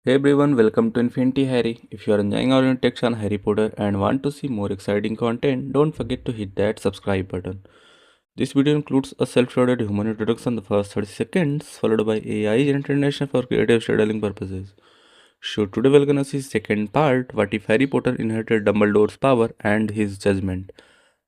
Hey everyone, welcome to Infinity Harry. If you are enjoying our new takes on Harry Potter and want to see more exciting content, don't forget to hit that subscribe button. This video includes a self-loaded human introduction in the first 30 seconds, followed by AI interpretation for creative storytelling purposes. So today we're gonna see second part, what if Harry Potter inherited Dumbledore's power and his judgment.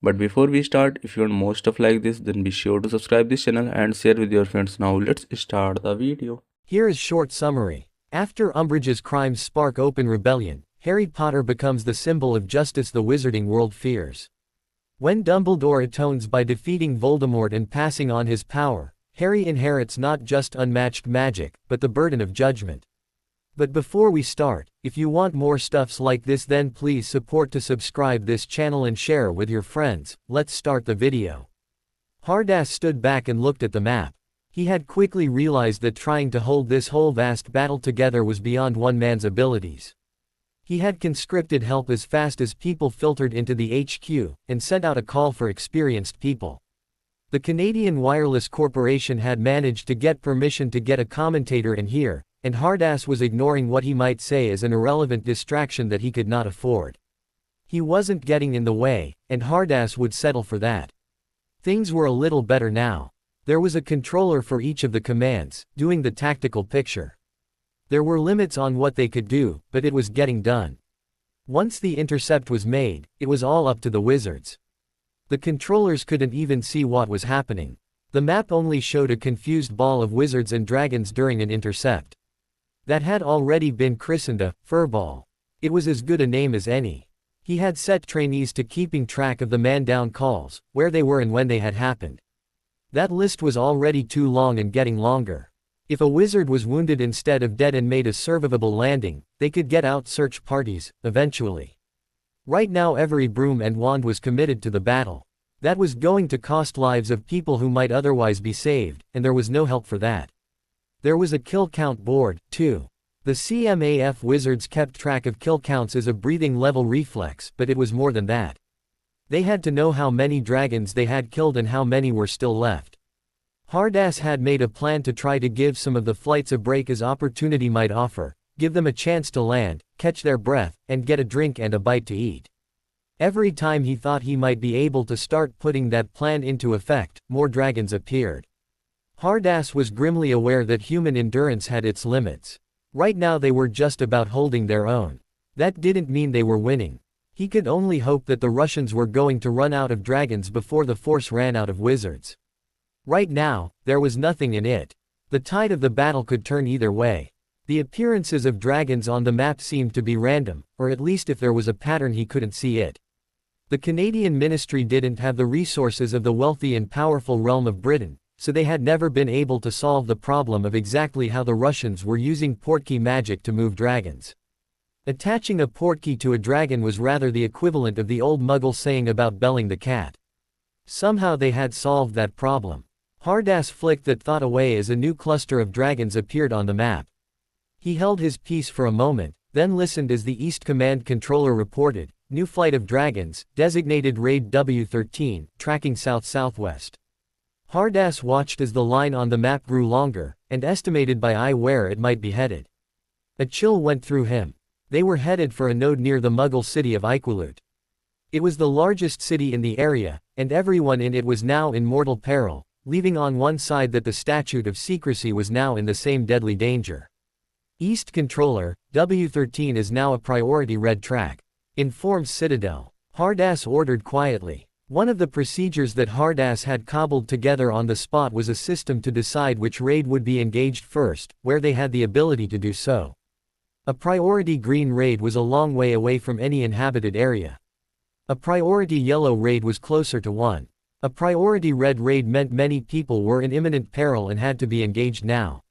But before we start, if you want more stuff like this, then be sure to subscribe this channel and share with your friends. Now let's start the video. Here is short summary. After Umbridge's crimes spark open rebellion, Harry Potter becomes the symbol of justice the wizarding world fears. When Dumbledore atones by defeating Voldemort and passing on his power, Harry inherits not just unmatched magic, but the burden of judgment. But before we start, if you want more stuffs like this, then please support to subscribe this channel and share with your friends. Let's start the video. Hardass stood back and looked at the map. He had quickly realized that trying to hold this whole vast battle together was beyond one man's abilities. He had conscripted help as fast as people filtered into the HQ, and sent out a call for experienced people. The Canadian Wireless Corporation had managed to get permission to get a commentator in here, and Hardass was ignoring what he might say as an irrelevant distraction that he could not afford. He wasn't getting in the way, and Hardass would settle for that. Things were a little better now. There was a controller for each of the commands, doing the tactical picture. There were limits on what they could do, but it was getting done. Once the intercept was made, it was all up to the wizards. The controllers couldn't even see what was happening. The map only showed a confused ball of wizards and dragons during an intercept. That had already been christened a furball. It was as good a name as any. He had set trainees to keeping track of the man-down calls, where they were and when they had happened. That list was already too long and getting longer. If a wizard was wounded instead of dead and made a survivable landing, they could get out search parties, eventually. Right now every broom and wand was committed to the battle. That was going to cost lives of people who might otherwise be saved, and there was no help for that. There was a kill count board, too. The CMAF wizards kept track of kill counts as a breathing level reflex, but it was more than that. They had to know how many dragons they had killed and how many were still left. Hardass had made a plan to try to give some of the flights a break as opportunity might offer, give them a chance to land, catch their breath, and get a drink and a bite to eat. Every time he thought he might be able to start putting that plan into effect, more dragons appeared. Hardass was grimly aware that human endurance had its limits. Right now they were just about holding their own. That didn't mean they were winning. He could only hope that the Russians were going to run out of dragons before the Force ran out of wizards. Right now, there was nothing in it. The tide of the battle could turn either way. The appearances of dragons on the map seemed to be random, or at least if there was a pattern he couldn't see it. The Canadian ministry didn't have the resources of the wealthy and powerful realm of Britain, so they had never been able to solve the problem of exactly how the Russians were using portkey magic to move dragons. Attaching a portkey to a dragon was rather the equivalent of the old Muggle saying about belling the cat. Somehow they had solved that problem. Hardass flicked that thought away as a new cluster of dragons appeared on the map. He held his peace for a moment, then listened as the East Command controller reported, "New flight of dragons, designated Raid W13, tracking south-southwest." Hardass watched as the line on the map grew longer, and estimated by eye where it might be headed. A chill went through him. They were headed for a node near the Muggle city of Iqaluit. It was the largest city in the area, and everyone in it was now in mortal peril, leaving on one side that the Statute of Secrecy was now in the same deadly danger. East Controller, W13 is now a priority red track. Informs Citadel. Hardass ordered quietly. One of the procedures that Hardass had cobbled together on the spot was a system to decide which raid would be engaged first, where they had the ability to do so. A priority green raid was a long way away from any inhabited area. A priority yellow raid was closer to one. A priority red raid meant many people were in imminent peril and had to be engaged now.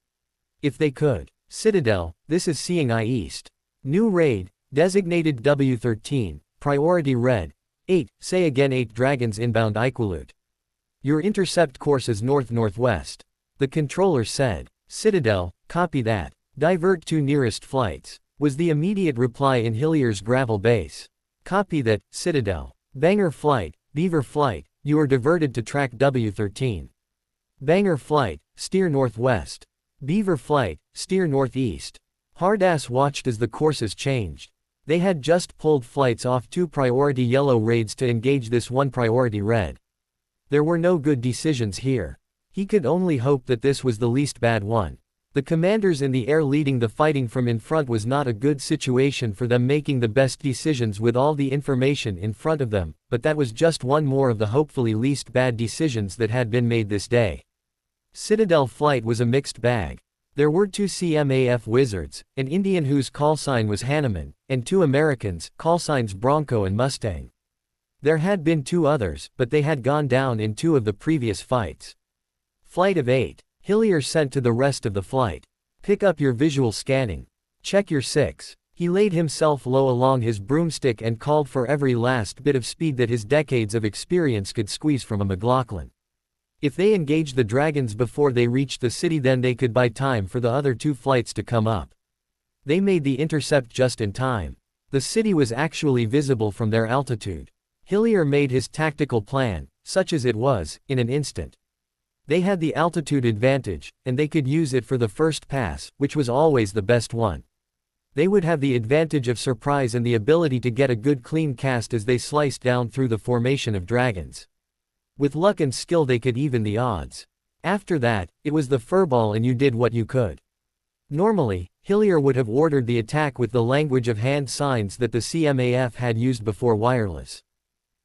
If they could. Citadel, this is Seeing Eye East. New raid, designated W13, priority red. 8, say again 8 dragons inbound Iqaluit. Your intercept course is north-northwest. The controller said. Citadel, copy that. Divert 2 nearest flights, was the immediate reply in Hillier's gravel base. Copy that, Citadel. Banger flight, Beaver flight, you are diverted to track W13. Banger flight, steer northwest. Beaver flight, steer northeast. Hardass watched as the courses changed. They had just pulled flights off 2 priority yellow raids to engage this 1 priority red. There were no good decisions here. He could only hope that this was the least bad one. The commanders in the air leading the fighting from in front was not a good situation for them, making the best decisions with all the information in front of them, but that was just one more of the hopefully least bad decisions that had been made this day. Citadel flight was a mixed bag. There were 2 CMAF wizards, an Indian whose callsign was Hanuman, and 2 Americans, callsigns Bronco and Mustang. There had been 2 others, but they had gone down in 2 of the previous fights. Flight of 8. Hillier sent to the rest of the flight. Pick up your visual scanning. Check your 6. He laid himself low along his broomstick and called for every last bit of speed that his decades of experience could squeeze from a McLaughlin. If they engaged the dragons before they reached the city, then they could buy time for the other 2 flights to come up. They made the intercept just in time. The city was actually visible from their altitude. Hillier made his tactical plan, such as it was, in an instant. They had the altitude advantage, and they could use it for the first pass, which was always the best one. They would have the advantage of surprise and the ability to get a good clean cast as they sliced down through the formation of dragons. With luck and skill they could even the odds. After that, it was the furball and you did what you could. Normally, Hillier would have ordered the attack with the language of hand signs that the CMAF had used before wireless.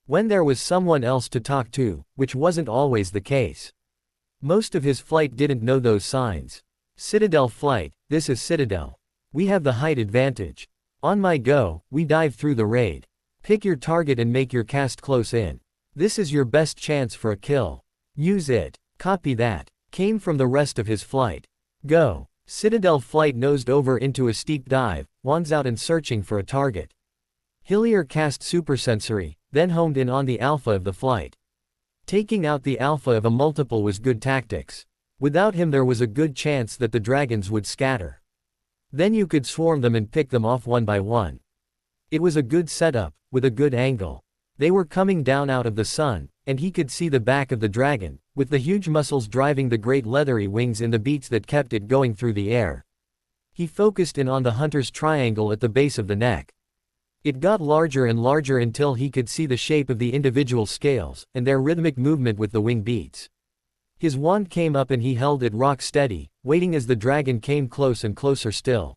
When there was someone else to talk to, which wasn't always the case. Most of his flight didn't know those signs. Citadel flight, this is Citadel. We have the height advantage. On my go, we dive through the raid. Pick your target and make your cast close in. This is your best chance for a kill. Use it. Copy that. Came from the rest of his flight. Go. Citadel flight nosed over into a steep dive, wands out and searching for a target. Hillier cast supersensory, then homed in on the alpha of the flight. Taking out the alpha of a multiple was good tactics. Without him there was a good chance that the dragons would scatter. Then you could swarm them and pick them off one by one. It was a good setup, with a good angle. They were coming down out of the sun, and he could see the back of the dragon, with the huge muscles driving the great leathery wings in the beats that kept it going through the air. He focused in on the hunter's triangle at the base of the neck. It got larger and larger until he could see the shape of the individual scales, and their rhythmic movement with the wing beats. His wand came up and he held it rock steady, waiting as the dragon came close and closer still.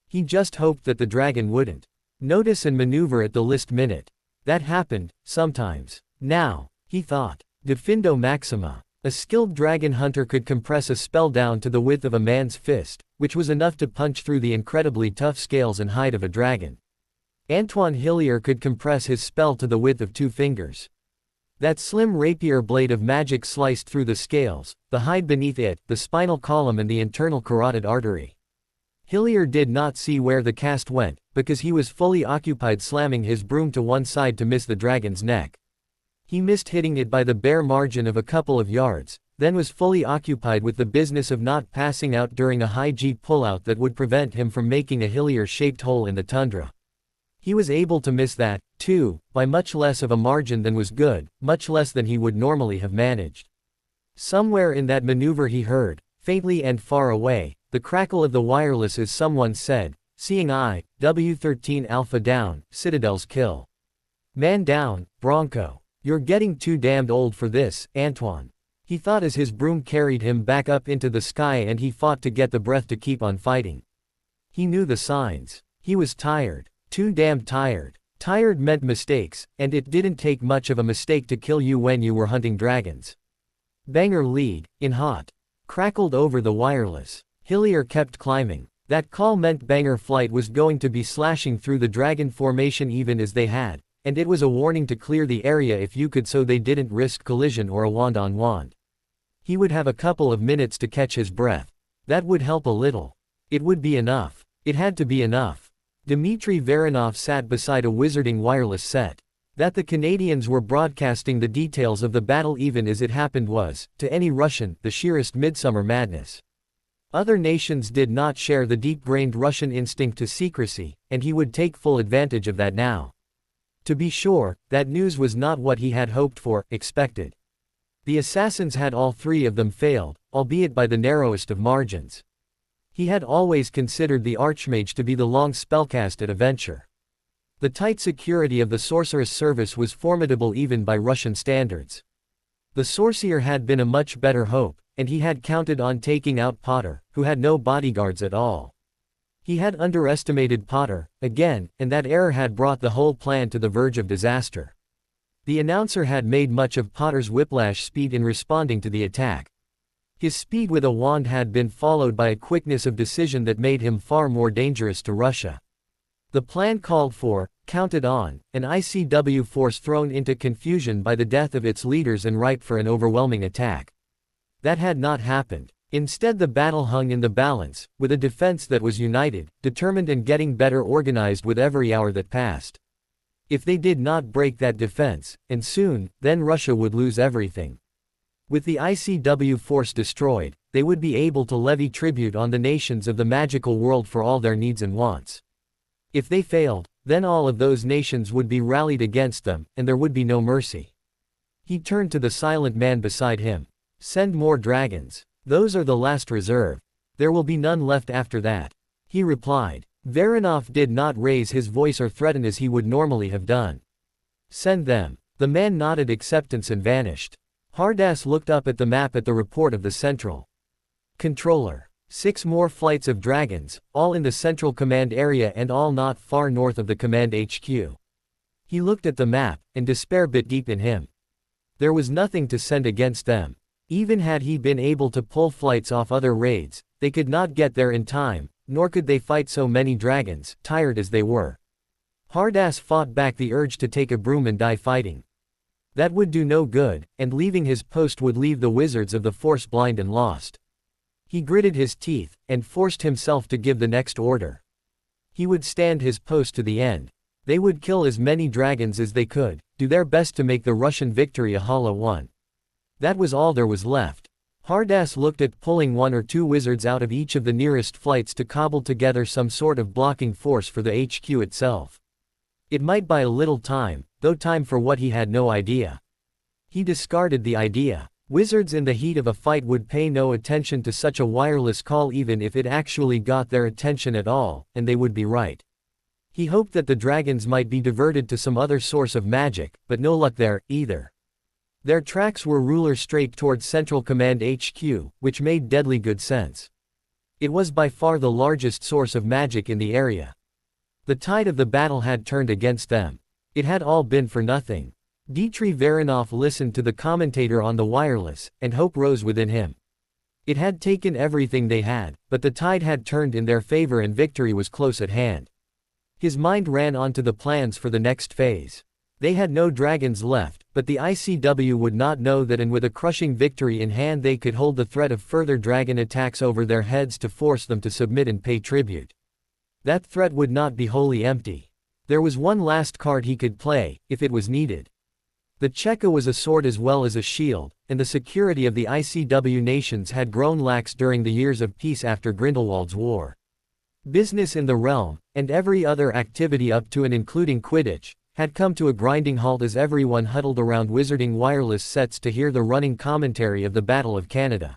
He just hoped that the dragon wouldn't notice and maneuver at the last minute. That happened, sometimes. Now, he thought. Defindo Maxima. A skilled dragon hunter could compress a spell down to the width of a man's fist, which was enough to punch through the incredibly tough scales and hide of a dragon. Antoine Hillier could compress his spell to the width of 2 fingers. That slim rapier blade of magic sliced through the scales, the hide beneath it, the spinal column and the internal carotid artery. Hillier did not see where the cast went, because he was fully occupied slamming his broom to one side to miss the dragon's neck. He missed hitting it by the bare margin of a couple of yards, then was fully occupied with the business of not passing out during a high G pullout that would prevent him from making a Hillier-shaped hole in the tundra. He was able to miss that, too, by much less of a margin than was good, much less than he would normally have managed. Somewhere in that maneuver he heard, faintly and far away, the crackle of the wireless as someone said, "Seeing eye, W13 Alpha down, Citadel's kill. Man down, Bronco. You're getting too damned old for this, Antoine." He thought as his broom carried him back up into the sky and he fought to get the breath to keep on fighting. He knew the signs. He was tired. Too damn tired. Tired meant mistakes, and it didn't take much of a mistake to kill you when you were hunting dragons. Banger lead, in hot. Crackled over the wireless. Hillier kept climbing. That call meant Banger flight was going to be slashing through the dragon formation even as they had, and it was a warning to clear the area if you could so they didn't risk collision or a wand-on-wand. He would have a couple of minutes to catch his breath. That would help a little. It would be enough. It had to be enough. Dmitry Varanov sat beside a wizarding wireless set. That the Canadians were broadcasting the details of the battle even as it happened was, to any Russian, the sheerest midsummer madness. Other nations did not share the deep-grained Russian instinct to secrecy, and he would take full advantage of that now. To be sure, that news was not what he had hoped for, expected. The assassins had all 3 of them failed, albeit by the narrowest of margins. He had always considered the Archmage to be the long spellcast at a venture. The tight security of the sorceress service was formidable even by Russian standards. The sorcerer had been a much better hope, and he had counted on taking out Potter, who had no bodyguards at all. He had underestimated Potter, again, and that error had brought the whole plan to the verge of disaster. The announcer had made much of Potter's whiplash speed in responding to the attack. His speed with a wand had been followed by a quickness of decision that made him far more dangerous to Russia. The plan called for, counted on, an ICW force thrown into confusion by the death of its leaders and ripe for an overwhelming attack. That had not happened. Instead, the battle hung in the balance, with a defense that was united, determined and getting better organized with every hour that passed. If they did not break that defense, and soon, then Russia would lose everything. With the ICW force destroyed, they would be able to levy tribute on the nations of the magical world for all their needs and wants. If they failed, then all of those nations would be rallied against them, and there would be no mercy. He turned to the silent man beside him. "Send more dragons. Those are the last reserve. There will be none left after that," he replied. Voronov did not raise his voice or threaten as he would normally have done. "Send them." The man nodded acceptance and vanished. Hardas looked up at the map at the report of the Central Controller. 6 more flights of dragons, all in the Central Command area and all not far north of the Command HQ. He looked at the map, and despair bit deep in him. There was nothing to send against them. Even had he been able to pull flights off other raids, they could not get there in time, nor could they fight so many dragons, tired as they were. Hardas fought back the urge to take a broom and die fighting. That would do no good, and leaving his post would leave the wizards of the force blind and lost. He gritted his teeth, and forced himself to give the next order. He would stand his post to the end. They would kill as many dragons as they could, do their best to make the Russian victory a hollow one. That was all there was left. Hardas looked at pulling 1 or 2 wizards out of each of the nearest flights to cobble together some sort of blocking force for the HQ itself. It might buy a little time, though time for what he had no idea. He discarded the idea. Wizards in the heat of a fight would pay no attention to such a wireless call even if it actually got their attention at all, and they would be right. He hoped that the dragons might be diverted to some other source of magic, but no luck there, either. Their tracks were ruler straight towards Central Command HQ, which made deadly good sense. It was by far the largest source of magic in the area. The tide of the battle had turned against them. It had all been for nothing. Dmitry Voronov listened to the commentator on the wireless, and hope rose within him. It had taken everything they had, but the tide had turned in their favor and victory was close at hand. His mind ran on to the plans for the next phase. They had no dragons left, but the ICW would not know that, and with a crushing victory in hand they could hold the threat of further dragon attacks over their heads to force them to submit and pay tribute. That threat would not be wholly empty. There was one last card he could play, if it was needed. The Cheka was a sword as well as a shield, and the security of the ICW nations had grown lax during the years of peace after Grindelwald's war. Business in the realm, and every other activity up to and including Quidditch, had come to a grinding halt as everyone huddled around wizarding wireless sets to hear the running commentary of the Battle of Canada.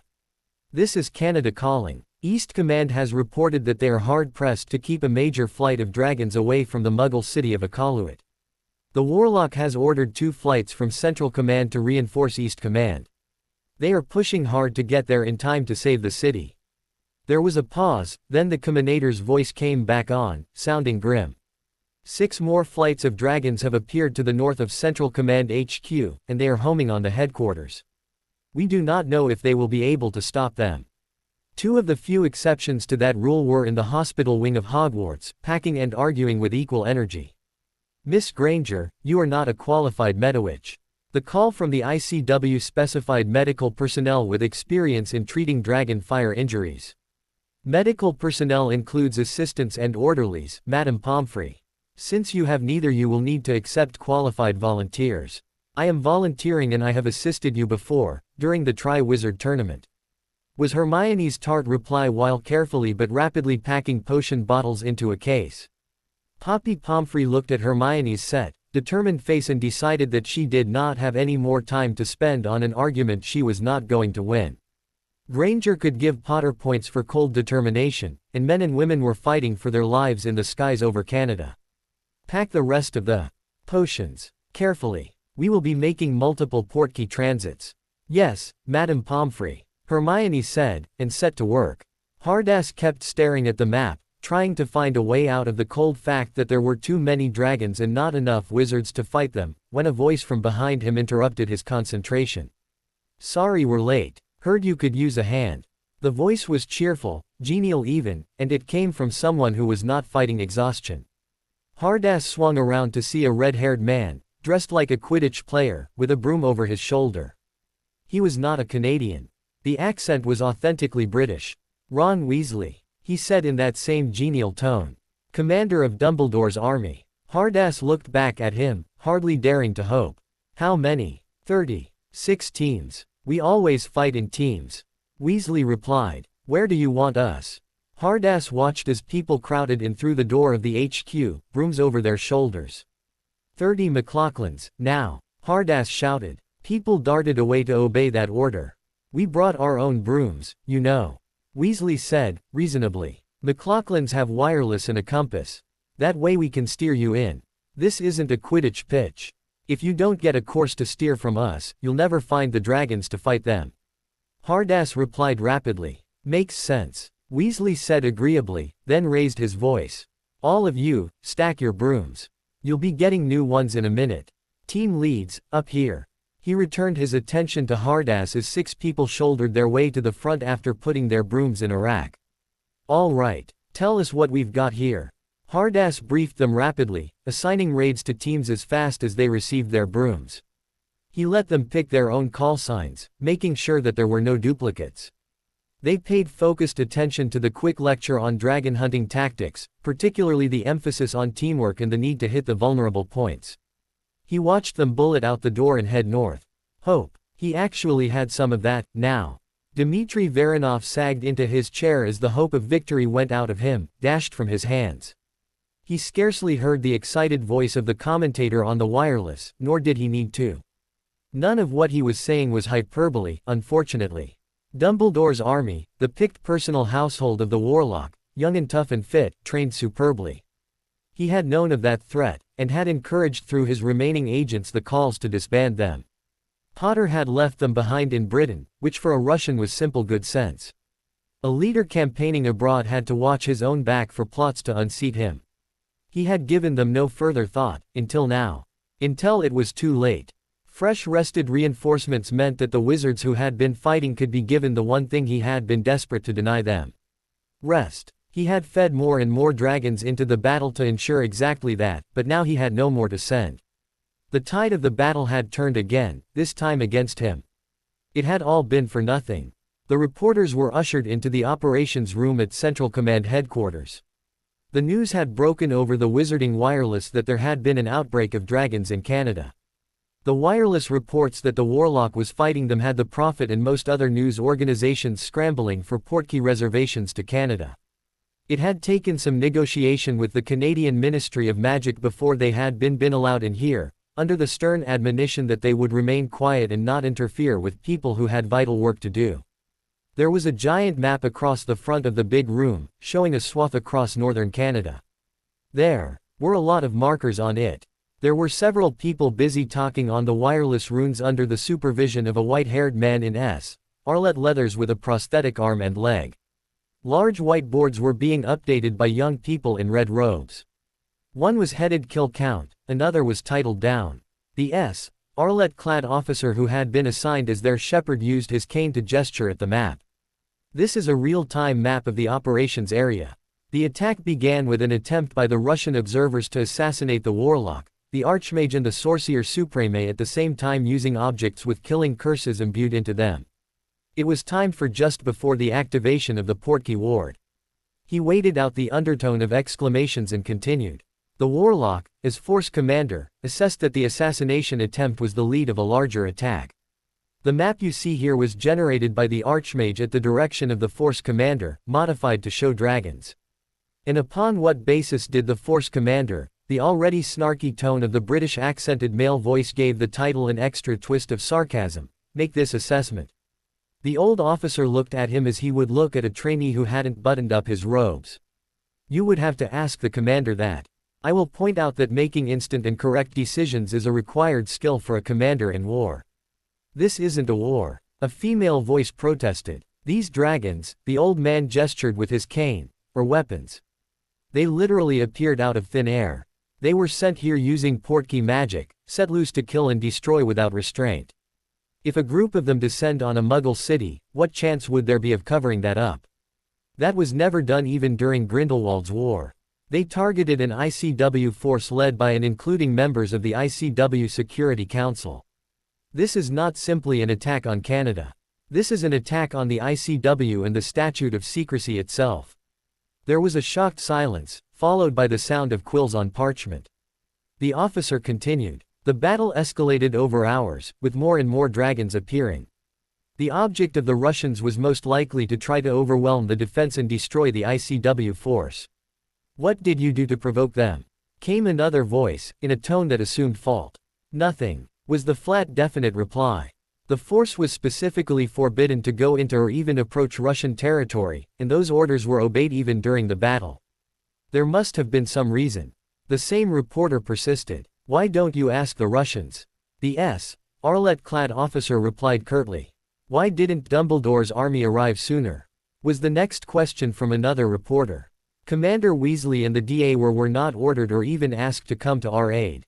"This is Canada calling. East Command has reported that they are hard-pressed to keep a major flight of dragons away from the Muggle city of Akaluit. The Warlock has ordered 2 flights from Central Command to reinforce East Command. They are pushing hard to get there in time to save the city." There was a pause, then the Comminator's voice came back on, sounding grim. 6 more flights of dragons have appeared to the north of Central Command HQ, and they are homing on the headquarters. We do not know if they will be able to stop them. 2 of the few exceptions to that rule were in the hospital wing of Hogwarts, packing and arguing with equal energy. "Miss Granger, you are not a qualified Medowitch." The call from the ICW specified medical personnel with experience in treating dragon fire injuries. Medical personnel includes assistants and orderlies, Madame Pomfrey. "Since you have neither, you will need to accept qualified volunteers. I am volunteering and I have assisted you before, during the Tri-Wizard tournament," was Hermione's tart reply while carefully but rapidly packing potion bottles into a case. Poppy Pomfrey looked at Hermione's set, determined face and decided that she did not have any more time to spend on an argument she was not going to win. Granger could give Potter points for cold determination, and men and women were fighting for their lives in the skies over Canada. Pack the rest of the potions carefully. We will be making multiple portkey transits. Yes, Madame Pomfrey, Hermione said, and set to work. Hardass kept staring at the map, trying to find a way out of the cold fact that there were too many dragons and not enough wizards to fight them, when a voice from behind him interrupted his concentration. Sorry we're late. Heard you could use a hand. The voice was cheerful, genial even, and it came from someone who was not fighting exhaustion. Hardass swung around to see a red-haired man, dressed like a Quidditch player, with a broom over his shoulder. He was not a Canadian. The accent was authentically British. Ron Weasley, he said in that same genial tone. Commander of Dumbledore's army. Hardass looked back at him, hardly daring to hope. How many? 36 teams. We always fight in teams. Weasley replied. Where do you want us? Hardass watched as people crowded in through the door of the HQ, brooms over their shoulders. 30 McLaughlins, now. Hardass shouted. People darted away to obey that order. We brought our own brooms, you know. Weasley said, reasonably. McLaughlins have wireless and a compass. That way we can steer you in. This isn't a Quidditch pitch. If you don't get a course to steer from us, you'll never find the dragons to fight them. Hardass replied rapidly. Makes sense. Weasley said agreeably, then raised his voice. All of you, stack your brooms. You'll be getting new ones in a minute. Team leads, up here. He returned his attention to Hardass as 6 people shouldered their way to the front after putting their brooms in a rack. All right, tell us what we've got here. Hardass briefed them rapidly, assigning raids to teams as fast as they received their brooms. He let them pick their own call signs, making sure that there were no duplicates. They paid focused attention to the quick lecture on dragon hunting tactics, particularly the emphasis on teamwork and the need to hit the vulnerable points. He watched them bullet out the door and head north. Hope. He actually had some of that, now. Dmitry Varanov sagged into his chair as the hope of victory went out of him, dashed from his hands. He scarcely heard the excited voice of the commentator on the wireless, nor did he need to. None of what he was saying was hyperbole, unfortunately. Dumbledore's army, the picked personal household of the warlock, young and tough and fit, trained superbly. He had known of that threat, and had encouraged through his remaining agents the calls to disband them. Potter had left them behind in Britain, which for a Russian was simple good sense. A leader campaigning abroad had to watch his own back for plots to unseat him. He had given them no further thought, until now. Until it was too late. Fresh rested reinforcements meant that the wizards who had been fighting could be given the one thing he had been desperate to deny them. Rest. He had fed more and more dragons into the battle to ensure exactly that, but now he had no more to send. The tide of the battle had turned again, this time against him. It had all been for nothing. The reporters were ushered into the operations room at Central Command headquarters. The news had broken over the wizarding wireless that there had been an outbreak of dragons in Canada. The wireless reports that the warlock was fighting them had the Prophet and most other news organizations scrambling for portkey reservations to Canada. It had taken some negotiation with the Canadian Ministry of Magic before they had been allowed in here, under the stern admonition that they would remain quiet and not interfere with people who had vital work to do. There was a giant map across the front of the big room, showing a swath across northern Canada. There were a lot of markers on it. There were several people busy talking on the wireless runes under the supervision of a white-haired man in Arlet leathers with a prosthetic arm and leg. Large white boards were being updated by young people in red robes. One was headed Kill Count, another was titled Down. The Arlet-clad officer who had been assigned as their shepherd used his cane to gesture at the map. This is a real-time map of the operations area. The attack began with an attempt by the Russian observers to assassinate the warlock, the Archmage and the Sorcerer Supreme at the same time using objects with killing curses imbued into them. It was timed for just before the activation of the portkey ward. He waited out the undertone of exclamations and continued. The warlock, as force commander, assessed that the assassination attempt was the lead of a larger attack. The map you see here was generated by the Archmage at the direction of the force commander, modified to show dragons. And upon what basis did the force commander, the already snarky tone of the British accented male voice gave the title an extra twist of sarcasm, make this assessment? The old officer looked at him as he would look at a trainee who hadn't buttoned up his robes. You would have to ask the commander that. I will point out that making instant and correct decisions is a required skill for a commander in war. This isn't a war. A female voice protested. These dragons, the old man gestured with his cane, are weapons. They literally appeared out of thin air. They were sent here using portkey magic, set loose to kill and destroy without restraint. If a group of them descend on a Muggle city, what chance would there be of covering that up? That was never done even during Grindelwald's war. They targeted an ICW force led by and including members of the ICW Security Council. This is not simply an attack on Canada. This is an attack on the ICW and the Statute of Secrecy itself. There was a shocked silence, followed by the sound of quills on parchment. The officer continued. The battle escalated over hours, with more and more dragons appearing. The object of the Russians was most likely to try to overwhelm the defense and destroy the ICW force. What did you do to provoke them? Came another voice, in a tone that assumed fault. Nothing, was the flat definite reply. The force was specifically forbidden to go into or even approach Russian territory, and those orders were obeyed even during the battle. There must have been some reason. The same reporter persisted. Why don't you ask the Russians? The Arlet-clad officer replied curtly. Why didn't Dumbledore's army arrive sooner? Was the next question from another reporter. Commander Weasley and the DA were not ordered or even asked to come to our aid.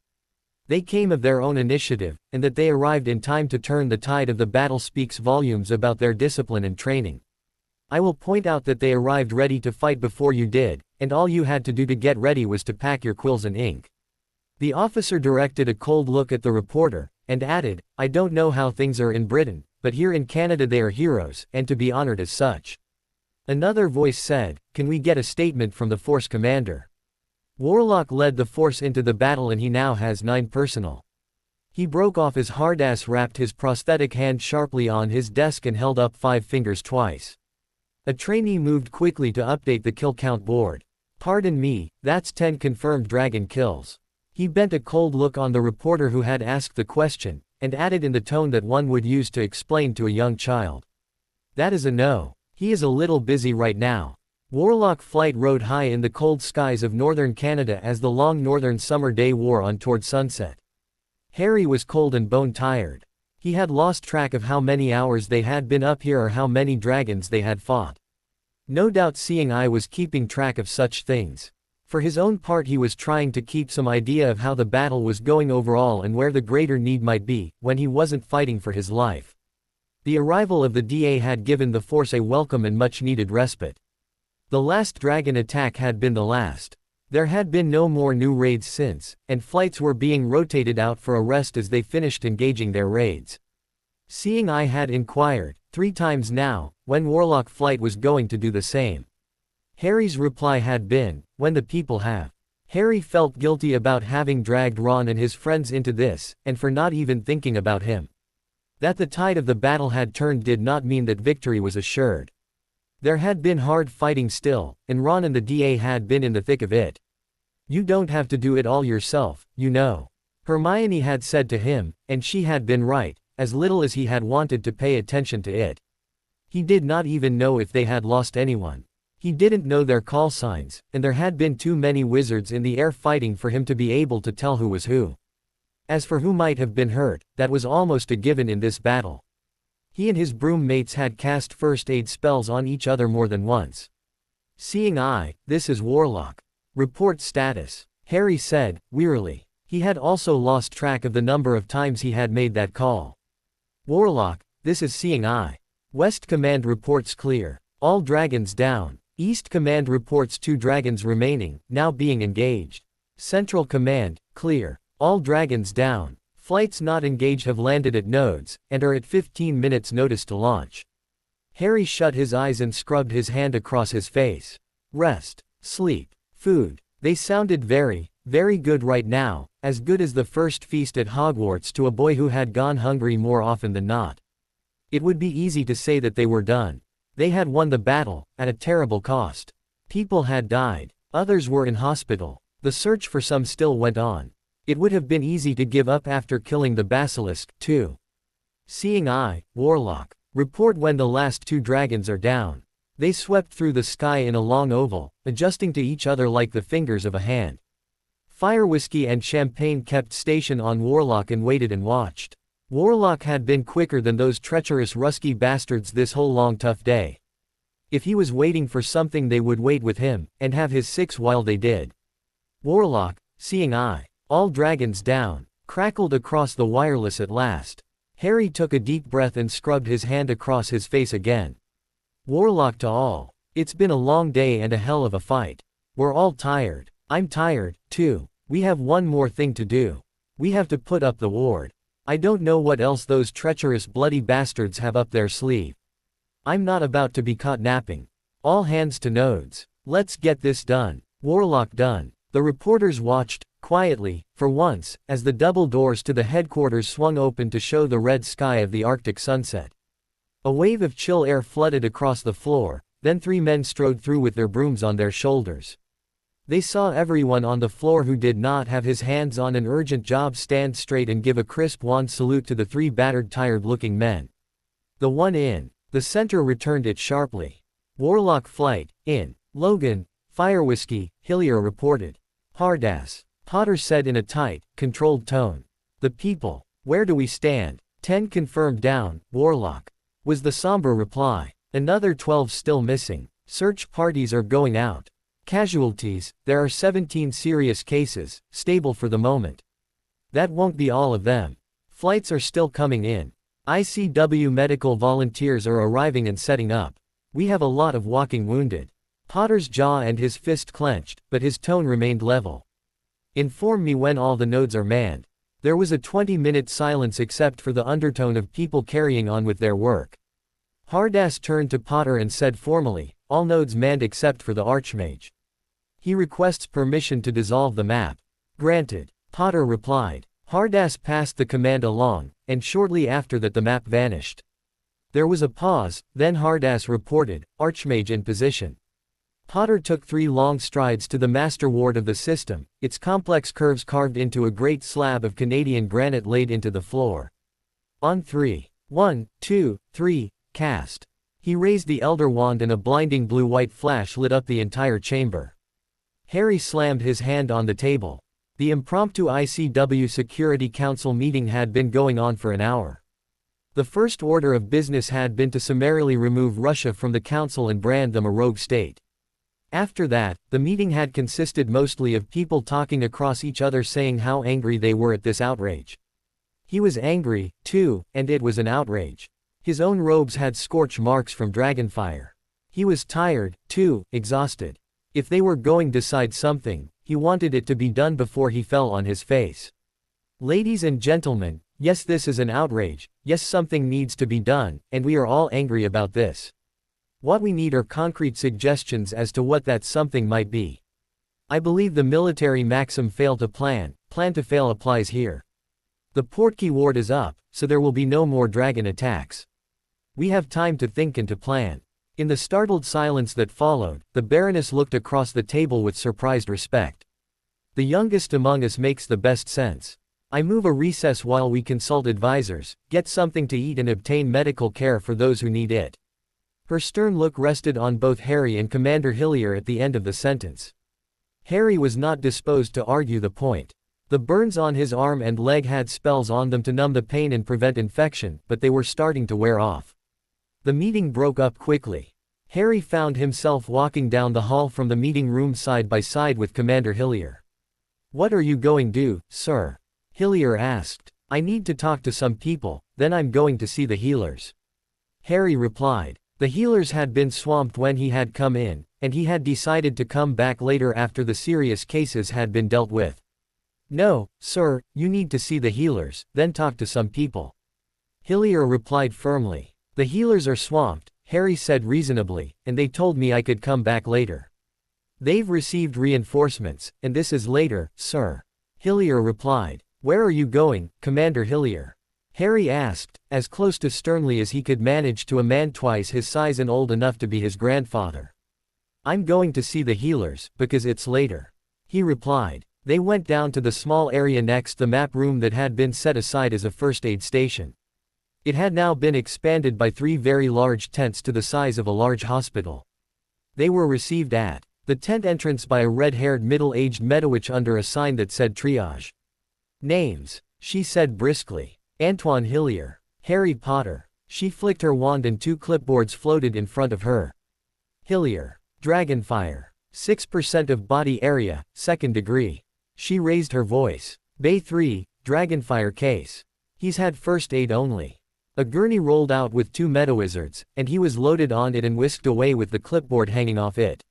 They came of their own initiative, and that they arrived in time to turn the tide of the battle speaks volumes about their discipline and training. I will point out that they arrived ready to fight before you did, and all you had to do to get ready was to pack your quills and ink. The officer directed a cold look at the reporter, and added, I don't know how things are in Britain, but here in Canada they are heroes, and to be honored as such. Another voice said, can we get a statement from the force commander? Warlock led the force into the battle and he now has 9 personnel. He broke off his hard-ass, wrapped his prosthetic hand sharply on his desk and held up 5 fingers twice. A trainee moved quickly to update the kill count board. Pardon me, that's 10 confirmed dragon kills. He bent a cold look on the reporter who had asked the question, and added in the tone that one would use to explain to a young child. That is a no. He is a little busy right now. Warlock flight rode high in the cold skies of northern Canada as the long northern summer day wore on toward sunset. Harry was cold and bone-tired. He had lost track of how many hours they had been up here or how many dragons they had fought. No doubt Seeing Eye was keeping track of such things. For his own part he was trying to keep some idea of how the battle was going overall and where the greater need might be, when he wasn't fighting for his life. The arrival of the DA had given the force a welcome and much-needed respite. The last dragon attack had been the last. There had been no more new raids since, and flights were being rotated out for a rest as they finished engaging their raids. Seeing Eye had inquired, 3 times now, when Warlock flight was going to do the same. Harry's reply had been, when the people have. Harry felt guilty about having dragged Ron and his friends into this, and for not even thinking about him. That the tide of the battle had turned did not mean that victory was assured. There had been hard fighting still, and Ron and the DA had been in the thick of it. You don't have to do it all yourself, you know. Hermione had said to him, and she had been right, as little as he had wanted to pay attention to it. He did not even know if they had lost anyone. He didn't know their call signs, and there had been too many wizards in the air fighting for him to be able to tell who was who. As for who might have been hurt, that was almost a given in this battle. He and his broom mates had cast first aid spells on each other more than once. Seeing Eye, this is Warlock. Report status. Harry said, wearily. He had also lost track of the number of times he had made that call. Warlock, this is Seeing Eye. West Command reports clear. All dragons down. East Command reports 2 dragons remaining, now being engaged. Central Command, clear. All dragons down. Flights not engaged have landed at nodes, and are at 15 minutes notice to launch. Harry shut his eyes and scrubbed his hand across his face. Rest. Sleep. Food. They sounded very, very good right now, as good as the first feast at Hogwarts to a boy who had gone hungry more often than not. It would be easy to say that they were done. They had won the battle, at a terrible cost. People had died. Others were in hospital. The search for some still went on. It would have been easy to give up after killing the basilisk, too. Seeing Eye, Warlock. Report when the last 2 dragons are down. They swept through the sky in a long oval, adjusting to each other like the fingers of a hand. Fire Whiskey and Champagne kept station on Warlock and waited and watched. Warlock had been quicker than those treacherous Rusky bastards this whole long tough day. If he was waiting for something, they would wait with him, and have his 6 while they did. Warlock, seeing all dragons down, crackled across the wireless at last. Harry took a deep breath and scrubbed his hand across his face again. Warlock to all. It's been a long day and a hell of a fight. We're all tired. I'm tired, too. We have one more thing to do. We have to put up the ward. I don't know what else those treacherous bloody bastards have up their sleeve. I'm not about to be caught napping. All hands to nodes. Let's get this done. Warlock done. The reporters watched, quietly, for once, as the double doors to the headquarters swung open to show the red sky of the Arctic sunset. A wave of chill air flooded across the floor, then 3 men strode through with their brooms on their shoulders. They saw everyone on the floor who did not have his hands on an urgent job stand straight and give a crisp wand salute to the 3 battered, tired-looking men. The one in the center returned it sharply. Warlock flight, in. Logan, Fire Whiskey, Hillier reported. Hardass, Potter said in a tight, controlled tone. The people. Where do we stand? 10 confirmed down, Warlock. Was the somber reply. Another 12 still missing. Search parties are going out. Casualties, there are 17 serious cases, stable for the moment. That won't be all of them. Flights are still coming in. ICW medical volunteers are arriving and setting up. We have a lot of walking wounded. Potter's jaw and his fist clenched, but his tone remained level. Inform me when all the nodes are manned. There was a 20-minute silence except for the undertone of people carrying on with their work. Hardass turned to Potter and said formally, all nodes manned except for the Archmage. He requests permission to dissolve the map. Granted, Potter replied. Hardass passed the command along, and shortly after that the map vanished. There was a pause, then Hardass reported, Archmage in position. Potter took 3 long strides to the master ward of the system, its complex curves carved into a great slab of Canadian granite laid into the floor. On 3. 1, 2, 3, cast. He raised the Elder Wand and a blinding blue-white flash lit up the entire chamber. Harry slammed his hand on the table. The impromptu ICW Security Council meeting had been going on for an hour. The first order of business had been to summarily remove Russia from the council and brand them a rogue state. After that, the meeting had consisted mostly of people talking across each other saying how angry they were at this outrage. He was angry, too, and it was an outrage. His own robes had scorch marks from dragonfire. He was tired, too, exhausted. If they were going to decide something, he wanted it to be done before he fell on his face. Ladies and gentlemen, yes, this is an outrage, yes, something needs to be done, and we are all angry about this. What we need are concrete suggestions as to what that something might be. I believe the military maxim fail to plan to fail applies here. The Portkey ward is up, so there will be no more dragon attacks. We have time to think and to plan. In the startled silence that followed, the Baroness looked across the table with surprised respect. The youngest among us makes the best sense. I move a recess while we consult advisors, get something to eat and obtain medical care for those who need it. Her stern look rested on both Harry and Commander Hillier at the end of the sentence. Harry was not disposed to argue the point. The burns on his arm and leg had spells on them to numb the pain and prevent infection, but they were starting to wear off. The meeting broke up quickly. Harry found himself walking down the hall from the meeting room side by side with Commander Hillier. What are you going to do, sir? Hillier asked. I need to talk to some people, then I'm going to see the healers. Harry replied. The healers had been swamped when he had come in, and he had decided to come back later after the serious cases had been dealt with. No, sir, you need to see the healers, then talk to some people. Hillier replied firmly. The healers are swamped, Harry said reasonably, and they told me I could come back later. They've received reinforcements, and this is later, sir. Hillier replied. Where are you going, Commander Hillier? Harry asked, as close to sternly as he could manage to a man twice his size and old enough to be his grandfather. I'm going to see the healers, because it's later. He replied. They went down to the small area next the map room that had been set aside as a first aid station. It had now been expanded by 3 very large tents to the size of a large hospital. They were received at the tent entrance by a red-haired middle-aged Medowitch under a sign that said triage. Names, she said briskly. Antoine Hillier. Harry Potter. She flicked her wand and 2 clipboards floated in front of her. Hillier. Dragonfire. 6% of body area, 2nd degree. She raised her voice. Bay 3, Dragonfire case. He's had first aid only. A gurney rolled out with 2 Medowizards, and he was loaded on it and whisked away with the clipboard hanging off it.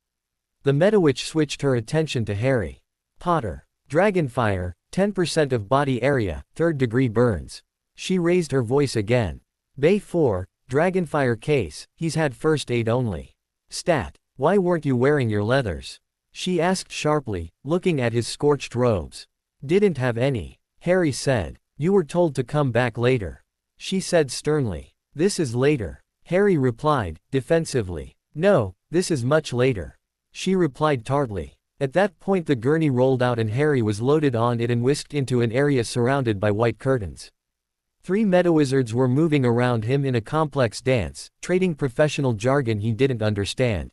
The Medowitch switched her attention to Harry Potter. Dragonfire, 10% of body area, 3rd degree burns. She raised her voice again. Bay 4, Dragonfire case, he's had first aid only. Stat. Why weren't you wearing your leathers? She asked sharply, looking at his scorched robes. Didn't have any. Harry said. You were told to come back later. She said sternly. This is later. Harry replied, defensively. No, this is much later. She replied tartly. At that point the gurney rolled out and Harry was loaded on it and whisked into an area surrounded by white curtains. 3 Medowizards were moving around him in a complex dance, trading professional jargon he didn't understand.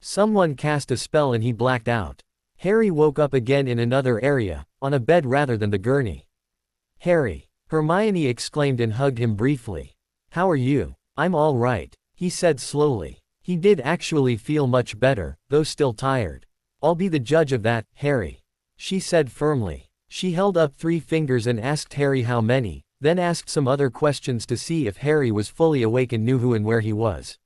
Someone cast a spell and he blacked out. Harry woke up again in another area, on a bed rather than the gurney. Harry. Hermione exclaimed and hugged him briefly. How are you? I'm all right, he said slowly. He did actually feel much better, though still tired. I'll be the judge of that, Harry. She said firmly. She held up 3 fingers and asked Harry how many, then asked some other questions to see if Harry was fully awake and knew who and where he was.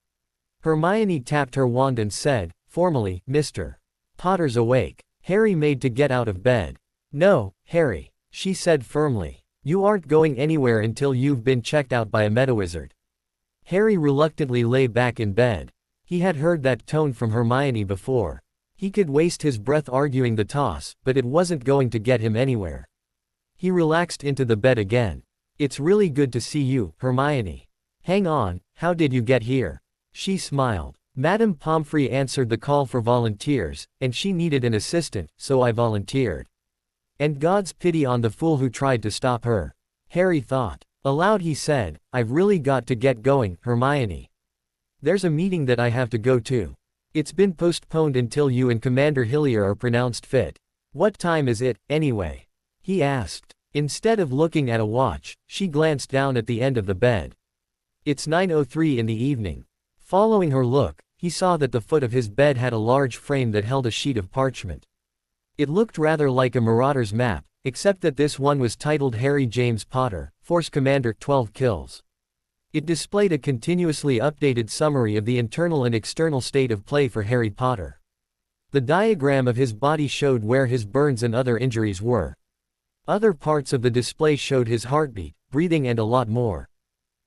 Hermione tapped her wand and said, formally, Mr. Potter's awake. Harry made to get out of bed. No, Harry, she said firmly. You aren't going anywhere until you've been checked out by a Medowizard. Harry reluctantly lay back in bed. He had heard that tone from Hermione before. He could waste his breath arguing the toss, but it wasn't going to get him anywhere. He relaxed into the bed again. It's really good to see you, Hermione. Hang on, how did you get here? She smiled. Madame Pomfrey answered the call for volunteers, and she needed an assistant, so I volunteered. And God's pity on the fool who tried to stop her. Harry thought. Aloud he said, I've really got to get going, Hermione. There's a meeting that I have to go to. It's been postponed until you and Commander Hillier are pronounced fit. What time is it, anyway? He asked. Instead of looking at a watch, she glanced down at the end of the bed. It's 9:03 in the evening. Following her look, he saw that the foot of his bed had a large frame that held a sheet of parchment. It looked rather like a Marauder's map, except that this one was titled Harry James Potter, Force Commander 12 kills. It displayed a continuously updated summary of the internal and external state of play for Harry Potter. The diagram of his body showed where his burns and other injuries were. Other parts of the display showed his heartbeat, breathing and a lot more.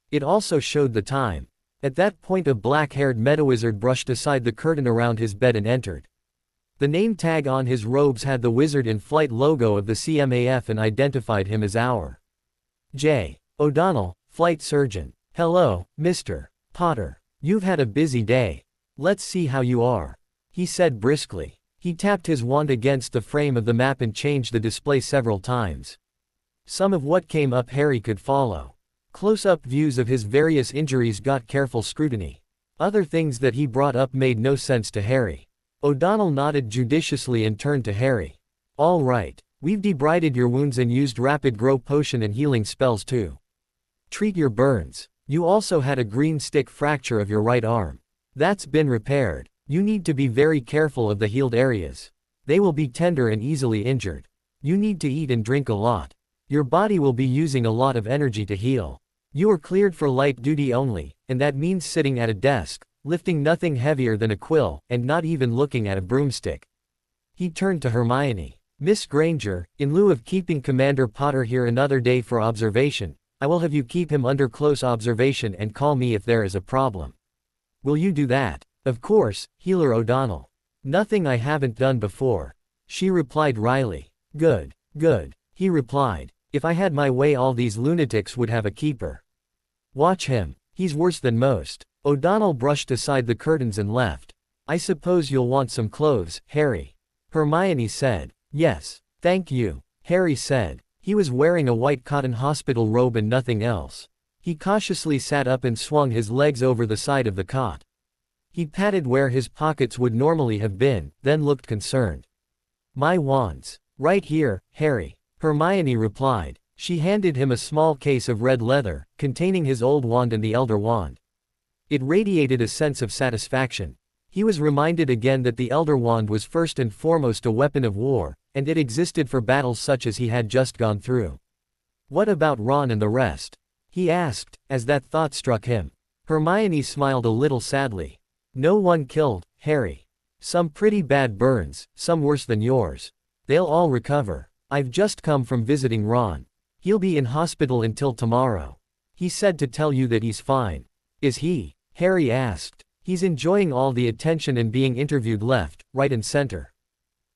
It also showed the time. At that point a black-haired Medowizard brushed aside the curtain around his bed and entered. The name tag on his robes had the Wizard in Flight logo of the CMAF and identified him as our J. O'Donnell, Flight Surgeon. Hello, Mr. Potter. You've had a busy day. Let's see how you are. He said briskly. He tapped his wand against the frame of the map and changed the display several times. Some of what came up Harry could follow. Close-up views of his various injuries got careful scrutiny. Other things that he brought up made no sense to Harry. O'Donnell nodded judiciously and turned to Harry. All right, we've debrided your wounds and used rapid grow potion and healing spells too. Treat your burns. You also had a green stick fracture of your right arm. That's been repaired. You need to be very careful of the healed areas. They will be tender and easily injured. You need to eat and drink a lot. Your body will be using a lot of energy to heal. You are cleared for light duty only, and that means sitting at a desk, lifting nothing heavier than a quill, and not even looking at a broomstick. He turned to Hermione. Miss Granger, in lieu of keeping Commander Potter here another day for observation, I will have you keep him under close observation and call me if there is a problem. Will you do that? Of course, Healer O'Donnell. Nothing I haven't done before. She replied wryly. Good, good, he replied. If I had my way all these lunatics would have a keeper. Watch him, he's worse than most. O'Donnell brushed aside the curtains and left. I suppose you'll want some clothes, Harry. Hermione said. Yes, thank you, Harry said. He was wearing a white cotton hospital robe and nothing else. He cautiously sat up and swung his legs over the side of the cot. He patted where his pockets would normally have been, then looked concerned. My wands. Right here, Harry. Hermione replied. She handed him a small case of red leather, containing his old wand and the Elder Wand. It radiated a sense of satisfaction. He was reminded again that the Elder Wand was first and foremost a weapon of war, and it existed for battles such as he had just gone through. What about Ron and the rest? He asked, as that thought struck him. Hermione smiled a little sadly. No one killed, Harry. Some pretty bad burns, some worse than yours. They'll all recover. I've just come from visiting Ron. He'll be in hospital until tomorrow. He said to tell you that he's fine. Is he? Harry asked. He's enjoying all the attention and being interviewed left, right and center.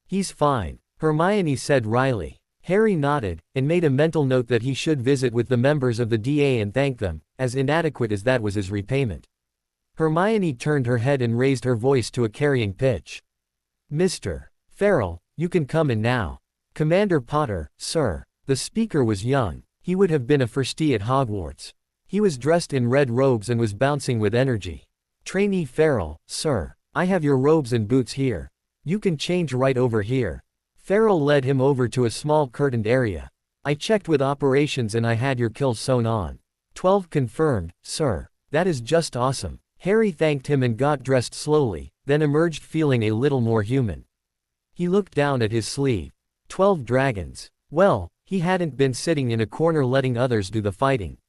He's fine, Hermione said wryly. Harry nodded, and made a mental note that he should visit with the members of the DA and thank them, as inadequate as that was his repayment. Hermione turned her head and raised her voice to a carrying pitch. Mr. Farrell, you can come in now. Commander Potter, sir. The speaker was young. He would have been a firstie at Hogwarts. He was dressed in red robes and was bouncing with energy. Trainee Farrell, sir. I have your robes and boots here. You can change right over here. Farrell led him over to a small curtained area. I checked with operations and I had your kill sewn on. 12 confirmed, sir. That is just awesome. Harry thanked him and got dressed slowly, then emerged feeling a little more human. He looked down at his sleeve. 12 dragons. Well, he hadn't been sitting in a corner letting others do the fighting.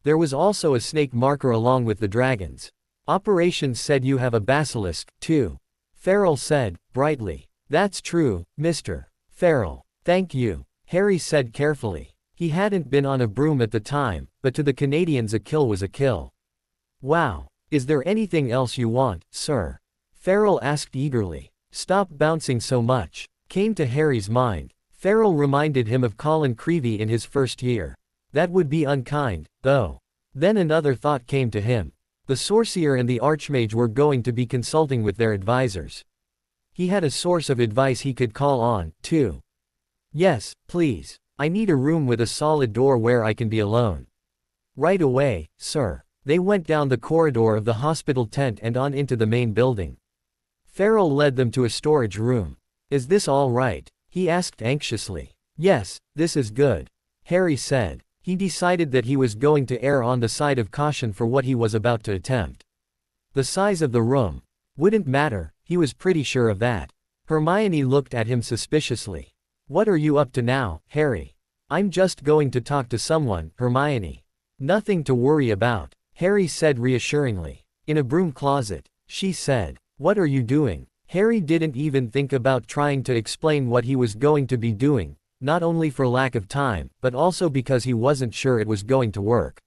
There was also a snake marker along with the dragons. Operations said you have a basilisk, too. Farrell said, brightly. That's true, Mr. Farrell. Thank you, Harry said carefully. He hadn't been on a broom at the time, but to the Canadians a kill was a kill. Wow. Is there anything else you want, sir? Farrell asked eagerly. Stop bouncing so much, came to Harry's mind. Farrell reminded him of Colin Creevey in his first year. That would be unkind, though. Then another thought came to him. The Sorcerer and the Archmage were going to be consulting with their advisors. He had a source of advice he could call on, too. Yes, please. I need a room with a solid door where I can be alone. Right away, sir. They went down the corridor of the hospital tent and on into the main building. Farrell led them to a storage room. Is this all right? He asked anxiously. Yes, this is good, Harry said. He decided that he was going to err on the side of caution for what he was about to attempt. The size of the room wouldn't matter, he was pretty sure of that. Hermione looked at him suspiciously. What are you up to now, Harry? I'm just going to talk to someone, Hermione. Nothing to worry about, Harry said reassuringly. In a broom closet, she said. What are you doing? Harry didn't even think about trying to explain what he was going to be doing, not only for lack of time, but also because he wasn't sure it was going to work.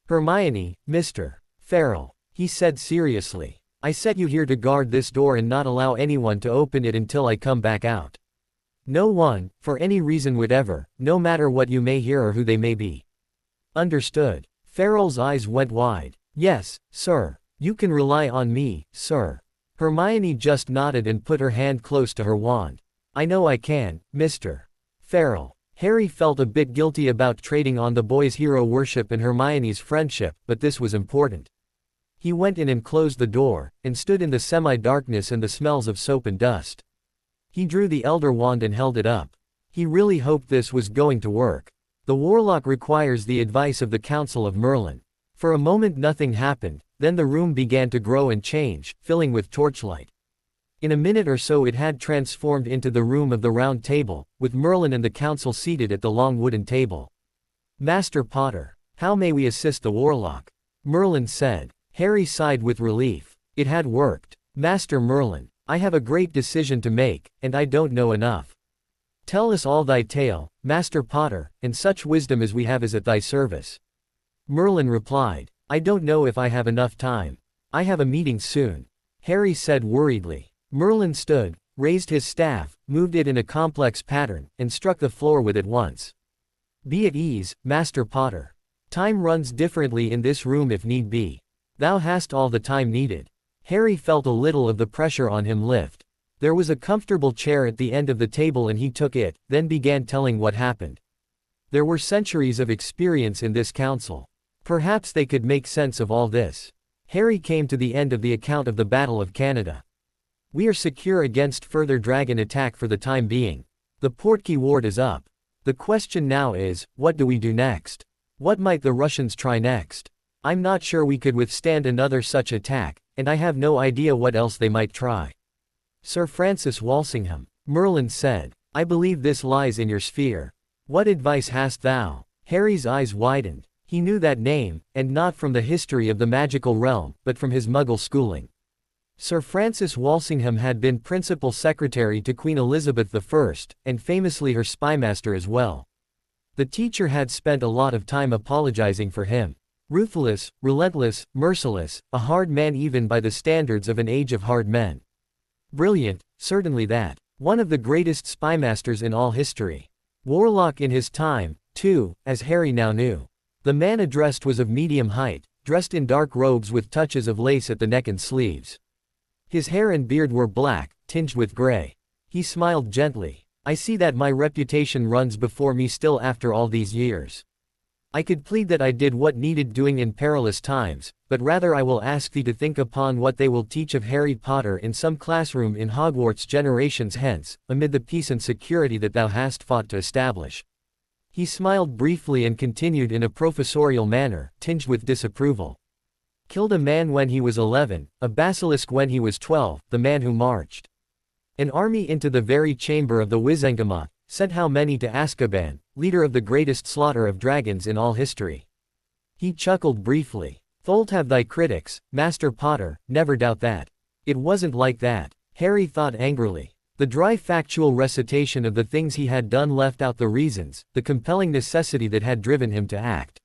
Hermione, Mr. Farrell, he said seriously. I set you here to guard this door and not allow anyone to open it until I come back out. No one, for any reason whatever, no matter what you may hear or who they may be. Understood. Farrell's eyes went wide. Yes, sir. You can rely on me, sir. Hermione just nodded and put her hand close to her wand. I know I can, Mr. Farrell. Harry felt a bit guilty about trading on the boys' hero worship and Hermione's friendship, but this was important. He went in and closed the door, and stood in the semi-darkness and the smells of soap and dust. He drew the Elder Wand and held it up. He really hoped this was going to work. The warlock requires the advice of the Council of Merlin. For a moment nothing happened, then the room began to grow and change, filling with torchlight. In a minute or so it had transformed into the room of the Round Table, with Merlin and the council seated at the long wooden table. Master Potter, how may we assist the warlock? Merlin said. Harry sighed with relief. It had worked. Master Merlin, I have a great decision to make, and I don't know enough. Tell us all thy tale, Master Potter, and such wisdom as we have is at thy service. Merlin replied. I don't know if I have enough time. I have a meeting soon. Harry said worriedly. Merlin stood, raised his staff, moved it in a complex pattern, and struck the floor with it once. Be at ease, Master Potter. Time runs differently in this room if need be. Thou hast all the time needed. Harry felt a little of the pressure on him lift. There was a comfortable chair at the end of the table and he took it, then began telling what happened. There were centuries of experience in this council. Perhaps they could make sense of all this. Harry came to the end of the account of the Battle of Canada. We are secure against further dragon attack for the time being. The Portkey ward is up. The question now is, what do we do next? What might the Russians try next? I'm not sure we could withstand another such attack, and I have no idea what else they might try. Sir Francis Walsingham, Merlin said, I believe this lies in your sphere. What advice hast thou? Harry's eyes widened. He knew that name, and not from the history of the magical realm, but from his Muggle schooling. Sir Francis Walsingham had been principal secretary to Queen Elizabeth I, and famously her spymaster as well. The teacher had spent a lot of time apologizing for him. Ruthless, relentless, merciless, a hard man even by the standards of an age of hard men. Brilliant, certainly that. One of the greatest spymasters in all history. Warlock in his time, too, as Harry now knew. The man addressed was of medium height, dressed in dark robes with touches of lace at the neck and sleeves. His hair and beard were black, tinged with gray. He smiled gently. I see that my reputation runs before me still after all these years. I could plead that I did what needed doing in perilous times, but rather I will ask thee to think upon what they will teach of Harry Potter in some classroom in Hogwarts generations hence, amid the peace and security that thou hast fought to establish. He smiled briefly and continued in a professorial manner, tinged with disapproval. Killed a man when he was 11, a basilisk when he was 12, the man who marched an army into the very chamber of the Wizengamot, sent how many to Azkaban, leader of the greatest slaughter of dragons in all history. He chuckled briefly. Tholt have thy critics, Master Potter, never doubt that. It wasn't like that. Harry thought angrily. The dry factual recitation of the things he had done left out the reasons, the compelling necessity that had driven him to act.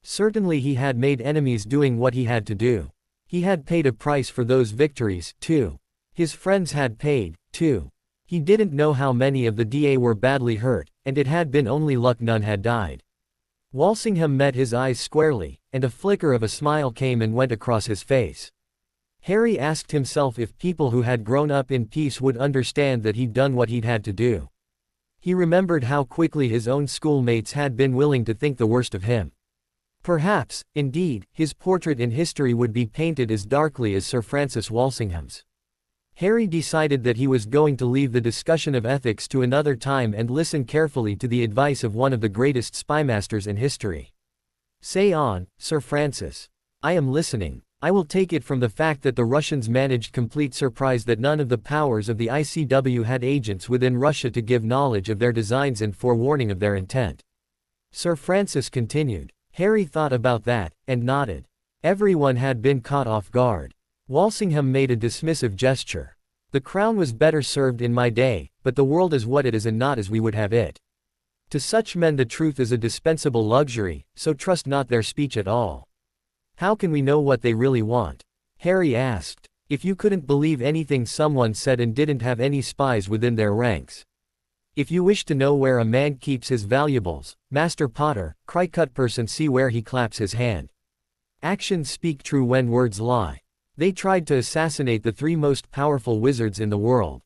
Certainly he had made enemies doing what he had to do. He had paid a price for those victories, too. His friends had paid, too. He didn't know how many of the DA were badly hurt, and it had been only luck none had died. Walsingham met his eyes squarely, and a flicker of a smile came and went across his face. Harry asked himself if people who had grown up in peace would understand that he'd done what he'd had to do. He remembered how quickly his own schoolmates had been willing to think the worst of him. Perhaps, indeed, his portrait in history would be painted as darkly as Sir Francis Walsingham's. Harry decided that he was going to leave the discussion of ethics to another time and listen carefully to the advice of one of the greatest spymasters in history. Say on, Sir Francis. I am listening. I will take it from the fact that the Russians managed complete surprise that none of the powers of the ICW had agents within Russia to give knowledge of their designs and forewarning of their intent. Sir Francis continued. Harry thought about that, and nodded. Everyone had been caught off guard. Walsingham made a dismissive gesture. The crown was better served in my day, but the world is what it is and not as we would have it. To such men the truth is a dispensable luxury, so trust not their speech at all. How can we know what they really want? Harry asked. If you couldn't believe anything someone said and didn't have any spies within their ranks. If you wish to know where a man keeps his valuables, Master Potter, cry Cutperson see where he claps his hand. Actions speak true when words lie. They tried to assassinate the 3 most powerful wizards in the world.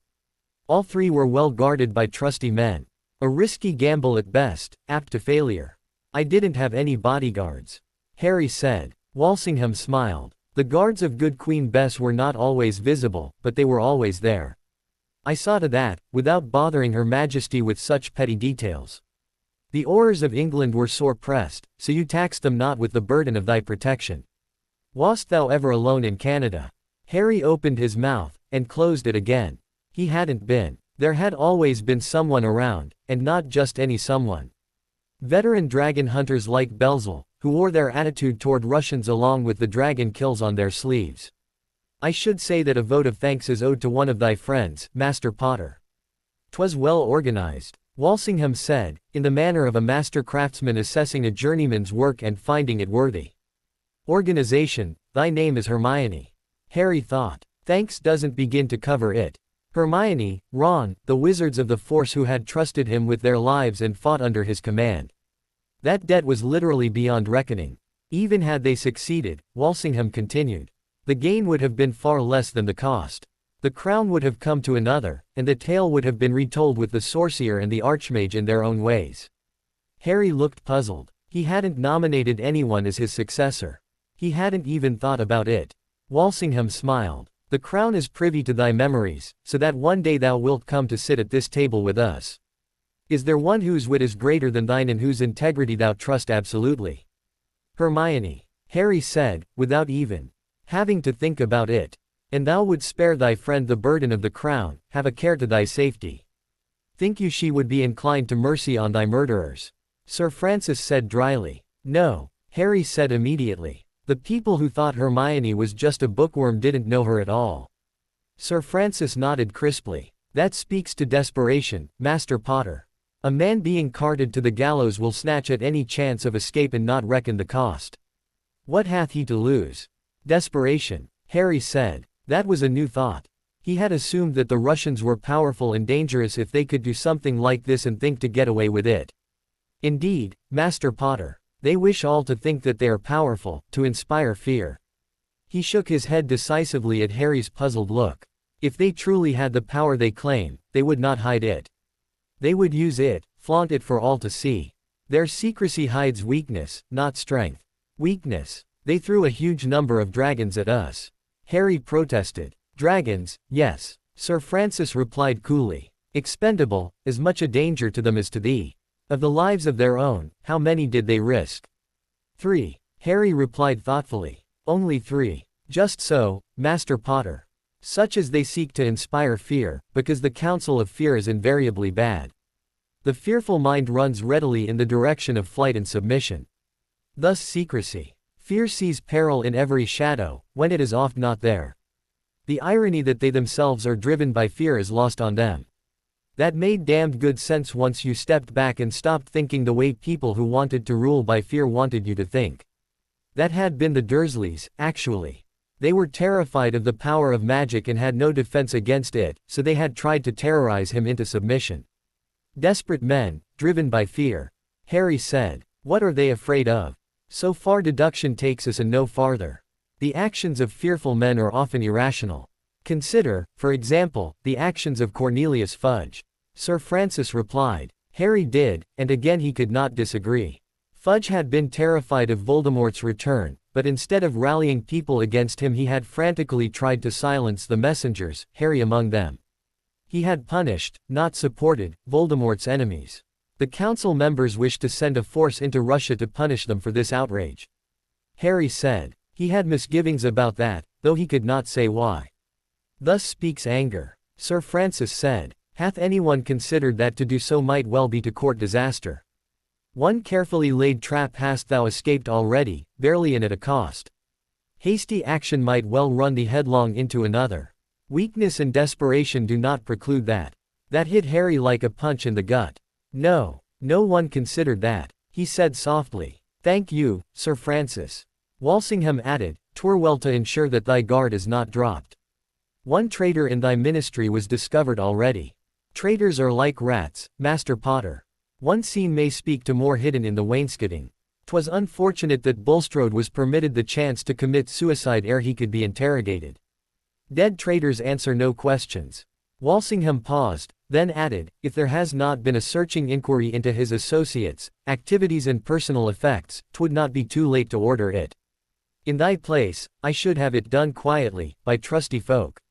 All 3 were well guarded by trusty men. A risky gamble at best, apt to failure. I didn't have any bodyguards. Harry said. Walsingham smiled. The guards of good Queen Bess were not always visible, but they were always there. I saw to that, without bothering Her Majesty with such petty details. The Aurors of England were sore pressed, so you taxed them not with the burden of thy protection. Wast thou ever alone in Canada? Harry opened his mouth, and closed it again. He hadn't been. There had always been someone around, and not just any someone. Veteran dragon hunters like Belzel, who wore their attitude toward Russians along with the dragon kills on their sleeves. I should say that a vote of thanks is owed to one of thy friends, Master Potter. 'Twas well organized, Walsingham said, in the manner of a master craftsman assessing a journeyman's work and finding it worthy. Organization, thy name is Hermione. Harry thought. Thanks doesn't begin to cover it. Hermione, Ron, the wizards of the Force who had trusted him with their lives and fought under his command. That debt was literally beyond reckoning. Even had they succeeded, Walsingham continued, the gain would have been far less than the cost. The crown would have come to another, and the tale would have been retold with the sorcerer and the archmage in their own ways. Harry looked puzzled. He hadn't nominated anyone as his successor. He hadn't even thought about it. Walsingham smiled. The crown is privy to thy memories, so that one day thou wilt come to sit at this table with us. Is there one whose wit is greater than thine and whose integrity thou trust absolutely? Hermione. Harry said, without even having to think about it. And thou wouldst spare thy friend the burden of the crown, have a care to thy safety. Think you she would be inclined to mercy on thy murderers? Sir Francis said dryly. No, Harry said immediately. The people who thought Hermione was just a bookworm didn't know her at all. Sir Francis nodded crisply. That speaks to desperation, Master Potter. A man being carted to the gallows will snatch at any chance of escape and not reckon the cost. What hath he to lose? Desperation, Harry said. That was a new thought. He had assumed that the Russians were powerful and dangerous if they could do something like this and think to get away with it. Indeed, Master Potter, they wish all to think that they are powerful, to inspire fear. He shook his head decisively at Harry's puzzled look. If they truly had the power they claim, they would not hide it. They would use it, flaunt it for all to see. Their secrecy hides weakness, not strength. Weakness. They threw a huge number of dragons at us. Harry protested. Dragons, yes. Sir Francis replied coolly. Expendable, as much a danger to them as to thee. Of the lives of their own, how many did they risk? 3. Harry replied thoughtfully. Only 3. Just so, Master Potter. Such as they seek to inspire fear, because the counsel of fear is invariably bad. The fearful mind runs readily in the direction of flight and submission. Thus secrecy. Fear sees peril in every shadow, when it is oft not there. The irony that they themselves are driven by fear is lost on them. That made damned good sense once you stepped back and stopped thinking the way people who wanted to rule by fear wanted you to think. That had been the Dursleys, actually. They were terrified of the power of magic and had no defense against it, so they had tried to terrorize him into submission. Desperate men, driven by fear. Harry said. What are they afraid of? So far deduction takes us and no farther. The actions of fearful men are often irrational. Consider, for example, the actions of Cornelius Fudge. Sir Francis replied. Harry did, and again he could not disagree. Fudge had been terrified of Voldemort's return, but instead of rallying people against him he had frantically tried to silence the messengers, Harry among them. He had punished, not supported, Voldemort's enemies. The council members wished to send a force into Russia to punish them for this outrage. Harry said. He had misgivings about that, though he could not say why. Thus speaks anger. Sir Francis said. Hath anyone considered that to do so might well be to court disaster? One carefully laid trap hast thou escaped already, barely and at a cost. Hasty action might well run thee headlong into another. Weakness and desperation do not preclude that. That hit Harry like a punch in the gut. No, no one considered that, he said softly. Thank you, Sir Francis. Walsingham added, 'Twere well to ensure that thy guard is not dropped. One traitor in thy ministry was discovered already. Traitors are like rats, Master Potter. One scene may speak to more hidden in the wainscoting. 'Twas unfortunate that Bulstrode was permitted the chance to commit suicide ere he could be interrogated. Dead traitors answer no questions. Walsingham paused, then added, if there has not been a searching inquiry into his associates, activities and personal effects, 'twould not be too late to order it. In thy place, I should have it done quietly, by trusty folk.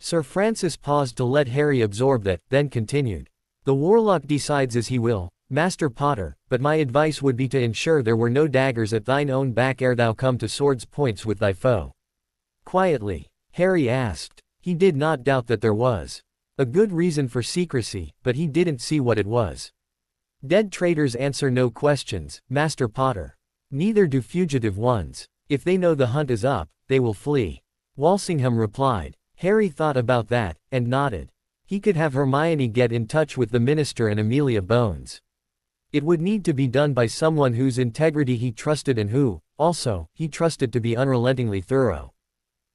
Sir Francis paused to let Harry absorb that, then continued. The warlock decides as he will, Master Potter, but my advice would be to ensure there were no daggers at thine own back ere thou come to sword's points with thy foe. Quietly, Harry asked. He did not doubt that there was a good reason for secrecy, but he didn't see what it was. Dead traitors answer no questions, Master Potter. Neither do fugitive ones. If they know the hunt is up, they will flee. Walsingham replied. Harry thought about that, and nodded. He could have Hermione get in touch with the minister and Amelia Bones. It would need to be done by someone whose integrity he trusted and who, also, he trusted to be unrelentingly thorough.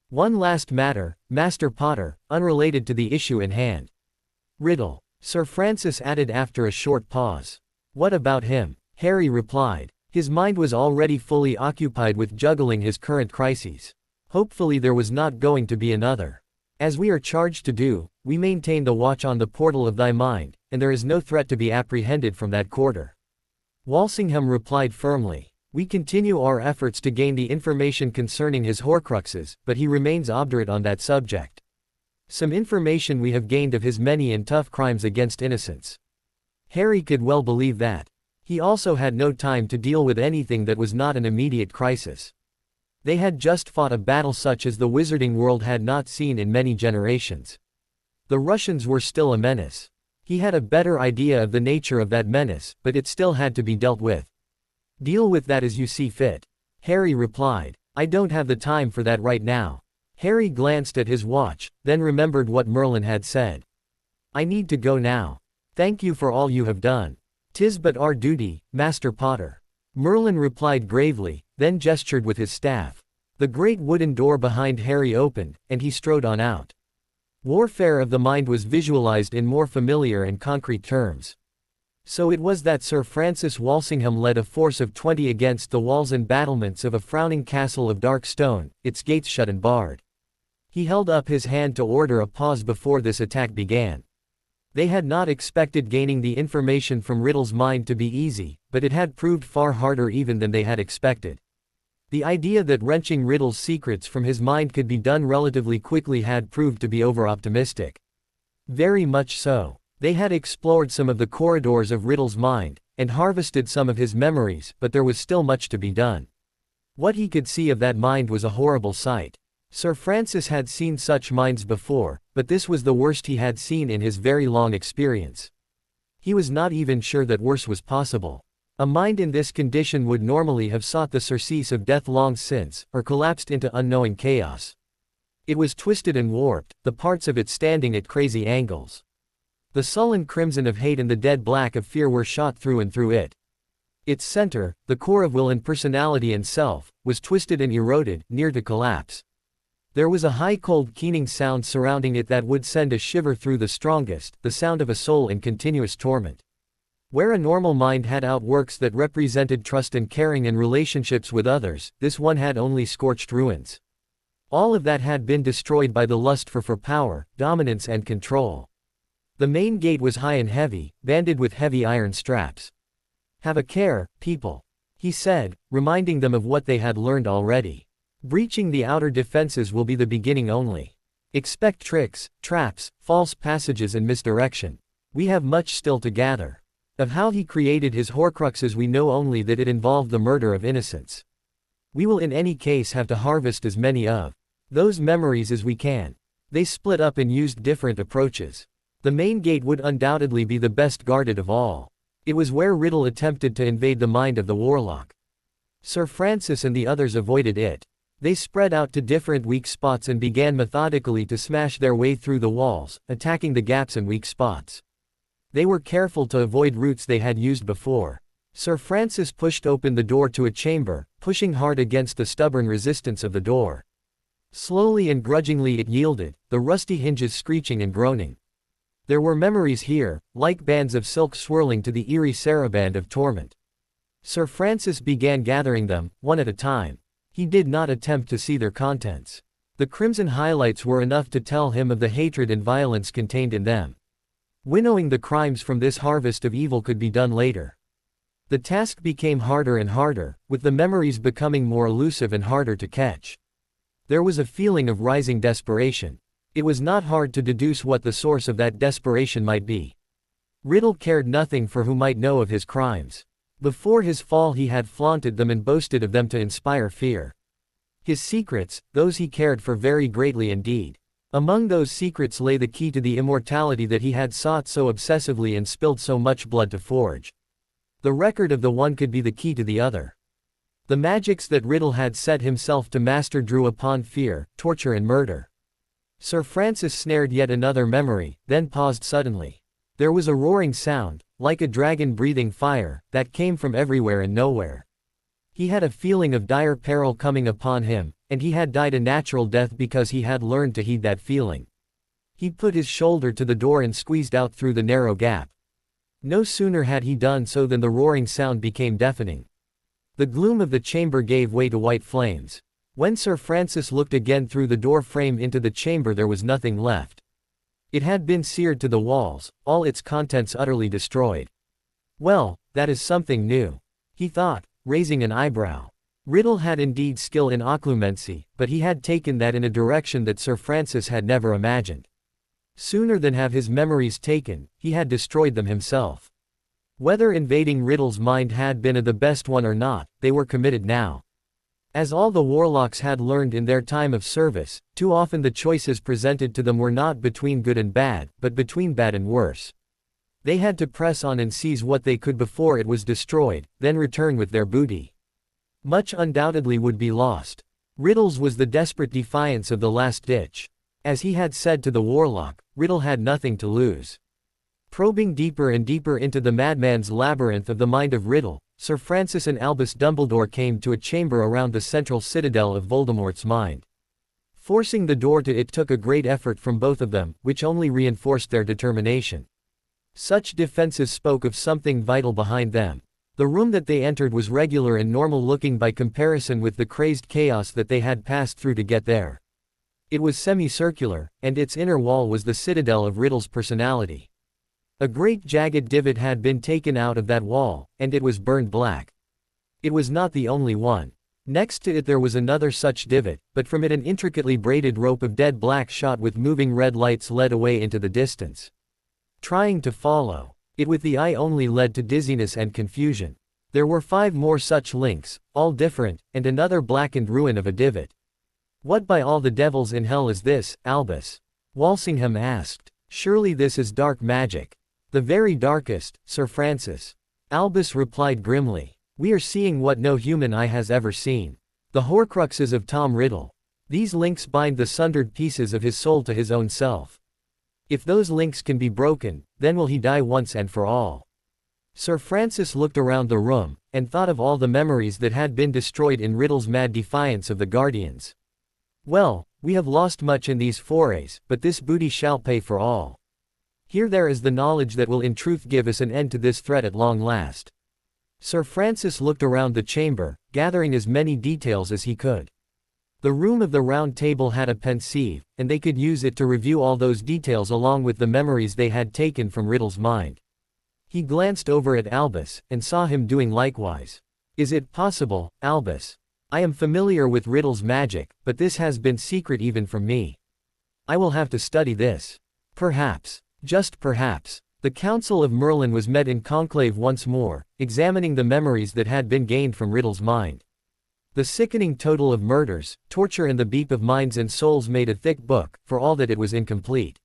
One last matter, Master Potter, unrelated to the issue in hand. Riddle. Sir Francis added after a short pause. What about him? Harry replied. His mind was already fully occupied with juggling his current crises. Hopefully there was not going to be another. As we are charged to do, we maintain the watch on the portal of thy mind, and there is no threat to be apprehended from that quarter. Walsingham replied firmly. We continue our efforts to gain the information concerning his Horcruxes, but he remains obdurate on that subject. Some information we have gained of his many and tough crimes against innocents. Harry could well believe that. He also had no time to deal with anything that was not an immediate crisis. They had just fought a battle such as the wizarding world had not seen in many generations. The Russians were still a menace. He had a better idea of the nature of that menace, but it still had to be dealt with. Deal with that as you see fit. Harry replied. I don't have the time for that right now. Harry glanced at his watch, then remembered what Merlin had said. I need to go now. Thank you for all you have done. 'Tis but our duty, Master Potter. Merlin replied gravely, then gestured with his staff. The great wooden door behind Harry opened, and he strode on out. Warfare of the mind was visualized in more familiar and concrete terms. So it was that Sir Francis Walsingham led a force of 20 against the walls and battlements of a frowning castle of dark stone, its gates shut and barred. He held up his hand to order a pause before this attack began. They had not expected gaining the information from Riddle's mind to be easy, but it had proved far harder even than they had expected. The idea that wrenching Riddle's secrets from his mind could be done relatively quickly had proved to be over-optimistic. Very much so. They had explored some of the corridors of Riddle's mind, and harvested some of his memories, but there was still much to be done. What he could see of that mind was a horrible sight. Sir Francis had seen such minds before, but this was the worst he had seen in his very long experience. He was not even sure that worse was possible. A mind in this condition would normally have sought the surcease of death long since, or collapsed into unknowing chaos. It was twisted and warped, the parts of it standing at crazy angles. The sullen crimson of hate and the dead black of fear were shot through and through it. Its center, the core of will and personality and self, was twisted and eroded, near to collapse. There was a high cold keening sound surrounding it that would send a shiver through the strongest, the sound of a soul in continuous torment. Where a normal mind had outworks that represented trust and caring and relationships with others, this one had only scorched ruins. All of that had been destroyed by the lust for power, dominance and control. The main gate was high and heavy, banded with heavy iron straps. Have a care, people, he said, reminding them of what they had learned already. Breaching the outer defenses will be the beginning only. Expect tricks, traps, false passages and misdirection. We have much still to gather. Of how he created his Horcruxes we know only that it involved the murder of innocents. We will in any case have to harvest as many of those memories as we can. They split up and used different approaches. The main gate would undoubtedly be the best guarded of all. It was where Riddle attempted to invade the mind of the warlock. Sir Francis and the others avoided it. They spread out to different weak spots and began methodically to smash their way through the walls, attacking the gaps and weak spots. They were careful to avoid routes they had used before. Sir Francis pushed open the door to a chamber, pushing hard against the stubborn resistance of the door. Slowly and grudgingly it yielded, the rusty hinges screeching and groaning. There were memories here, like bands of silk swirling to the eerie saraband of torment. Sir Francis began gathering them, one at a time. He did not attempt to see their contents. The crimson highlights were enough to tell him of the hatred and violence contained in them. Winnowing the crimes from this harvest of evil could be done later. The task became harder and harder, with the memories becoming more elusive and harder to catch. There was a feeling of rising desperation. It was not hard to deduce what the source of that desperation might be. Riddle cared nothing for who might know of his crimes. Before his fall he had flaunted them and boasted of them to inspire fear. His secrets, those he cared for very greatly indeed. Among those secrets lay the key to the immortality that he had sought so obsessively and spilled so much blood to forge. The record of the one could be the key to the other. The magics that Riddle had set himself to master drew upon fear, torture and murder. Sir Francis snared yet another memory, then paused suddenly. There was a roaring sound, like a dragon breathing fire, that came from everywhere and nowhere. He had a feeling of dire peril coming upon him, and he had died a natural death because he had learned to heed that feeling. He put his shoulder to the door and squeezed out through the narrow gap. No sooner had he done so than the roaring sound became deafening. The gloom of the chamber gave way to white flames. When Sir Francis looked again through the door frame into the chamber there was nothing left. It had been seared to the walls, all its contents utterly destroyed. Well, That is something new, he thought, raising an eyebrow. Riddle had indeed skill in occlumency, but he had taken that in a direction that Sir Francis had never imagined. Sooner than have his memories taken, he had destroyed them himself. Whether invading Riddle's mind had been the best one or not, they were committed now. As all the warlocks had learned in their time of service, too often the choices presented to them were not between good and bad, but between bad and worse. They had to press on and seize what they could before it was destroyed, then return with their booty. Much undoubtedly would be lost. Riddle's was the desperate defiance of the last ditch. As he had said to the warlock, Riddle had nothing to lose. Probing deeper and deeper into the madman's labyrinth of the mind of Riddle, Sir Francis and Albus Dumbledore came to a chamber around the central citadel of Voldemort's mind. Forcing the door to it took a great effort from both of them, which only reinforced their determination. Such defenses spoke of something vital behind them. The room that they entered was regular and normal looking by comparison with the crazed chaos that they had passed through to get there. It was semicircular, and its inner wall was the citadel of Riddle's personality. A great jagged divot had been taken out of that wall, and it was burned black. It was not the only one. Next to it there was another such divot, but from it an intricately braided rope of dead black shot with moving red lights led away into the distance. Trying to follow it with the eye only led to dizziness and confusion. There were 5 more such links, all different, and another blackened ruin of a divot. "What by all the devils in hell is this, Albus?" Walsingham asked. "Surely this is dark magic." "The very darkest, Sir Francis." Albus replied grimly. "We are seeing what no human eye has ever seen. The Horcruxes of Tom Riddle. These links bind the sundered pieces of his soul to his own self. If those links can be broken, then will he die once and for all." Sir Francis looked around the room, and thought of all the memories that had been destroyed in Riddle's mad defiance of the Guardians. "Well, we have lost much in these forays, but this booty shall pay for all. Here there is the knowledge that will in truth give us an end to this threat at long last." Sir Francis looked around the chamber, gathering as many details as he could. The room of the Round Table had a pensieve, and they could use it to review all those details along with the memories they had taken from Riddle's mind. He glanced over at Albus, and saw him doing likewise. "Is it possible, Albus? I am familiar with Riddle's magic, but this has been secret even from me. I will have to study this. Perhaps, just perhaps." The Council of Merlin was met in conclave once more, examining the memories that had been gained from Riddle's mind. The sickening total of murders, torture and the beep of minds and souls made a thick book, for all that it was incomplete.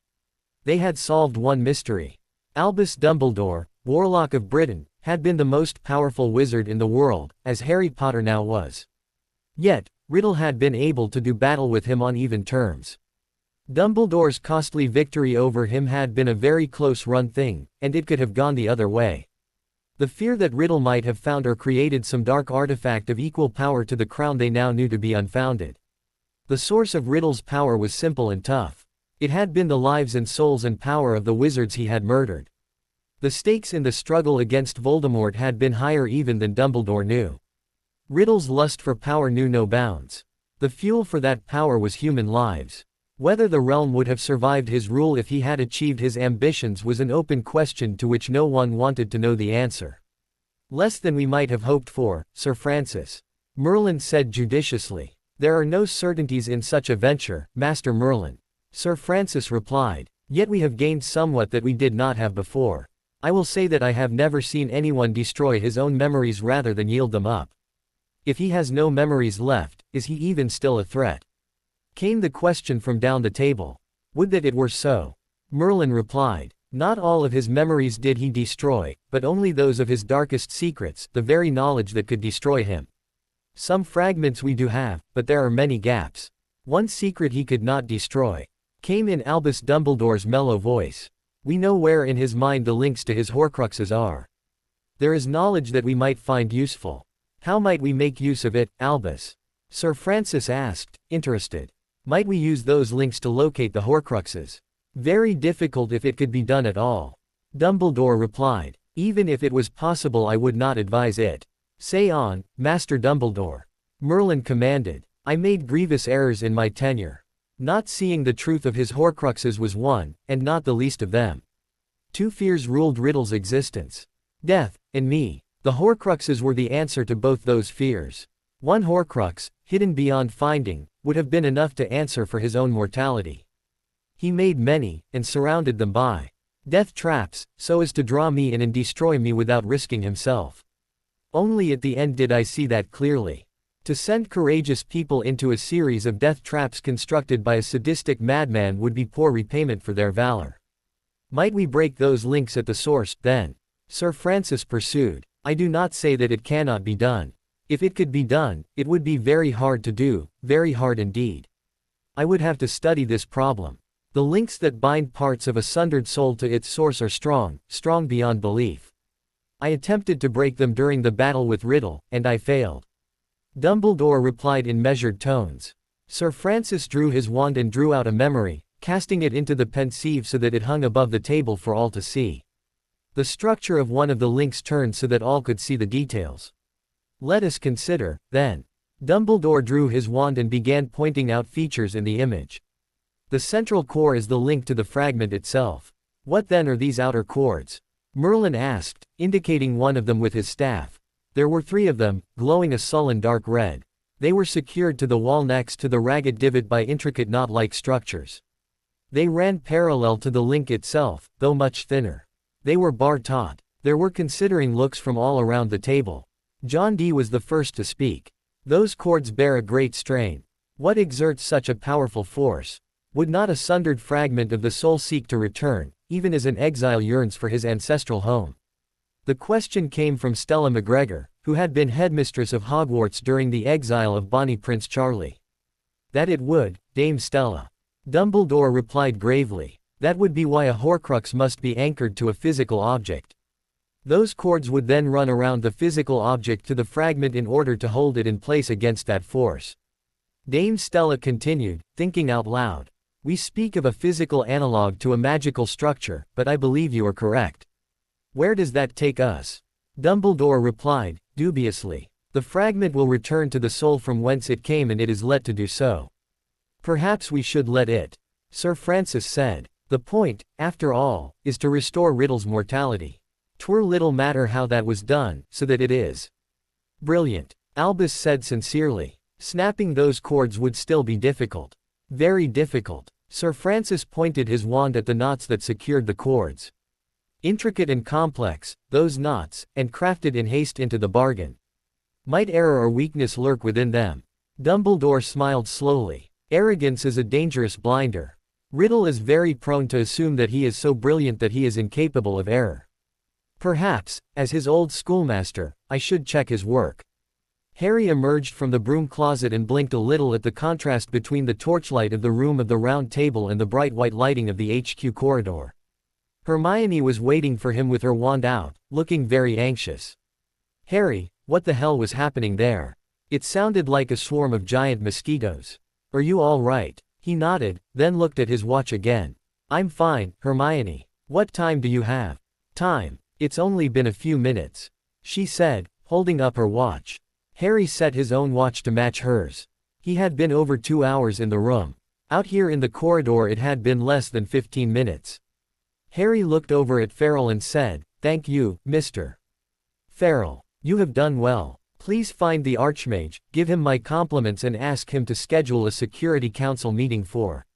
They had solved one mystery. Albus Dumbledore, Warlock of Britain, had been the most powerful wizard in the world, as Harry Potter now was. Yet, Riddle had been able to do battle with him on even terms. Dumbledore's costly victory over him had been a very close-run thing, and it could have gone the other way. The fear that Riddle might have found or created some dark artifact of equal power to the crown they now knew to be unfounded. The source of Riddle's power was simple and tough. It had been the lives and souls and power of the wizards he had murdered. The stakes in the struggle against Voldemort had been higher even than Dumbledore knew. Riddle's lust for power knew no bounds. The fuel for that power was human lives. Whether the realm would have survived his rule if he had achieved his ambitions was an open question to which no one wanted to know the answer. "Less than we might have hoped for, Sir Francis," Merlin said judiciously. "There are no certainties in such a venture, Master Merlin," Sir Francis replied. "Yet we have gained somewhat that we did not have before. I will say that I have never seen anyone destroy his own memories rather than yield them up. If he has no memories left, is he even still a threat?" Came the question from down the table. "Would that it were so," Merlin replied. "Not all of his memories did he destroy, but only those of his darkest secrets, the very knowledge that could destroy him. Some fragments we do have, but there are many gaps. One secret he could not destroy," came in Albus Dumbledore's mellow voice. "We know where in his mind the links to his Horcruxes are. There is knowledge that we might find useful. How might we make use of it, Albus?" Sir Francis asked, interested. "Might we use those links to locate the Horcruxes?" "Very difficult if it could be done at all," Dumbledore replied. "Even if it was possible I would not advise it." "Say on, Master Dumbledore," Merlin commanded. "I made grievous errors in my tenure. Not seeing the truth of his Horcruxes was one, and not the least of them. 2 fears ruled Riddle's existence. Death, and me. The Horcruxes were the answer to both those fears. One Horcrux, hidden beyond finding, would have been enough to answer for his own mortality. He made many, and surrounded them by death traps, so as to draw me in and destroy me without risking himself. Only at the end did I see that clearly. To send courageous people into a series of death traps constructed by a sadistic madman would be poor repayment for their valor. Might we break those links at the source, then? Sir Francis pursued. I do not say that it cannot be done. If it could be done, it would be very hard to do, very hard indeed. I would have to study this problem. The links that bind parts of a sundered soul to its source are strong, strong beyond belief. I attempted to break them during the battle with Riddle, and I failed. Dumbledore replied in measured tones. Sir Francis drew his wand and drew out a memory, casting it into the pensieve so that it hung above the table for all to see. The structure of one of the links turned so that all could see the details. Let us consider, then. Dumbledore drew his wand and began pointing out features in the image. The central core is the link to the fragment itself. What then are these outer cords? Merlin asked, indicating one of them with his staff. There were 3 of them, glowing a sullen dark red. They were secured to the wall next to the ragged divot by intricate knot-like structures. They ran parallel to the link itself, though much thinner. They were bar-taut. There were considering looks from all around the table. John Dee was the first to speak. Those cords bear a great strain. What exerts such a powerful force? Would not a sundered fragment of the soul seek to return, even as an exile yearns for his ancestral home? The question came from Stella McGregor, who had been headmistress of Hogwarts during the exile of Bonnie Prince Charlie. That it would, Dame Stella. Dumbledore replied gravely. That would be why a Horcrux must be anchored to a physical object. Those cords would then run around the physical object to the fragment in order to hold it in place against that force. Dame Stella continued, thinking out loud. We speak of a physical analog to a magical structure, but I believe you are correct. Where does that take us? Dumbledore replied, dubiously. The fragment will return to the soul from whence it came, and it is let to do so. Perhaps we should let it. Sir Francis said. The point, after all, is to restore Riddle's mortality. 'Twere little matter how that was done, so that it is. Brilliant. Albus said sincerely. Snapping those cords would still be difficult. Very difficult. Sir Francis pointed his wand at the knots that secured the cords. Intricate and complex, those knots, and crafted in haste into the bargain. Might error or weakness lurk within them? Dumbledore smiled slowly. Arrogance is a dangerous blinder. Riddle is very prone to assume that he is so brilliant that he is incapable of error. Perhaps, as his old schoolmaster, I should check his work. Harry emerged from the broom closet and blinked a little at the contrast between the torchlight of the room of the round table and the bright white lighting of the HQ corridor. Hermione was waiting for him with her wand out, looking very anxious. Harry, what the hell was happening there? It sounded like a swarm of giant mosquitoes. Are you all right? He nodded, then looked at his watch again. I'm fine, Hermione. What time do you have? Time. It's only been a few minutes. She said, holding up her watch. Harry set his own watch to match hers. He had been over 2 hours in the room. Out here in the corridor it had been less than 15 minutes. Harry looked over at Farrell and said, Thank you, Mr. Farrell. You have done well. Please find the Archmage, give him my compliments and ask him to schedule a Security Council meeting for.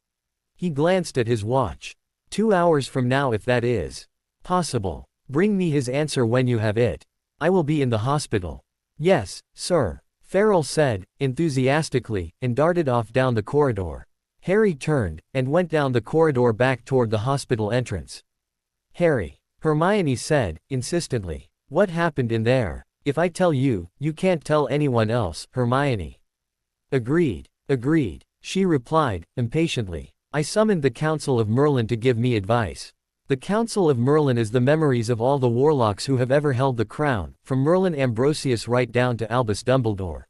He glanced at his watch. 2 hours from now if that is possible. Bring me his answer when you have it. I will be in the hospital. Yes, sir, Farrell said, enthusiastically, and darted off down the corridor. Harry turned, and went down the corridor back toward the hospital entrance. Harry, Hermione said, insistently. What happened in there? If I tell you, you can't tell anyone else, Hermione. Agreed, she replied, impatiently. I summoned the Council of Merlin to give me advice. The Council of Merlin is the memories of all the warlocks who have ever held the crown, from Merlin Ambrosius right down to Albus Dumbledore.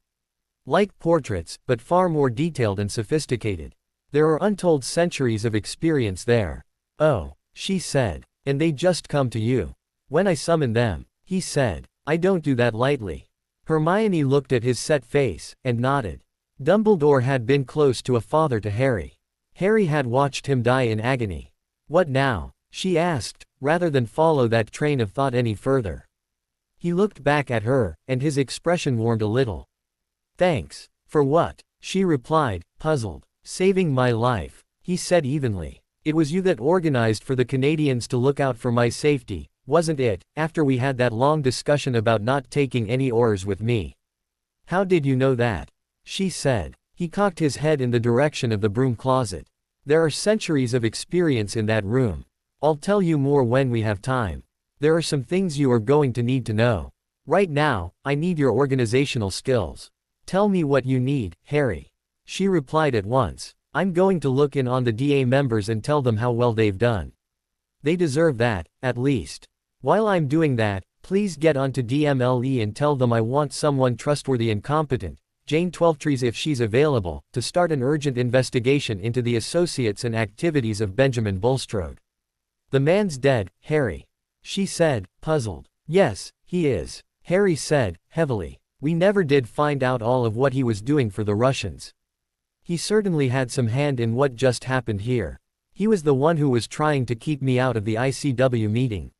Like portraits, but far more detailed and sophisticated. There are untold centuries of experience there. Oh, she said. And they just come to you. When I summon them, he said. I don't do that lightly. Hermione looked at his set face, and nodded. Dumbledore had been close to a father to Harry. Harry had watched him die in agony. What now? She asked, rather than follow that train of thought any further. He looked back at her, and his expression warmed a little. "Thanks. For what?" she replied, puzzled. "Saving my life," he said evenly. "It was you that organized for the Canadians to look out for my safety, wasn't it, after we had that long discussion about not taking any oars with me?" "How did you know that?" she said. He cocked his head in the direction of the broom closet. "There are centuries of experience in that room. I'll tell you more when we have time. There are some things you are going to need to know. Right now, I need your organizational skills. Tell me what you need, Harry." She replied at once. "I'm going to look in on the DA members and tell them how well they've done. They deserve that, at least. While I'm doing that, please get onto DMLE and tell them I want someone trustworthy and competent, Jane Twelvetrees if she's available, to start an urgent investigation into the associates and activities of Benjamin Bulstrode." "The man's dead, Harry," she said, puzzled. "Yes, he is," Harry said, heavily. "We never did find out all of what he was doing for the Russians. He certainly had some hand in what just happened here. He was the one who was trying to keep me out of the ICW meeting.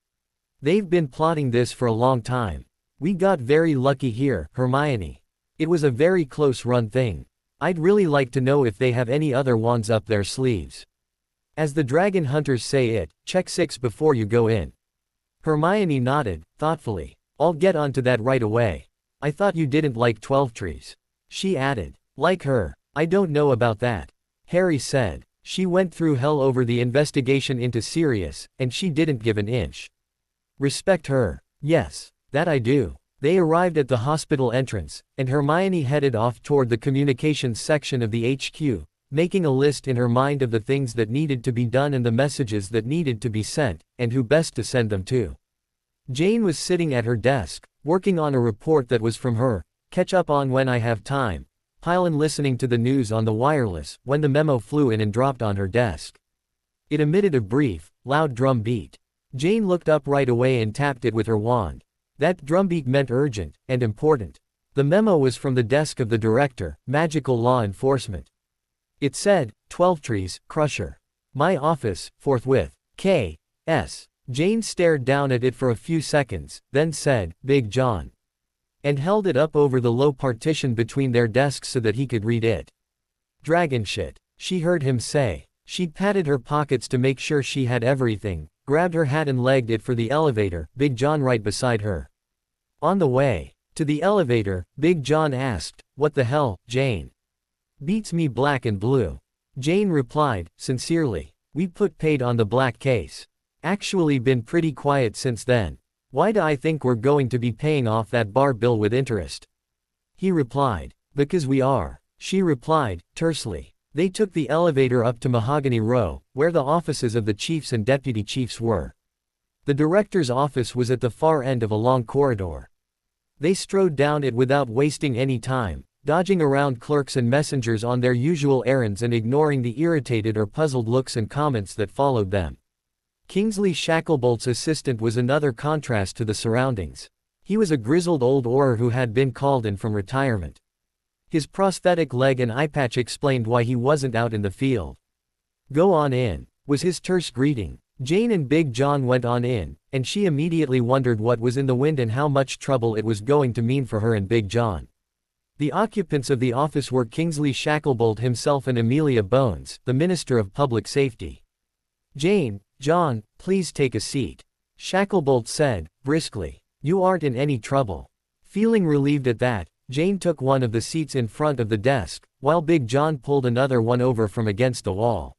They've been plotting this for a long time. We got very lucky here, Hermione. It was a very close-run thing. I'd really like to know if they have any other wands up their sleeves. As the dragon hunters say it, check 6 before you go in." Hermione nodded, thoughtfully. "I'll get onto that right away. I thought you didn't like Twelvetrees," she added. "Like her? I don't know about that," Harry said. "She went through hell over the investigation into Sirius, and she didn't give an inch. Respect her." "Yes, that I do." They arrived at the hospital entrance, and Hermione headed off toward the communications section of the HQ, making a list in her mind of the things that needed to be done and the messages that needed to be sent, and who best to send them to. Jane was sitting at her desk, working on a report that was from her, "Catch up on when I have time," pile and listening to the news on the wireless, when the memo flew in and dropped on her desk. It emitted a brief, loud drum beat. Jane looked up right away and tapped it with her wand. That drumbeat meant urgent, and important. The memo was from the desk of the Director, Magical Law Enforcement. It said, "Twelvetrees, Crusher. My office, forthwith. K.S." Jane stared down at it for a few seconds, then said, "Big John," and held it up over the low partition between their desks so that he could read it. "Dragon shit," she heard him say. She patted her pockets to make sure she had everything, grabbed her hat and legged it for the elevator, Big John right beside her. On the way to the elevator, Big John asked, "What the hell, Jane?" "Beats me black and blue," Jane replied, sincerely. "We put paid on the black case. Actually been pretty quiet since then. Why do I think we're going to be paying off that bar bill with interest?" He replied. "Because we are," she replied, tersely. They took the elevator up to Mahogany Row, where the offices of the chiefs and deputy chiefs were. The director's office was at the far end of a long corridor. They strode down it without wasting any time, dodging around clerks and messengers on their usual errands and ignoring the irritated or puzzled looks and comments that followed them. Kingsley Shacklebolt's assistant was another contrast to the surroundings. He was a grizzled old orer who had been called in from retirement. His prosthetic leg and eye patch explained why he wasn't out in the field. "Go on in," was his terse greeting. Jane and Big John went on in, and she immediately wondered what was in the wind and how much trouble it was going to mean for her and Big John. The occupants of the office were Kingsley Shacklebolt himself and Amelia Bones, the Minister of Public Safety. "Jane, John, please take a seat," Shacklebolt said, briskly. "You aren't in any trouble." Feeling relieved at that, Jane took one of the seats in front of the desk, while Big John pulled another one over from against the wall.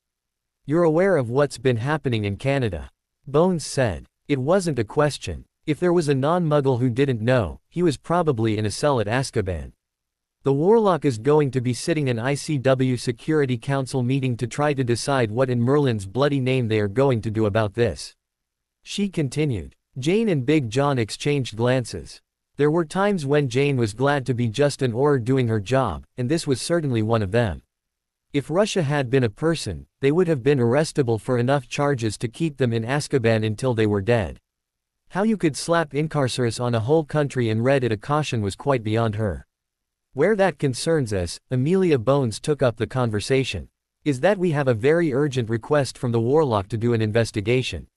"You're aware of what's been happening in Canada," Bones said. It wasn't a question. If there was a non-muggle who didn't know, he was probably in a cell at Azkaban. The Warlock is going to be sitting an ICW Security Council meeting to try to decide what in Merlin's bloody name they are going to do about this. She continued. Jane and Big John exchanged glances. There were times when Jane was glad to be just an orer doing her job, and this was certainly one of them. If Russia had been a person, they would have been arrestable for enough charges to keep them in Azkaban until they were dead. How you could slap incarcerus on a whole country and read it a caution was quite beyond her. Where that concerns us, Amelia Bones took up the conversation, is that we have a very urgent request from the Warlock to do an investigation.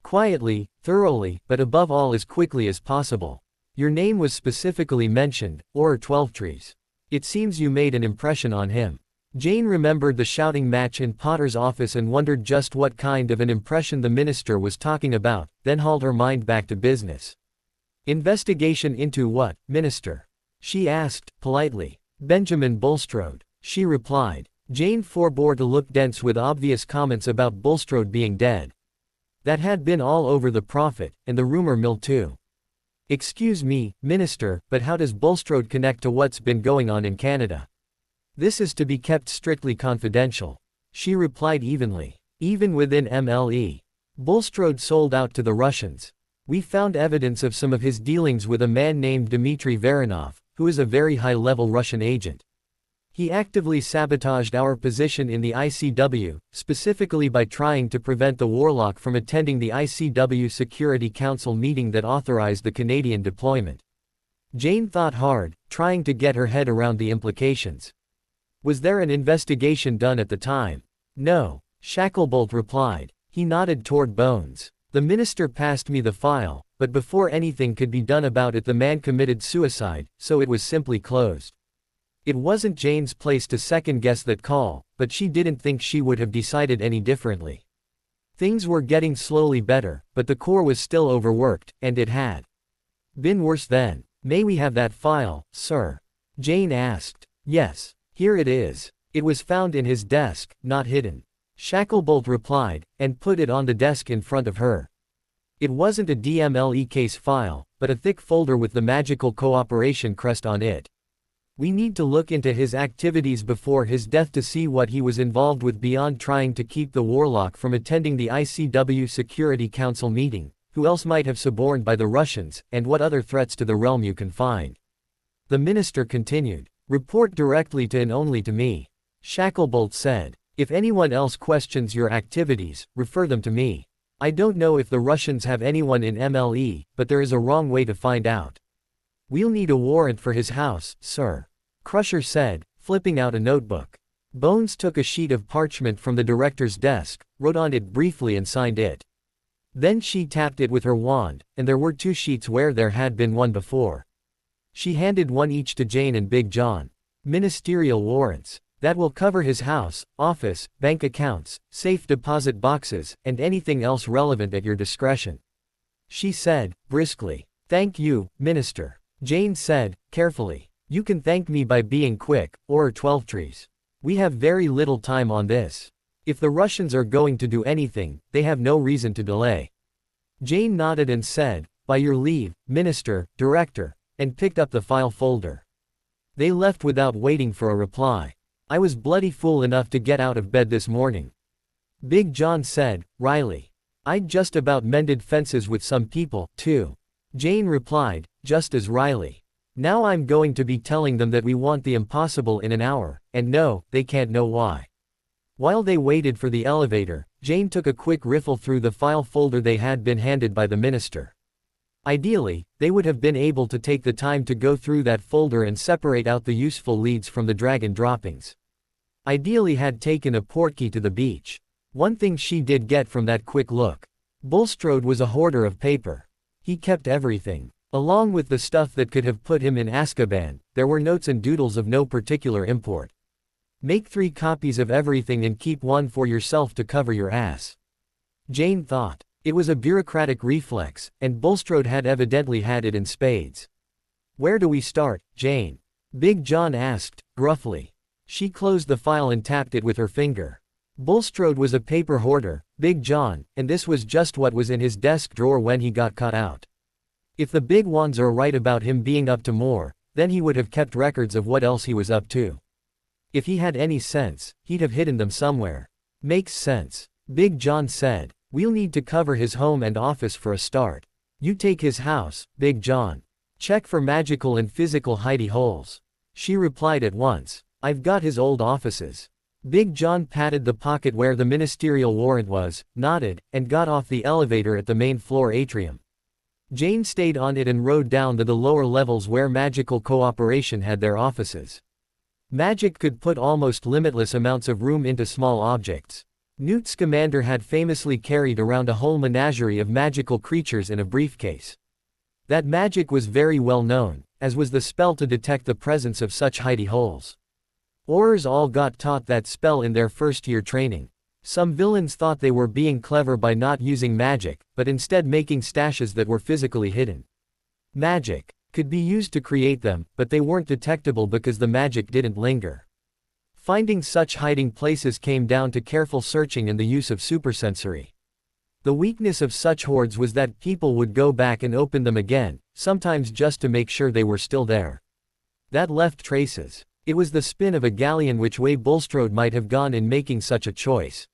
Quietly, thoroughly, but above all as quickly as possible. Your name was specifically mentioned, or 12 trees. It seems you made an impression on him. Jane remembered the shouting match in Potter's office and wondered just what kind of an impression the minister was talking about, then hauled her mind back to business. Investigation into what, minister? She asked, politely. Benjamin Bulstrode, she replied. Jane forbore to look dense with obvious comments about Bulstrode being dead. That had been all over the Prophet, and the rumor mill too. Excuse me, minister, but how does Bulstrode connect to what's been going on in Canada? This is to be kept strictly confidential. She replied evenly. Even within MLE. Bulstrode sold out to the Russians. We found evidence of some of his dealings with a man named Dmitry Varanov, who is a very high-level Russian agent. He actively sabotaged our position in the ICW, specifically by trying to prevent the Warlock from attending the ICW Security Council meeting that authorized the Canadian deployment. Jane thought hard, trying to get her head around the implications. Was there an investigation done at the time? No, Shacklebolt replied. He nodded toward Bones. The minister passed me the file, but before anything could be done about it the man committed suicide, so it was simply closed. It wasn't Jane's place to second-guess that call, but she didn't think she would have decided any differently. Things were getting slowly better, but the Corps was still overworked, and it had been worse then. May we have that file, sir? Jane asked. Yes, here it is. It was found in his desk, not hidden. Shacklebolt replied, and put it on the desk in front of her. It wasn't a DMLE case file, but a thick folder with the magical cooperation crest on it. We need to look into his activities before his death to see what he was involved with beyond trying to keep the Warlock from attending the ICW Security Council meeting, who else might have suborned by the Russians, and what other threats to the realm you can find. The minister continued. Report directly to and only to me. Shacklebolt said. If anyone else questions your activities, refer them to me. I don't know if the Russians have anyone in MLE, but there is a wrong way to find out. We'll need a warrant for his house, sir. Crusher said, flipping out a notebook. Bones took a sheet of parchment from the director's desk, wrote on it briefly and signed it. Then she tapped it with her wand, and there were 2 sheets where there had been one before. She handed one each to Jane and Big John. Ministerial warrants. That will cover his house, office, bank accounts, safe deposit boxes, and anything else relevant at your discretion. She said, briskly. Thank you, Minister. Jane said, carefully. You can thank me by being quick, or 12 trees. We have very little time on this. If the Russians are going to do anything, they have no reason to delay. Jane nodded and said, by your leave, Minister, Director, and picked up the file folder. They left without waiting for a reply. I was bloody fool enough to get out of bed this morning. Big John said, Riley. I'd just about mended fences with some people, too. Jane replied, just as Riley. Now I'm going to be telling them that we want the impossible in an hour, and no, they can't know why. While they waited for the elevator, Jane took a quick riffle through the file folder they had been handed by the minister. Ideally, they would have been able to take the time to go through that folder and separate out the useful leads from the dragon droppings. Ideally had taken a portkey to the beach. One thing she did get from that quick look. Bulstrode was a hoarder of paper. He kept everything. Along with the stuff that could have put him in Azkaban, there were notes and doodles of no particular import. Make 3 copies of everything and keep one for yourself to cover your ass. Jane thought. It was a bureaucratic reflex, and Bulstrode had evidently had it in spades. Where do we start, Jane? Big John asked, gruffly. She closed the file and tapped it with her finger. Bulstrode was a paper hoarder, Big John, and this was just what was in his desk drawer when he got caught out. If the big ones are right about him being up to more, then he would have kept records of what else he was up to. If he had any sense, he'd have hidden them somewhere. Makes sense. Big John said. We'll need to cover his home and office for a start. You take his house, Big John. Check for magical and physical hidey holes. She replied at once. I've got his old offices. Big John patted the pocket where the ministerial warrant was, nodded, and got off the elevator at the main floor atrium. Jane stayed on it and rode down to the lower levels where magical cooperation had their offices. Magic could put almost limitless amounts of room into small objects. Newt Scamander had famously carried around a whole menagerie of magical creatures in a briefcase. That magic was very well known, as was the spell to detect the presence of such hidey holes. Aurors all got taught that spell in their first-year training. Some villains thought they were being clever by not using magic, but instead making stashes that were physically hidden. Magic could be used to create them, but they weren't detectable because the magic didn't linger. Finding such hiding places came down to careful searching and the use of supersensory. The weakness of such hoards was that people would go back and open them again, sometimes just to make sure they were still there. That left traces. It was the spin of a galleon which way Bulstrode might have gone in making such a choice.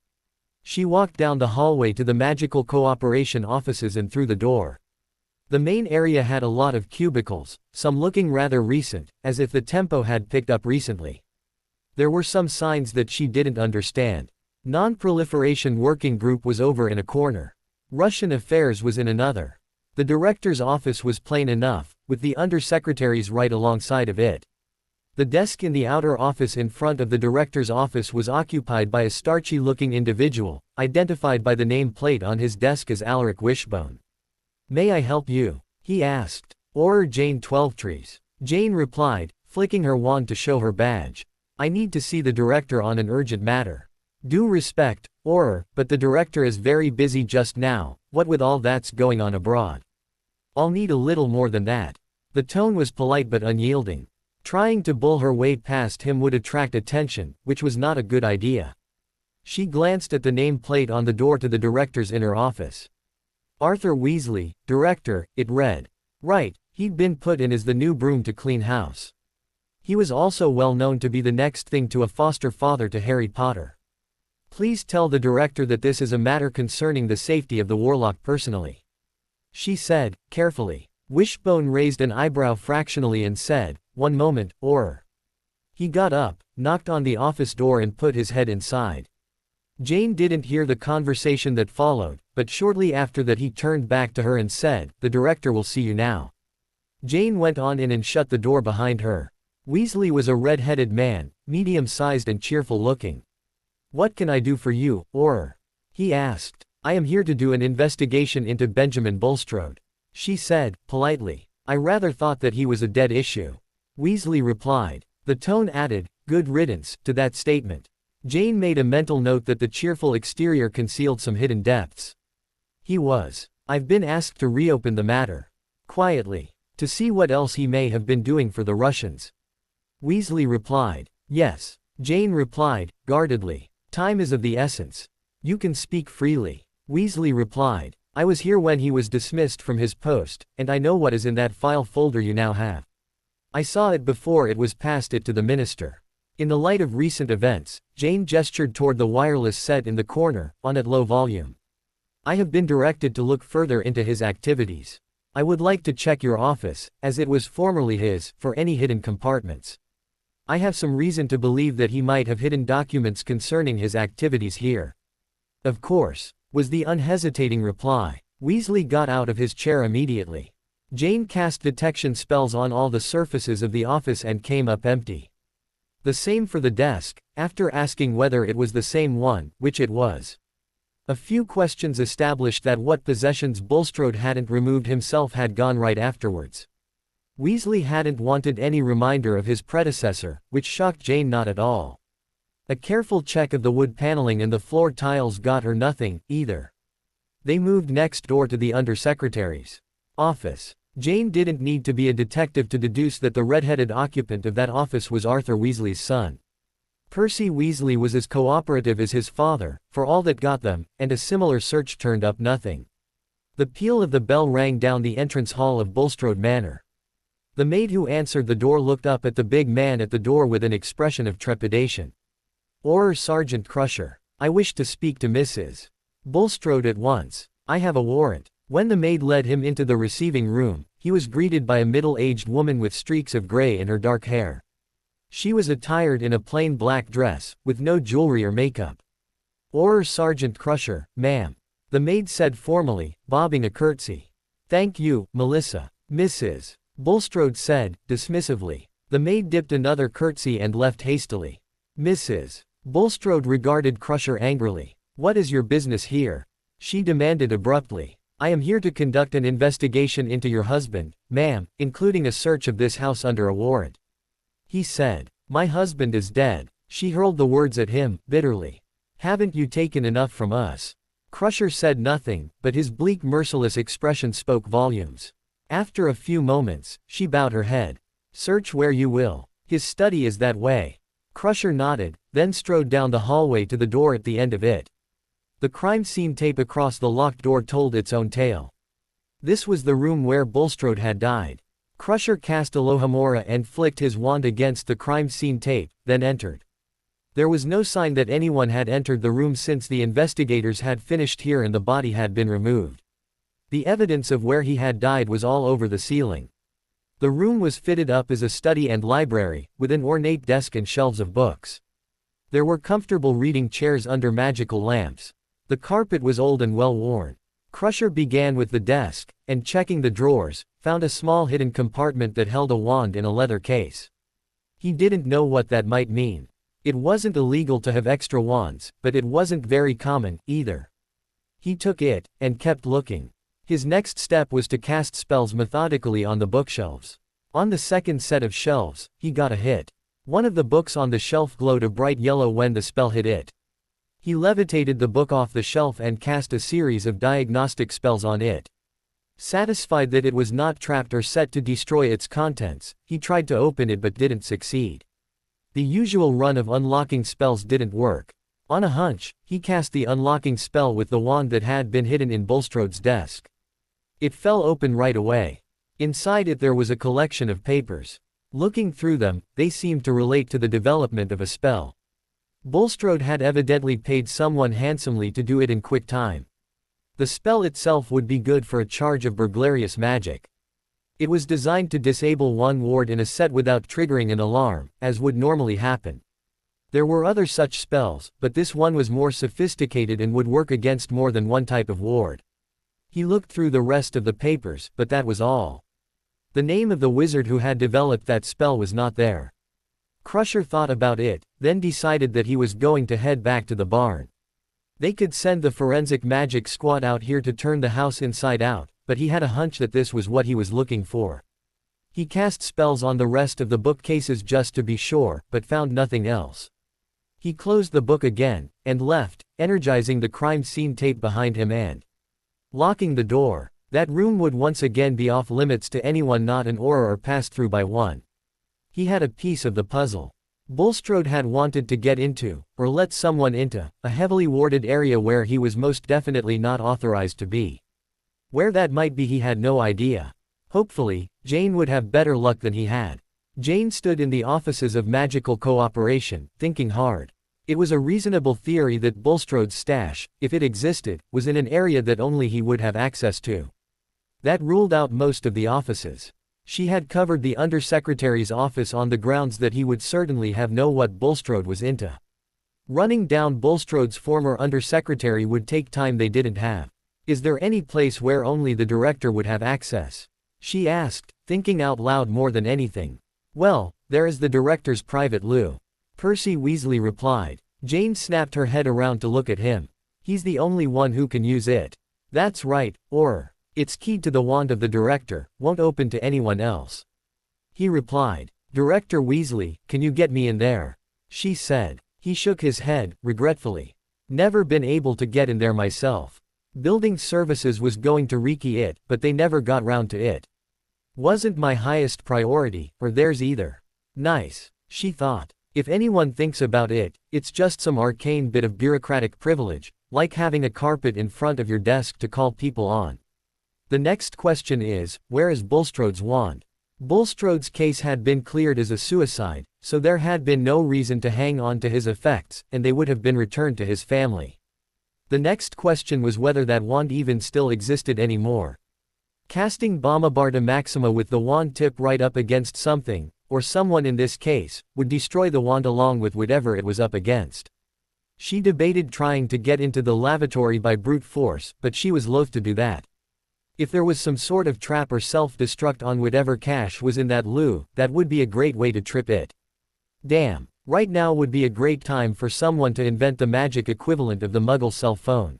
She walked down the hallway to the magical cooperation offices and through the door. The main area had a lot of cubicles, some looking rather recent, as if the tempo had picked up recently. There were some signs that she didn't understand. Non-proliferation working group was over in a corner. Russian affairs was in another. The director's office was plain enough, with the undersecretary's right alongside of it. The desk in the outer office in front of the director's office was occupied by a starchy-looking individual, identified by the name plate on his desk as Alaric Wishbone. "May I help you?" he asked. "Or Jane Twelvetrees." Jane replied, flicking her wand to show her badge. "I need to see the director on an urgent matter." "Due respect, Auror, but the director is very busy just now, what with all that's going on abroad." "I'll need a little more than that." The tone was polite but unyielding. Trying to bull her way past him would attract attention, which was not a good idea. She glanced at the nameplate on the door to the director's inner office. Arthur Weasley, director, it read. Right, he'd been put in as the new broom to clean house. He was also well known to be the next thing to a foster father to Harry Potter. "Please tell the director that this is a matter concerning the safety of the warlock personally," she said, carefully. Wishbone raised an eyebrow fractionally and said, "One moment, Auror." He got up, knocked on the office door and put his head inside. Jane didn't hear the conversation that followed, but shortly after that he turned back to her and said, "The director will see you now." Jane went on in and shut the door behind her. Weasley was a red-headed man, medium-sized and cheerful-looking. "What can I do for you, Auror?" he asked. "I am here to do an investigation into Benjamin Bulstrode," she said, politely. "I rather thought that he was a dead issue." Weasley replied. The tone added, "Good riddance," to that statement. Jane made a mental note that the cheerful exterior concealed some hidden depths. "He was. I've been asked to reopen the matter." Quietly. "To see what else he may have been doing for the Russians." Weasley replied. "Yes." Jane replied, guardedly. "Time is of the essence. You can speak freely." Weasley replied. "I was here when he was dismissed from his post, and I know what is in that file folder you now have. I saw it before it was passed it to the minister." In the light of recent events, Jane gestured toward the wireless set in the corner, on at low volume. "I have been directed to look further into his activities. I would like to check your office, as it was formerly his, for any hidden compartments. I have some reason to believe that he might have hidden documents concerning his activities here." "Of course," was the unhesitating reply. Weasley got out of his chair immediately. Jane cast detection spells on all the surfaces of the office and came up empty. The same for the desk, after asking whether it was the same one, which it was. A few questions established that what possessions Bulstrode hadn't removed himself had gone right afterwards. Weasley hadn't wanted any reminder of his predecessor, which shocked Jane not at all. A careful check of the wood paneling and the floor tiles got her nothing, either. They moved next door to the undersecretary's office. Jane didn't need to be a detective to deduce that the red-headed occupant of that office was Arthur Weasley's son. Percy Weasley was as cooperative as his father, for all that got them, and a similar search turned up nothing. The peal of the bell rang down the entrance hall of Bulstrode Manor. The maid who answered the door looked up at the big man at the door with an expression of trepidation. "Auror Sergeant Crusher. I wish to speak to Mrs. Bulstrode at once. I have a warrant." When the maid led him into the receiving room, he was greeted by a middle-aged woman with streaks of gray in her dark hair. She was attired in a plain black dress, with no jewelry or makeup. "Auror Sergeant Crusher, ma'am," the maid said formally, bobbing a curtsy. "Thank you, Melissa." Mrs. Bulstrode said, dismissively. The maid dipped another curtsy and left hastily. Mrs. Bulstrode regarded Crusher angrily. "What is your business here?" she demanded abruptly. I am here to conduct an investigation into your husband, ma'am, including a search of this house under a warrant. He said. My husband is dead. She hurled the words at him, bitterly. Haven't you taken enough from us? Crusher said nothing, but his bleak merciless expression spoke volumes. After a few moments, she bowed her head. Search where you will. His study is that way. Crusher nodded, then strode down the hallway to the door at the end of it. The crime scene tape across the locked door told its own tale. This was the room where Bulstrode had died. Crusher cast Alohomora and flicked his wand against the crime scene tape, then entered. There was no sign that anyone had entered the room since the investigators had finished here and the body had been removed. The evidence of where he had died was all over the ceiling. The room was fitted up as a study and library, with an ornate desk and shelves of books. There were comfortable reading chairs under magical lamps. The carpet was old and well worn. Crusher began with the desk, and checking the drawers, found a small hidden compartment that held a wand in a leather case. He didn't know what that might mean. It wasn't illegal to have extra wands, but it wasn't very common, either. He took it, and kept looking. His next step was to cast spells methodically on the bookshelves. On the second set of shelves, he got a hit. One of the books on the shelf glowed a bright yellow when the spell hit it. He levitated the book off the shelf and cast a series of diagnostic spells on it. Satisfied that it was not trapped or set to destroy its contents, he tried to open it but didn't succeed. The usual run of unlocking spells didn't work. On a hunch, he cast the unlocking spell with the wand that had been hidden in Bulstrode's desk. It fell open right away. Inside it there was a collection of papers. Looking through them, they seemed to relate to the development of a spell. Bulstrode had evidently paid someone handsomely to do it in quick time. The spell itself would be good for a charge of burglarious magic. It was designed to disable one ward in a set without triggering an alarm, as would normally happen. There were other such spells, but this one was more sophisticated and would work against more than one type of ward. He looked through the rest of the papers, but that was all. The name of the wizard who had developed that spell was not there. Crusher thought about it, then decided that he was going to head back to the barn. They could send the forensic magic squad out here to turn the house inside out, but he had a hunch that this was what he was looking for. He cast spells on the rest of the bookcases just to be sure, but found nothing else. He closed the book again, and left, energizing the crime scene tape behind him and locking the door. That room would once again be off limits to anyone not an aura or passed through by one. He had a piece of the puzzle. Bulstrode had wanted to get into, or let someone into, a heavily warded area where he was most definitely not authorized to be. Where that might be he had no idea. Hopefully, Jane would have better luck than he had. Jane stood in the offices of Magical Cooperation, thinking hard. It was a reasonable theory that Bulstrode's stash, if it existed, was in an area that only he would have access to. That ruled out most of the offices. She had covered the undersecretary's office on the grounds that he would certainly have known what Bulstrode was into. Running down Bulstrode's former undersecretary would take time they didn't have. Is there any place where only the director would have access? She asked, thinking out loud more than anything. Well, there is the director's private loo. Percy Weasley replied. Jane snapped her head around to look at him. He's the only one who can use it. That's right, or it's keyed to the wand of the director, won't open to anyone else. He replied. Director Weasley, can you get me in there? She said. He shook his head, regretfully. Never been able to get in there myself. Building services was going to rekey it, but they never got round to it. Wasn't my highest priority, or theirs either. Nice, she thought. If anyone thinks about it, it's just some arcane bit of bureaucratic privilege, like having a carpet in front of your desk to call people on. The next question is, where is Bulstrode's wand? Bulstrode's case had been cleared as a suicide, so there had been no reason to hang on to his effects, and they would have been returned to his family. The next question was whether that wand even still existed anymore. Casting Bombarda Maxima with the wand tipped right up against something, or someone in this case, would destroy the wand along with whatever it was up against. She debated trying to get into the lavatory by brute force, but she was loath to do that. If there was some sort of trap or self-destruct on whatever cache was in that loo, that would be a great way to trip it. Damn, right now would be a great time for someone to invent the magic equivalent of the Muggle cell phone.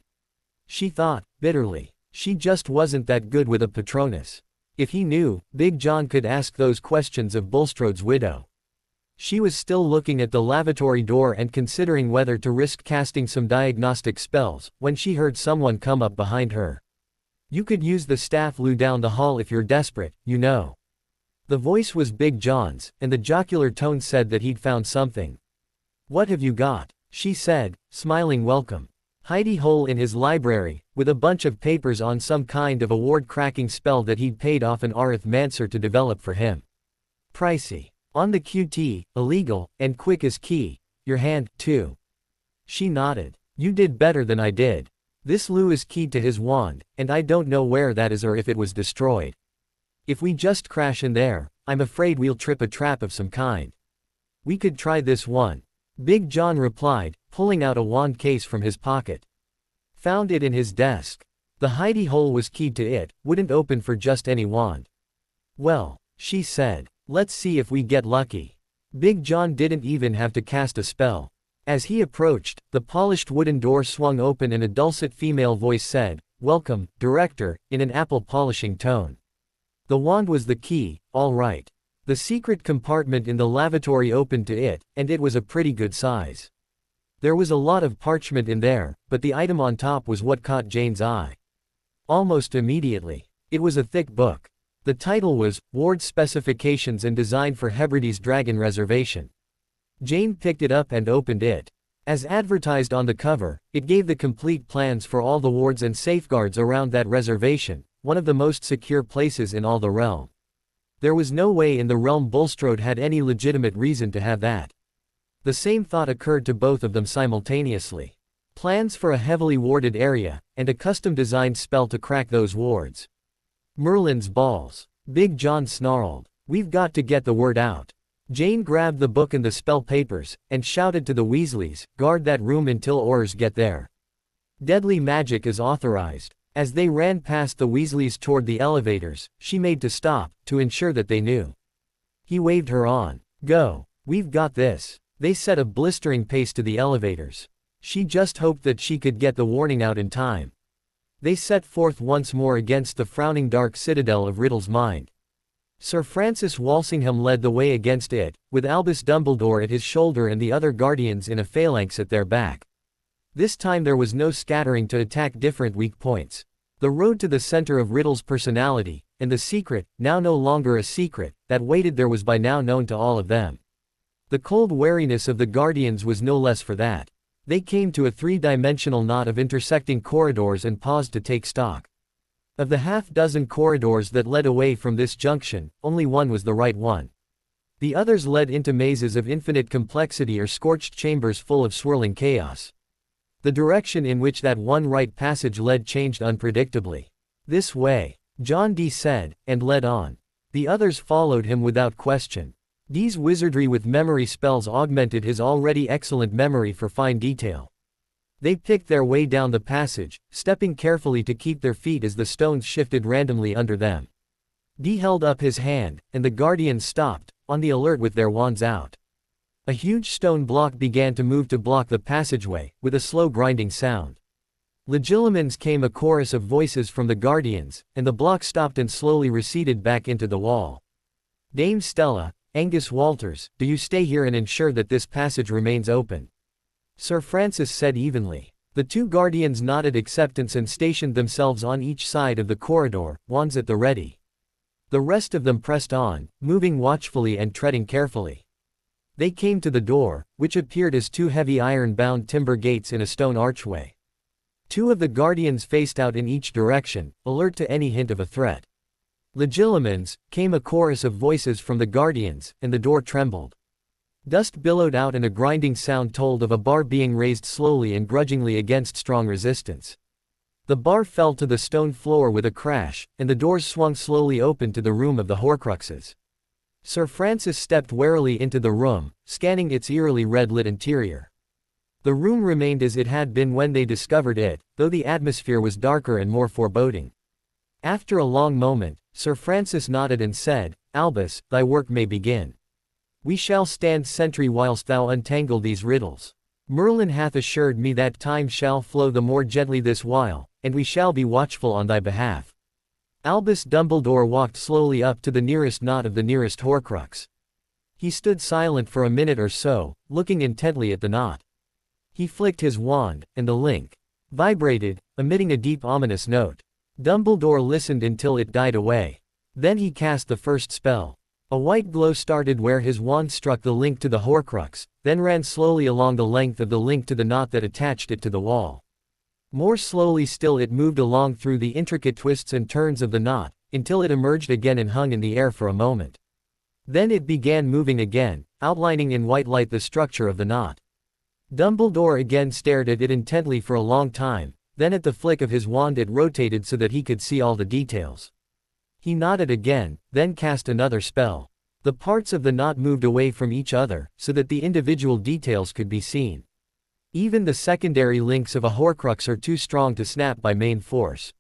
She thought, bitterly. She just wasn't that good with a Patronus. If he knew, Big John could ask those questions of Bulstrode's widow. She was still looking at the lavatory door and considering whether to risk casting some diagnostic spells, when she heard someone come up behind her. "You could use the staff loo down the hall if you're desperate, you know." The voice was Big John's, and the jocular tone said that he'd found something. "What have you got?" she said, smiling welcome. Hidey hole in his library, with a bunch of papers on some kind of award-cracking spell that he'd paid off an arithmancer to develop for him. "Pricey. On the QT, illegal, and quick as key. Your hand, too." She nodded. "You did better than I did. This loo is keyed to his wand, and I don't know where that is or if it was destroyed. If we just crash in there, I'm afraid we'll trip a trap of some kind." "We could try this one," Big John replied, pulling out a wand case from his pocket. "Found it in his desk. The hidey hole was keyed to it, wouldn't open for just any wand." "Well," she said, "let's see if we get lucky." Big John didn't even have to cast a spell. As he approached, the polished wooden door swung open and a dulcet female voice said, "Welcome, Director," in an apple-polishing tone. The wand was the key, all right. The secret compartment in the lavatory opened to it, and it was a pretty good size. There was a lot of parchment in there, but the item on top was what caught Jane's eye. Almost immediately. It was a thick book. The title was, Ward Specifications and Design for Hebrides Dragon Reservation. Jane picked it up and opened it. As advertised on the cover, it gave the complete plans for all the wards and safeguards around that reservation, one of the most secure places in all the realm. There was no way in the realm Bulstrode had any legitimate reason to have that. The same thought occurred to both of them simultaneously. Plans for a heavily warded area, and a custom-designed spell to crack those wards. Merlin's balls. Big John snarled. "We've got to get the word out." Jane grabbed the book and the spell papers, and shouted to the Weasleys, "Guard that room until orders get there. Deadly magic is authorized." As they ran past the Weasleys toward the elevators, she made to stop, to ensure that they knew. He waved her on. "Go. We've got this." They set a blistering pace to the elevators. She just hoped that she could get the warning out in time. They set forth once more against the frowning dark citadel of Riddle's mind. Sir Francis Walsingham led the way against it, with Albus Dumbledore at his shoulder and the other guardians in a phalanx at their back. This time there was no scattering to attack different weak points. The road to the center of Riddle's personality, and the secret, now no longer a secret, that waited there was by now known to all of them. The cold wariness of the guardians was no less for that. They came to a three-dimensional knot of intersecting corridors and paused to take stock. Of the half-dozen corridors that led away from this junction, only one was the right one. The others led into mazes of infinite complexity or scorched chambers full of swirling chaos. The direction in which that one right passage led changed unpredictably. "This way," John Dee said, and led on. The others followed him without question. Dee's wizardry with memory spells augmented his already excellent memory for fine detail. They picked their way down the passage, stepping carefully to keep their feet as the stones shifted randomly under them. Dee held up his hand, and the guardians stopped, on the alert with their wands out. A huge stone block began to move to block the passageway, with a slow grinding sound. Legilimens came a chorus of voices from the guardians, and the block stopped and slowly receded back into the wall. "Dame Stella, Angus Walters, do you stay here and ensure that this passage remains open?" Sir Francis said evenly. The two guardians nodded acceptance and stationed themselves on each side of the corridor, wands at the ready. The rest of them pressed on, moving watchfully and treading carefully. They came to the door, which appeared as two heavy iron-bound timber gates in a stone archway. Two of the guardians faced out in each direction, alert to any hint of a threat. "Legilimens," came a chorus of voices from the guardians, and the door trembled. Dust billowed out and a grinding sound told of a bar being raised slowly and grudgingly against strong resistance. The bar fell to the stone floor with a crash, and the doors swung slowly open to the room of the Horcruxes. Sir Francis stepped warily into the room, scanning its eerily red-lit interior. The room remained as it had been when they discovered it, though the atmosphere was darker and more foreboding. After a long moment, Sir Francis nodded and said, "Albus, thy work may begin. We shall stand sentry whilst thou untangle these riddles. Merlin hath assured me that time shall flow the more gently this while, and we shall be watchful on thy behalf. Albus Dumbledore walked slowly up to the nearest knot of the nearest Horcrux. He stood silent for a minute or so, looking intently at the knot. He flicked his wand, and the link vibrated, emitting a deep ominous note. Dumbledore listened until it died away. Then he cast the first spell. A white glow started where his wand struck the link to the Horcrux, then ran slowly along the length of the link to the knot that attached it to the wall. More slowly still it moved along through the intricate twists and turns of the knot, until it emerged again and hung in the air for a moment. Then it began moving again, outlining in white light the structure of the knot. Dumbledore again stared at it intently for a long time, then at the flick of his wand it rotated so that he could see all the details. He nodded again, then cast another spell. The parts of the knot moved away from each other, so that the individual details could be seen. Even the secondary links of a Horcrux are too strong to snap by main force.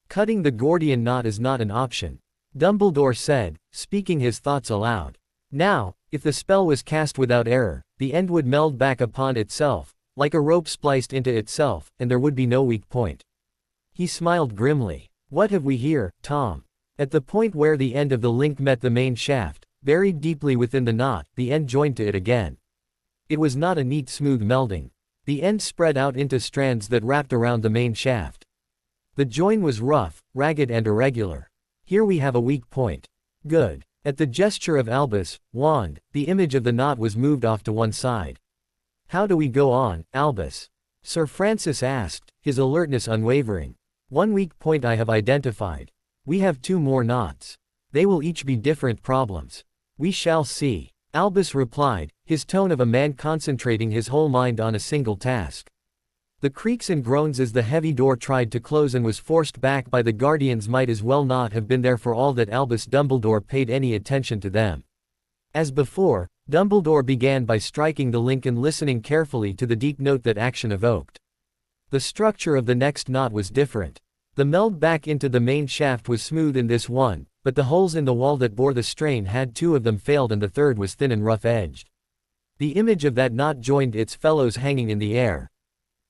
Cutting the Gordian knot is not an option, Dumbledore said, speaking his thoughts aloud. Now, if the spell was cast without error, the end would meld back upon itself, like a rope spliced into itself, and there would be no weak point. He smiled grimly. What have we here, Tom? At the point where the end of the link met the main shaft, buried deeply within the knot, the end joined to it again. It was not a neat smooth melding. The end spread out into strands that wrapped around the main shaft. The join was rough, ragged and irregular. Here we have a weak point. Good. At the gesture of Albus' wand, the image of the knot was moved off to one side. How do we go on, Albus? Sir Francis asked, his alertness unwavering. One weak point I have identified. We have 2 more knots. They will each be different problems. We shall see, Albus replied, his tone of a man concentrating his whole mind on a single task. The creaks and groans as the heavy door tried to close and was forced back by the guardians might as well not have been there for all that Albus Dumbledore paid any attention to them. As before, Dumbledore began by striking the link and listening carefully to the deep note that action evoked. The structure of the next knot was different. The meld back into the main shaft was smooth in this one, but the holes in the wall that bore the strain had 2 of them failed and the third was thin and rough-edged. The image of that knot joined its fellows hanging in the air.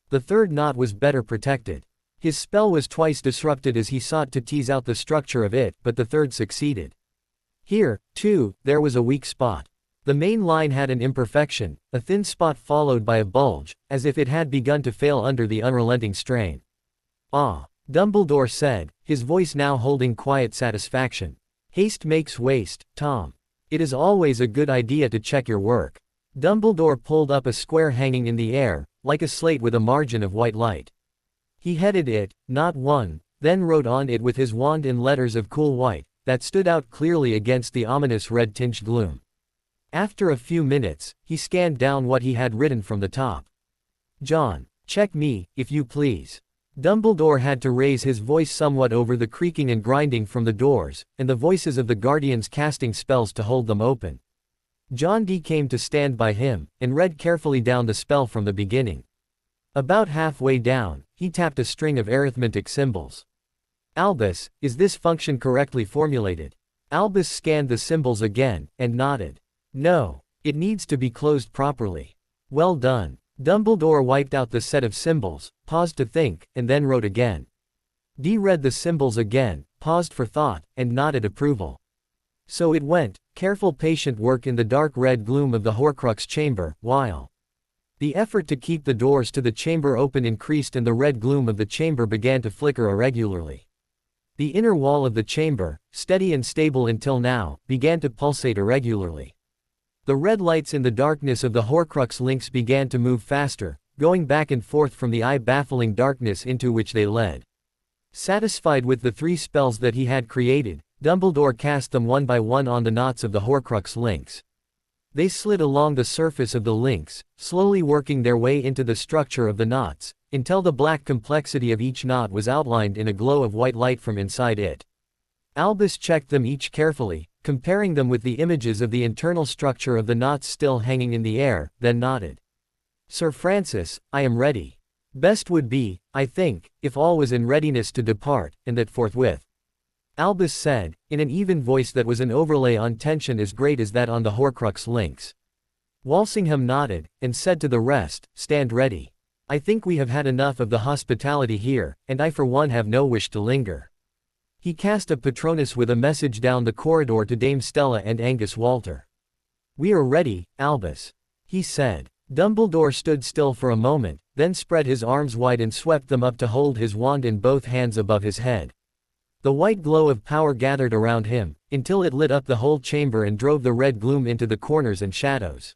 The third knot was better protected. His spell was twice disrupted as he sought to tease out the structure of it, but the third succeeded. Here, too, there was a weak spot. The main line had an imperfection, a thin spot followed by a bulge, as if it had begun to fail under the unrelenting strain. Ah, Dumbledore said, his voice now holding quiet satisfaction. Haste makes waste, Tom. It is always a good idea to check your work. Dumbledore pulled up a square hanging in the air, like a slate with a margin of white light. He headed it, not 1, then wrote on it with his wand in letters of cool white, that stood out clearly against the ominous red-tinged gloom. After a few minutes, he scanned down what he had written from the top. John, check me, if you please. Dumbledore had to raise his voice somewhat over the creaking and grinding from the doors, and the voices of the guardians casting spells to hold them open. John D. came to stand by him, and read carefully down the spell from the beginning. About halfway down, he tapped a string of arithmetic symbols. Albus, is this function correctly formulated? Albus scanned the symbols again, and nodded. No. It needs to be closed properly. Well done. Dumbledore wiped out the set of symbols, paused to think, and then wrote again. D read the symbols again, paused for thought, and nodded approval. So it went, careful patient work in the dark red gloom of the Horcrux chamber, while the effort to keep the doors to the chamber open increased and the red gloom of the chamber began to flicker irregularly. The inner wall of the chamber, steady and stable until now, began to pulsate irregularly. The red lights in the darkness of the Horcrux links began to move faster, going back and forth from the eye-baffling darkness into which they led. Satisfied with the 3 spells that he had created, Dumbledore cast them one by one on the knots of the Horcrux links. They slid along the surface of the links, slowly working their way into the structure of the knots, until the black complexity of each knot was outlined in a glow of white light from inside it. Albus checked them each carefully, comparing them with the images of the internal structure of the knots still hanging in the air, then nodded. Sir Francis, I am ready. Best would be, I think, if all was in readiness to depart, and that forthwith. Albus said, in an even voice that was an overlay on tension as great as that on the Horcrux links. Walsingham nodded, and said to the rest, stand ready. I think we have had enough of the hospitality here, and I for one have no wish to linger. He cast a Patronus with a message down the corridor to Dame Stella and Angus Walter. We are ready, Albus, he said. Dumbledore stood still for a moment, then spread his arms wide and swept them up to hold his wand in both hands above his head. The white glow of power gathered around him, until it lit up the whole chamber and drove the red gloom into the corners and shadows.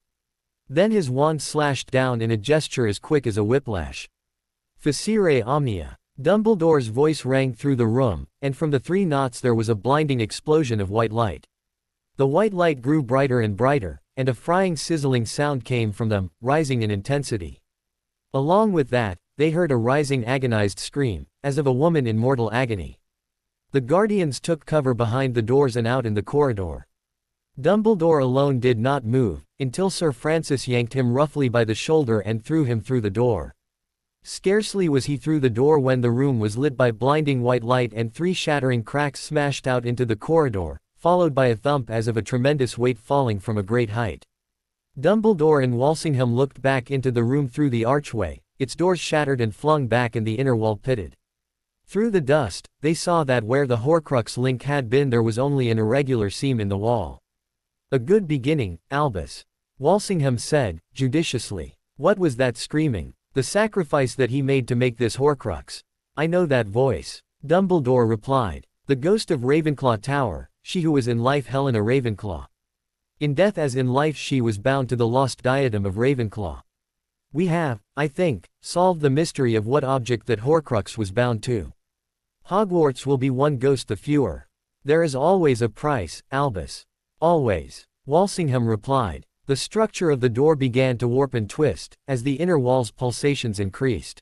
Then his wand slashed down in a gesture as quick as a whiplash. Facere omnia. Dumbledore's voice rang through the room, and from the 3 knots there was a blinding explosion of white light. The white light grew brighter and brighter, and a frying sizzling sound came from them, rising in intensity. Along with that, they heard a rising agonized scream, as of a woman in mortal agony. The guardians took cover behind the doors and out in the corridor. Dumbledore alone did not move, until Sir Francis yanked him roughly by the shoulder and threw him through the door. Scarcely was he through the door when the room was lit by blinding white light and 3 shattering cracks smashed out into the corridor, followed by a thump as of a tremendous weight falling from a great height. Dumbledore and Walsingham looked back into the room through the archway, its doors shattered and flung back and the inner wall pitted. Through the dust, they saw that where the Horcrux link had been there was only an irregular seam in the wall. A good beginning, Albus, Walsingham said, judiciously. What was that screaming? The sacrifice that he made to make this Horcrux. I know that voice. Dumbledore replied. The ghost of Ravenclaw Tower, she who was in life Helena Ravenclaw. In death as in life she was bound to the lost diadem of Ravenclaw. We have, I think, solved the mystery of what object that Horcrux was bound to. Hogwarts will be one ghost the fewer. There is always a price, Albus. Always. Walsingham replied. The structure of the door began to warp and twist, as the inner wall's pulsations increased.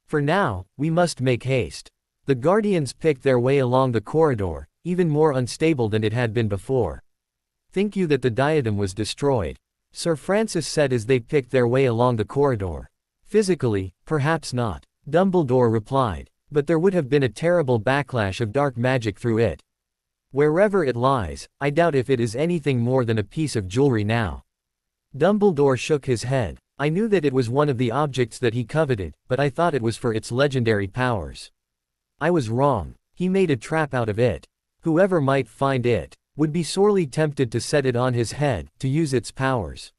For now, we must make haste. The guardians picked their way along the corridor, even more unstable than it had been before. Think you that the diadem was destroyed? Sir Francis said as they picked their way along the corridor. Physically, perhaps not, Dumbledore replied, but there would have been a terrible backlash of dark magic through it. Wherever it lies, I doubt if it is anything more than a piece of jewelry now. Dumbledore shook his head. I knew that it was one of the objects that he coveted, but I thought it was for its legendary powers. I was wrong. He made a trap out of it. Whoever might find it would be sorely tempted to set it on his head, to use its powers.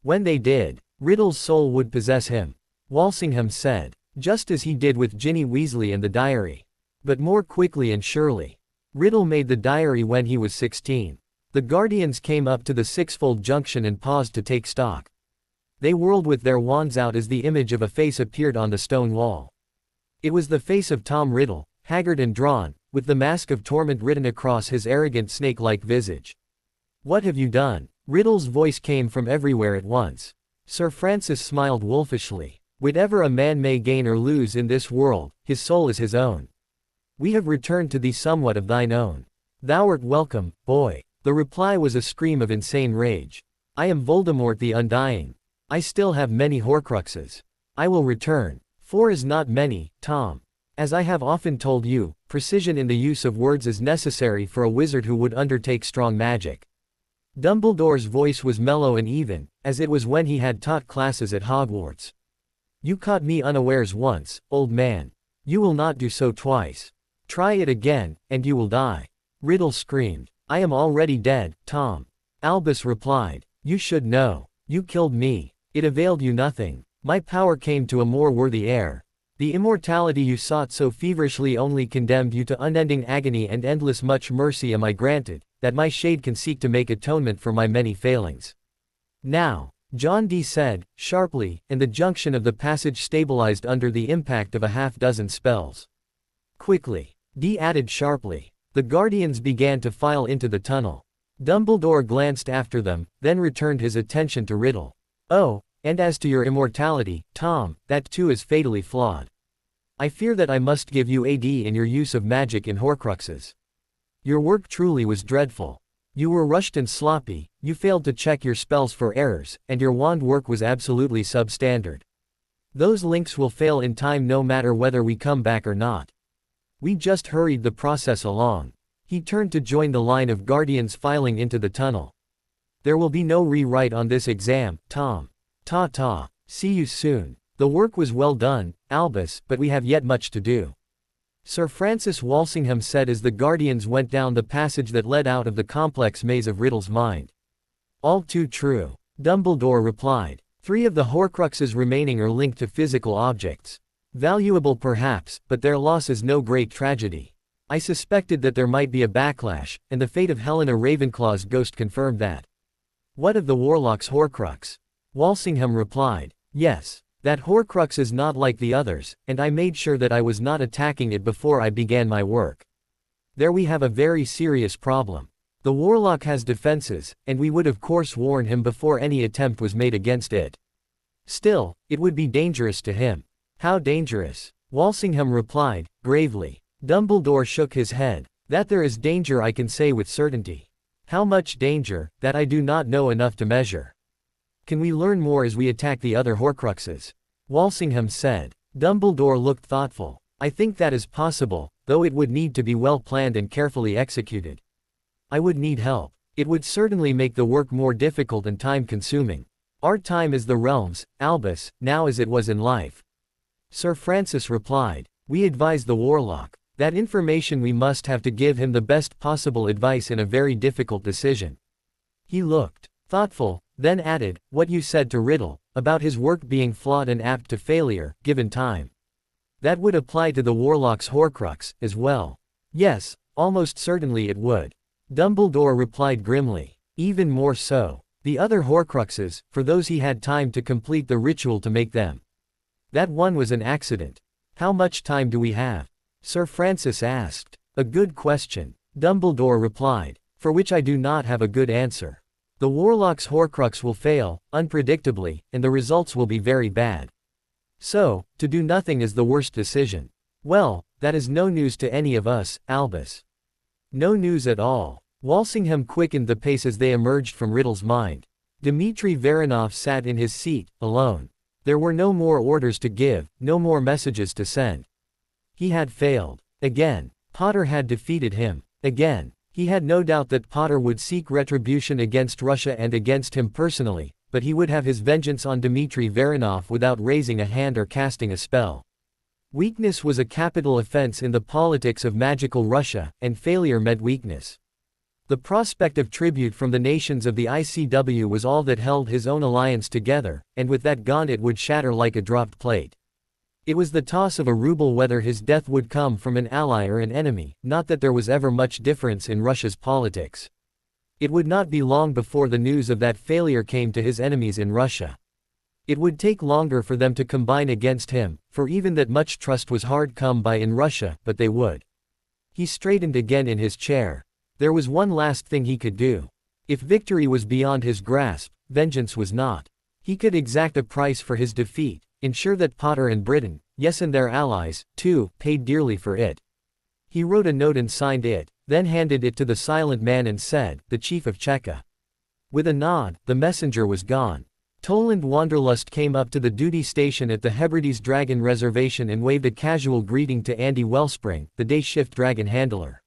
When they did, Riddle's soul would possess him, Walsingham said, just as he did with Ginny Weasley and the diary. But more quickly and surely. Riddle made the diary when he was 16. The guardians came up to the sixfold junction and paused to take stock. They whirled with their wands out as the image of a face appeared on the stone wall. It was the face of Tom Riddle, haggard and drawn, with the mask of torment written across his arrogant snake-like visage. What have you done? Riddle's voice came from everywhere at once. Sir Francis smiled wolfishly. Whatever a man may gain or lose in this world, his soul is his own. We have returned to thee somewhat of thine own. Thou'rt welcome, boy. The reply was a scream of insane rage. I am Voldemort the Undying. I still have many Horcruxes. I will return. 4 is not many, Tom. As I have often told you, precision in the use of words is necessary for a wizard who would undertake strong magic. Dumbledore's voice was mellow and even, as it was when he had taught classes at Hogwarts. You caught me unawares once, old man. You will not do so twice. Try it again, and you will die. Riddle screamed. I am already dead, Tom. Albus replied. You should know. You killed me. It availed you nothing. My power came to a more worthy heir. The immortality you sought so feverishly only condemned you to unending agony and endless much mercy am I granted, that my shade can seek to make atonement for my many failings. Now, John Dee said, sharply, and the junction of the passage stabilized under the impact of a half-dozen spells. Quickly, Dee added sharply. The guardians began to file into the tunnel. Dumbledore glanced after them, then returned his attention to Riddle. Oh, and as to your immortality, Tom, that too is fatally flawed. I fear that I must give you AD in your use of magic in Horcruxes. Your work truly was dreadful. You were rushed and sloppy, you failed to check your spells for errors, and your wand work was absolutely substandard. Those links will fail in time no matter whether we come back or not. We just hurried the process along. He turned to join the line of guardians filing into the tunnel. There will be no rewrite on this exam, Tom. Ta-ta. See you soon. The work was well done, Albus, but we have yet much to do. Sir Francis Walsingham said as the Guardians went down the passage that led out of the complex maze of Riddle's mind. All too true. Dumbledore replied. 3 of the Horcruxes remaining are linked to physical objects. Valuable perhaps, but their loss is no great tragedy. I suspected that there might be a backlash, and the fate of Helena Ravenclaw's ghost confirmed that. What of the Warlock's Horcrux? Walsingham replied. Yes. That Horcrux is not like the others, and I made sure that I was not attacking it before I began my work. There we have a very serious problem. The Warlock has defenses, and we would of course warn him before any attempt was made against it. Still, it would be dangerous to him. How dangerous? Walsingham replied, gravely. Dumbledore shook his head. That there is danger I can say with certainty. How much danger, that I do not know enough to measure. Can we learn more as we attack the other Horcruxes? Walsingham said. Dumbledore looked thoughtful. I think that is possible, though it would need to be well planned and carefully executed. I would need help. It would certainly make the work more difficult and time-consuming. Our time is the realm's, Albus, now as it was in life. Sir Francis replied. We advise the Warlock. That information we must have to give him the best possible advice in a very difficult decision. He looked thoughtful, then added, what you said to Riddle, about his work being flawed and apt to failure, given time. That would apply to the Warlock's Horcrux, as well. Yes, almost certainly it would. Dumbledore replied grimly. Even more so. The other Horcruxes, for those he had time to complete the ritual to make them. That one was an accident. How much time do we have? Sir Francis asked. A good question. Dumbledore replied. For which I do not have a good answer. The Warlock's Horcrux will fail, unpredictably, and the results will be very bad. So, to do nothing is the worst decision. Well, that is no news to any of us, Albus. No news at all. Walsingham quickened the pace as they emerged from Riddle's mind. Dmitri Varanov sat in his seat, alone. There were no more orders to give, no more messages to send. He had failed. Again. Potter had defeated him. Again. He had no doubt that Potter would seek retribution against Russia and against him personally, but he would have his vengeance on Dmitri Varanov without raising a hand or casting a spell. Weakness was a capital offense in the politics of magical Russia, and failure meant weakness. The prospect of tribute from the nations of the ICW was all that held his own alliance together, and with that gone it would shatter like a dropped plate. It was the toss of a ruble whether his death would come from an ally or an enemy, not that there was ever much difference in Russia's politics. It would not be long before the news of that failure came to his enemies in Russia. It would take longer for them to combine against him, for even that much trust was hard come by in Russia, but they would. He straightened again in his chair. There was one last thing he could do. If victory was beyond his grasp, vengeance was not. He could exact a price for his defeat. Ensure that Potter and Britain, yes and their allies, too, paid dearly for it. He wrote a note and signed it, then handed it to the silent man and said, the chief of Cheka. With a nod, the messenger was gone. Toland Wanderlust came up to the duty station at the Hebrides Dragon Reservation and waved a casual greeting to Andy Wellspring, the day shift dragon handler.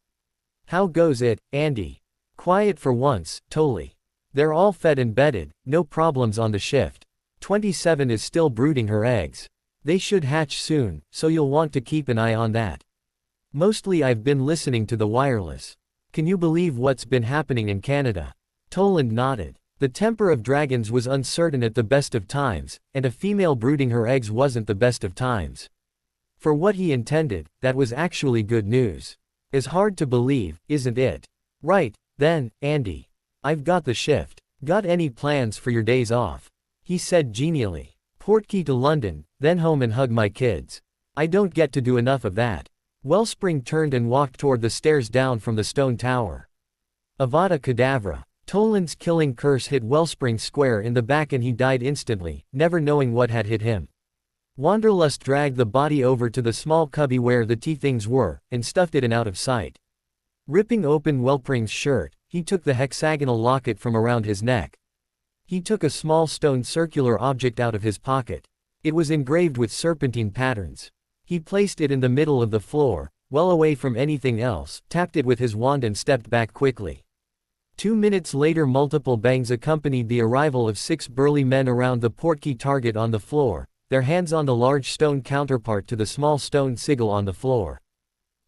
How goes it, Andy? Quiet for once, Tolly. They're all fed and bedded, no problems on the shift. 27 is still brooding her eggs. They should hatch soon, so you'll want to keep an eye on that. Mostly I've been listening to the wireless. Can you believe what's been happening in Canada? Toland nodded. The temper of dragons was uncertain at the best of times, and a female brooding her eggs wasn't the best of times. For what he intended, that was actually good news. Is hard to believe, isn't it? Right, then, Andy. I've got the shift. Got any plans for your days off? He said genially. Portkey to London, then home and hug my kids. I don't get to do enough of that. Wellspring turned and walked toward the stairs down from the stone tower. Avada Kedavra. Toland's killing curse hit Wellspring square in the back and he died instantly, never knowing what had hit him. Wanderlust dragged the body over to the small cubby where the tea things were, and stuffed it in out of sight. Ripping open Wellspring's shirt, he took the hexagonal locket from around his neck. He took a small stone circular object out of his pocket. It was engraved with serpentine patterns. He placed it in the middle of the floor, well away from anything else, tapped it with his wand and stepped back quickly. 2 minutes later multiple bangs accompanied the arrival of 6 burly men around the portkey target on the floor, their hands on the large stone counterpart to the small stone sigil on the floor.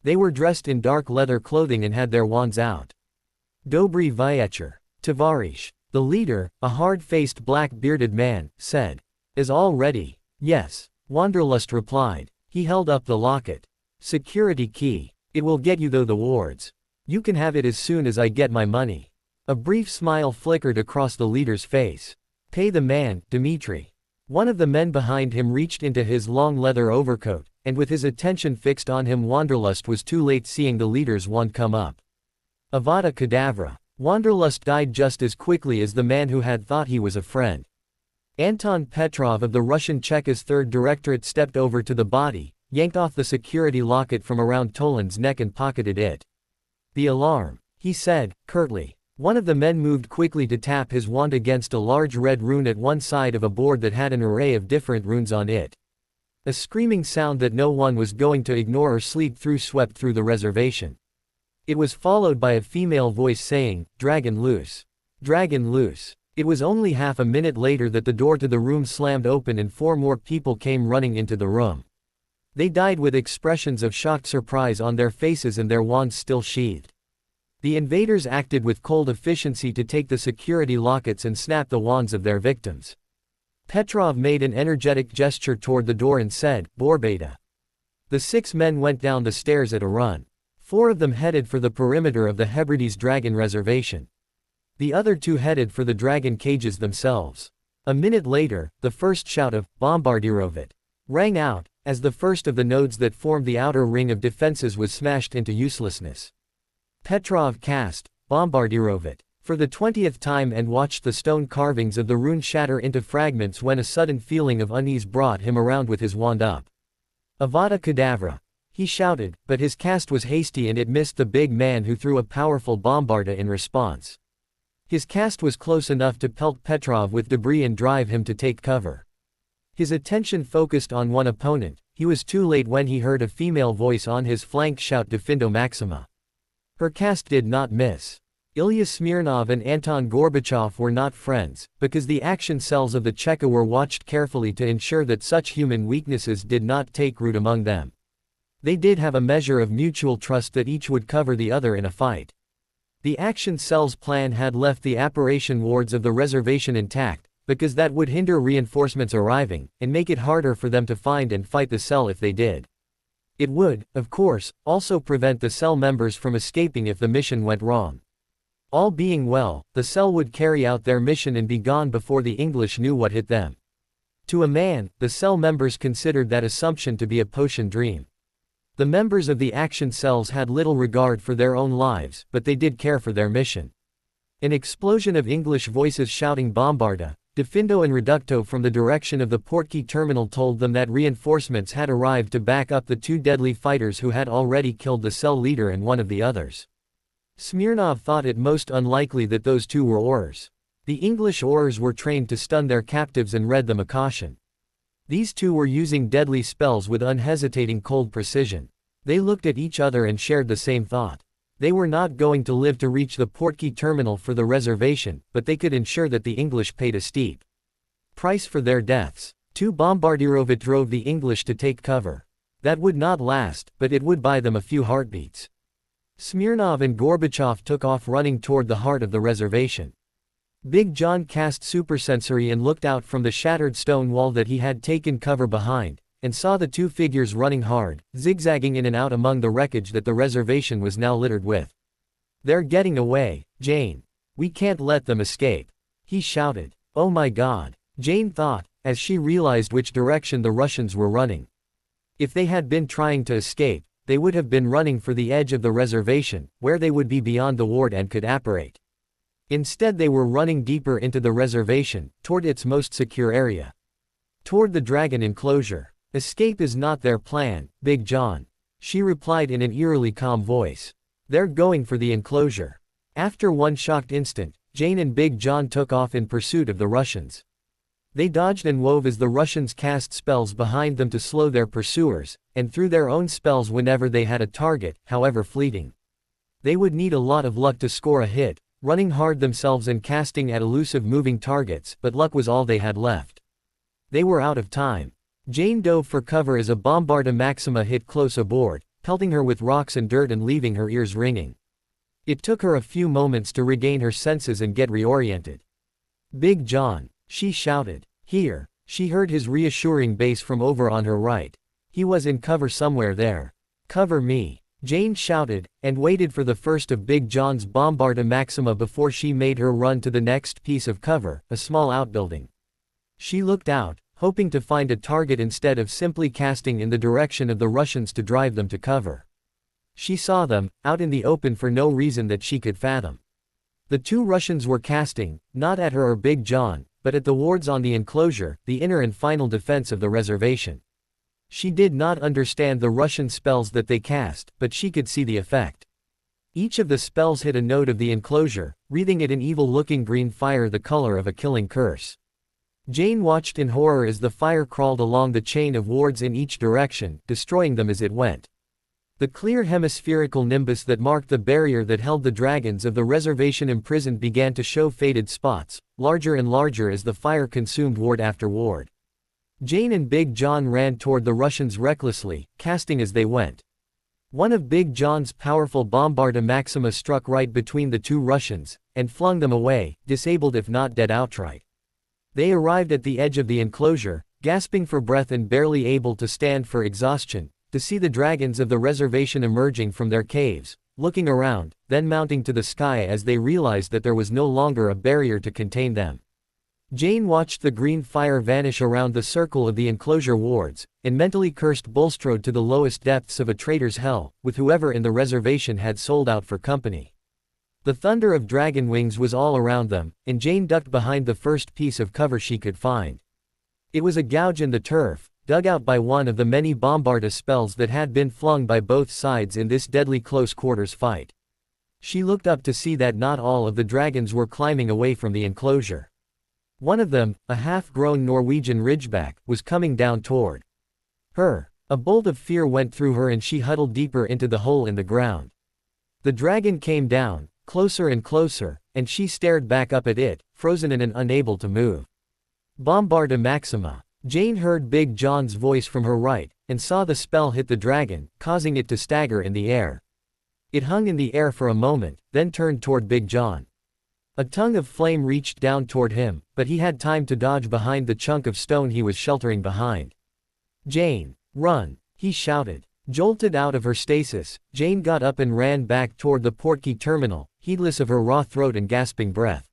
They were dressed in dark leather clothing and had their wands out. Dobry Vyacher. Tovarish. The leader, a hard-faced black-bearded man, said. Is all ready? Yes. Wanderlust replied. He held up the locket. Security key. It will get you though the wards. You can have it as soon as I get my money. A brief smile flickered across the leader's face. Pay the man, Dmitri. One of the men behind him reached into his long leather overcoat, and with his attention fixed on him Wanderlust was too late seeing the leader's wand come up. Avada Kedavra. Wanderlust died just as quickly as the man who had thought he was a friend. Anton Petrov of the Russian Cheka's 3rd Directorate stepped over to the body, yanked off the security locket from around Toland's neck and pocketed it. The alarm, he said, curtly. One of the men moved quickly to tap his wand against a large red rune at one side of a board that had an array of different runes on it. A screaming sound that no one was going to ignore or sleep through swept through the reservation. It was followed by a female voice saying, "Dragon loose. Dragon loose." It was only half a minute later that the door to the room slammed open and 4 more people came running into the room. They died with expressions of shocked surprise on their faces and their wands still sheathed. The invaders acted with cold efficiency to take the security lockets and snap the wands of their victims. Petrov made an energetic gesture toward the door and said, "Borbeda." The 6 men went down the stairs at a run. 4 of them headed for the perimeter of the Hebrides Dragon Reservation. The other 2 headed for the dragon cages themselves. A minute later, the first shout of "Bombardirovit" rang out, as the first of the nodes that formed the outer ring of defenses was smashed into uselessness. Petrov cast "Bombardirovit" for the 20th time and watched the stone carvings of the rune shatter into fragments when a sudden feeling of unease brought him around with his wand up. "Avada Kedavra," he shouted, but his cast was hasty and it missed the big man who threw a powerful bombarda in response. His cast was close enough to pelt Petrov with debris and drive him to take cover. His attention focused on one opponent. He was too late when he heard a female voice on his flank shout "Defindo Maxima." Her cast did not miss. Ilya Smirnov and Anton Gorbachev were not friends, because the action cells of the Cheka were watched carefully to ensure that such human weaknesses did not take root among them. They did have a measure of mutual trust that each would cover the other in a fight. The action cell's plan had left the apparition wards of the reservation intact, because that would hinder reinforcements arriving, and make it harder for them to find and fight the cell if they did. It would, of course, also prevent the cell members from escaping if the mission went wrong. All being well, the cell would carry out their mission and be gone before the English knew what hit them. To a man, the cell members considered that assumption to be a potion dream. The members of the action cells had little regard for their own lives, but they did care for their mission. An explosion of English voices shouting "Bombarda," "Defindo" and "Reducto" from the direction of the Portkey terminal told them that reinforcements had arrived to back up the 2 deadly fighters who had already killed the cell leader and one of the others. Smirnov thought it most unlikely that those 2 were Aurors. The English Aurors were trained to stun their captives and read them a caution. These 2 were using deadly spells with unhesitating cold precision. They looked at each other and shared the same thought. They were not going to live to reach the Portkey terminal for the reservation, but they could ensure that the English paid a steep price for their deaths. 2 Bombardirovit drove the English to take cover. That would not last, but it would buy them a few heartbeats. Smirnov and Gorbachev took off running toward the heart of the reservation. Big John cast supersensory and looked out from the shattered stone wall that he had taken cover behind, and saw the 2 figures running hard, zigzagging in and out among the wreckage that the reservation was now littered with. "They're getting away, Jane. We can't let them escape," he shouted. "Oh my God," Jane thought, as she realized which direction the Russians were running. If they had been trying to escape, they would have been running for the edge of the reservation, where they would be beyond the ward and could apparate. Instead they were running deeper into the reservation, toward its most secure area. Toward the dragon enclosure. "Escape is not their plan, Big John," she replied in an eerily calm voice. "They're going for the enclosure." After one shocked instant, Jane and Big John took off in pursuit of the Russians. They dodged and wove as the Russians cast spells behind them to slow their pursuers, and threw their own spells whenever they had a target, however fleeting. They would need a lot of luck to score a hit, running hard themselves and casting at elusive moving targets, but luck was all they had left. They were out of time. Jane dove for cover as a Bombarda Maxima hit close aboard, pelting her with rocks and dirt and leaving her ears ringing. It took her a few moments to regain her senses and get reoriented. "Big John!" she shouted. "Here!" She heard his reassuring bass from over on her right. He was in cover somewhere there. "Cover me!" Jane shouted, and waited for the first of Big John's Bombarda Maxima before she made her run to the next piece of cover, a small outbuilding. She looked out, hoping to find a target instead of simply casting in the direction of the Russians to drive them to cover. She saw them, out in the open for no reason that she could fathom. The two Russians were casting, not at her or Big John, but at the wards on the enclosure, the inner and final defense of the reservation. She did not understand the Russian spells that they cast, but she could see the effect. Each of the spells hit a node of the enclosure, wreathing it in evil-looking green fire the color of a killing curse. Jane watched in horror as the fire crawled along the chain of wards in each direction, destroying them as it went. The clear hemispherical nimbus that marked the barrier that held the dragons of the reservation imprisoned began to show faded spots, larger and larger as the fire consumed ward after ward. Jane and Big John ran toward the Russians recklessly, casting as they went. One of Big John's powerful Bombarda Maxima struck right between the two Russians, and flung them away, disabled if not dead outright. They arrived at the edge of the enclosure, gasping for breath and barely able to stand for exhaustion, to see the dragons of the reservation emerging from their caves, looking around, then mounting to the sky as they realized that there was no longer a barrier to contain them. Jane watched the green fire vanish around the circle of the enclosure wards, and mentally cursed Bulstrode to the lowest depths of a traitor's hell, with whoever in the reservation had sold out for company. The thunder of dragon wings was all around them, and Jane ducked behind the first piece of cover she could find. It was a gouge in the turf, dug out by one of the many Bombarda spells that had been flung by both sides in this deadly close-quarters fight. She looked up to see that not all of the dragons were climbing away from the enclosure. One of them, a half-grown Norwegian ridgeback, was coming down toward her. A bolt of fear went through her and she huddled deeper into the hole in the ground. The dragon came down, closer and closer, and she stared back up at it, frozen and unable to move. Bombarda Maxima. Jane heard Big John's voice from her right, and saw the spell hit the dragon, causing it to stagger in the air. It hung in the air for a moment, then turned toward Big John. A tongue of flame reached down toward him, but he had time to dodge behind the chunk of stone he was sheltering behind. "Jane, run!" he shouted. Jolted out of her stasis, Jane got up and ran back toward the portkey terminal, heedless of her raw throat and gasping breath.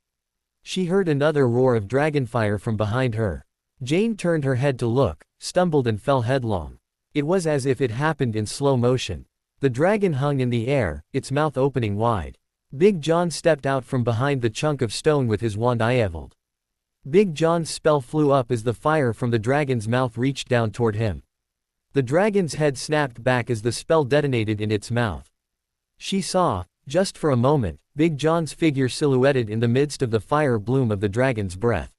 She heard another roar of dragonfire from behind her. Jane turned her head to look, stumbled and fell headlong. It was as if it happened in slow motion. The dragon hung in the air, its mouth opening wide. Big John stepped out from behind the chunk of stone with his wand Ievold. Big John's spell flew up as the fire from the dragon's mouth reached down toward him. The dragon's head snapped back as the spell detonated in its mouth. She saw, just for a moment, Big John's figure silhouetted in the midst of the fire bloom of the dragon's breath.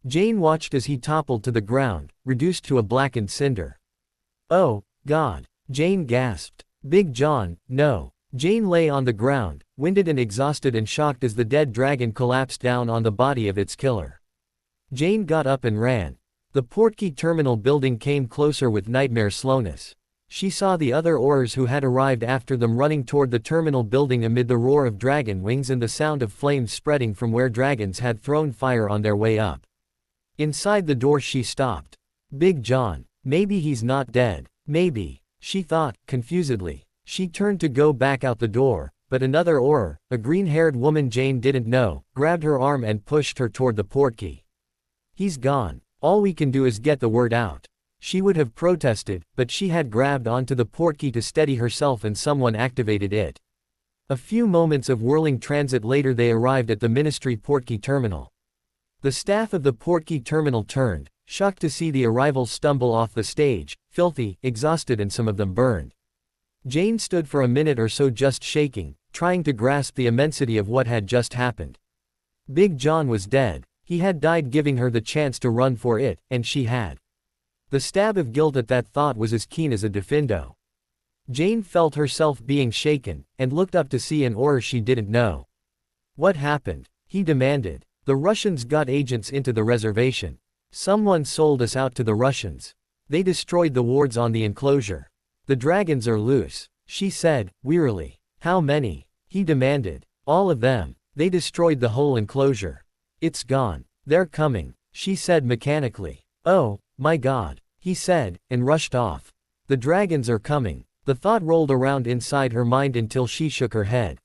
Jane watched as he toppled to the ground, reduced to a blackened cinder. "Oh, God!" Jane gasped. "Big John, no!" Jane lay on the ground, winded and exhausted and shocked as the dead dragon collapsed down on the body of its killer. Jane got up and ran. The portkey terminal building came closer with nightmare slowness. She saw the other oarers who had arrived after them running toward the terminal building amid the roar of dragon wings and the sound of flames spreading from where dragons had thrown fire on their way up. Inside the door she stopped. Big John. Maybe he's not dead. Maybe, she thought, confusedly. She turned to go back out the door, but another oarer, a green-haired woman Jane didn't know, grabbed her arm and pushed her toward the portkey. "He's gone. All we can do is get the word out." She would have protested, but she had grabbed onto the portkey to steady herself and someone activated it. A few moments of whirling transit later they arrived at the Ministry portkey terminal. The staff of the portkey terminal turned, shocked to see the arrivals stumble off the stage, filthy, exhausted and some of them burned. Jane stood for a minute or so just shaking, trying to grasp the immensity of what had just happened. Big John was dead. He had died giving her the chance to run for it, and she had. The stab of guilt at that thought was as keen as a diffindo. Jane felt herself being shaken, and looked up to see an oarer she didn't know. "What happened?" he demanded. "The Russians got agents into the reservation. Someone sold us out to the Russians." They destroyed the wards on the enclosure. The dragons are loose, she said, wearily. How many? He demanded. All of them. They destroyed the whole enclosure. It's gone. They're coming, she said mechanically. Oh, my God, he said, and rushed off. The dragons are coming. The thought rolled around inside her mind until she shook her head.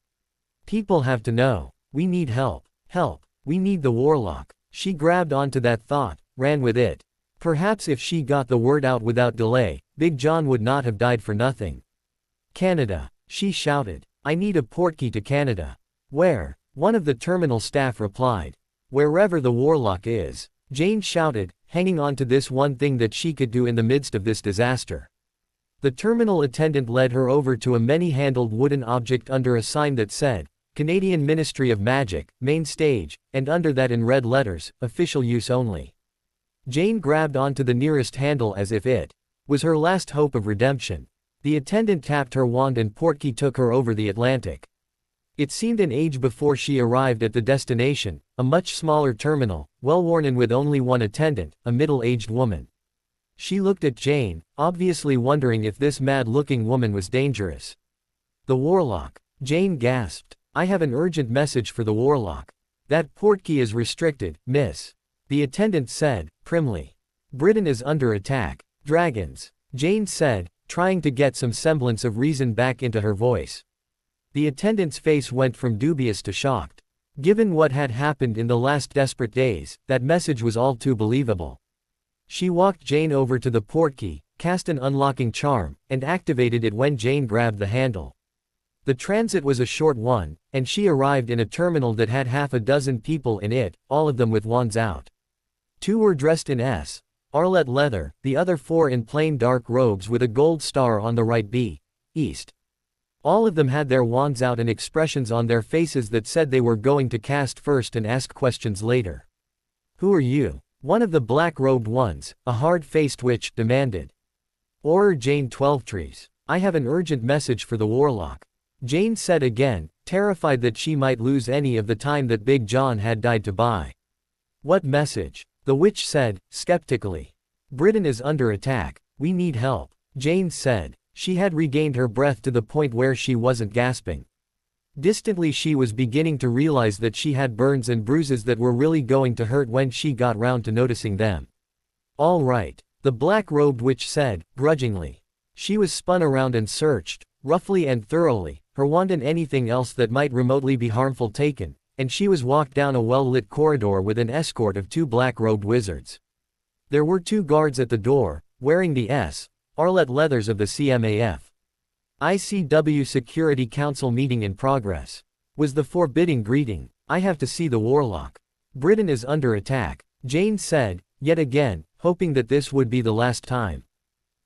People have to know. We need help. Help. We need the warlock. She grabbed onto that thought, ran with it. Perhaps if she got the word out without delay, Big John would not have died for nothing. Canada, she shouted. I need a portkey to Canada. Where? One of the terminal staff replied. Wherever the warlock is, Jane shouted, hanging on to this one thing that she could do in the midst of this disaster. The terminal attendant led her over to a many-handled wooden object under a sign that said, Canadian Ministry of Magic, Main Stage, and under that in red letters, Official Use Only. Jane grabbed onto the nearest handle as if it was her last hope of redemption. The attendant tapped her wand and portkey took her over the Atlantic. It seemed an age before she arrived at the destination, a much smaller terminal, well-worn and with only one attendant, a middle-aged woman. She looked at Jane, obviously wondering if this mad-looking woman was dangerous. The warlock. Jane gasped. I have an urgent message for the warlock. That portkey is restricted, miss. The attendant said, primly. Britain is under attack. Dragons. Jane said, trying to get some semblance of reason back into her voice. The attendant's face went from dubious to shocked. Given what had happened in the last desperate days, that message was all too believable. She walked Jane over to the portkey, cast an unlocking charm, and activated it when Jane grabbed the handle. The transit was a short one, and she arrived in a terminal that had half a dozen people in it, all of them with wands out. 2 were dressed in Arlet leather, the other 4 in plain dark robes with a gold star on the right east. All of them had their wands out and expressions on their faces that said they were going to cast first and ask questions later. Who are you? One of the black-robed ones, a hard-faced witch, demanded. Or Jane Twelvetrees. I have an urgent message for the warlock. Jane said again, terrified that she might lose any of the time that Big John had died to buy. What message? The witch said, skeptically. Britain is under attack. We need help. Jane said. She had regained her breath to the point where she wasn't gasping. Distantly she was beginning to realize that she had burns and bruises that were really going to hurt when she got round to noticing them. All right, the black-robed witch said, grudgingly. She was spun around and searched, roughly and thoroughly, her wand and anything else that might remotely be harmful taken, and she was walked down a well-lit corridor with an escort of 2 black-robed wizards. There were 2 guards at the door, wearing the Arlet leathers of the CMAF. ICW Security Council meeting in progress. Was the forbidding greeting. I have to see the warlock. Britain is under attack, Jane said, yet again, hoping that this would be the last time.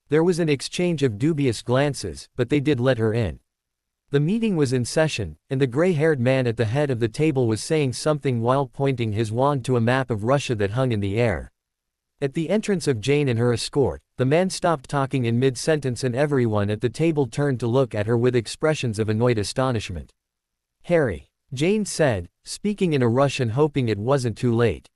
There was an exchange of dubious glances, but they did let her in. The meeting was in session, and the gray-haired man at the head of the table was saying something while pointing his wand to a map of Russia that hung in the air. At the entrance of Jane and her escort, the man stopped talking in mid-sentence and everyone at the table turned to look at her with expressions of annoyed astonishment. Harry, Jane said, speaking in a Russian hoping it wasn't too late.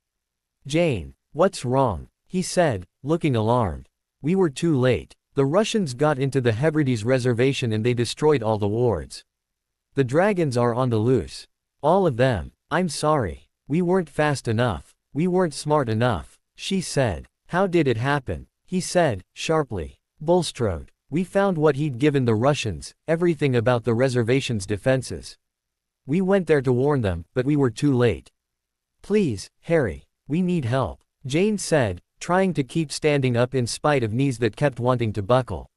Jane, what's wrong? He said, looking alarmed. We were too late. The Russians got into the Hebrides reservation and they destroyed all the wards. The dragons are on the loose. All of them. I'm sorry. We weren't fast enough. We weren't smart enough. She said. How did it happen? He said, sharply. Bulstrode. We found what he'd given the Russians, everything about the reservation's defenses. We went there to warn them, but we were too late. Please, Harry. We need help. Jane said, trying to keep standing up in spite of knees that kept wanting to buckle.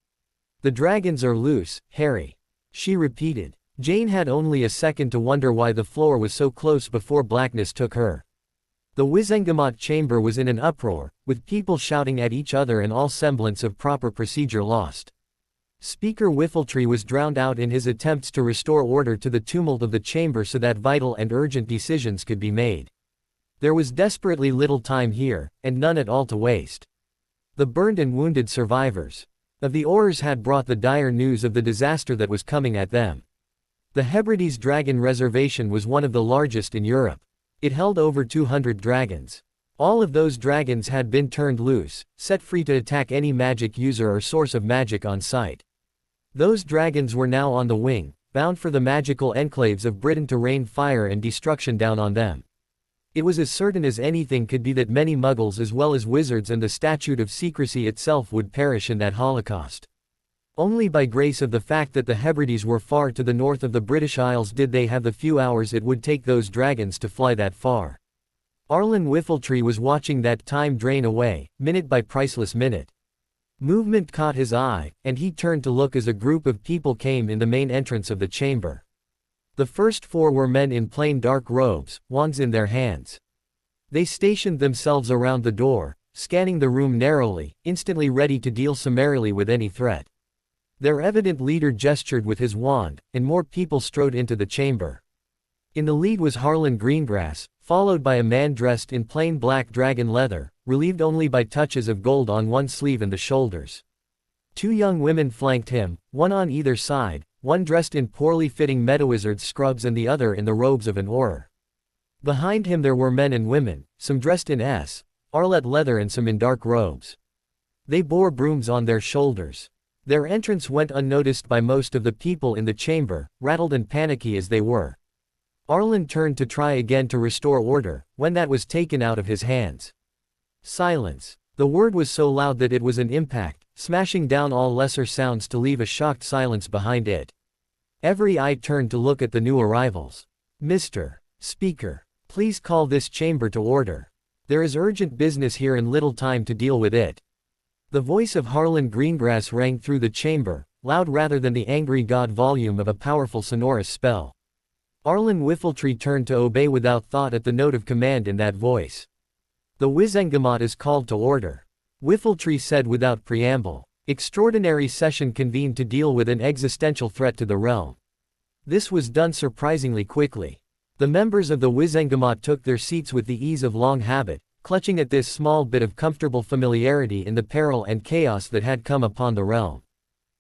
The dragons are loose, Harry. She repeated. Jane had only a second to wonder why the floor was so close before blackness took her. The Wizengamot chamber was in an uproar, with people shouting at each other and all semblance of proper procedure lost. Speaker Whiffletree was drowned out in his attempts to restore order to the tumult of the chamber so that vital and urgent decisions could be made. There was desperately little time here, and none at all to waste. The burned and wounded survivors of the Aurors had brought the dire news of the disaster that was coming at them. The Hebrides Dragon Reservation was one of the largest in Europe. It held over 200 dragons. All of those dragons had been turned loose, set free to attack any magic user or source of magic on site. Those dragons were now on the wing, bound for the magical enclaves of Britain to rain fire and destruction down on them. It was as certain as anything could be that many muggles as well as wizards and the Statute of Secrecy itself would perish in that holocaust. Only by grace of the fact that the Hebrides were far to the north of the British Isles did they have the few hours it would take those dragons to fly that far. Arlen Whiffletree was watching that time drain away, minute by priceless minute. Movement caught his eye, and he turned to look as a group of people came in the main entrance of the chamber. The first four were men in plain dark robes, wands in their hands. They stationed themselves around the door, scanning the room narrowly, instantly ready to deal summarily with any threat. Their evident leader gestured with his wand, and more people strode into the chamber. In the lead was Harlan Greengrass, followed by a man dressed in plain black dragon leather, relieved only by touches of gold on one sleeve and the shoulders. Two young women flanked him, one on either side, one dressed in poorly fitting Medawizard's scrubs and the other in the robes of an Auror. Behind him there were men and women, some dressed in Arlet leather and some in dark robes. They bore brooms on their shoulders. Their entrance went unnoticed by most of the people in the chamber, rattled and panicky as they were. Arlen turned to try again to restore order, when that was taken out of his hands. Silence. The word was so loud that it was an impact, smashing down all lesser sounds to leave a shocked silence behind it. Every eye turned to look at the new arrivals. Mr. Speaker, please call this chamber to order. There is urgent business here and little time to deal with it. The voice of Harlan Greengrass rang through the chamber, loud rather than the angry god volume of a powerful sonorous spell. Arlen Whiffletree turned to obey without thought at the note of command in that voice. The Wizengamot is called to order. Whiffletree said without preamble. Extraordinary session convened to deal with an existential threat to the realm. This was done surprisingly quickly. The members of the Wizengamot took their seats with the ease of long habit, clutching at this small bit of comfortable familiarity in the peril and chaos that had come upon the realm.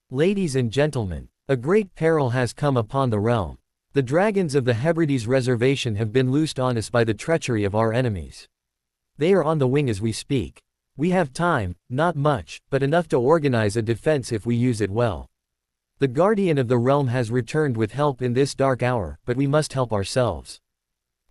Ladies and gentlemen, a great peril has come upon the realm. The dragons of the Hebrides Reservation have been loosed on us by the treachery of our enemies. They are on the wing as we speak. We have time, not much, but enough to organize a defense if we use it well. The Guardian of the Realm has returned with help in this dark hour, but we must help ourselves.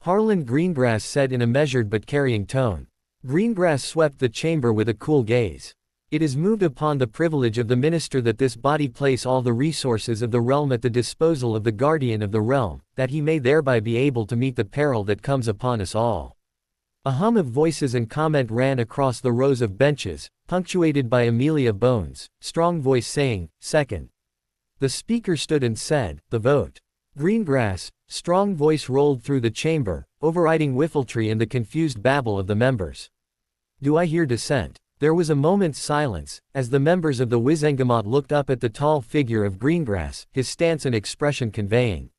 Harlan Greengrass said in a measured but carrying tone. Greengrass swept the chamber with a cool gaze. It is moved upon the privilege of the minister that this body place all the resources of the realm at the disposal of the Guardian of the Realm, that he may thereby be able to meet the peril that comes upon us all. A hum of voices and comment ran across the rows of benches, punctuated by Amelia Bones' strong voice saying, "Second." The speaker stood and said, "The vote." Greengrass' strong voice rolled through the chamber, overriding Whiffletree and the confused babble of the members. "Do I hear dissent?" There was a moment's silence, as the members of the Wizengamot looked up at the tall figure of Greengrass, his stance and expression conveying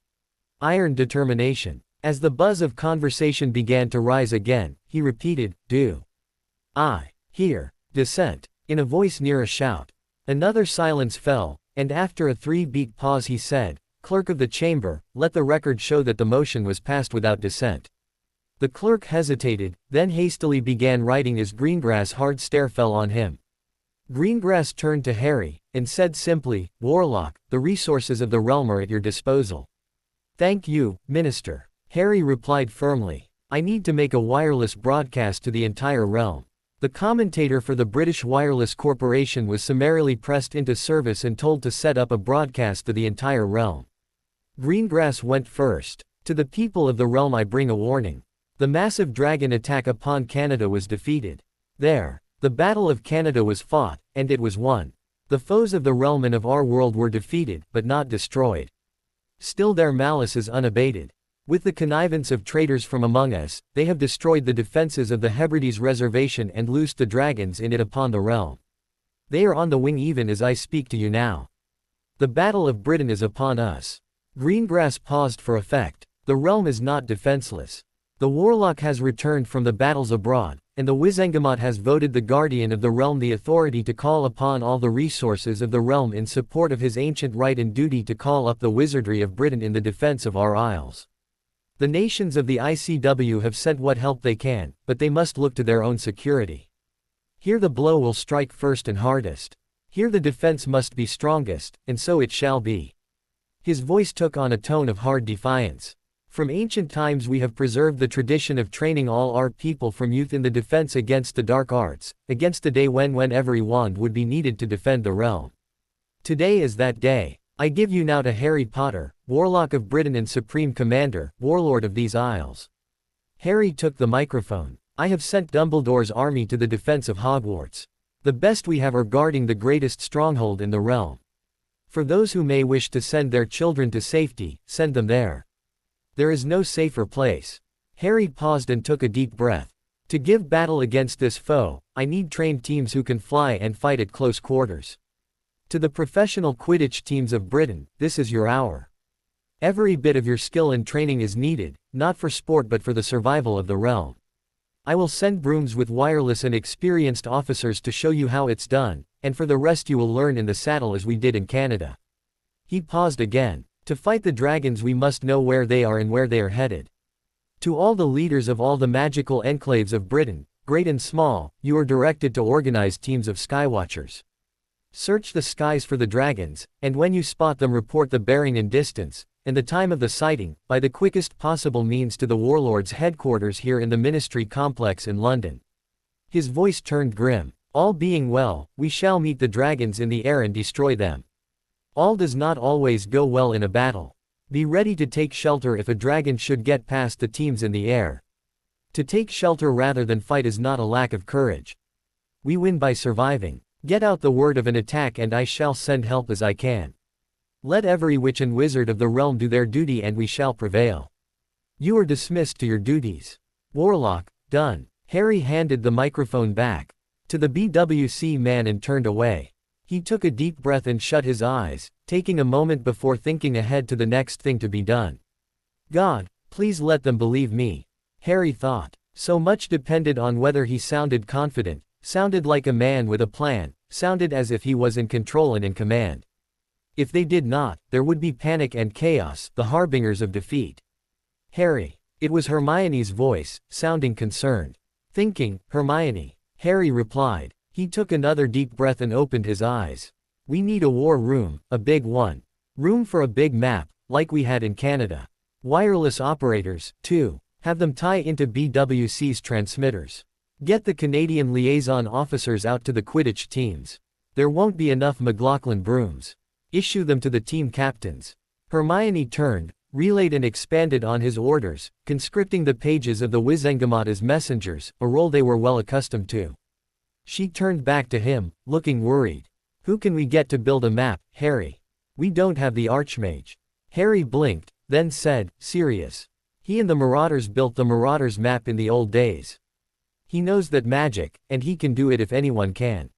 iron determination. As the buzz of conversation began to rise again, he repeated, "Do I hear dissent?" in a voice near a shout. Another silence fell, and after a three-beat pause he said, "Clerk of the chamber, let the record show that the motion was passed without dissent." The clerk hesitated, then hastily began writing as Greengrass' hard stare fell on him. Greengrass turned to Harry, and said simply, "Warlock, the resources of the realm are at your disposal." "Thank you, Minister." Harry replied firmly. "I need to make a wireless broadcast to the entire realm." The commentator for the British Wireless Corporation was summarily pressed into service and told to set up a broadcast to the entire realm. Greengrass went first. "To the people of the realm I bring a warning. The massive dragon attack upon Canada was defeated. There. The Battle of Canada was fought, and it was won. The foes of the realm and of our world were defeated, but not destroyed. Still their malice is unabated. With the connivance of traitors from among us, they have destroyed the defenses of the Hebrides Reservation and loosed the dragons in it upon the realm. They are on the wing even as I speak to you now. The battle of Britain is upon us." Greengrass paused for effect. The realm is not defenseless. The Warlock has returned from the battles abroad, and the Wizengamot has voted the Guardian of the Realm the authority to call upon all the resources of the realm in support of his ancient right and duty to call up the wizardry of Britain in the defense of our isles. The nations of the ICW have sent what help they can, but they must look to their own security. Here the blow will strike first and hardest. Here the defense must be strongest, and so it shall be. His voice took on a tone of hard defiance. From ancient times we have preserved the tradition of training all our people from youth in the defense against the dark arts, against the day when every wand would be needed to defend the realm. Today is that day. I give you now to Harry Potter, Warlock of Britain and Supreme Commander, Warlord of these Isles. Harry took the microphone. I have sent Dumbledore's army to the defense of Hogwarts. The best we have are guarding the greatest stronghold in the realm. For those who may wish to send their children to safety, send them there. There is no safer place. Harry paused and took a deep breath. To give battle against this foe, I need trained teams who can fly and fight at close quarters. To the professional Quidditch teams of Britain, this is your hour. Every bit of your skill and training is needed, not for sport but for the survival of the realm. I will send brooms with wireless and experienced officers to show you how it's done, and for the rest you will learn in the saddle as we did in Canada. He paused again. To fight the dragons we must know where they are and where they are headed. To all the leaders of all the magical enclaves of Britain, great and small, you are directed to organize teams of skywatchers. Search the skies for the dragons, and when you spot them report the bearing and distance, and the time of the sighting, by the quickest possible means to the Warlord's headquarters here in the Ministry Complex in London. His voice turned grim. All being well, we shall meet the dragons in the air and destroy them. All does not always go well in a battle. Be ready to take shelter if a dragon should get past the teams in the air. To take shelter rather than fight is not a lack of courage. We win by surviving. Get out the word of an attack and I shall send help as I can. Let every witch and wizard of the realm do their duty and we shall prevail. You are dismissed to your duties. Warlock, done. Harry handed the microphone back to the BWC man and turned away. He took a deep breath and shut his eyes, taking a moment before thinking ahead to the next thing to be done. God, please let them believe me. Harry thought. So much depended on whether he sounded confident, sounded like a man with a plan, sounded as if he was in control and in command. If they did not, there would be panic and chaos, the harbingers of defeat. Harry. It was Hermione's voice, sounding concerned. Thinking, Hermione. Harry replied. He took another deep breath and opened his eyes. We need a war room, a big one. Room for a big map, like we had in Canada. Wireless operators, too. Have them tie into BWC's transmitters. Get the Canadian liaison officers out to the Quidditch teams. There won't be enough McLaughlin brooms. Issue them to the team captains. Hermione turned, relayed and expanded on his orders, conscripting the pages of the Wizengamot as messengers, a role they were well accustomed to. She turned back to him, looking worried. Who can we get to build a map, Harry? We don't have the Archmage. Harry blinked, then said, serious. He and the Marauders built the Marauders map in the old days. He knows that magic, and he can do it if anyone can.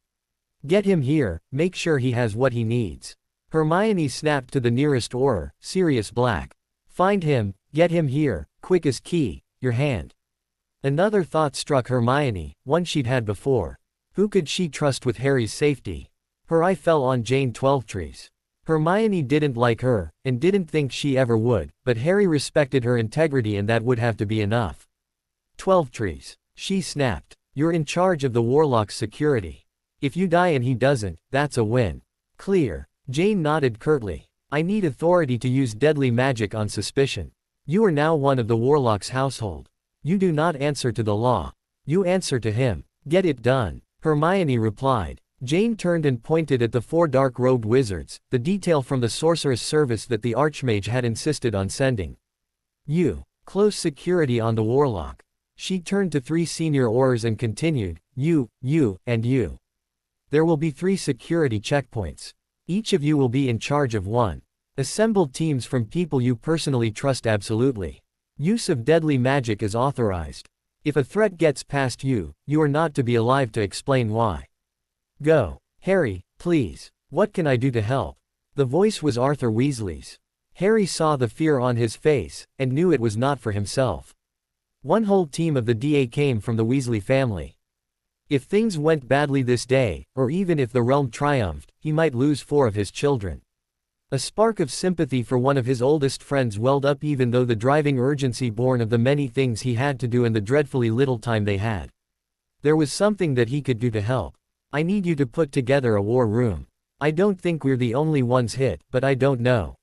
Get him here, make sure he has what he needs. Hermione snapped to the nearest Auror, Sirius Black. Find him, get him here, quick as key, your hand. Another thought struck Hermione, one she'd had before. Who could she trust with Harry's safety? Her eye fell on Jane Twelvetrees. Hermione didn't like her, and didn't think she ever would, but Harry respected her integrity and that would have to be enough. Twelvetrees. She snapped. You're in charge of the Warlock's security. If you die and he doesn't, that's a win. Clear. Jane nodded curtly. I need authority to use deadly magic on suspicion. You are now one of the Warlock's household. You do not answer to the law. You answer to him. Get it done. Hermione replied. Jane turned and pointed at the 4 dark-robed wizards, the detail from the sorceress service that the Archmage had insisted on sending. You. Close security on the Warlock. She turned to 3 senior Aurors and continued, you, and you. There will be 3 security checkpoints. Each of you will be in charge of one. Assemble teams from people you personally trust absolutely. Use of deadly magic is authorized. If a threat gets past you, you are not to be alive to explain why. Go. Harry, please. What can I do to help? The voice was Arthur Weasley's. Harry saw the fear on his face, and knew it was not for himself. One whole team of the DA came from the Weasley family. If things went badly this day, or even if the realm triumphed, he might lose 4 of his children. A spark of sympathy for one of his oldest friends welled up even though the driving urgency born of the many things he had to do and the dreadfully little time they had. There was something that he could do to help. I need you to put together a war room. I don't think we're the only ones hit, but I don't know.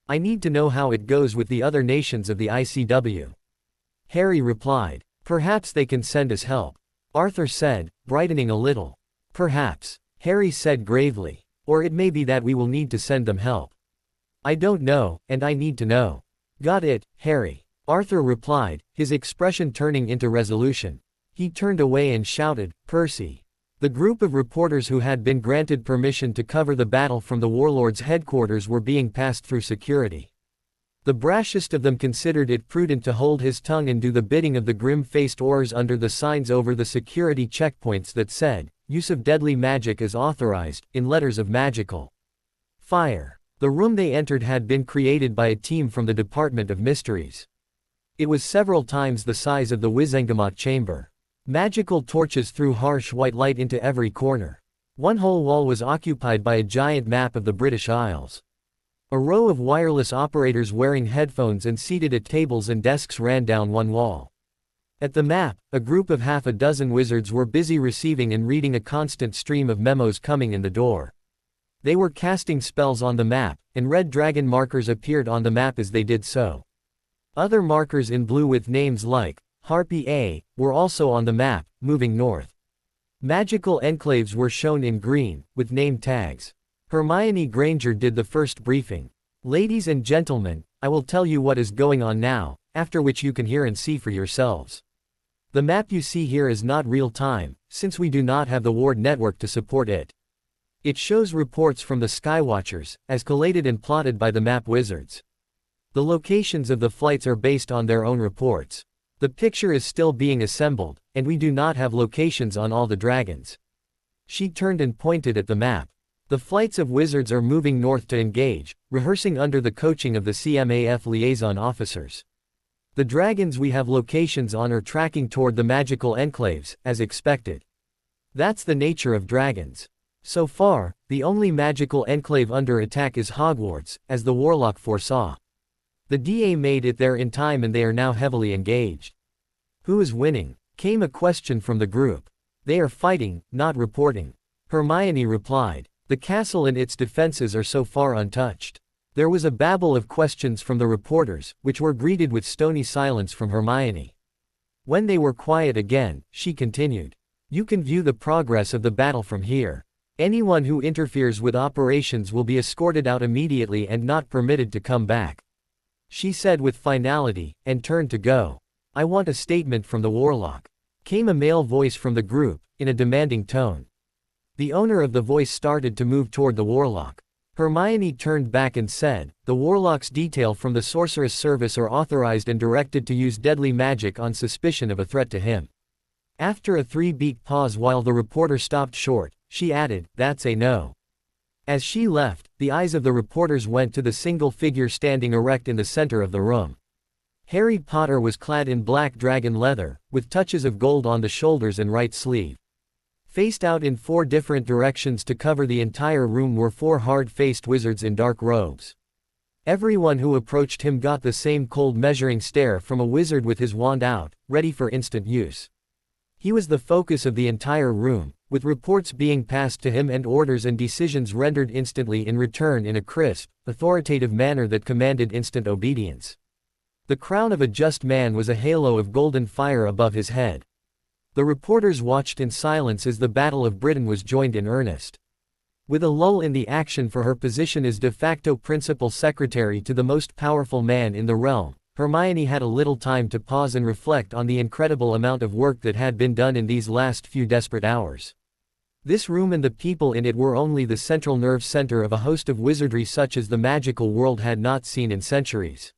I need to know how it goes with the other nations of the ICW. Harry replied. Perhaps they can send us help. Arthur said, brightening a little. Perhaps, Harry said gravely. Or it may be that we will need to send them help. I don't know, and I need to know. Got it, Harry. Arthur replied, his expression turning into resolution. He turned away and shouted, Percy. The group of reporters who had been granted permission to cover the battle from the warlord's headquarters were being passed through security. The brashest of them considered it prudent to hold his tongue and do the bidding of the grim-faced Aurors under the signs over the security checkpoints that said, use of deadly magic is authorized, in letters of magical fire. The room they entered had been created by a team from the Department of Mysteries. It was several times the size of the Wizengamot chamber. Magical torches threw harsh white light into every corner. One whole wall was occupied by a giant map of the British Isles. A row of wireless operators wearing headphones and seated at tables and desks ran down one wall. At the map, a group of half a dozen wizards were busy receiving and reading a constant stream of memos coming in the door. They were casting spells on the map, and red dragon markers appeared on the map as they did so. Other markers in blue with names like Harpy A were also on the map, moving north. Magical enclaves were shown in green, with name tags. Hermione Granger did the first briefing. Ladies and gentlemen, I will tell you what is going on now, after which you can hear and see for yourselves. The map you see here is not real time, since we do not have the Ward network to support it. It shows reports from the Skywatchers, as collated and plotted by the map wizards. The locations of the flights are based on their own reports. The picture is still being assembled, and we do not have locations on all the dragons. She turned and pointed at the map. The flights of wizards are moving north to engage, rehearsing under the coaching of the CMAF liaison officers. The dragons we have locations on are tracking toward the magical enclaves, as expected. That's the nature of dragons. So far, the only magical enclave under attack is Hogwarts, as the warlock foresaw. The DA made it there in time and they are now heavily engaged. Who is winning? Came a question from the group. They are fighting, not reporting. Hermione replied. The castle and its defenses are so far untouched. There was a babble of questions from the reporters, which were greeted with stony silence from Hermione. When they were quiet again, she continued. You can view the progress of the battle from here. Anyone who interferes with operations will be escorted out immediately and not permitted to come back. She said with finality, and turned to go. I want a statement from the warlock. Came a male voice from the group, in a demanding tone. The owner of the voice started to move toward the warlock. Hermione turned back and said, the warlock's detail from the sorceress service are authorized and directed to use deadly magic on suspicion of a threat to him. After a 3-beat pause while the reporter stopped short, she added, that's a no. As she left, the eyes of the reporters went to the single figure standing erect in the center of the room. Harry Potter was clad in black dragon leather, with touches of gold on the shoulders and right sleeve. Faced out in 4 different directions to cover the entire room were 4 hard-faced wizards in dark robes. Everyone who approached him got the same cold measuring stare from a wizard with his wand out, ready for instant use. He was the focus of the entire room, with reports being passed to him and orders and decisions rendered instantly in return in a crisp, authoritative manner that commanded instant obedience. The crown of a just man was a halo of golden fire above his head. The reporters watched in silence as the Battle of Britain was joined in earnest. With a lull in the action for her position as de facto principal secretary to the most powerful man in the realm, Hermione had a little time to pause and reflect on the incredible amount of work that had been done in these last few desperate hours. This room and the people in it were only the central nerve center of a host of wizardry such as the magical world had not seen in centuries.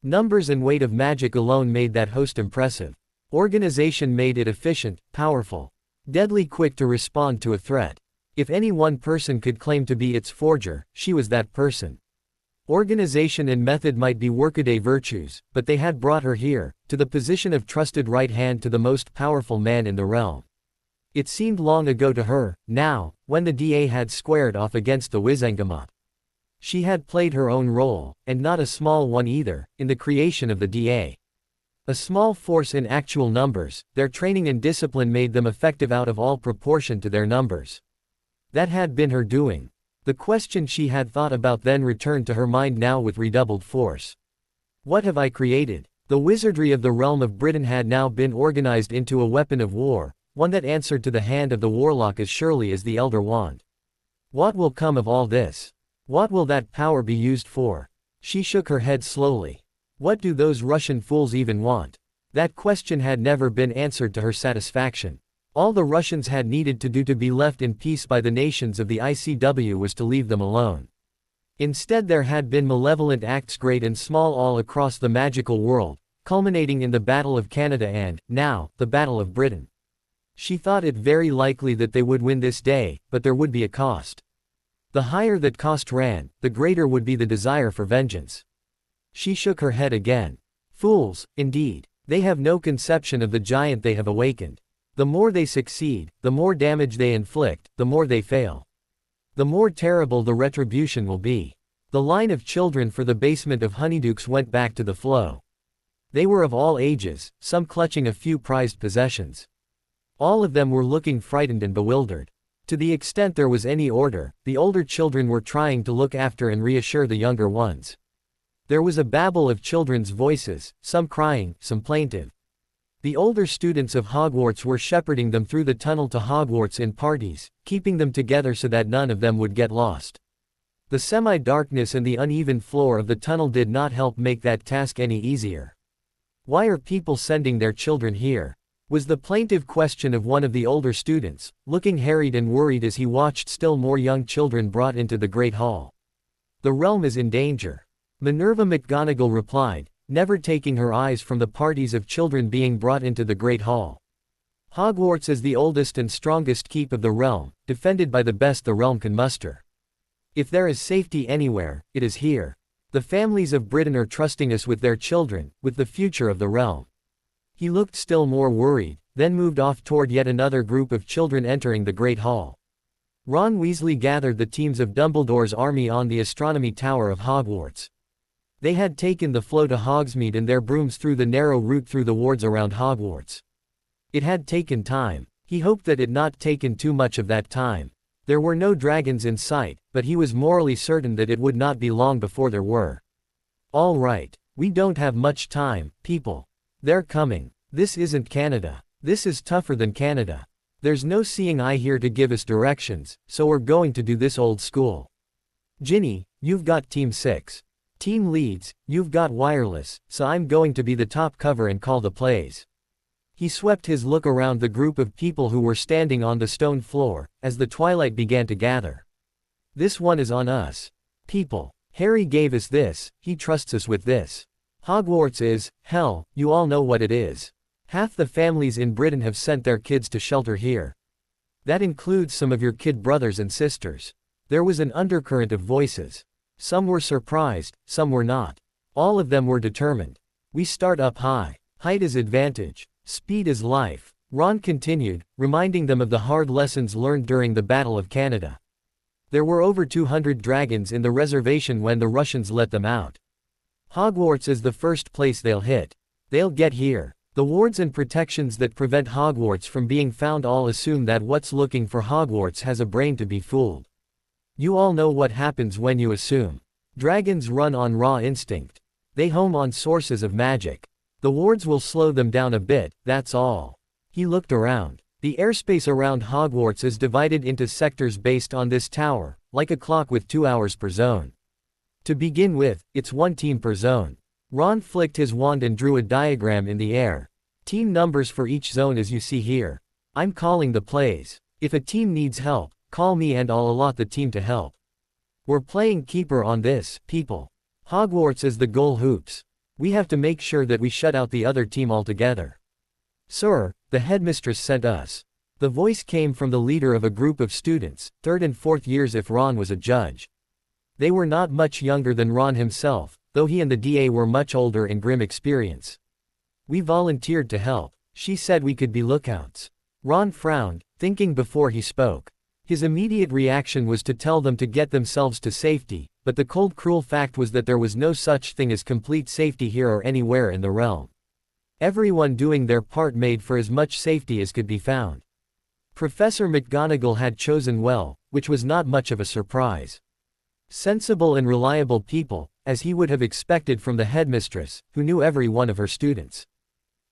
Numbers and weight of magic alone made that host impressive. Organization made it efficient, powerful, deadly quick to respond to a threat. If any one person could claim to be its forger, she was that person. Organization and method might be workaday virtues, but they had brought her here, to the position of trusted right hand to the most powerful man in the realm. It seemed long ago to her, now, when the DA had squared off against the Wizengamot. She had played her own role, and not a small one either, in the creation of the DA. A small force in actual numbers, their training and discipline made them effective out of all proportion to their numbers. That had been her doing. The question she had thought about then returned to her mind now with redoubled force. What have I created? The wizardry of the realm of Britain had now been organized into a weapon of war, one that answered to the hand of the warlock as surely as the Elder Wand. What will come of all this? What will that power be used for? She shook her head slowly. What do those Russian fools even want? That question had never been answered to her satisfaction. All the Russians had needed to do to be left in peace by the nations of the ICW was to leave them alone. Instead there had been malevolent acts great and small all across the magical world, culminating in the Battle of Canada and, now, the Battle of Britain. She thought it very likely that they would win this day, but there would be a cost. The higher that cost ran, the greater would be the desire for vengeance. She shook her head again. Fools, indeed. They have no conception of the giant they have awakened. The more they succeed, the more damage they inflict, the more they fail. The more terrible the retribution will be. The line of children for the basement of Honeydukes went back to the flow. They were of all ages, some clutching a few prized possessions. All of them were looking frightened and bewildered. To the extent there was any order, the older children were trying to look after and reassure the younger ones. There was a babble of children's voices, some crying, some plaintive. The older students of Hogwarts were shepherding them through the tunnel to Hogwarts in parties, keeping them together so that none of them would get lost. The semi-darkness and the uneven floor of the tunnel did not help make that task any easier. Why are people sending their children here? Was the plaintive question of one of the older students, looking harried and worried as he watched still more young children brought into the Great Hall. The realm is in danger. Minerva McGonagall replied, never taking her eyes from the parties of children being brought into the Great Hall. Hogwarts is the oldest and strongest keep of the realm, defended by the best the realm can muster. If there is safety anywhere, it is here. The families of Britain are trusting us with their children, with the future of the realm. He looked still more worried, then moved off toward yet another group of children entering the Great Hall. Ron Weasley gathered the teams of Dumbledore's army on the astronomy tower of Hogwarts. They had taken the flow to Hogsmeade and their brooms through the narrow route through the wards around Hogwarts. It had taken time. He hoped that it not taken too much of that time. There were no dragons in sight, but he was morally certain that it would not be long before there were. All right, we don't have much time, people. They're coming. This isn't Canada. This is tougher than Canada. There's no seeing eye here to give us directions, so we're going to do this old school. Ginny, you've got Team 6. Team leads, you've got wireless, so I'm going to be the top cover and call the plays. He swept his look around the group of people who were standing on the stone floor, as the twilight began to gather. This one is on us. People. Harry gave us this, he trusts us with this. Hogwarts is, hell, you all know what it is. Half the families in Britain have sent their kids to shelter here. That includes some of your kid brothers and sisters. There was an undercurrent of voices. Some were surprised, some were not. All of them were determined. We start up high. Height is advantage. Speed is life. Ron continued, reminding them of the hard lessons learned during the Battle of Canada. There were over 200 dragons in the reservation when the Russians let them out. Hogwarts is the first place they'll hit. They'll get here. The wards and protections that prevent Hogwarts from being found all assume that what's looking for Hogwarts has a brain to be fooled. You all know what happens when you assume. Dragons run on raw instinct. They home on sources of magic. The wards will slow them down a bit, that's all. He looked around. The airspace around Hogwarts is divided into sectors based on this tower, like a clock with 2 hours per zone. To begin with, it's one team per zone. Ron flicked his wand and drew a diagram in the air. Team numbers for each zone as you see here. I'm calling the plays. If a team needs help, call me and I'll allot the team to help. We're playing keeper on this, people. Hogwarts is the goal hoops. We have to make sure that we shut out the other team altogether. Sir, the headmistress sent us. The voice came from the leader of a group of students, 3rd and 4th years if Ron was a judge. They were not much younger than Ron himself, though he and the DA were much older in grim experience. We volunteered to help. She said we could be lookouts. Ron frowned, thinking before he spoke. His immediate reaction was to tell them to get themselves to safety, but the cold cruel fact was that there was no such thing as complete safety here or anywhere in the realm. Everyone doing their part made for as much safety as could be found. Professor McGonagall had chosen well, which was not much of a surprise. Sensible and reliable people, as he would have expected from the headmistress, who knew every one of her students.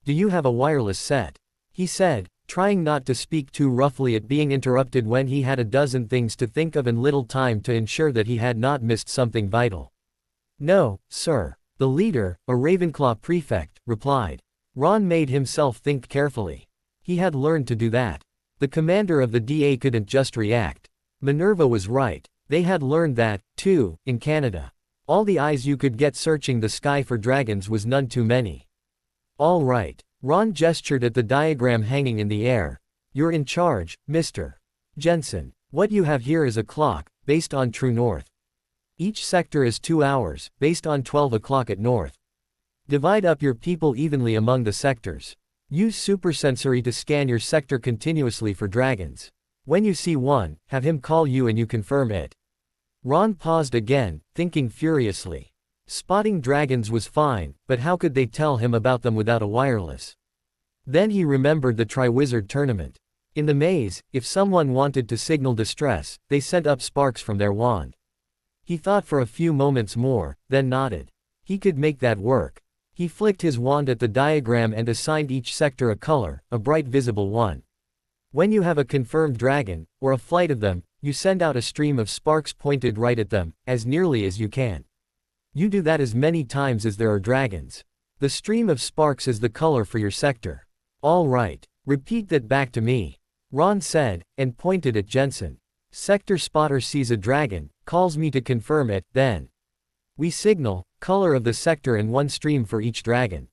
"Do you have a wireless set?" he said, trying not to speak too roughly at being interrupted when he had a dozen things to think of and little time to ensure that he had not missed something vital. "No, sir." The leader, a Ravenclaw prefect, replied. Ron made himself think carefully. He had learned to do that. The commander of the DA couldn't just react. Minerva was right. They had learned that, too, in Canada. All the eyes you could get searching the sky for dragons was none too many. "All right." Ron gestured at the diagram hanging in the air. "You're in charge, Mr. Jensen. What you have here is a clock, based on true north. Each sector is 2 hours, based on 12 o'clock at north. Divide up your people evenly among the sectors. Use supersensory to scan your sector continuously for dragons. When you see one, have him call you and you confirm it." Ron paused again, thinking furiously. Spotting dragons was fine, but how could they tell him about them without a wireless? Then he remembered the Triwizard Tournament. In the maze, if someone wanted to signal distress, they sent up sparks from their wand. He thought for a few moments more, then nodded. He could make that work. He flicked his wand at the diagram and assigned each sector a color, a bright visible one. When you have a confirmed dragon, or a flight of them, you send out a stream of sparks pointed right at them, as nearly as you can. You do that as many times as there are dragons. The stream of sparks is the color for your sector. "All right. Repeat that back to me," Ron said, and pointed at Jensen. "Sector spotter sees a dragon, calls me to confirm it, then we signal, color of the sector and one stream for each dragon."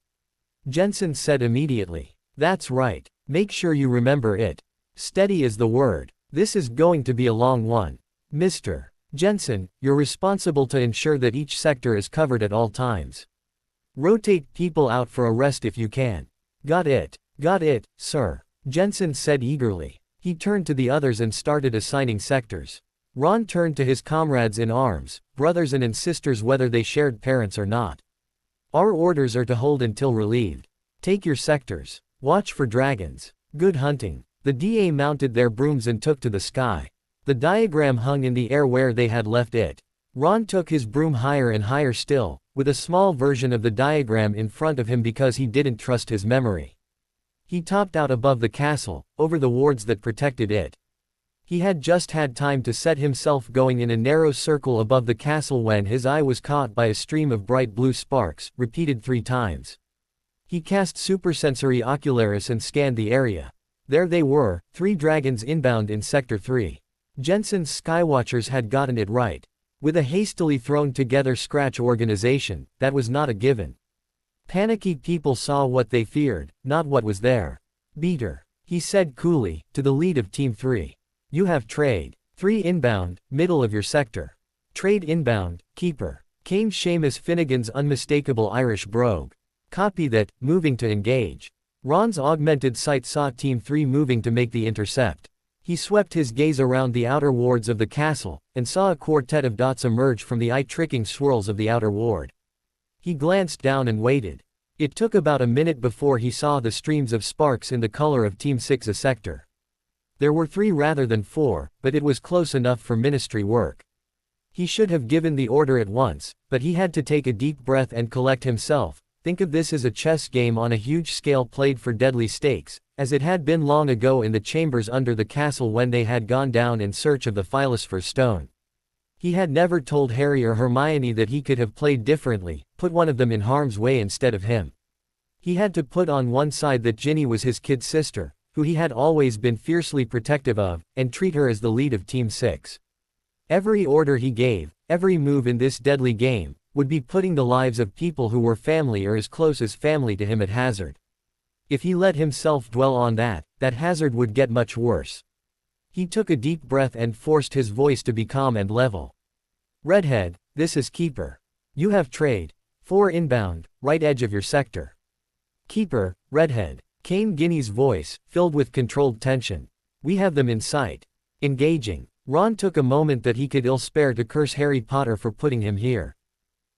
Jensen said immediately. "That's right. Make sure you remember it. Steady is the word. This is going to be a long one. Mr. Jensen, you're responsible to ensure that each sector is covered at all times. Rotate people out for a rest if you can." Got it, sir," Jensen said eagerly. He turned to the others and started assigning sectors. Ron turned to his comrades in arms, brothers and sisters whether they shared parents or not. "Our orders are to hold until relieved. Take your sectors. Watch for dragons. Good hunting." The DA mounted their brooms and took to the sky. The diagram hung in the air where they had left it. Ron took his broom higher and higher still, with a small version of the diagram in front of him because he didn't trust his memory. He topped out above the castle, over the wards that protected it. He had just had time to set himself going in a narrow circle above the castle when his eye was caught by a stream of bright blue sparks, repeated 3 times. He cast Supersensory Ocularis and scanned the area. There they were, 3 dragons inbound in Sector 3. Jensen's Skywatchers had gotten it right. With a hastily thrown together scratch organization, that was not a given. Panicky people saw what they feared, not what was there. "Beater," he said coolly, to the lead of Team 3. "You have trade. 3 inbound, middle of your sector. Trade inbound, keeper." Came Seamus Finnegan's unmistakable Irish brogue. "Copy that, moving to engage." Ron's augmented sight saw Team 3 moving to make the intercept. He swept his gaze around the outer wards of the castle, and saw a quartet of dots emerge from the eye-tricking swirls of the outer ward. He glanced down and waited. It took about a minute before he saw the streams of sparks in the color of Team 6's sector. There were 3 rather than 4, but it was close enough for ministry work. He should have given the order at once, but he had to take a deep breath and collect himself. Think of this as a chess game on a huge scale played for deadly stakes, as it had been long ago in the chambers under the castle when they had gone down in search of the Philosopher's Stone. He had never told Harry or Hermione that he could have played differently, put one of them in harm's way instead of him. He had to put on one side that Ginny was his kid sister, who he had always been fiercely protective of, and treat her as the lead of Team 6. Every order he gave, every move in this deadly game, would be putting the lives of people who were family or as close as family to him at hazard. If he let himself dwell on that hazard would get much worse. He took a deep breath and forced his voice to be calm and level. "Redhead, this is Keeper. You have trade. 4 inbound, right edge of your sector." "Keeper, Redhead," came Ginny's voice, filled with controlled tension. "We have them in sight." Engaging. Ron took a moment that he could ill spare to curse Harry Potter for putting him here.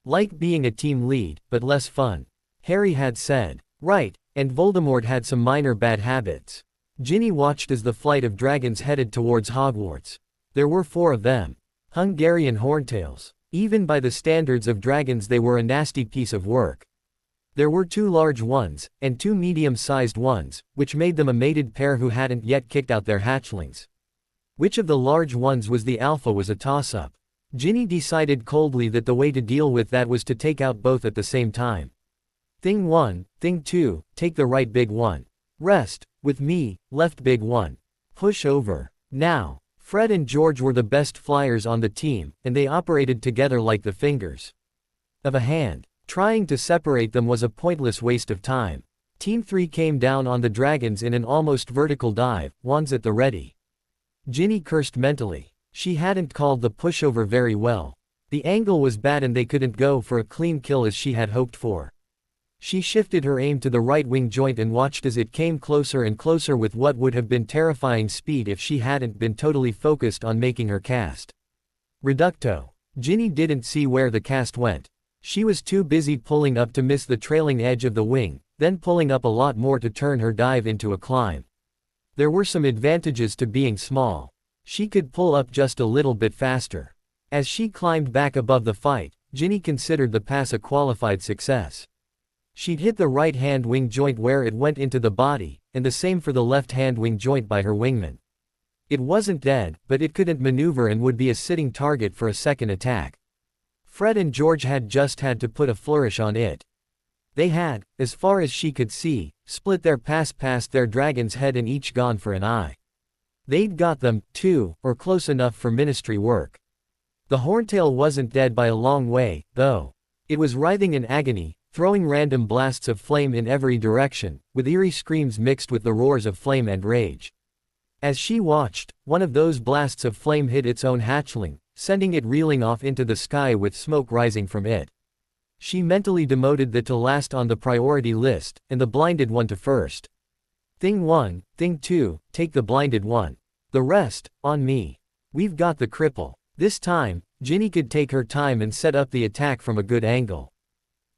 Like being a team lead, but less fun. Harry had said. Right, and Voldemort had some minor bad habits. Ginny watched as the flight of dragons headed towards Hogwarts. There were 4 of them. Hungarian horntails. Even by the standards of dragons they were a nasty piece of work. There were 2 large ones, and 2 medium-sized ones, which made them a mated pair who hadn't yet kicked out their hatchlings. Which of the large ones was the alpha was a toss-up. Ginny decided coldly that the way to deal with that was to take out both at the same time. Thing 1, Thing 2, take the right big one. Rest, with me, left big one. Push over. Now. Fred and George were the best flyers on the team, and they operated together like the fingers of a hand. Trying to separate them was a pointless waste of time. Team 3 came down on the dragons in an almost vertical dive, wands at the ready. Ginny cursed mentally. She hadn't called the pushover very well. The angle was bad and they couldn't go for a clean kill as she had hoped for. She shifted her aim to the right wing joint and watched as it came closer and closer with what would have been terrifying speed if she hadn't been totally focused on making her cast. Reducto. Ginny didn't see where the cast went. She was too busy pulling up to miss the trailing edge of the wing, then pulling up a lot more to turn her dive into a climb. There were some advantages to being small. She could pull up just a little bit faster. As she climbed back above the fight, Ginny considered the pass a qualified success. She'd hit the right-hand wing joint where it went into the body, and the same for the left-hand wing joint by her wingman. It wasn't dead, but it couldn't maneuver and would be a sitting target for a second attack. Fred and George had just had to put a flourish on it. They had, as far as she could see, split their pass past their dragon's head and each gone for an eye. They'd got them, too, or close enough for ministry work. The horntail wasn't dead by a long way, though. It was writhing in agony, throwing random blasts of flame in every direction, with eerie screams mixed with the roars of flame and rage. As she watched, one of those blasts of flame hit its own hatchling, sending it reeling off into the sky with smoke rising from it. She mentally demoted that to last on the priority list, and the blinded one to first. Thing 1, Thing 2, take the blinded one. The rest, on me. We've got the cripple. This time, Ginny could take her time and set up the attack from a good angle.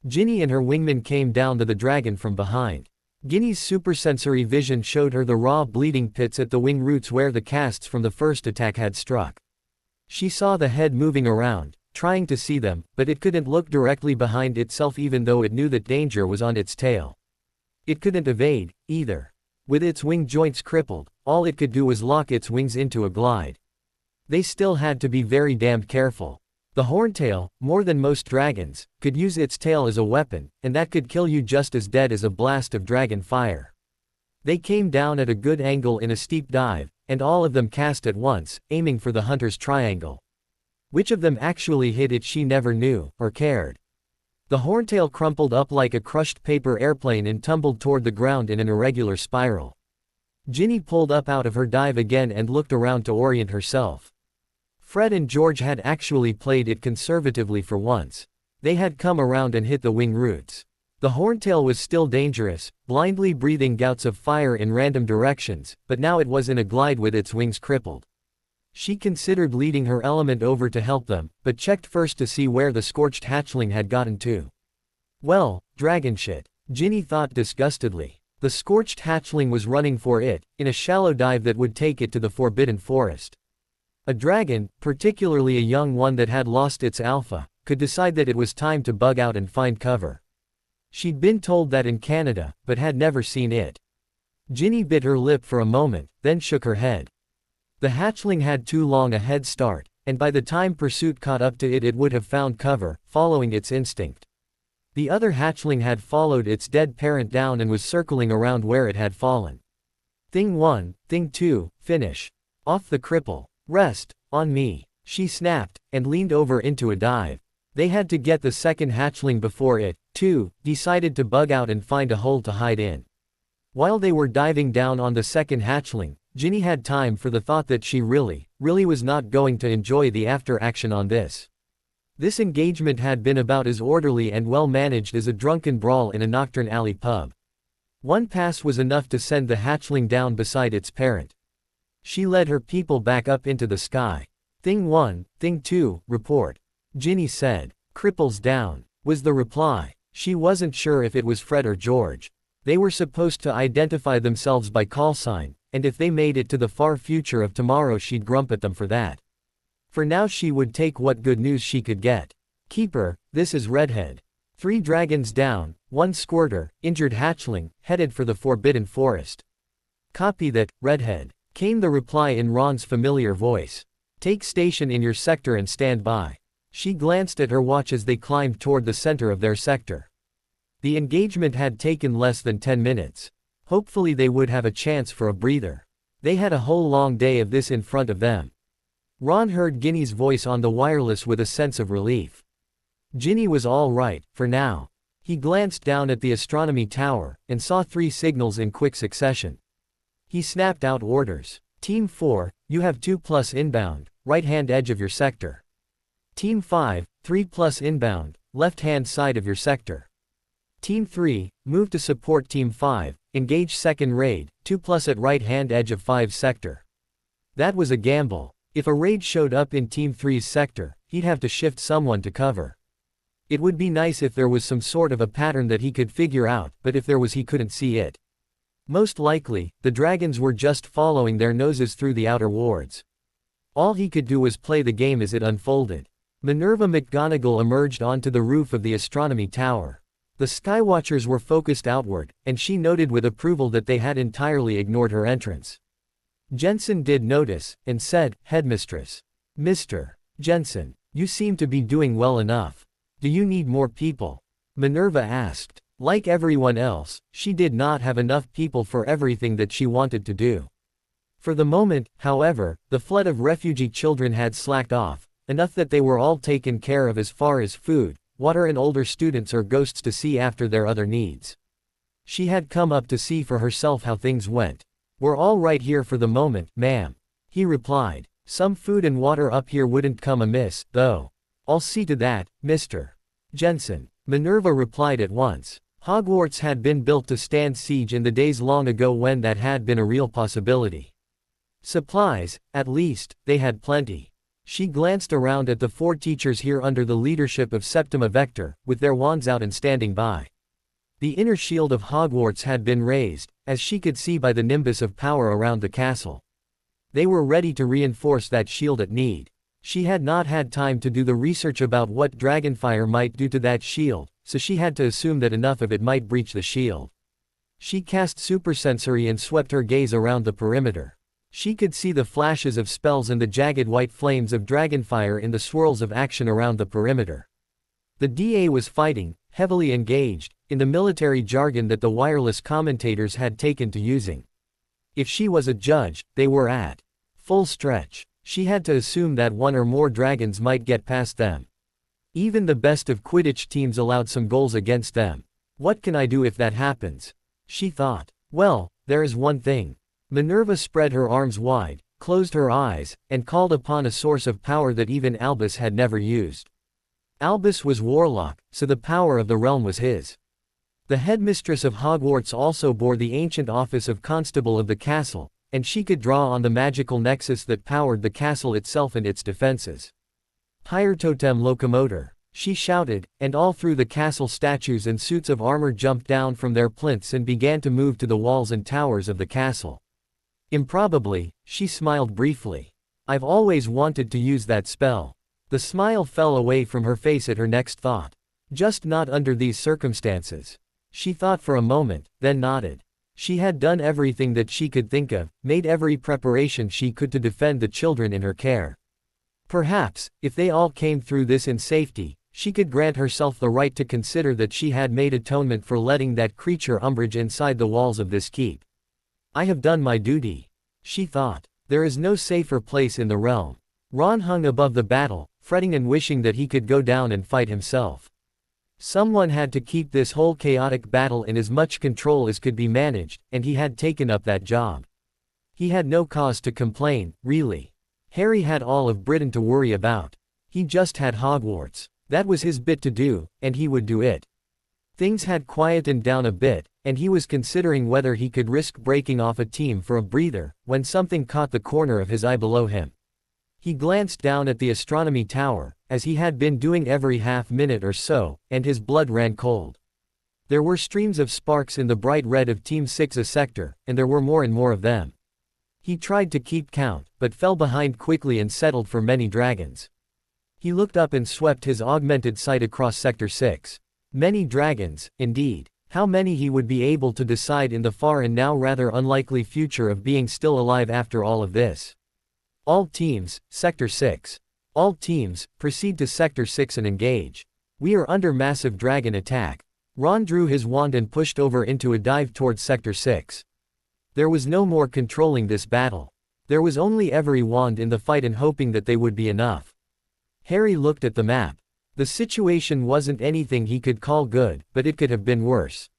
Ginny and her wingman came down to the dragon from behind. Ginny's supersensory vision showed her the raw bleeding pits at the wing roots where the casts from the first attack had struck. She saw the head moving around, trying to see them, but it couldn't look directly behind itself even though it knew that danger was on its tail. It couldn't evade, either. With its wing joints crippled, all it could do was lock its wings into a glide. They still had to be very damned careful. The horntail, more than most dragons, could use its tail as a weapon, and that could kill you just as dead as a blast of dragon fire. They came down at a good angle in a steep dive, and all of them cast at once, aiming for the hunter's triangle. Which of them actually hit it she never knew, or cared. The horntail crumpled up like a crushed paper airplane and tumbled toward the ground in an irregular spiral. Ginny pulled up out of her dive again and looked around to orient herself. Fred and George had actually played it conservatively for once. They had come around and hit the wing roots. The horntail was still dangerous, blindly breathing gouts of fire in random directions, but now it was in a glide with its wings crippled. She considered leading her element over to help them, but checked first to see where the scorched hatchling had gotten to. Well, dragon shit, Ginny thought disgustedly. The scorched hatchling was running for it, in a shallow dive that would take it to the Forbidden Forest. A dragon, particularly a young one that had lost its alpha, could decide that it was time to bug out and find cover. She'd been told that in Canada, but had never seen it. Ginny bit her lip for a moment, then shook her head. The hatchling had too long a head start, and by the time pursuit caught up to it it would have found cover, following its instinct. The other hatchling had followed its dead parent down and was circling around where it had fallen. Thing 1, Thing 2, finish. Off the cripple. Rest, on me. She snapped, and leaned over into a dive. They had to get the second hatchling before it, too, decided to bug out and find a hole to hide in. While they were diving down on the second hatchling, Ginny had time for the thought that she really was not going to enjoy the after-action on this. This engagement had been about as orderly and well-managed as a drunken brawl in a nocturne alley pub. One pass was enough to send the hatchling down beside its parent. She led her people back up into the sky. Thing 1, Thing 2, report. Ginny said. Cripples down, was the reply. She wasn't sure if it was Fred or George. They were supposed to identify themselves by call sign, and if they made it to the far future of tomorrow she'd grump at them for that. For now she would take what good news she could get. Keeper, this is Redhead. 3 dragons down, 1 squirter, injured hatchling, headed for the Forbidden Forest. Copy that, Redhead, came the reply in Ron's familiar voice. Take station in your sector and stand by. She glanced at her watch as they climbed toward the center of their sector. The engagement had taken less than 10 minutes. Hopefully they would have a chance for a breather. They had a whole long day of this in front of them. Ron heard Ginny's voice on the wireless with a sense of relief. Ginny was all right, for now. He glanced down at the astronomy tower, and saw 3 signals in quick succession. He snapped out orders. Team 4, you have 2+ inbound, right-hand edge of your sector. Team 5, 3+ inbound, left-hand side of your sector. Team 3, move to support Team 5, engage second raid, 2+ at right-hand edge of 5 sector. That was a gamble. If a raid showed up in Team 3's sector, he'd have to shift someone to cover. It would be nice if there was some sort of a pattern that he could figure out, but if there was he couldn't see it. Most likely, the dragons were just following their noses through the outer wards. All he could do was play the game as it unfolded. Minerva McGonagall emerged onto the roof of the astronomy tower. The Skywatchers were focused outward, and she noted with approval that they had entirely ignored her entrance. Jensen did notice, and said, Headmistress. Mr. Jensen, you seem to be doing well enough. Do you need more people? Minerva asked. Like everyone else, she did not have enough people for everything that she wanted to do. For the moment, however, the flood of refugee children had slacked off, enough that they were all taken care of as far as food, water and older students or ghosts to see after their other needs. She had come up to see for herself how things went. We're all right here for the moment, ma'am. He replied. Some food and water up here wouldn't come amiss, though. I'll see to that, Mr. Jensen. Minerva replied at once. Hogwarts had been built to stand siege in the days long ago when that had been a real possibility. Supplies, at least, they had plenty. She glanced around at the 4 teachers here under the leadership of Septima Vector, with their wands out and standing by. The inner shield of Hogwarts had been raised, as she could see by the nimbus of power around the castle. They were ready to reinforce that shield at need. She had not had time to do the research about what dragonfire might do to that shield, so she had to assume that enough of it might breach the shield. She cast supersensory and swept her gaze around the perimeter. She could see the flashes of spells and the jagged white flames of dragonfire in the swirls of action around the perimeter. The DA was fighting, heavily engaged, in the military jargon that the wireless commentators had taken to using. If she was a judge, they were at full stretch. She had to assume that 1 or more dragons might get past them. Even the best of Quidditch teams allowed some goals against them. What can I do if that happens? She thought. Well, there is one thing. Minerva spread her arms wide, closed her eyes, and called upon a source of power that even Albus had never used. Albus was warlock, so the power of the realm was his. The headmistress of Hogwarts also bore the ancient office of constable of the castle, and she could draw on the magical nexus that powered the castle itself and its defenses. Higher totem locomotor, she shouted, and all through the castle statues and suits of armor jumped down from their plinths and began to move to the walls and towers of the castle. Improbably, she smiled briefly. I've always wanted to use that spell. The smile fell away from her face at her next thought. Just not under these circumstances. She thought for a moment, then nodded. She had done everything that she could think of, made every preparation she could to defend the children in her care. Perhaps, if they all came through this in safety, she could grant herself the right to consider that she had made atonement for letting that creature Umbridge inside the walls of this keep. I have done my duty. She thought. There is no safer place in the realm. Ron hung above the battle, fretting and wishing that he could go down and fight himself. Someone had to keep this whole chaotic battle in as much control as could be managed, and he had taken up that job. He had no cause to complain, really. Harry had all of Britain to worry about. He just had Hogwarts. That was his bit to do, and he would do it. Things had quietened down a bit, and he was considering whether he could risk breaking off a team for a breather, when something caught the corner of his eye below him. He glanced down at the astronomy tower, as he had been doing every half-minute or so, and his blood ran cold. There were streams of sparks in the bright red of Team 6's sector, and there were more and more of them. He tried to keep count, but fell behind quickly and settled for many dragons. He looked up and swept his augmented sight across Sector 6. Many dragons, indeed. How many he would be able to decide in the far and now rather unlikely future of being still alive after all of this. All teams, Sector 6. All teams, proceed to Sector 6 and engage. We are under massive dragon attack. Ron drew his wand and pushed over into a dive towards Sector 6. There was no more controlling this battle. There was only every wand in the fight and hoping that they would be enough. Harry looked at the map. The situation wasn't anything he could call good, but it could have been worse.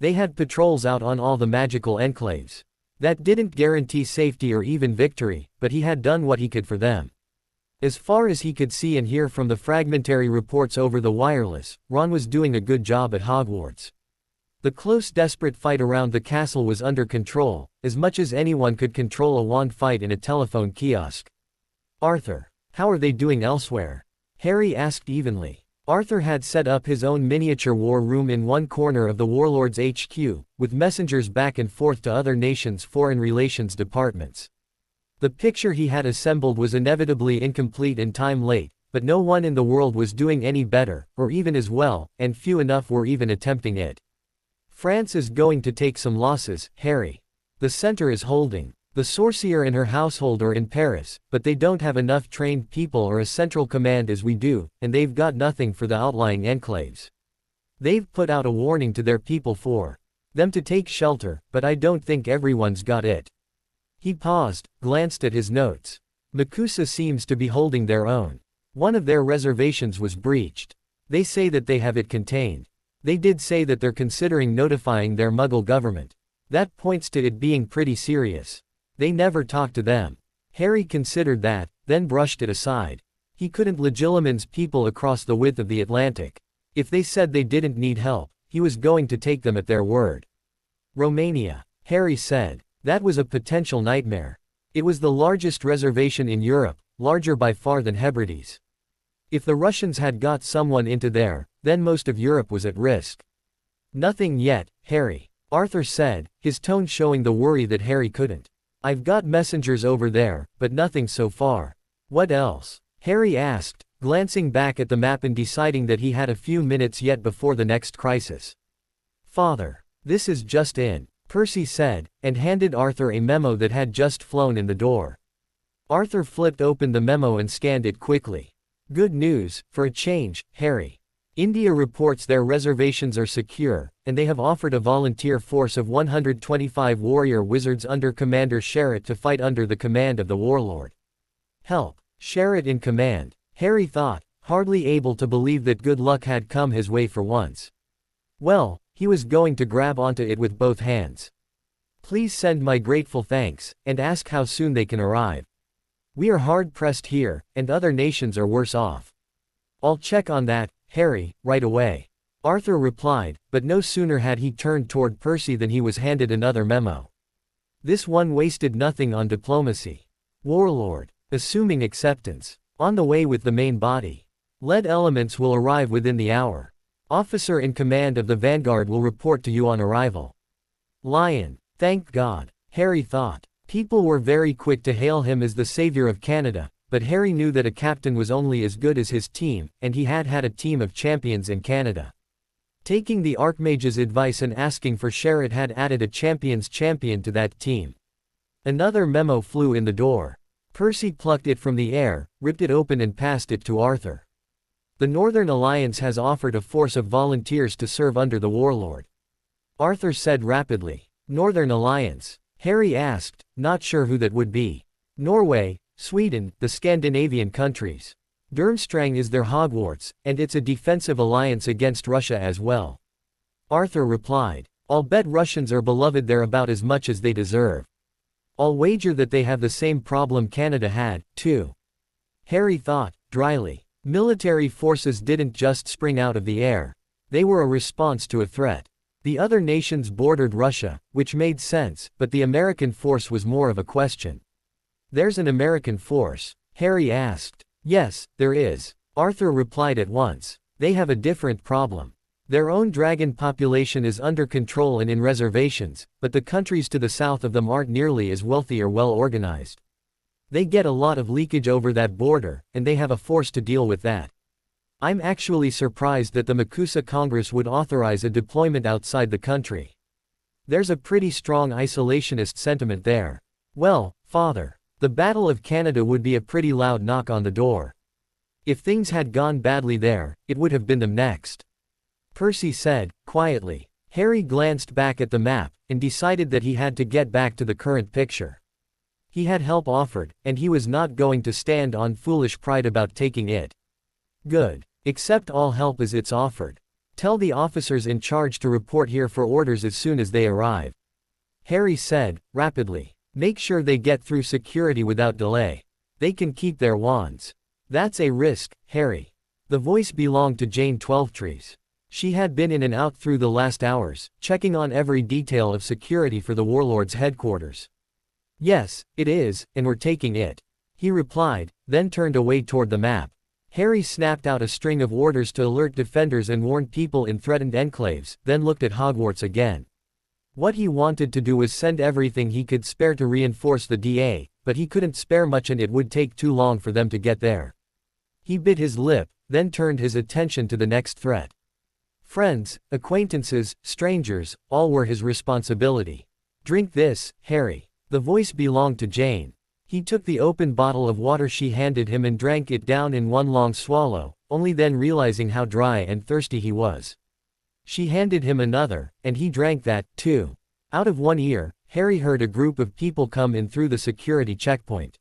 They had patrols out on all the magical enclaves. That didn't guarantee safety or even victory, but he had done what he could for them. As far as he could see and hear from the fragmentary reports over the wireless, Ron was doing a good job at Hogwarts. The close desperate fight around the castle was under control, as much as anyone could control a wand fight in a telephone kiosk. Arthur, how are they doing elsewhere? Harry asked evenly. Arthur had set up his own miniature war room in one corner of the Warlord's HQ, with messengers back and forth to other nations' foreign relations departments. The picture he had assembled was inevitably incomplete and time late, but no one in the world was doing any better, or even as well, and few enough were even attempting it. France is going to take some losses, Harry. The center is holding. The sorcier and her household are in Paris, but they don't have enough trained people or a central command as we do, and they've got nothing for the outlying enclaves. They've put out a warning to their people for them to take shelter, but I don't think everyone's got it. He paused, glanced at his notes. Makusa seems to be holding their own. One of their reservations was breached. They say that they have it contained. They did say that they're considering notifying their Muggle government. That points to it being pretty serious. They never talked to them. Harry considered that, then brushed it aside. He couldn't Legilimen's people across the width of the Atlantic. If they said they didn't need help, he was going to take them at their word. Romania, Harry said. That was a potential nightmare. It was the largest reservation in Europe, larger by far than Hebrides. If the Russians had got someone into there, then most of Europe was at risk. Nothing yet, Harry. Arthur said, his tone showing the worry that Harry couldn't. I've got messengers over there, but nothing so far. What else? Harry asked, glancing back at the map and deciding that he had a few minutes yet before the next crisis. Father, this is just in, Percy said, and handed Arthur a memo that had just flown in the door. Arthur flipped open the memo and scanned it quickly. Good news, for a change, Harry. India reports their reservations are secure, and they have offered a volunteer force of 125 warrior wizards under Commander Sherritt to fight under the command of the Warlord. Help. Sherritt in command. Harry thought, hardly able to believe that good luck had come his way for once. Well, he was going to grab onto it with both hands. Please send my grateful thanks, and ask how soon they can arrive. We are hard-pressed here, and other nations are worse off. I'll check on that, Harry, right away. Arthur replied, but no sooner had he turned toward Percy than he was handed another memo. This one wasted nothing on diplomacy. Warlord, assuming acceptance, on the way with the main body. Lead elements will arrive within the hour. Officer in command of the Vanguard will report to you on arrival. Lion, thank God, Harry thought. People were very quick to hail him as the savior of Canada, but Harry knew that a captain was only as good as his team, and he had had a team of champions in Canada. Taking the Archmage's advice and asking for Sherritt had added a champion's champion to that team. Another memo flew in the door. Percy plucked it from the air, ripped it open and passed it to Arthur. The Northern Alliance has offered a force of volunteers to serve under the Warlord. Arthur said rapidly. Northern Alliance? Harry asked, not sure who that would be. Norway, Sweden, the Scandinavian countries. Durmstrang is their Hogwarts, and it's a defensive alliance against Russia as well. Arthur replied. I'll bet Russians are beloved there about as much as they deserve. I'll wager that they have the same problem Canada had, too. Harry thought, dryly. Military forces didn't just spring out of the air. They were a response to a threat. The other nations bordered Russia, which made sense, but the American force was more of a question. "There's an American force?" Harry asked. "Yes, there is," Arthur replied at once. "They have a different problem. Their own dragon population is under control and in reservations, but the countries to the south of them aren't nearly as wealthy or well organized. They get a lot of leakage over that border, and they have a force to deal with that. I'm actually surprised that the Makusa Congress would authorize a deployment outside the country. There's a pretty strong isolationist sentiment there. Well, Father, the Battle of Canada would be a pretty loud knock on the door. If things had gone badly there, it would have been them next," Percy said, quietly. Harry glanced back at the map, and decided that he had to get back to the current picture. He had help offered, and he was not going to stand on foolish pride about taking it. "Good. Accept all help as it's offered. Tell the officers in charge to report here for orders as soon as they arrive," Harry said, rapidly. "Make sure they get through security without delay. They can keep their wands." "That's a risk, Harry." The voice belonged to Jane Twelvetrees. She had been in and out through the last hours, checking on every detail of security for the warlord's headquarters. "Yes, it is, and we're taking it," he replied, then turned away toward the map. Harry snapped out a string of orders to alert defenders and warn people in threatened enclaves, then looked at Hogwarts again. What he wanted to do was send everything he could spare to reinforce the DA, but he couldn't spare much and it would take too long for them to get there. He bit his lip, then turned his attention to the next threat. Friends, acquaintances, strangers, all were his responsibility. "Drink this, Harry." The voice belonged to Jane. He took the open bottle of water she handed him and drank it down in one long swallow, only then realizing how dry and thirsty he was. She handed him another, and he drank that, too. Out of one ear, Harry heard a group of people come in through the security checkpoint.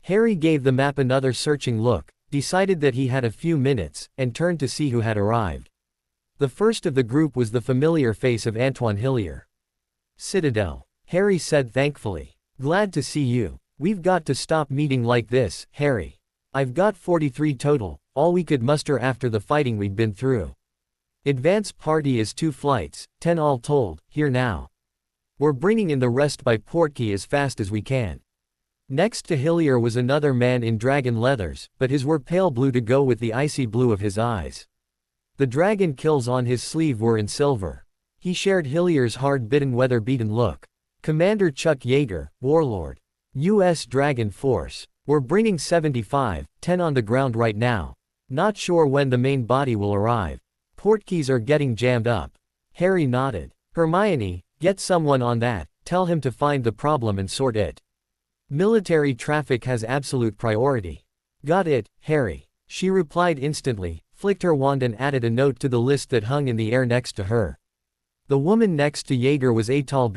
Harry gave the map another searching look, decided that he had a few minutes, and turned to see who had arrived. The first of the group was the familiar face of Antoine Hillier. "Citadel," Harry said thankfully. "Glad to see you. We've got to stop meeting like this, Harry. I've got 43 total, all we could muster after the fighting we've been through. Advance party is 2 flights, 10 all told, here now. We're bringing in the rest by Portkey as fast as we can." Next to Hillier was another man in dragon leathers, but his were pale blue to go with the icy blue of his eyes. The dragon kills on his sleeve were in silver. He shared Hillier's hard-bitten weather-beaten look. "Commander Chuck Yeager, Warlord. U.S. Dragon Force. We're bringing 75, 10 on the ground right now. Not sure when the main body will arrive. Portkeys are getting jammed up." Harry nodded. "Hermione, get someone on that, tell him to find the problem and sort it. Military traffic has absolute priority." "Got it, Harry," she replied instantly, flicked her wand and added a note to the list that hung in the air next to her. The woman next to Yeager was a tall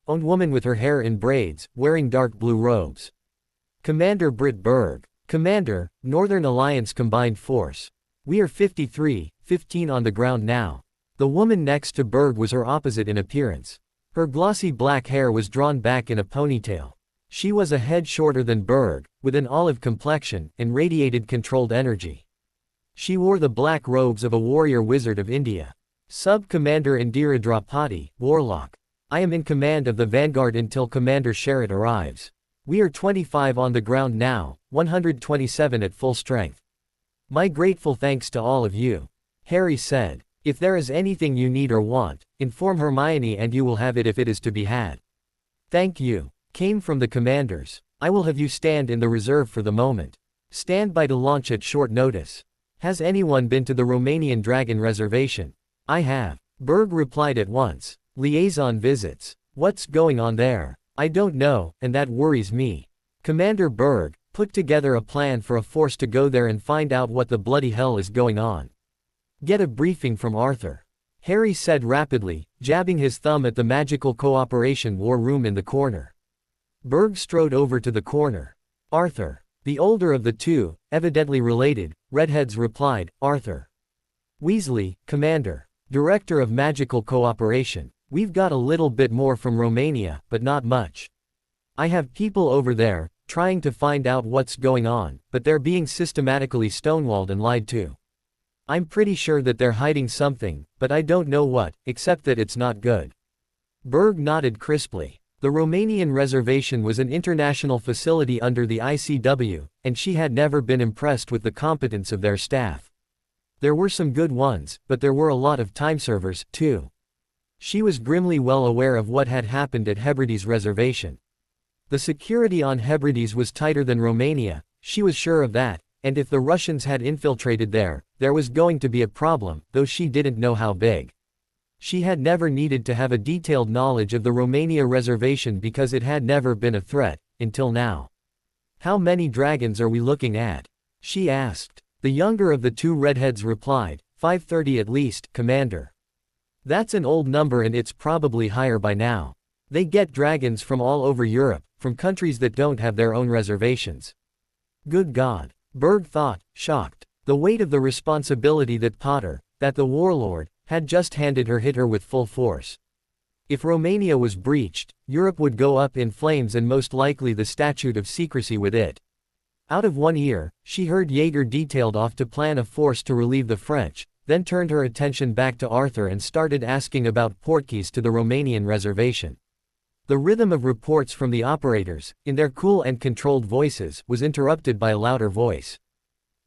owned woman with her hair in braids, wearing dark blue robes. "Commander Britt Berg. Commander, Northern Alliance Combined Force. We are 53, 15 on the ground now." The woman next to Berg was her opposite in appearance. Her glossy black hair was drawn back in a ponytail. She was a head shorter than Berg, with an olive complexion, and radiated controlled energy. She wore the black robes of a warrior wizard of India. "Sub-Commander Indira Draupadi, Warlock. I am in command of the vanguard until Commander Sherritt arrives. We are 25 on the ground now, 127 at full strength. My grateful thanks to all of you," Harry said. "If there is anything you need or want, inform Hermione and you will have it if it is to be had." "Thank you," came from the commanders. "I will have you stand in the reserve for the moment. Stand by to launch at short notice. Has anyone been to the Romanian Dragon Reservation?" "I have," Berg replied at once. "Liaison visits. What's going on there?" "I don't know, and that worries me." Commander Berg put together a plan for a force to go there and find out what the bloody hell is going on. "Get a briefing from Arthur," Harry said rapidly, jabbing his thumb at the magical cooperation war room in the corner. Berg strode over to the corner. "Arthur." The older of the two, evidently related, redheads replied, "Arthur Weasley, Commander. Director of Magical Cooperation. We've got a little bit more from Romania, but not much. I have people over there, trying to find out what's going on, but they're being systematically stonewalled and lied to. I'm pretty sure that they're hiding something, but I don't know what, except that it's not good. Berg nodded crisply. The Romanian reservation was an international facility under the ICW, and she had never been impressed with the competence of their staff. There were some good ones, but there were a lot of timeservers, too. She was grimly well aware of what had happened at Hebrides reservation. The security on Hebrides was tighter than Romania, she was sure of that, and if the Russians had infiltrated there was going to be a problem, though she didn't know how big. She had never needed to have a detailed knowledge of the Romania reservation because it had never been a threat, until now. How many dragons are we looking at? She asked. The younger of the two redheads replied, 530 at least, Commander. That's an old number and it's probably higher by now. They get dragons from all over Europe, from countries that don't have their own reservations. Good God, Berg thought, shocked. The weight of the responsibility that the warlord, had just handed her hit her with full force. If Romania was breached, Europe would go up in flames and most likely the statute of secrecy with it. Out of one ear, she heard Jaeger detailed off to plan a force to relieve the French, then turned her attention back to Arthur and started asking about portkeys to the Romanian reservation. The rhythm of reports from the operators, in their cool and controlled voices, was interrupted by a louder voice.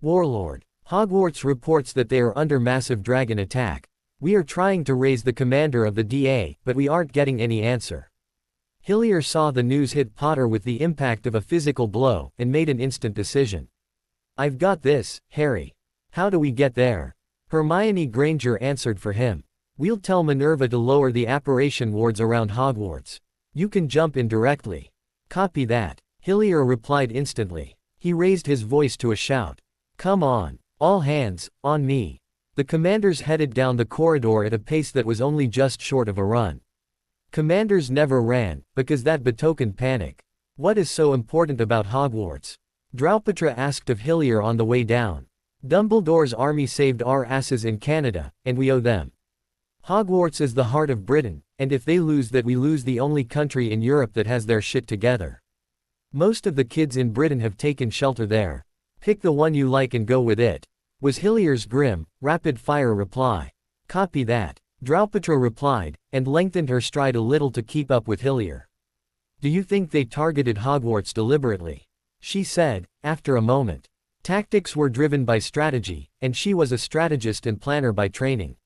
Warlord. Hogwarts reports that they are under massive dragon attack. We are trying to raise the commander of the DA, but we aren't getting any answer. Hillier saw the news hit Potter with the impact of a physical blow, and made an instant decision. I've got this, Harry. How do we get there? Hermione Granger answered for him. We'll tell Minerva to lower the apparition wards around Hogwarts. You can jump in directly. Copy that. Hillier replied instantly. He raised his voice to a shout. Come on. All hands, on me. The commanders headed down the corridor at a pace that was only just short of a run. Commanders never ran, because that betokened panic. What is so important about Hogwarts? Draupatra asked of Hillier on the way down. Dumbledore's army saved our asses in Canada, and we owe them. Hogwarts is the heart of Britain, and if they lose that, we lose the only country in Europe that has their shit together. Most of the kids in Britain have taken shelter there. Pick the one you like and go with it. Was Hillier's grim, rapid-fire reply. Copy that. Draupatra replied, and lengthened her stride a little to keep up with Hillier. Do you think they targeted Hogwarts deliberately? She said, after a moment. Tactics were driven by strategy, and she was a strategist and planner by training.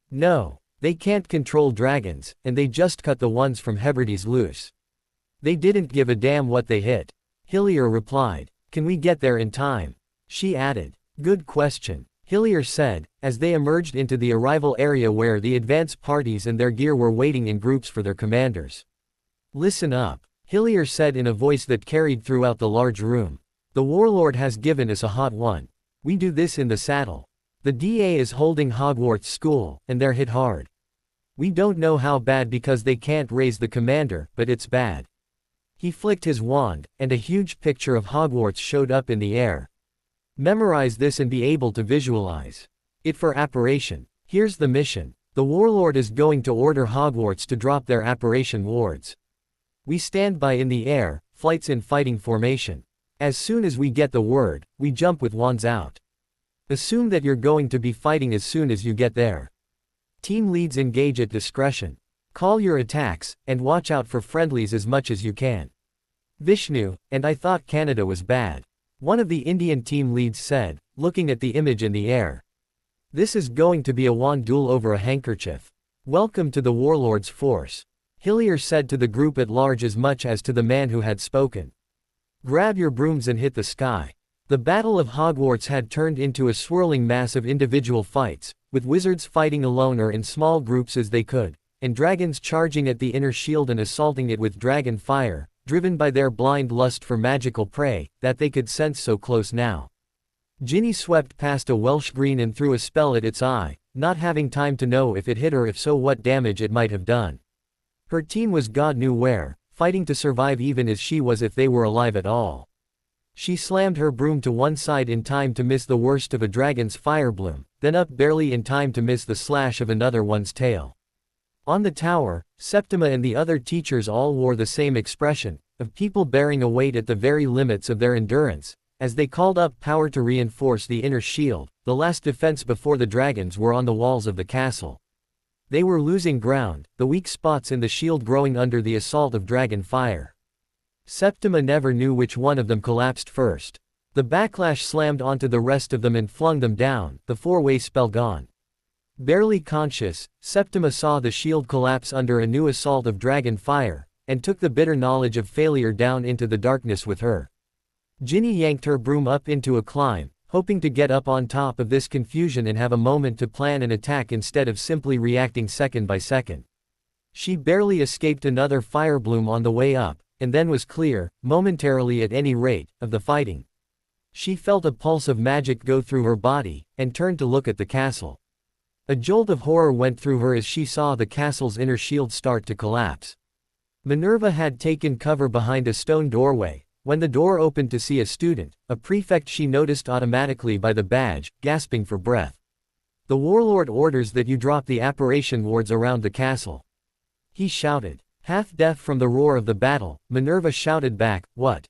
No, they can't control dragons, and they just cut the ones from Hebrides loose. They didn't give a damn what they hit. Hillier replied. Can we get there in time? She added. Good question. Hillier said, as they emerged into the arrival area where the advance parties and their gear were waiting in groups for their commanders. Listen up, Hillier said in a voice that carried throughout the large room. The warlord has given us a hot one. We do this in the saddle. The DA is holding Hogwarts School, and they're hit hard. We don't know how bad because they can't raise the commander, but it's bad. He flicked his wand, and a huge picture of Hogwarts showed up in the air. Memorize this and be able to visualize it for apparition. Here's the mission. The warlord is going to order Hogwarts to drop their apparition wards. We stand by in the air, flights in fighting formation. As soon as we get the word, we jump with wands out. Assume that you're going to be fighting as soon as you get there. Team leads engage at discretion. Call your attacks, and watch out for friendlies as much as you can. Vishnu, and I thought Canada was bad. One of the Indian team leads said, looking at the image in the air. This is going to be a wand duel over a handkerchief. Welcome to the warlord's force. Hillier said to the group at large as much as to the man who had spoken. Grab your brooms and hit the sky. The Battle of Hogwarts had turned into a swirling mass of individual fights, with wizards fighting alone or in small groups as they could, and dragons charging at the inner shield and assaulting it with dragon fire, driven by their blind lust for magical prey, that they could sense so close now. Ginny swept past a Welsh green and threw a spell at its eye, not having time to know if it hit or if so what damage it might have done. Her team was God knew where, fighting to survive even as she was if they were alive at all. She slammed her broom to one side in time to miss the worst of a dragon's fire bloom, then up barely in time to miss the slash of another one's tail. On the tower, Septima and the other teachers all wore the same expression, of people bearing a weight at the very limits of their endurance, As they called up power to reinforce the inner shield, the last defense before the dragons were on the walls of the castle. They were losing ground, the weak spots in the shield growing under the assault of dragon fire. Septima never knew which one of them collapsed first. The backlash slammed onto the rest of them and flung them down, the four-way spell gone. Barely conscious, Septima saw the shield collapse under a new assault of dragon fire, and took the bitter knowledge of failure down into the darkness with her. Ginny yanked her broom up into a climb, hoping to get up on top of this confusion and have a moment to plan an attack instead of simply reacting second by second. She barely escaped another fire bloom on the way up, and then was clear, momentarily at any rate, of the fighting. She felt a pulse of magic go through her body, and turned to look at the castle. A jolt of horror went through her as she saw the castle's inner shield start to collapse. Minerva had taken cover behind a stone doorway. When the door opened to see a student, a prefect she noticed automatically by the badge, gasping for breath. "The warlord orders that you drop the apparition wards around the castle," he shouted. Half deaf from the roar of the battle, Minerva shouted back, "What?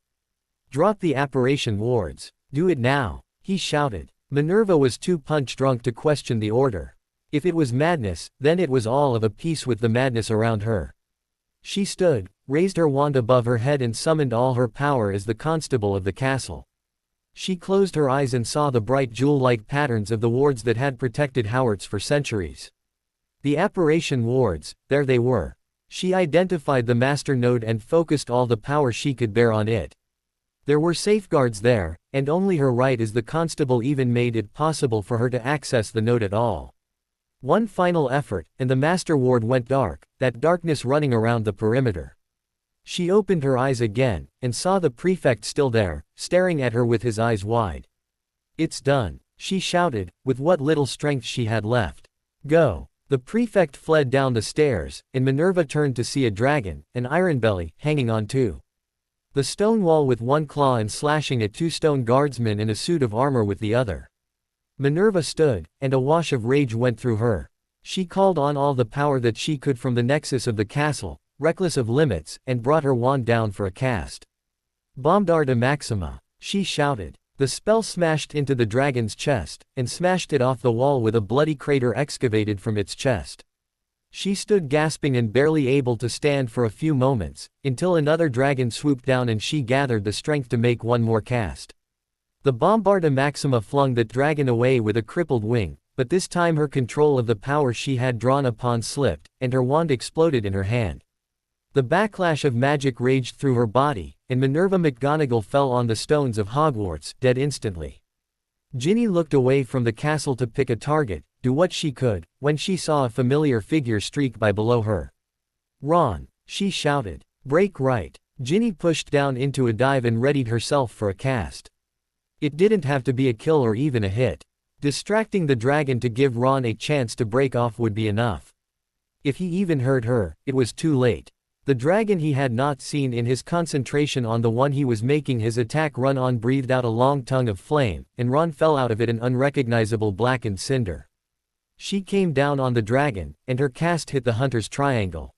Drop the apparition wards. Do it now," he shouted. Minerva was too punch-drunk to question the order. If it was madness, then it was all of a piece with the madness around her. She stood, raised her wand above her head and summoned all her power as the constable of the castle. She closed her eyes and saw the bright jewel-like patterns of the wards that had protected Howards for centuries. The apparition wards, there they were. She identified the master node and focused all the power she could bear on it. There were safeguards there, and only her right as the constable even made it possible for her to access the node at all. One final effort, and the master ward went dark, that darkness running around the perimeter. She opened her eyes again, and saw the prefect still there, staring at her with his eyes wide. "It's done," she shouted, with what little strength she had left. "Go." The prefect fled down the stairs, and Minerva turned to see a dragon, an ironbelly, hanging on to the stone wall with one claw and slashing at two stone guardsmen in a suit of armor with the other. Minerva stood, and a wash of rage went through her. She called on all the power that she could from the nexus of the castle, reckless of limits, and brought her wand down for a cast. "Bombarda Maxima," she shouted. The spell smashed into the dragon's chest, and smashed it off the wall with a bloody crater excavated from its chest. She stood gasping and barely able to stand for a few moments, until another dragon swooped down and she gathered the strength to make one more cast. The Bombarda Maxima flung that dragon away with a crippled wing, but this time her control of the power she had drawn upon slipped, and her wand exploded in her hand. The backlash of magic raged through her body, and Minerva McGonagall fell on the stones of Hogwarts, dead instantly. Ginny looked away from the castle to pick a target, do what she could, when she saw a familiar figure streak by below her. "Ron!" she shouted. "Break right." Ginny pushed down into a dive and readied herself for a cast. It didn't have to be a kill or even a hit. Distracting the dragon to give Ron a chance to break off would be enough. If he even heard her, it was too late. The dragon he had not seen in his concentration on the one he was making his attack run on breathed out a long tongue of flame, and Ron fell out of it an unrecognizable blackened cinder. She came down on the dragon, and her cast hit the hunter's triangle.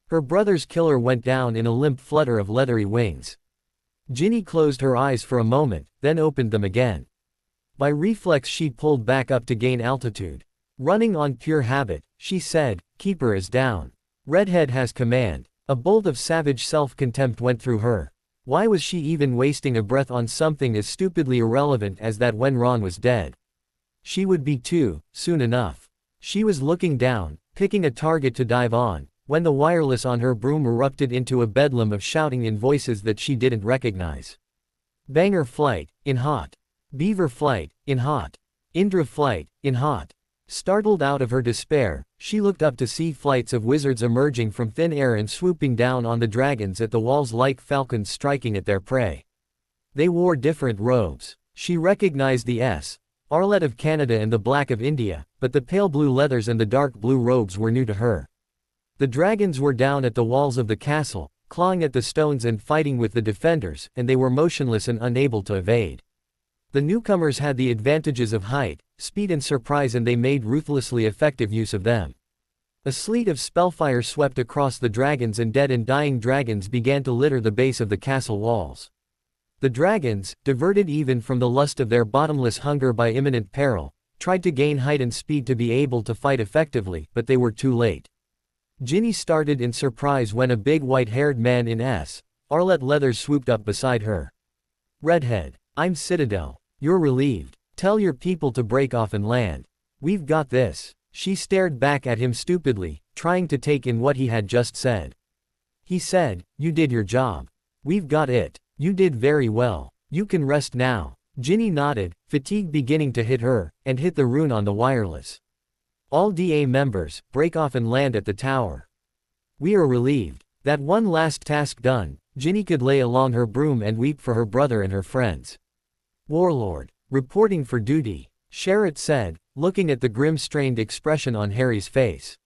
Her brother's killer went down in a limp flutter of leathery wings. Ginny closed her eyes for a moment, then opened them again. By reflex she pulled back up to gain altitude. Running on pure habit, she said, "Keeper is down. Redhead has command." A bolt of savage self-contempt went through her. Why was she even wasting a breath on something as stupidly irrelevant as that when Ron was dead? She would be too, soon enough. She was looking down, picking a target to dive on, when the wireless on her broom erupted into a bedlam of shouting in voices that she didn't recognize. "Banger flight, in hot. Beaver flight, in hot. Indra flight, in hot." Startled out of her despair, she looked up to see flights of wizards emerging from thin air and swooping down on the dragons at the walls like falcons striking at their prey. They wore different robes. She recognized the Arlet of Canada and the black of India, but the pale blue leathers and the dark blue robes were new to her. The dragons were down at the walls of the castle, clawing at the stones and fighting with the defenders, and they were motionless and unable to evade. The newcomers had the advantages of height, speed and surprise, and they made ruthlessly effective use of them. A sleet of spellfire swept across the dragons, and dead and dying dragons began to litter the base of the castle walls. The dragons, diverted even from the lust of their bottomless hunger by imminent peril, tried to gain height and speed to be able to fight effectively, but they were too late. Ginny started in surprise when a big white-haired man in Arlet leathers swooped up beside her. "Redhead, I'm Citadel. You're relieved. Tell your people to break off and land. We've got this." She stared back at him stupidly, trying to take in what he had just said. He said, "You did your job. We've got it. You did very well. You can rest now." Ginny nodded, fatigue beginning to hit her, and hit the rune on the wireless. "All DA members, break off and land at the tower." "We are relieved. That one last task done." Ginny could lay along her broom and weep for her brother and her friends. "Warlord, reporting for duty," Sherritt said, looking at the grim strained expression on Harry's face.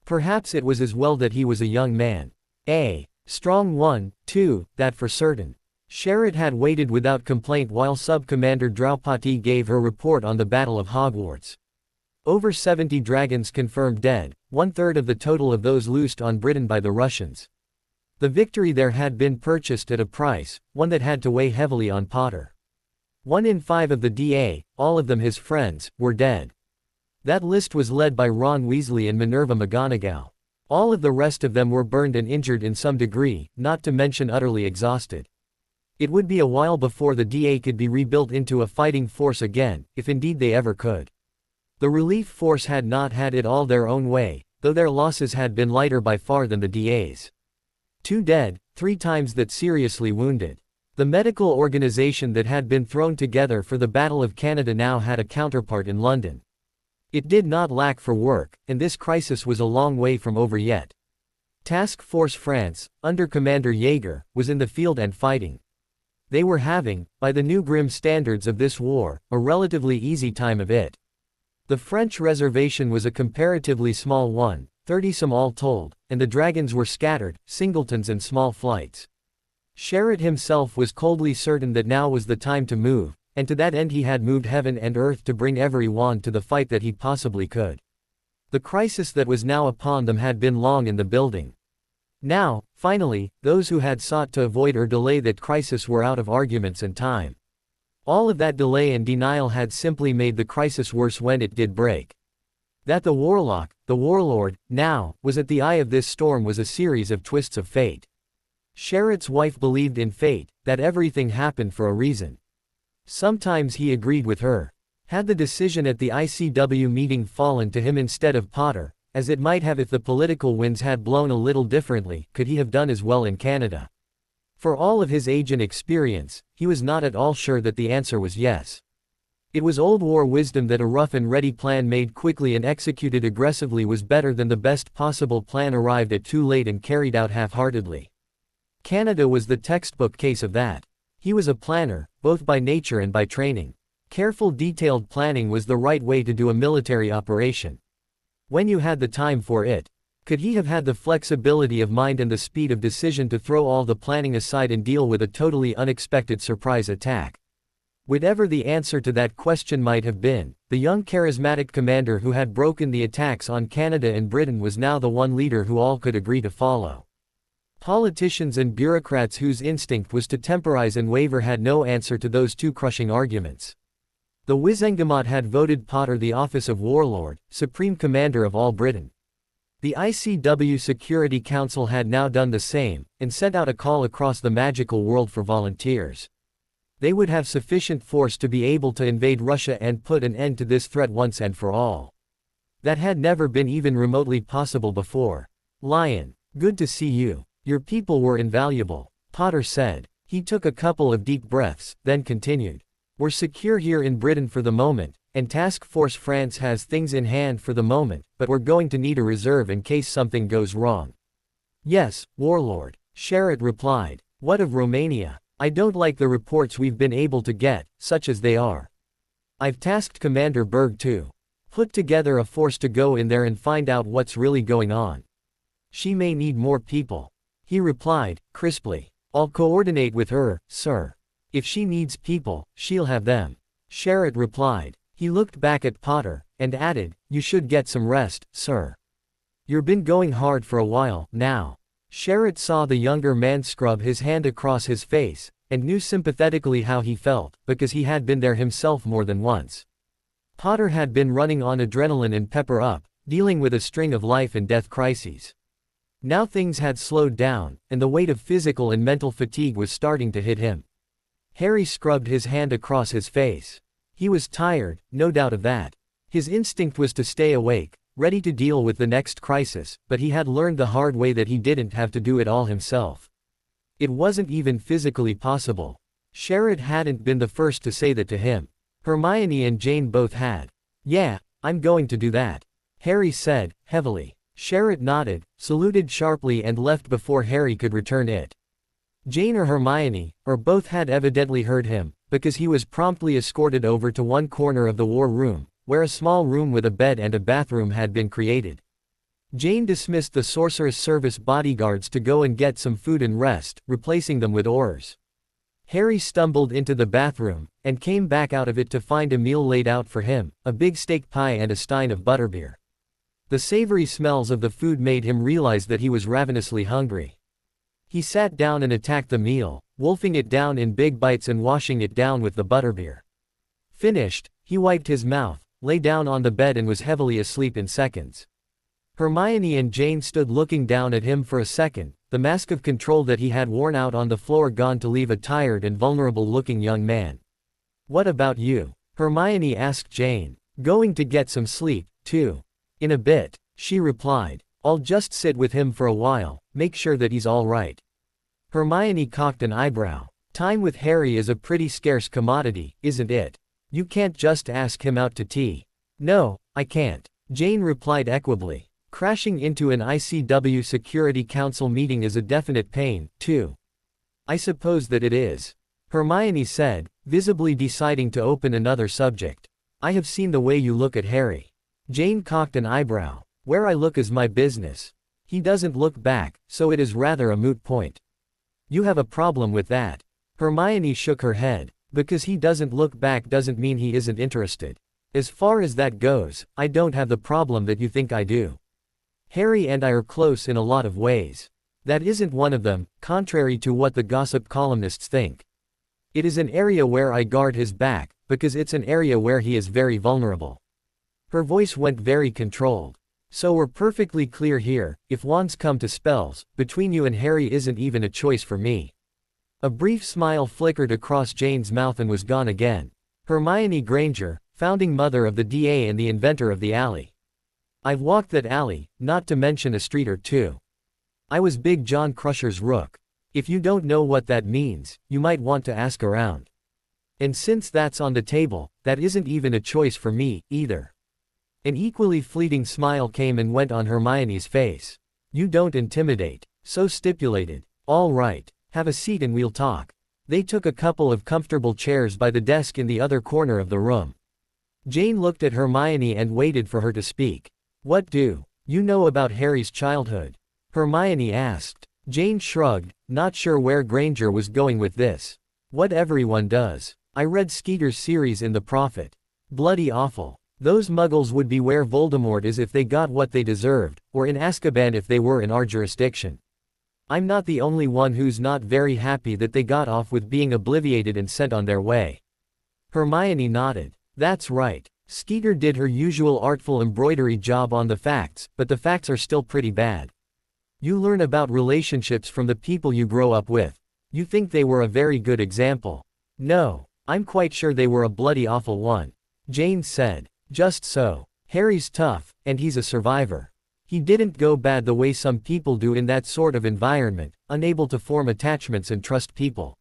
Perhaps it was as well that he was a young man. A strong one, too, that for certain. Sherritt had waited without complaint while Sub-Commander Draupati gave her report on the Battle of Hogwarts. Over 70 dragons confirmed dead, 1/3 of the total of those loosed on Britain by the Russians. The victory there had been purchased at a price, one that had to weigh heavily on Potter. 1 in 5 of the DA, all of them his friends, were dead. That list was led by Ron Weasley and Minerva McGonagall. All of the rest of them were burned and injured in some degree, not to mention utterly exhausted. It would be a while before the DA could be rebuilt into a fighting force again, if indeed they ever could. The relief force had not had it all their own way, though their losses had been lighter by far than the DA's. 2 dead, 3 times that seriously wounded. The medical organization that had been thrown together for the Battle of Canada now had a counterpart in London. It did not lack for work, and this crisis was a long way from over yet. Task Force France, under Commander Jaeger, was in the field and fighting. They were having, by the new grim standards of this war, a relatively easy time of it. The French reservation was a comparatively small one, 30-some all told, and the dragons were scattered, singletons and small flights. Sherritt himself was coldly certain that now was the time to move, and to that end he had moved heaven and earth to bring every wand to the fight that he possibly could. The crisis that was now upon them had been long in the building. Now, finally, those who had sought to avoid or delay that crisis were out of arguments and time. All of that delay and denial had simply made the crisis worse when it did break. That the warlord, now, was at the eye of this storm was a series of twists of fate. Sherritt's wife believed in fate, that everything happened for a reason. Sometimes he agreed with her. Had the decision at the ICW meeting fallen to him instead of Potter, as it might have if the political winds had blown a little differently, could he have done as well in Canada? For all of his age and experience, he was not at all sure that the answer was yes. It was old war wisdom that a rough and ready plan made quickly and executed aggressively was better than the best possible plan arrived at too late and carried out half-heartedly. Canada was the textbook case of that. He was a planner, both by nature and by training. Careful detailed planning was the right way to do a military operation. When you had the time for it. Could he have had the flexibility of mind and the speed of decision to throw all the planning aside and deal with a totally unexpected surprise attack? Whatever the answer to that question might have been, the young charismatic commander who had broken the attacks on Canada and Britain was now the one leader who all could agree to follow. Politicians and bureaucrats whose instinct was to temporize and waver had no answer to those two crushing arguments. The Wizengamot had voted Potter the office of Warlord, Supreme Commander of all Britain. The ICW Security Council had now done the same, and sent out a call across the magical world for volunteers. They would have sufficient force to be able to invade Russia and put an end to this threat once and for all. That had never been even remotely possible before. "Lion, good to see you. Your people were invaluable," Potter said. He took a couple of deep breaths, then continued. "We're secure here in Britain for the moment, and Task Force France has things in hand for the moment, but we're going to need a reserve in case something goes wrong." "Yes, Warlord," Sherritt replied. "What of Romania? I don't like the reports we've been able to get, such as they are. I've tasked Commander Berg to put together a force to go in there and find out what's really going on." "She may need more people," he replied, crisply. "I'll coordinate with her, sir. If she needs people, she'll have them," Sherritt replied. He looked back at Potter, and added, "You should get some rest, sir. You've been going hard for a while, now." Sherritt saw the younger man scrub his hand across his face, and knew sympathetically how he felt, because he had been there himself more than once. Potter had been running on adrenaline and pepper up, dealing with a string of life and death crises. Now things had slowed down, and the weight of physical and mental fatigue was starting to hit him. Harry scrubbed his hand across his face. He was tired, no doubt of that. His instinct was to stay awake, ready to deal with the next crisis, but he had learned the hard way that he didn't have to do it all himself. It wasn't even physically possible. Sherrod hadn't been the first to say that to him. Hermione and Jane both had. "Yeah, I'm going to do that," Harry said, heavily. Sherrod nodded, saluted sharply and left before Harry could return it. Jane or Hermione, or both had evidently heard him, because he was promptly escorted over to one corner of the war room, where a small room with a bed and a bathroom had been created. Jane dismissed the Sorceress Service bodyguards to go and get some food and rest, replacing them with Aurors. Harry stumbled into the bathroom, and came back out of it to find a meal laid out for him, a big steak pie and a stein of butterbeer. The savory smells of the food made him realize that he was ravenously hungry. He sat down and attacked the meal, wolfing it down in big bites and washing it down with the butterbeer. Finished, he wiped his mouth, lay down on the bed and was heavily asleep in seconds. Hermione and Jane stood looking down at him for a second, the mask of control that he had worn out on the floor gone to leave a tired and vulnerable-looking young man. "What about you?" Hermione asked Jane. "Going to get some sleep, too." "In a bit," she replied. "I'll just sit with him for a while, make sure that he's all right." Hermione cocked an eyebrow. "Time with Harry is a pretty scarce commodity, isn't it? You can't just ask him out to tea." "No, I can't," Jane replied equably. "Crashing into an ICW Security Council meeting is a definite pain, too." "I suppose that it is," Hermione said, visibly deciding to open another subject. "I have seen the way you look at Harry." Jane cocked an eyebrow. "Where I look is my business. He doesn't look back, so it is rather a moot point." "You have a problem with that." Hermione shook her head. "Because he doesn't look back doesn't mean he isn't interested. As far as that goes, I don't have the problem that you think I do. Harry and I are close in a lot of ways. That isn't one of them, contrary to what the gossip columnists think. It is an area where I guard his back, because it's an area where he is very vulnerable." Her voice went very controlled. "So we're perfectly clear here, if wands come to spells, between you and Harry isn't even a choice for me." A brief smile flickered across Jane's mouth and was gone again. Hermione Granger, founding mother of the DA and the inventor of the alley. "I've walked that alley, not to mention a street or two. I was Big John Crusher's rook. If you don't know what that means, you might want to ask around. And since that's on the table, that isn't even a choice for me, either." An equally fleeting smile came and went on Hermione's face. "You don't intimidate." So stipulated. "All right, have a seat and we'll talk." They took a couple of comfortable chairs by the desk in the other corner of the room. Jane looked at Hermione and waited for her to speak. "What do you know about Harry's childhood?" Hermione asked. Jane shrugged, not sure where Granger was going with this. "What everyone does. I read Skeeter's series in The Prophet. Bloody awful. Those muggles would be where Voldemort is if they got what they deserved, or in Azkaban if they were in our jurisdiction. I'm not the only one who's not very happy that they got off with being obliviated and sent on their way." Hermione nodded. "That's right. Skeeter did her usual artful embroidery job on the facts, but the facts are still pretty bad. You learn about relationships from the people you grow up with. You think they were a very good example." "No, I'm quite sure they were a bloody awful one," Jane said. "Just so. Harry's tough, and he's a survivor. He didn't go bad the way some people do in that sort of environment, unable to form attachments and trust people.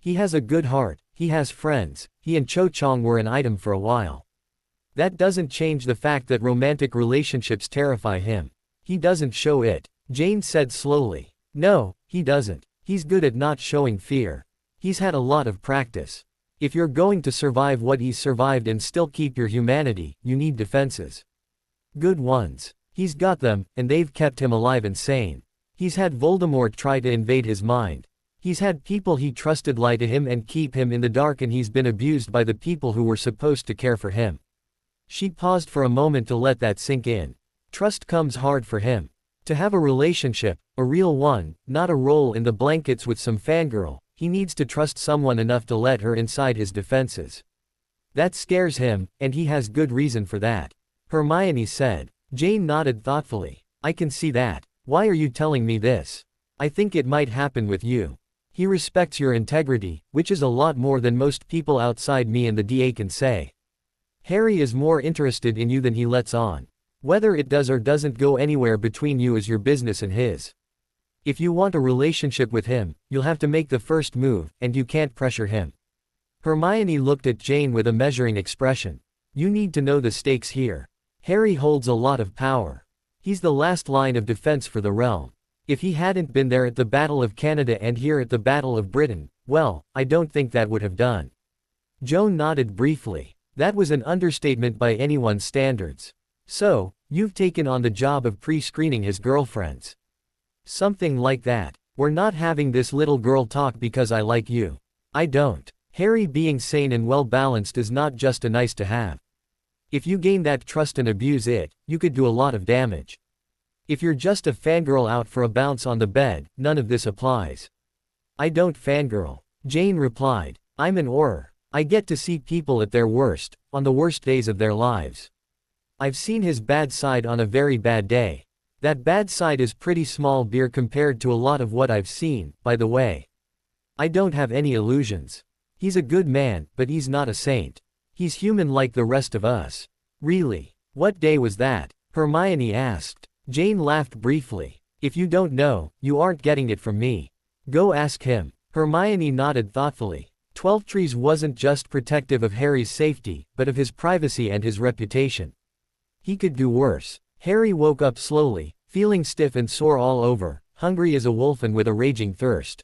He has a good heart, he has friends, he and Cho Chang were an item for a while. That doesn't change the fact that romantic relationships terrify him. He doesn't show it," Jane said slowly. "No, he doesn't. He's good at not showing fear. He's had a lot of practice. If you're going to survive what he's survived and still keep your humanity, you need defenses. Good ones. He's got them, and they've kept him alive and sane. He's had Voldemort try to invade his mind. He's had people he trusted lie to him and keep him in the dark, and he's been abused by the people who were supposed to care for him." She paused for a moment to let that sink in. Trust comes hard for him. To have a relationship, a real one, not a roll in the blankets with some fangirl, He needs to trust someone enough to let her inside his defenses. That scares him, and he has good reason for that. Hermione said. Jane nodded thoughtfully. I can see that. Why are you telling me this? I think it might happen with you. He respects your integrity, which is a lot more than most people outside me and the DA can say. Harry is more interested in you than he lets on. Whether it does or doesn't go anywhere between you is your business and his. If you want a relationship with him, you'll have to make the first move, and you can't pressure him. Hermione looked at Jane with a measuring expression. You need to know the stakes here. Harry holds a lot of power. He's the last line of defense for the realm. If he hadn't been there at the Battle of Canada and here at the Battle of Britain, well, I don't think that would have done. Joan nodded briefly. That was an understatement by anyone's standards. So, you've taken on the job of pre-screening his girlfriends. Something like that. We're not having this little girl talk because I like you. I don't. Harry being sane and well-balanced is not just a nice to have. If you gain that trust and abuse it, you could do a lot of damage. If you're just a fangirl out for a bounce on the bed, none of this applies. I don't fangirl. Jane replied. I'm an Auror. I get to see people at their worst, on the worst days of their lives. I've seen his bad side on a very bad day. That bad side is pretty small beer compared to a lot of what I've seen, by the way. I don't have any illusions. He's a good man, but he's not a saint. He's human like the rest of us. Really? What day was that? Hermione asked. Jane laughed briefly. If you don't know, you aren't getting it from me. Go ask him. Hermione nodded thoughtfully. 12 Trees wasn't just protective of Harry's safety, but of his privacy and his reputation. He could do worse. Harry woke up slowly, feeling stiff and sore all over, hungry as a wolf and with a raging thirst.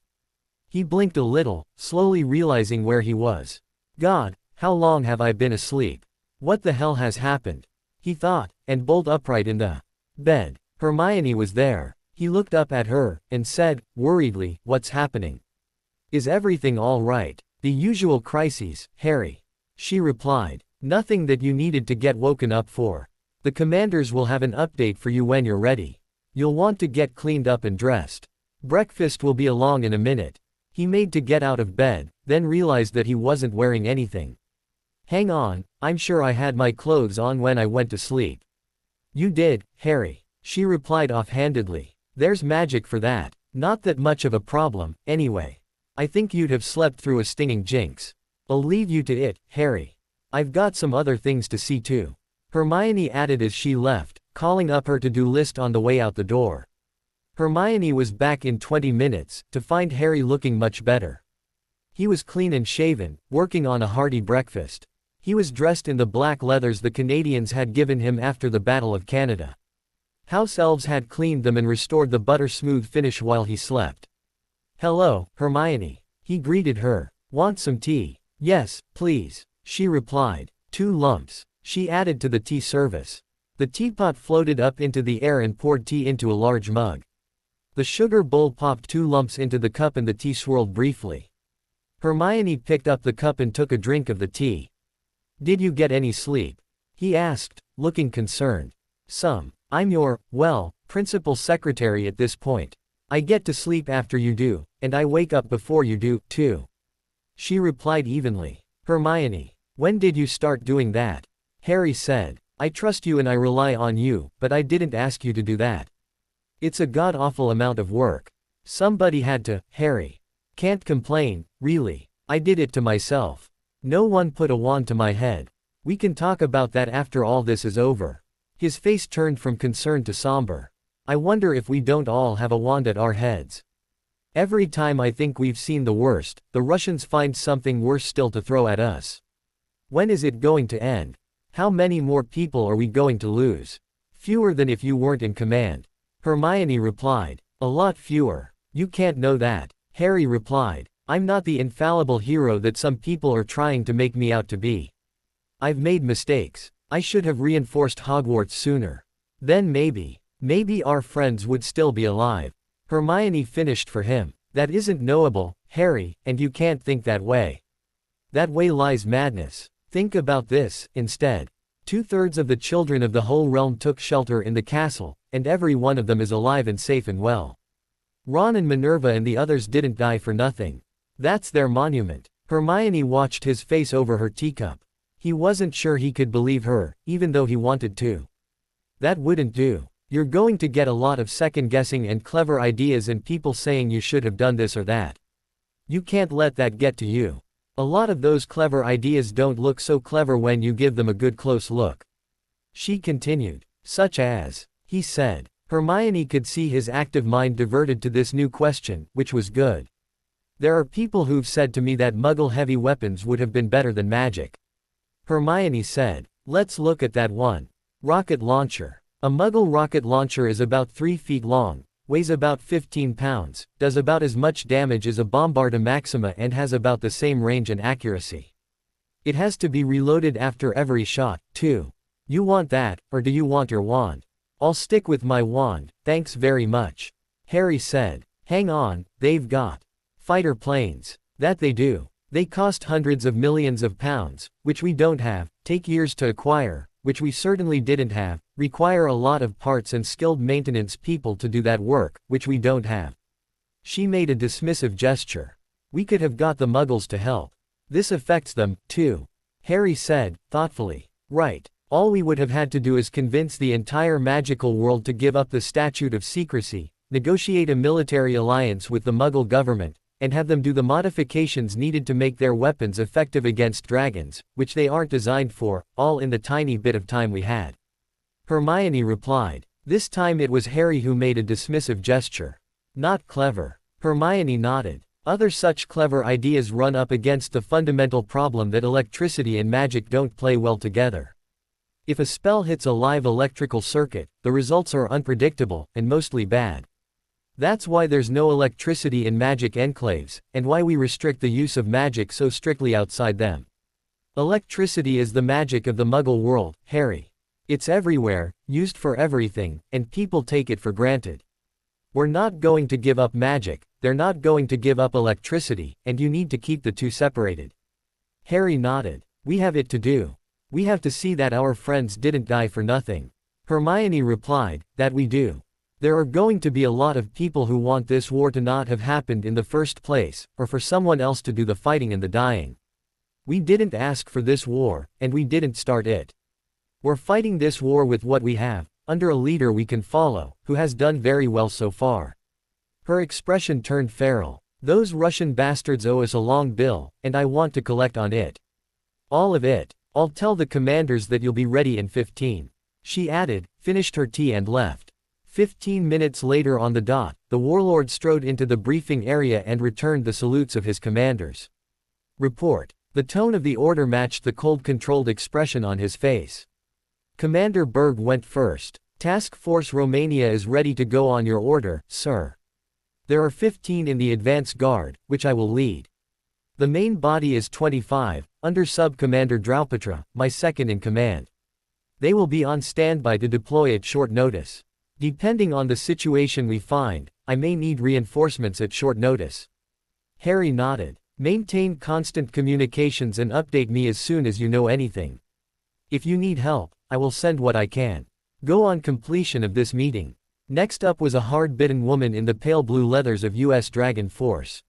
He blinked a little, slowly realizing where he was. God, how long have I been asleep? What the hell has happened? He thought, and bolt upright in the bed. Hermione was there. He looked up at her, and said, worriedly, what's happening? Is everything all right? The usual crises, Harry. She replied. Nothing that you needed to get woken up for. The commanders will have an update for you when you're ready. You'll want to get cleaned up and dressed. Breakfast will be along in a minute. He made to get out of bed, then realized that he wasn't wearing anything. Hang on, I'm sure I had my clothes on when I went to sleep. You did, Harry. She replied offhandedly. There's magic for that. Not that much of a problem, anyway. I think you'd have slept through a stinging jinx. I'll leave you to it, Harry. I've got some other things to see too. Hermione added as she left, calling up her to-do list on the way out the door. Hermione was back in 20 minutes, to find Harry looking much better. He was clean and shaven, working on a hearty breakfast. He was dressed in the black leathers the Canadians had given him after the Battle of Canada. House elves had cleaned them and restored the butter-smooth finish while he slept. Hello, Hermione. He greeted her. Want some tea? Yes, please. She replied. 2 lumps. She added to the tea service. The teapot floated up into the air and poured tea into a large mug. The sugar bowl popped 2 lumps into the cup and the tea swirled briefly. Hermione picked up the cup and took a drink of the tea. Did you get any sleep? He asked, looking concerned. Some. I'm your, well, principal secretary at this point. I get to sleep after you do, and I wake up before you do, too. She replied evenly. Hermione. When did you start doing that? Harry said. I trust you and I rely on you, but I didn't ask you to do that. It's a god-awful amount of work. Somebody had to, Harry. Can't complain, really. I did it to myself. No one put a wand to my head. We can talk about that after all this is over. His face turned from concern to somber. I wonder if we don't all have a wand at our heads. Every time I think we've seen the worst, the Russians find something worse still to throw at us. When is it going to end? How many more people are we going to lose? Fewer than if you weren't in command. Hermione replied. A lot fewer. You can't know that. Harry replied. I'm not the infallible hero that some people are trying to make me out to be. I've made mistakes. I should have reinforced Hogwarts sooner. Then maybe our friends would still be alive. Hermione finished for him. That isn't knowable, Harry, and you can't think that way. That way lies madness. Think about this, instead. 2/3 of the children of the whole realm took shelter in the castle, and every one of them is alive and safe and well. Ron and Minerva and the others didn't die for nothing. That's their monument. Hermione watched his face over her teacup. He wasn't sure he could believe her, even though he wanted to. That wouldn't do. You're going to get a lot of second-guessing and clever ideas and people saying you should have done this or that. You can't let that get to you. A lot of those clever ideas don't look so clever when you give them a good close look. She continued. Such as, he said. Hermione could see his active mind diverted to this new question, which was good. There are people who've said to me that Muggle-heavy weapons would have been better than magic. Hermione said. Let's look at that one. Rocket launcher. A Muggle rocket launcher is about 3 feet long, weighs about 15 pounds, does about as much damage as a Bombarda Maxima and has about the same range and accuracy. It has to be reloaded after every shot, too. You want that, or do you want your wand? I'll stick with my wand, thanks very much. Harry said. Hang on, they've got fighter planes. That they do. They cost hundreds of millions of pounds, which we don't have, take years to acquire, which we certainly didn't have, require a lot of parts and skilled maintenance people to do that work, which we don't have. She made a dismissive gesture. We could have got the Muggles to help. This affects them, too. Harry said, thoughtfully. Right. All we would have had to do is convince the entire magical world to give up the Statute of Secrecy, negotiate a military alliance with the Muggle government, and have them do the modifications needed to make their weapons effective against dragons, which they aren't designed for, all in the tiny bit of time we had. Hermione replied. This time it was Harry who made a dismissive gesture. Not clever. Hermione nodded. Other such clever ideas run up against the fundamental problem that electricity and magic don't play well together. If a spell hits a live electrical circuit, the results are unpredictable, and mostly bad. That's why there's no electricity in magic enclaves, and why we restrict the use of magic so strictly outside them. Electricity is the magic of the Muggle world, Harry. It's everywhere, used for everything, and people take it for granted. We're not going to give up magic, they're not going to give up electricity, and you need to keep the two separated. Harry nodded. We have it to do. We have to see that our friends didn't die for nothing. Hermione replied, that we do. There are going to be a lot of people who want this war to not have happened in the first place, or for someone else to do the fighting and the dying. We didn't ask for this war, and we didn't start it. We're fighting this war with what we have, under a leader we can follow, who has done very well so far. Her expression turned feral. Those Russian bastards owe us a long bill, and I want to collect on it. All of it. I'll tell the commanders that you'll be ready in 15. She added, finished her tea and left. 15 minutes later on the dot, the warlord strode into the briefing area and returned the salutes of his commanders. Report. The tone of the order matched the cold controlled expression on his face. Commander Berg went first. Task Force Romania is ready to go on your order, sir. There are 15 in the advance guard, which I will lead. The main body is 25, under Sub-Commander Draupatra, my second in command. They will be on standby to deploy at short notice. Depending on the situation we find, I may need reinforcements at short notice. Harry nodded. Maintain constant communications and update me as soon as you know anything. If you need help, I will send what I can. Go on completion of this meeting. Next up was a hard-bitten woman in the pale blue leathers of U.S. Dragon Force.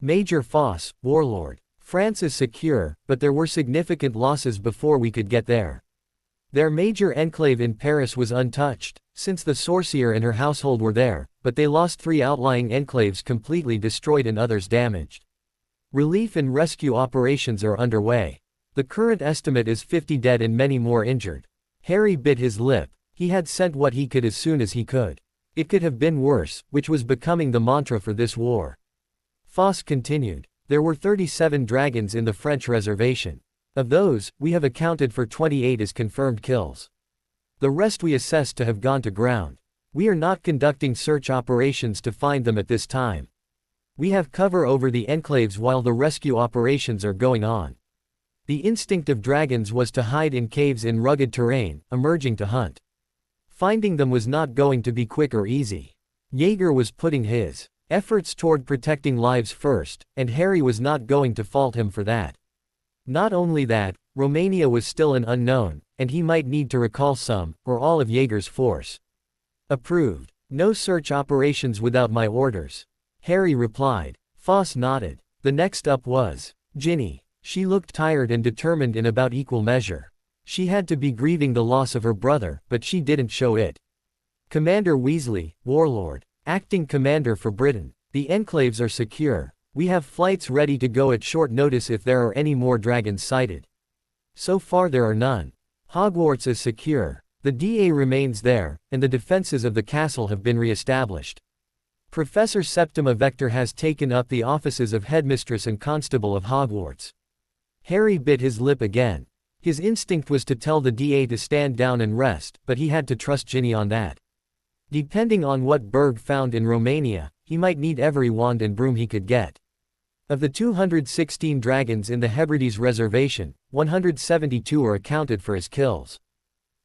Major Foss, Warlord. France is secure, but there were significant losses before we could get there. Their major enclave in Paris was untouched, since the Sorcier and her household were there, but they lost 3 outlying enclaves completely destroyed and others damaged. Relief and rescue operations are underway. The current estimate is 50 dead and many more injured. Harry bit his lip. He had sent what he could as soon as he could. It could have been worse, which was becoming the mantra for this war. Foss continued. There were 37 dragons in the French reservation. Of those, we have accounted for 28 as confirmed kills. The rest we assessed to have gone to ground. We are not conducting search operations to find them at this time. We have cover over the enclaves while the rescue operations are going on. The instinct of dragons was to hide in caves in rugged terrain, emerging to hunt. Finding them was not going to be quick or easy. Jaeger was putting his efforts toward protecting lives first, and Harry was not going to fault him for that. Not only that, Romania was still an unknown, and he might need to recall some, or all of Jaeger's force. Approved. No search operations without my orders. Harry replied. Foss nodded. The next up was Ginny. She looked tired and determined in about equal measure. She had to be grieving the loss of her brother, but she didn't show it. Commander Weasley, Warlord. Acting Commander for Britain. The enclaves are secure. We have flights ready to go at short notice if there are any more dragons sighted. So far there are none. Hogwarts is secure. The DA remains there, and the defenses of the castle have been re-established. Professor Septima Vector has taken up the offices of Headmistress and Constable of Hogwarts. Harry bit his lip again. His instinct was to tell the DA to stand down and rest, but he had to trust Ginny on that. Depending on what Berg found in Romania, he might need every wand and broom he could get. Of the 216 dragons in the Hebrides reservation, 172 are accounted for as kills.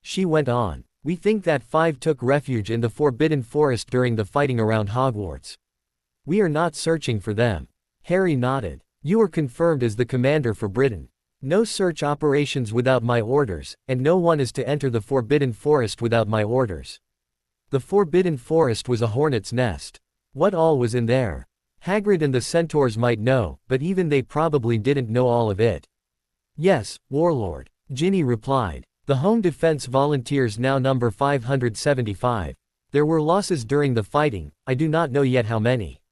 She went on. We think that 5 took refuge in the Forbidden Forest during the fighting around Hogwarts. We are not searching for them. Harry nodded. You are confirmed as the commander for Britain. No search operations without my orders, and no one is to enter the Forbidden Forest without my orders. The Forbidden Forest was a hornet's nest. What all was in there? Hagrid and the centaurs might know, but even they probably didn't know all of it. Yes, Warlord, Ginny replied. The Home Defense Volunteers now number 575. There were losses during the fighting, I do not know yet how many.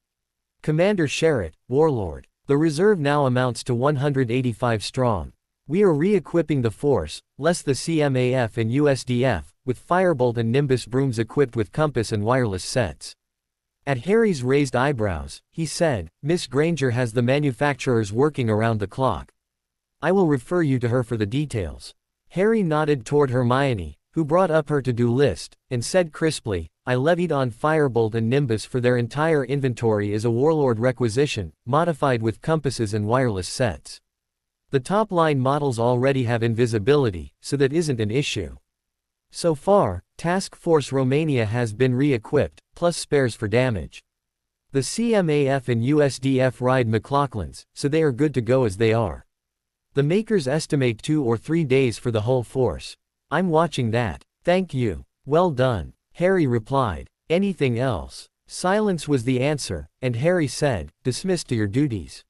Commander Sherritt, Warlord. The reserve now amounts to 185 strong. We are re-equipping the force, less the CMAF and USDF, with Firebolt and Nimbus brooms equipped with compass and wireless sets. At Harry's raised eyebrows, he said, Miss Granger has the manufacturers working around the clock. I will refer you to her for the details. Harry nodded toward Hermione, who brought up her to-do list, and said crisply, I levied on Firebolt and Nimbus for their entire inventory as a Warlord requisition, modified with compasses and wireless sets. The top-line models already have invisibility, so that isn't an issue. So far, Task Force Romania has been re-equipped, plus spares for damage. The CMAF and USDF ride McLaughlin's, so they are good to go as they are. The makers estimate 2 or 3 days for the whole force. I'm watching that. Thank you. Well done. Harry replied. Anything else? Silence was the answer, and Harry said, dismissed to your duties.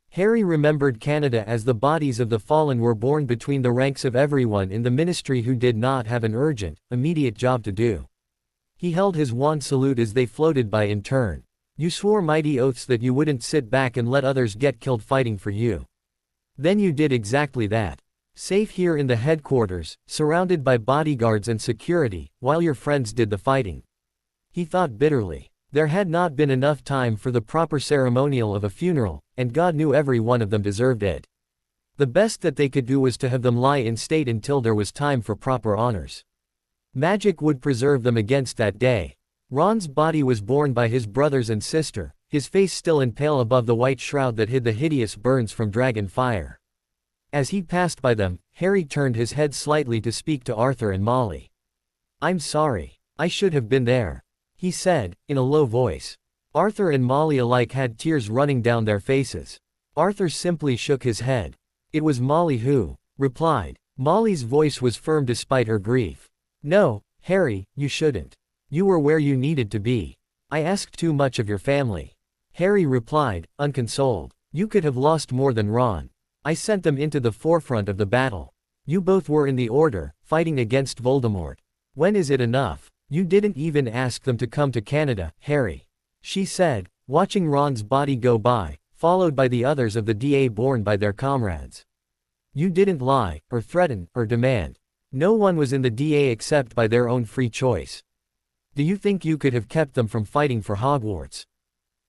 Harry remembered Canada as the bodies of the fallen were born between the ranks of everyone in the ministry who did not have an urgent, immediate job to do. He held his wand salute as they floated by in turn. You swore mighty oaths that you wouldn't sit back and let others get killed fighting for you. Then you did exactly that. Safe here in the headquarters, surrounded by bodyguards and security, while your friends did the fighting. He thought bitterly. There had not been enough time for the proper ceremonial of a funeral, and God knew every one of them deserved it. The best that they could do was to have them lie in state until there was time for proper honors. Magic would preserve them against that day. Ron's body was borne by his brothers and sister, his face still and pale above the white shroud that hid the hideous burns from dragon fire. As he passed by them, Harry turned his head slightly to speak to Arthur and Molly. I'm sorry. I should have been there, he said, in a low voice. Arthur and Molly alike had tears running down their faces. Arthur simply shook his head. It was Molly who replied. Molly's voice was firm despite her grief. No, Harry, you shouldn't. You were where you needed to be. I asked too much of your family. Harry replied, unconsoled. You could have lost more than Ron. I sent them into the forefront of the battle. You both were in the Order, fighting against Voldemort. When is it enough? You didn't even ask them to come to Canada, Harry. She said, watching Ron's body go by, followed by the others of the DA borne by their comrades. You didn't lie, or threaten, or demand. No one was in the DA except by their own free choice. Do you think you could have kept them from fighting for Hogwarts?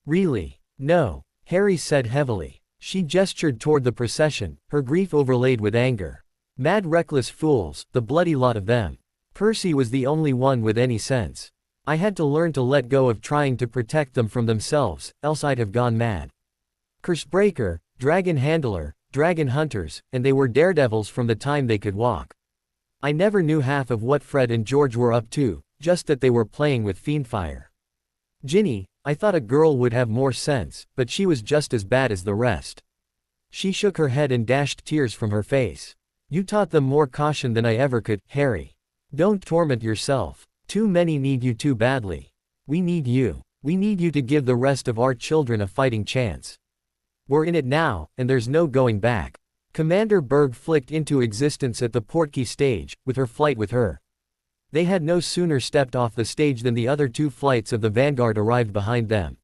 Really? No, Harry said heavily. She gestured toward the procession, her grief overlaid with anger. Mad reckless fools, the bloody lot of them. Percy was the only one with any sense. I had to learn to let go of trying to protect them from themselves, else I'd have gone mad. Cursebreaker, Dragon Handler, Dragon Hunters, and they were daredevils from the time they could walk. I never knew half of what Fred and George were up to, just that they were playing with fiendfire. Ginny, I thought a girl would have more sense, but she was just as bad as the rest. She shook her head and dashed tears from her face. You taught them more caution than I ever could, Harry. Don't torment yourself. Too many need you too badly. We need you. We need you to give the rest of our children a fighting chance. We're in it now, and there's no going back. Commander Berg flicked into existence at the Portkey stage, with her flight with her. They had no sooner stepped off the stage than the other two flights of the Vanguard arrived behind them.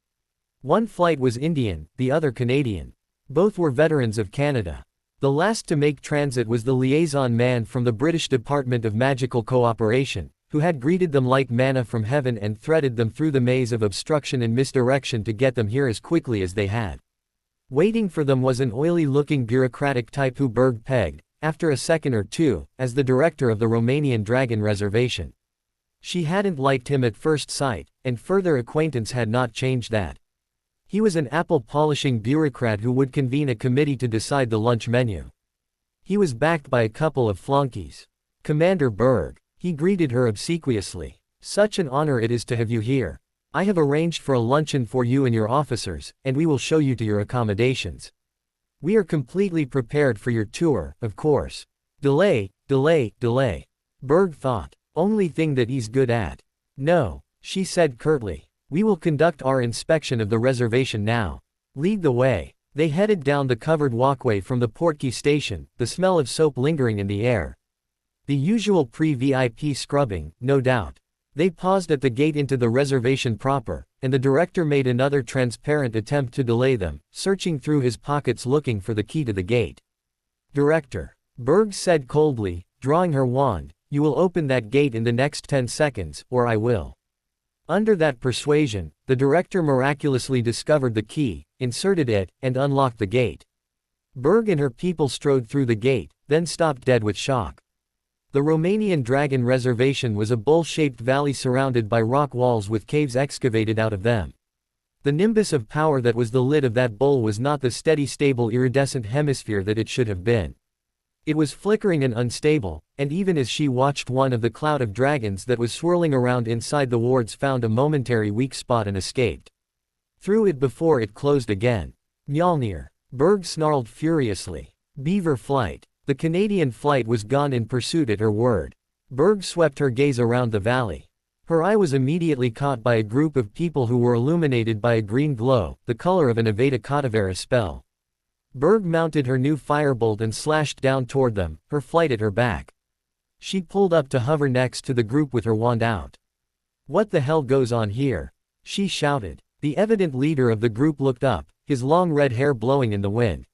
One flight was Indian, the other Canadian. Both were veterans of Canada. The last to make transit was the liaison man from the British Department of Magical Cooperation, who had greeted them like manna from heaven and threaded them through the maze of obstruction and misdirection to get them here as quickly as they had. Waiting for them was an oily-looking bureaucratic type who Berg pegged, after a second or two, as the director of the Romanian Dragon Reservation. She hadn't liked him at first sight, and further acquaintance had not changed that. He was an apple-polishing bureaucrat who would convene a committee to decide the lunch menu. He was backed by a couple of flunkies. "Commander Berg," he greeted her obsequiously. "Such an honor it is to have you here. I have arranged for a luncheon for you and your officers, and we will show you to your accommodations. We are completely prepared for your tour, of course." Delay. Berg thought. Only thing that he's good at. "No," she said curtly. "We will conduct our inspection of the reservation now. Lead the way." They headed down the covered walkway from the Portkey station, the smell of soap lingering in the air. The usual pre-VIP scrubbing, no doubt. They paused at the gate into the reservation proper, and the director made another transparent attempt to delay them, searching through his pockets looking for the key to the gate. "Director," Berg said coldly, drawing her wand, "you will open that gate in the next 10 seconds, or I will." Under that persuasion, the director miraculously discovered the key, inserted it, and unlocked the gate. Berg and her people strode through the gate, then stopped dead with shock. The Romanian Dragon Reservation was a bowl-shaped valley surrounded by rock walls with caves excavated out of them. The nimbus of power that was the lid of that bowl was not the steady, stable, iridescent hemisphere that it should have been. It was flickering and unstable, and even as she watched, one of the cloud of dragons that was swirling around inside the wards found a momentary weak spot and escaped. Through it before it closed again. "Mjolnir," Berg snarled furiously. "Beaver flight." The Canadian flight was gone in pursuit at her word. Berg swept her gaze around the valley. Her eye was immediately caught by a group of people who were illuminated by a green glow, the color of an Avada Kedavra spell. Berg mounted her new firebolt and slashed down toward them, her flight at her back. She pulled up to hover next to the group with her wand out. "What the hell goes on here?" she shouted. The evident leader of the group looked up, his long red hair blowing in the wind.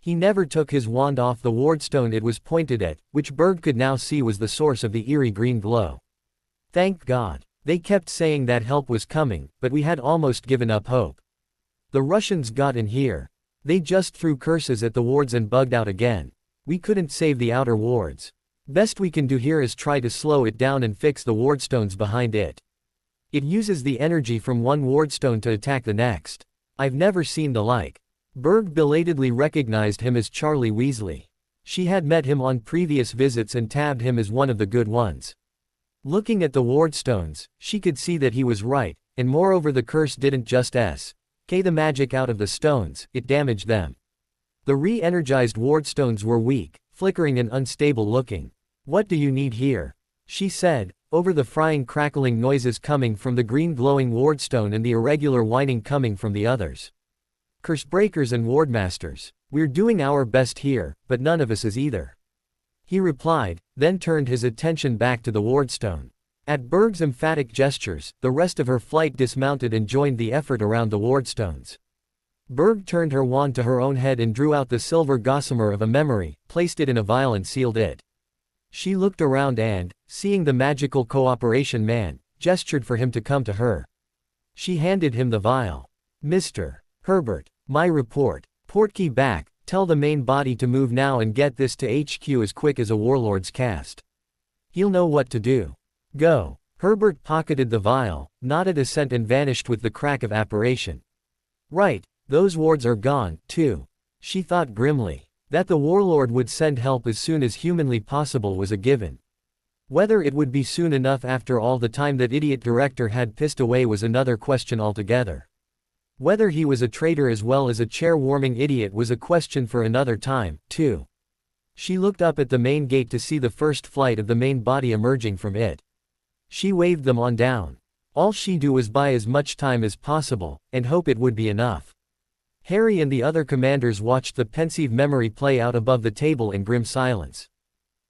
He never took his wand off the wardstone it was pointed at, which Berg could now see was the source of the eerie green glow. "Thank God. They kept saying that help was coming, but we had almost given up hope. The Russians got in here. They just threw curses at the wards and bugged out again. We couldn't save the outer wards. Best we can do here is try to slow it down and fix the wardstones behind it. It uses the energy from one wardstone to attack the next. I've never seen the like." Berg belatedly recognized him as Charlie Weasley. She had met him on previous visits and tabbed him as one of the good ones. Looking at the wardstones, she could see that he was right, and moreover the curse didn't just s.k. the magic out of the stones, it damaged them. The re-energized wardstones were weak, flickering and unstable looking. "What do you need here?" she said, over the frying crackling noises coming from the green glowing wardstone and the irregular whining coming from the others. "Cursebreakers and wardmasters. We're doing our best here, but none of us is either," he replied, then turned his attention back to the wardstone. At Berg's emphatic gestures, the rest of her flight dismounted and joined the effort around the wardstones. Berg turned her wand to her own head and drew out the silver gossamer of a memory, placed it in a vial and sealed it. She looked around and, seeing the magical cooperation man, gestured for him to come to her. She handed him the vial. "Mr. Herbert, my report. Portkey back, tell the main body to move now and get this to HQ as quick as a warlord's cast. He'll know what to do. Go." Herbert pocketed the vial, nodded assent and vanished with the crack of apparition. Right, those wards are gone, too. She thought grimly. That the warlord would send help as soon as humanly possible was a given. Whether it would be soon enough after all the time that idiot director had pissed away was another question altogether. Whether he was a traitor as well as a chair-warming idiot was a question for another time, too. She looked up at the main gate to see the first flight of the main body emerging from it. She waved them on down. All she do was buy as much time as possible, and hope it would be enough. Harry and the other commanders watched the pensive memory play out above the table in grim silence.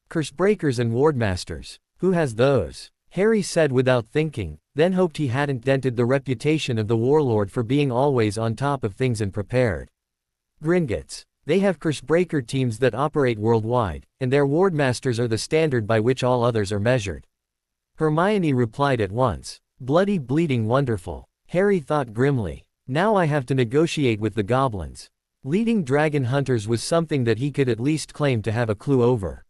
Cursebreakers and wardmasters. Who has those? Harry said without thinking, then hoped he hadn't dented the reputation of the warlord for being always on top of things and prepared. Gringotts. They have Cursebreaker teams that operate worldwide, and their wardmasters are the standard by which all others are measured. Hermione replied at once. Bloody bleeding wonderful. Harry thought grimly. Now I have to negotiate with the goblins. Leading dragon hunters was something that he could at least claim to have a clue over.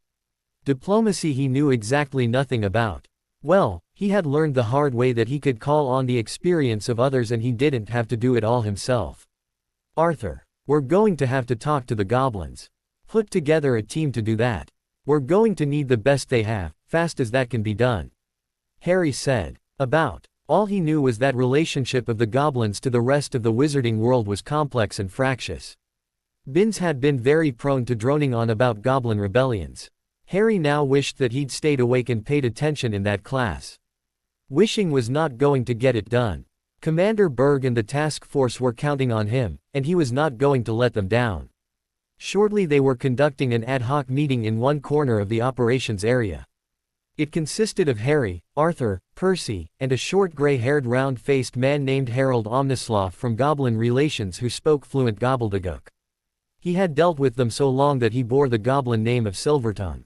Diplomacy he knew exactly nothing about. Well, he had learned the hard way that he could call on the experience of others and he didn't have to do it all himself. Arthur. We're going to have to talk to the goblins. Put together a team to do that. We're going to need the best they have, fast as that can be done. Harry said. About. All he knew was that relationship of the goblins to the rest of the wizarding world was complex and fractious. Binns had been very prone to droning on about goblin rebellions. Harry now wished that he'd stayed awake and paid attention in that class. Wishing was not going to get it done. Commander Berg and the task force were counting on him, and he was not going to let them down. Shortly they were conducting an ad hoc meeting in one corner of the operations area. It consisted of Harry, Arthur, Percy, and a short gray-haired round-faced man named Harold Omnisloth from Goblin Relations who spoke fluent gobbledygook. He had dealt with them so long that he bore the goblin name of Silvertongue.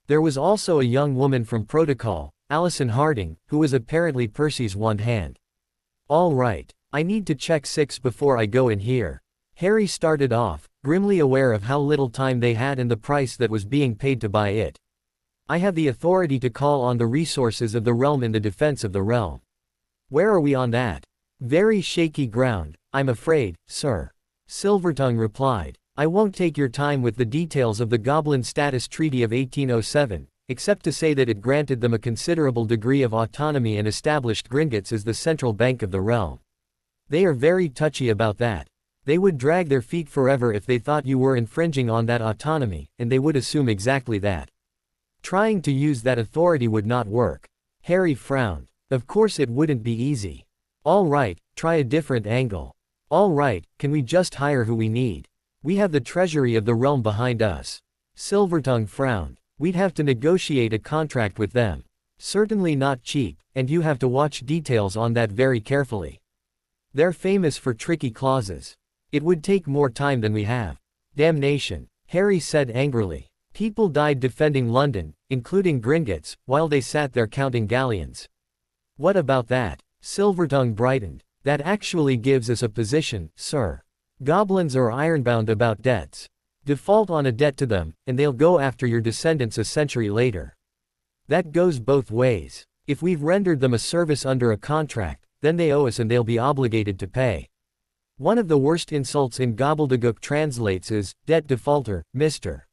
There was also a young woman from Protocol, Allison Harding, who was apparently Percy's one hand. All right, I need to check 6 before I go in here. Harry started off, grimly aware of how little time they had and the price that was being paid to buy it. I have the authority to call on the resources of the realm in the defense of the realm. Where are we on that? Very shaky ground, I'm afraid, sir. Silvertongue replied. I won't take your time with the details of the Goblin Status Treaty of 1807, except to say that it granted them a considerable degree of autonomy and established Gringotts as the central bank of the realm. They are very touchy about that. They would drag their feet forever if they thought you were infringing on that autonomy, and they would assume exactly that. Trying to use that authority would not work. Harry frowned. Of course it wouldn't be easy. All right, try a different angle. All right, can we just hire who we need? We have the treasury of the realm behind us. Silvertongue frowned. We'd have to negotiate a contract with them. Certainly not cheap, and you have to watch details on that very carefully. They're famous for tricky clauses. It would take more time than we have. Damnation, Harry said angrily. People died defending London, including Gringotts, while they sat there counting galleons. What about that? Silvertongue brightened. That actually gives us a position, sir. Goblins are ironbound about debts. Default on a debt to them, and they'll go after your descendants a century later. That goes both ways. If we've rendered them a service under a contract, then they owe us and they'll be obligated to pay. One of the worst insults in gobbledygook translates as, debt defaulter, Mr.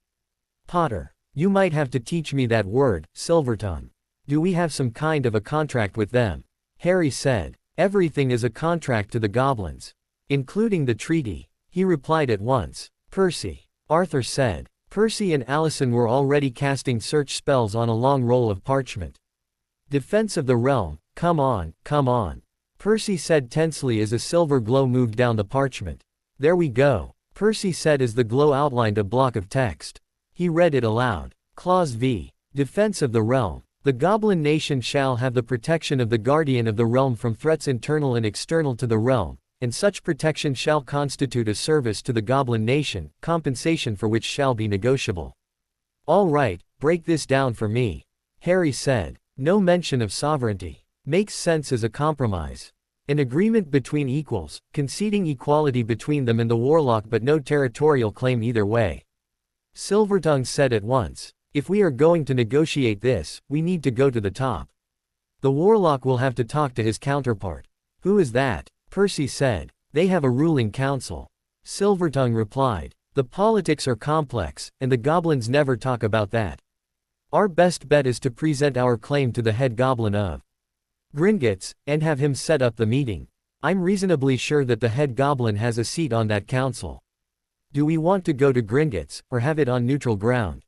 Potter. You might have to teach me that word, Silvertongue. Do we have some kind of a contract with them? Harry said. Everything is a contract to the goblins. Including the treaty. He replied at once. Percy. Arthur said. Percy and Allison were already casting search spells on a long roll of parchment. Defense of the realm, come on, come on. Percy said tensely as a silver glow moved down the parchment. There we go. Percy said as the glow outlined a block of text. He read it aloud. Clause V. Defense of the realm. The Goblin Nation shall have the protection of the Guardian of the Realm from threats internal and external to the realm, and such protection shall constitute a service to the Goblin Nation, compensation for which shall be negotiable. All right, break this down for me. Harry said. No mention of sovereignty. Makes sense as a compromise. An agreement between equals, conceding equality between them and the warlock but no territorial claim either way. Silvertongue said at once. If we are going to negotiate this, we need to go to the top. The warlock will have to talk to his counterpart. Who is that? Percy said. They have a ruling council. Silvertongue replied. The politics are complex, and the goblins never talk about that. Our best bet is to present our claim to the head goblin of Gringotts, and have him set up the meeting. I'm reasonably sure that the head goblin has a seat on that council. Do we want to go to Gringotts, or have it on neutral ground?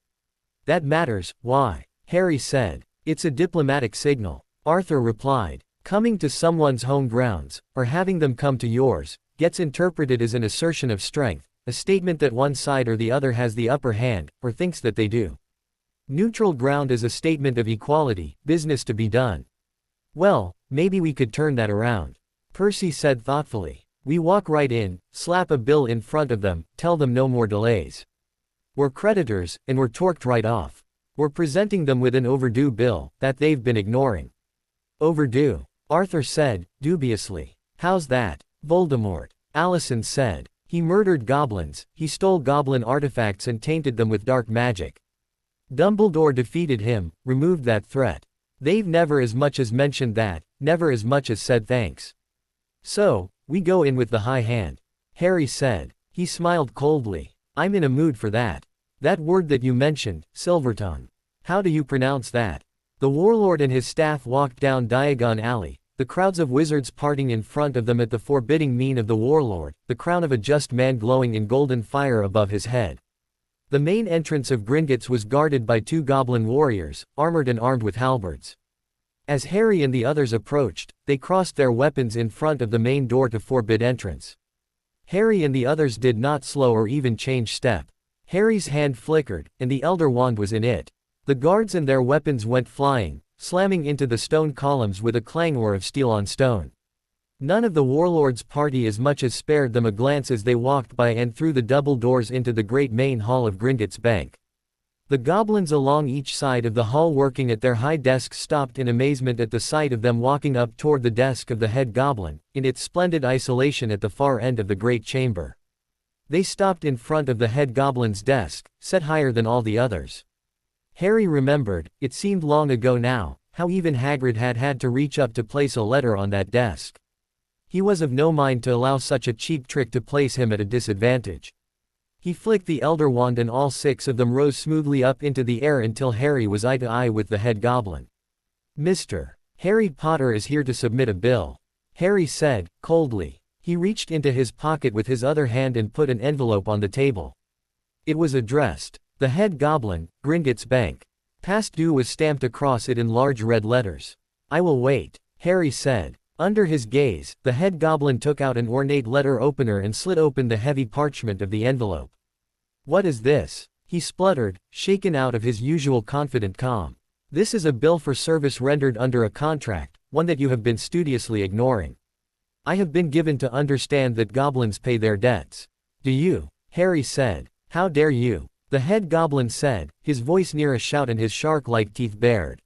That matters, why? Harry said. It's a diplomatic signal. Arthur replied. Coming to someone's home grounds, or having them come to yours, gets interpreted as an assertion of strength, a statement that one side or the other has the upper hand, or thinks that they do. Neutral ground is a statement of equality, business to be done. Well, maybe we could turn that around. Percy said thoughtfully. We walk right in, slap a bill in front of them, tell them no more delays. We're creditors, and we're torqued right off. We're presenting them with an overdue bill, that they've been ignoring. Overdue? Arthur said, dubiously. How's that? Voldemort. Allison said. He murdered goblins, he stole goblin artifacts and tainted them with dark magic. Dumbledore defeated him, removed that threat. They've never as much as mentioned that, never as much as said thanks. So, we go in with the high hand. Harry said. He smiled coldly. I'm in a mood for that. That word that you mentioned, Silvertongue. How do you pronounce that? The warlord and his staff walked down Diagon Alley, the crowds of wizards parting in front of them at the forbidding mien of the warlord, the crown of a just man glowing in golden fire above his head. The main entrance of Gringotts was guarded by 2 goblin warriors, armored and armed with halberds. As Harry and the others approached, they crossed their weapons in front of the main door to forbid entrance. Harry and the others did not slow or even change step. Harry's hand flickered, and the Elder Wand was in it. The guards and their weapons went flying, slamming into the stone columns with a clangor of steel on stone. None of the warlord's party as much as spared them a glance as they walked by and through the double doors into the great main hall of Gringotts Bank. The goblins along each side of the hall working at their high desks stopped in amazement at the sight of them walking up toward the desk of the head goblin, in its splendid isolation at the far end of the great chamber. They stopped in front of the head goblin's desk, set higher than all the others. Harry remembered, it seemed long ago now, how even Hagrid had had to reach up to place a letter on that desk. He was of no mind to allow such a cheap trick to place him at a disadvantage. He flicked the Elder Wand and all 6 of them rose smoothly up into the air until Harry was eye to eye with the head goblin. Mr. Harry Potter is here to submit a bill. Harry said, coldly. He reached into his pocket with his other hand and put an envelope on the table. It was addressed, the head goblin, Gringotts Bank. Past due was stamped across it in large red letters. I will wait, Harry said. Under his gaze, the head goblin took out an ornate letter opener and slit open the heavy parchment of the envelope. What is this? He spluttered, shaken out of his usual confident calm. This is a bill for service rendered under a contract, one that you have been studiously ignoring. I have been given to understand that goblins pay their debts. Do you? Harry said. How dare you? The head goblin said, his voice near a shout and his shark-like teeth bared.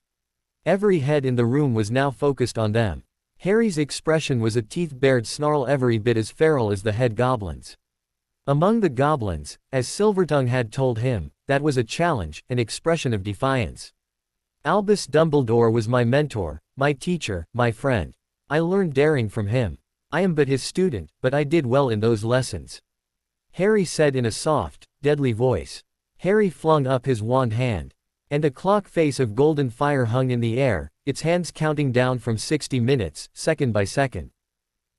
Every head in the room was now focused on them. Harry's expression was a teeth-bared snarl every bit as feral as the head goblin's. Among the goblins, as Silvertongue had told him, that was a challenge, an expression of defiance. Albus Dumbledore was my mentor, my teacher, my friend. I learned daring from him. I am but his student, but I did well in those lessons. Harry said in a soft, deadly voice. Harry flung up his wand hand. And a clock face of golden fire hung in the air, its hands counting down from 60 minutes, second by second.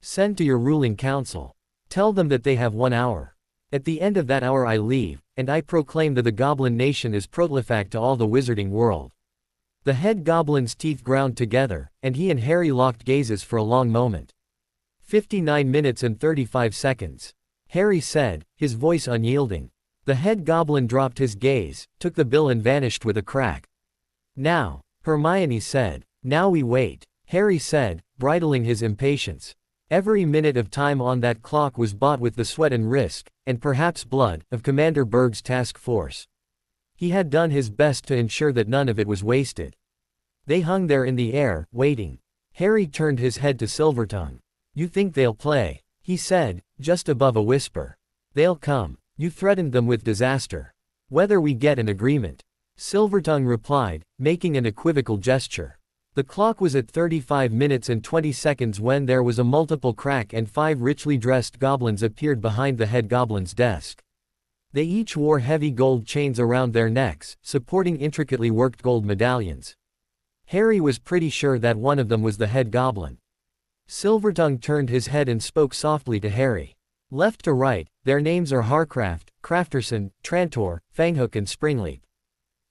Send to your ruling council. Tell them that they have 1 hour. At the end of that hour I leave, and I proclaim that the Goblin Nation is prolific to all the wizarding world. The head goblin's teeth ground together, and he and Harry locked gazes for a long moment. 59 minutes and 35 seconds. Harry said, his voice unyielding. The head goblin dropped his gaze, took the bill and vanished with a crack. Now, Hermione said. Now we wait, Harry said, bridling his impatience. Every minute of time on that clock was bought with the sweat and risk, and perhaps blood, of Commander Berg's task force. He had done his best to ensure that none of it was wasted. They hung there in the air, waiting. Harry turned his head to Silvertongue. You think they'll play? He said, just above a whisper. They'll come. You threatened them with disaster. Whether we get an agreement. Silvertongue replied, making an equivocal gesture. The clock was at 35 minutes and 20 seconds when there was a multiple crack and 5 richly dressed goblins appeared behind the head goblin's desk. They each wore heavy gold chains around their necks, supporting intricately worked gold medallions. Harry was pretty sure that one of them was the head goblin. Silvertongue turned his head and spoke softly to Harry. Left to right, their names are Harcraft, Crafterson, Trantor, Fanghook and Springleap.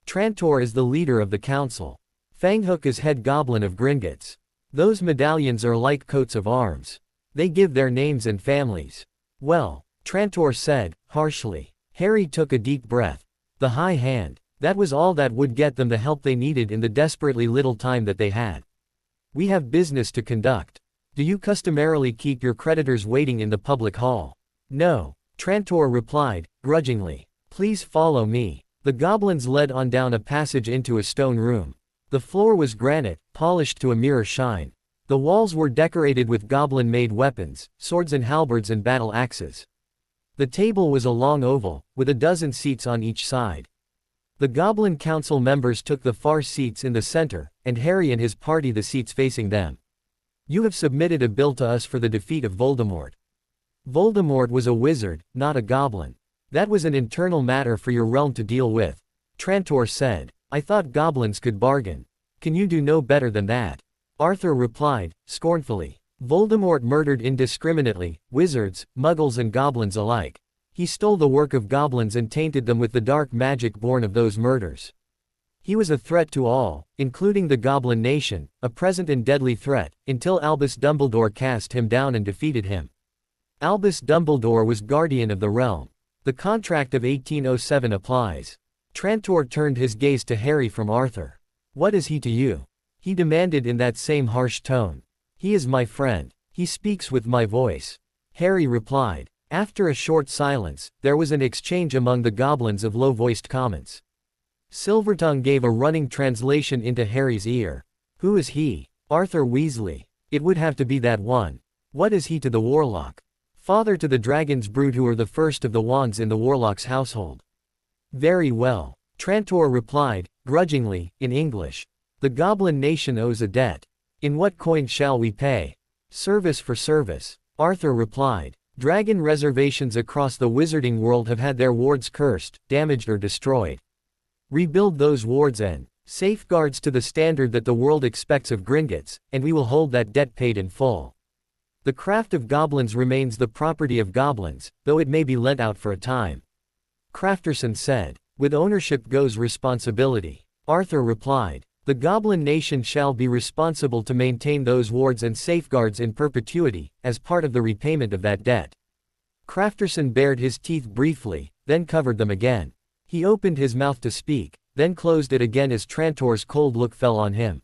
Trantor is the leader of the council. Fanghook is head goblin of Gringotts. Those medallions are like coats of arms. They give their names and families. Well, Trantor said, harshly. Harry took a deep breath. The high hand. That was all that would get them the help they needed in the desperately little time that they had. We have business to conduct. Do you customarily keep your creditors waiting in the public hall? No. Trantor replied, grudgingly. Please follow me. The goblins led on down a passage into a stone room. The floor was granite, polished to a mirror shine. The walls were decorated with goblin-made weapons, swords and halberds and battle axes. The table was a long oval, with a dozen seats on each side. The Goblin Council members took the far seats in the center, and Harry and his party the seats facing them. You have submitted a bill to us for the defeat of Voldemort. Voldemort was a wizard, not a goblin. That was an internal matter for your realm to deal with. Trantor said. I thought goblins could bargain. Can you do no better than that? Arthur replied, scornfully. Voldemort murdered indiscriminately, wizards, muggles and goblins alike. He stole the work of goblins and tainted them with the dark magic born of those murders. He was a threat to all, including the Goblin Nation, a present and deadly threat, until Albus Dumbledore cast him down and defeated him. Albus Dumbledore was guardian of the realm. The contract of 1807 applies. Trantor turned his gaze to Harry from Arthur. What is he to you? He demanded in that same harsh tone. He is my friend. He speaks with my voice. Harry replied. After a short silence, there was an exchange among the goblins of low-voiced comments. Silvertongue gave a running translation into Harry's ear. Who is he? Arthur Weasley. It would have to be that one. What is he to the warlock? Father to the dragon's brood who are the first of the wands in the warlock's household. Very well. Trantor replied, grudgingly, in English. The Goblin Nation owes a debt. In what coin shall we pay? Service for service. Arthur replied. Dragon reservations across the wizarding world have had their wards cursed, damaged or destroyed. Rebuild those wards and safeguards to the standard that the world expects of Gringotts, and we will hold that debt paid in full. The craft of goblins remains the property of goblins, though it may be lent out for a time. Crafterson said. With ownership goes responsibility. Arthur replied. The Goblin Nation shall be responsible to maintain those wards and safeguards in perpetuity, as part of the repayment of that debt. Crafterson bared his teeth briefly, then covered them again. He opened his mouth to speak, then closed it again as Trantor's cold look fell on him.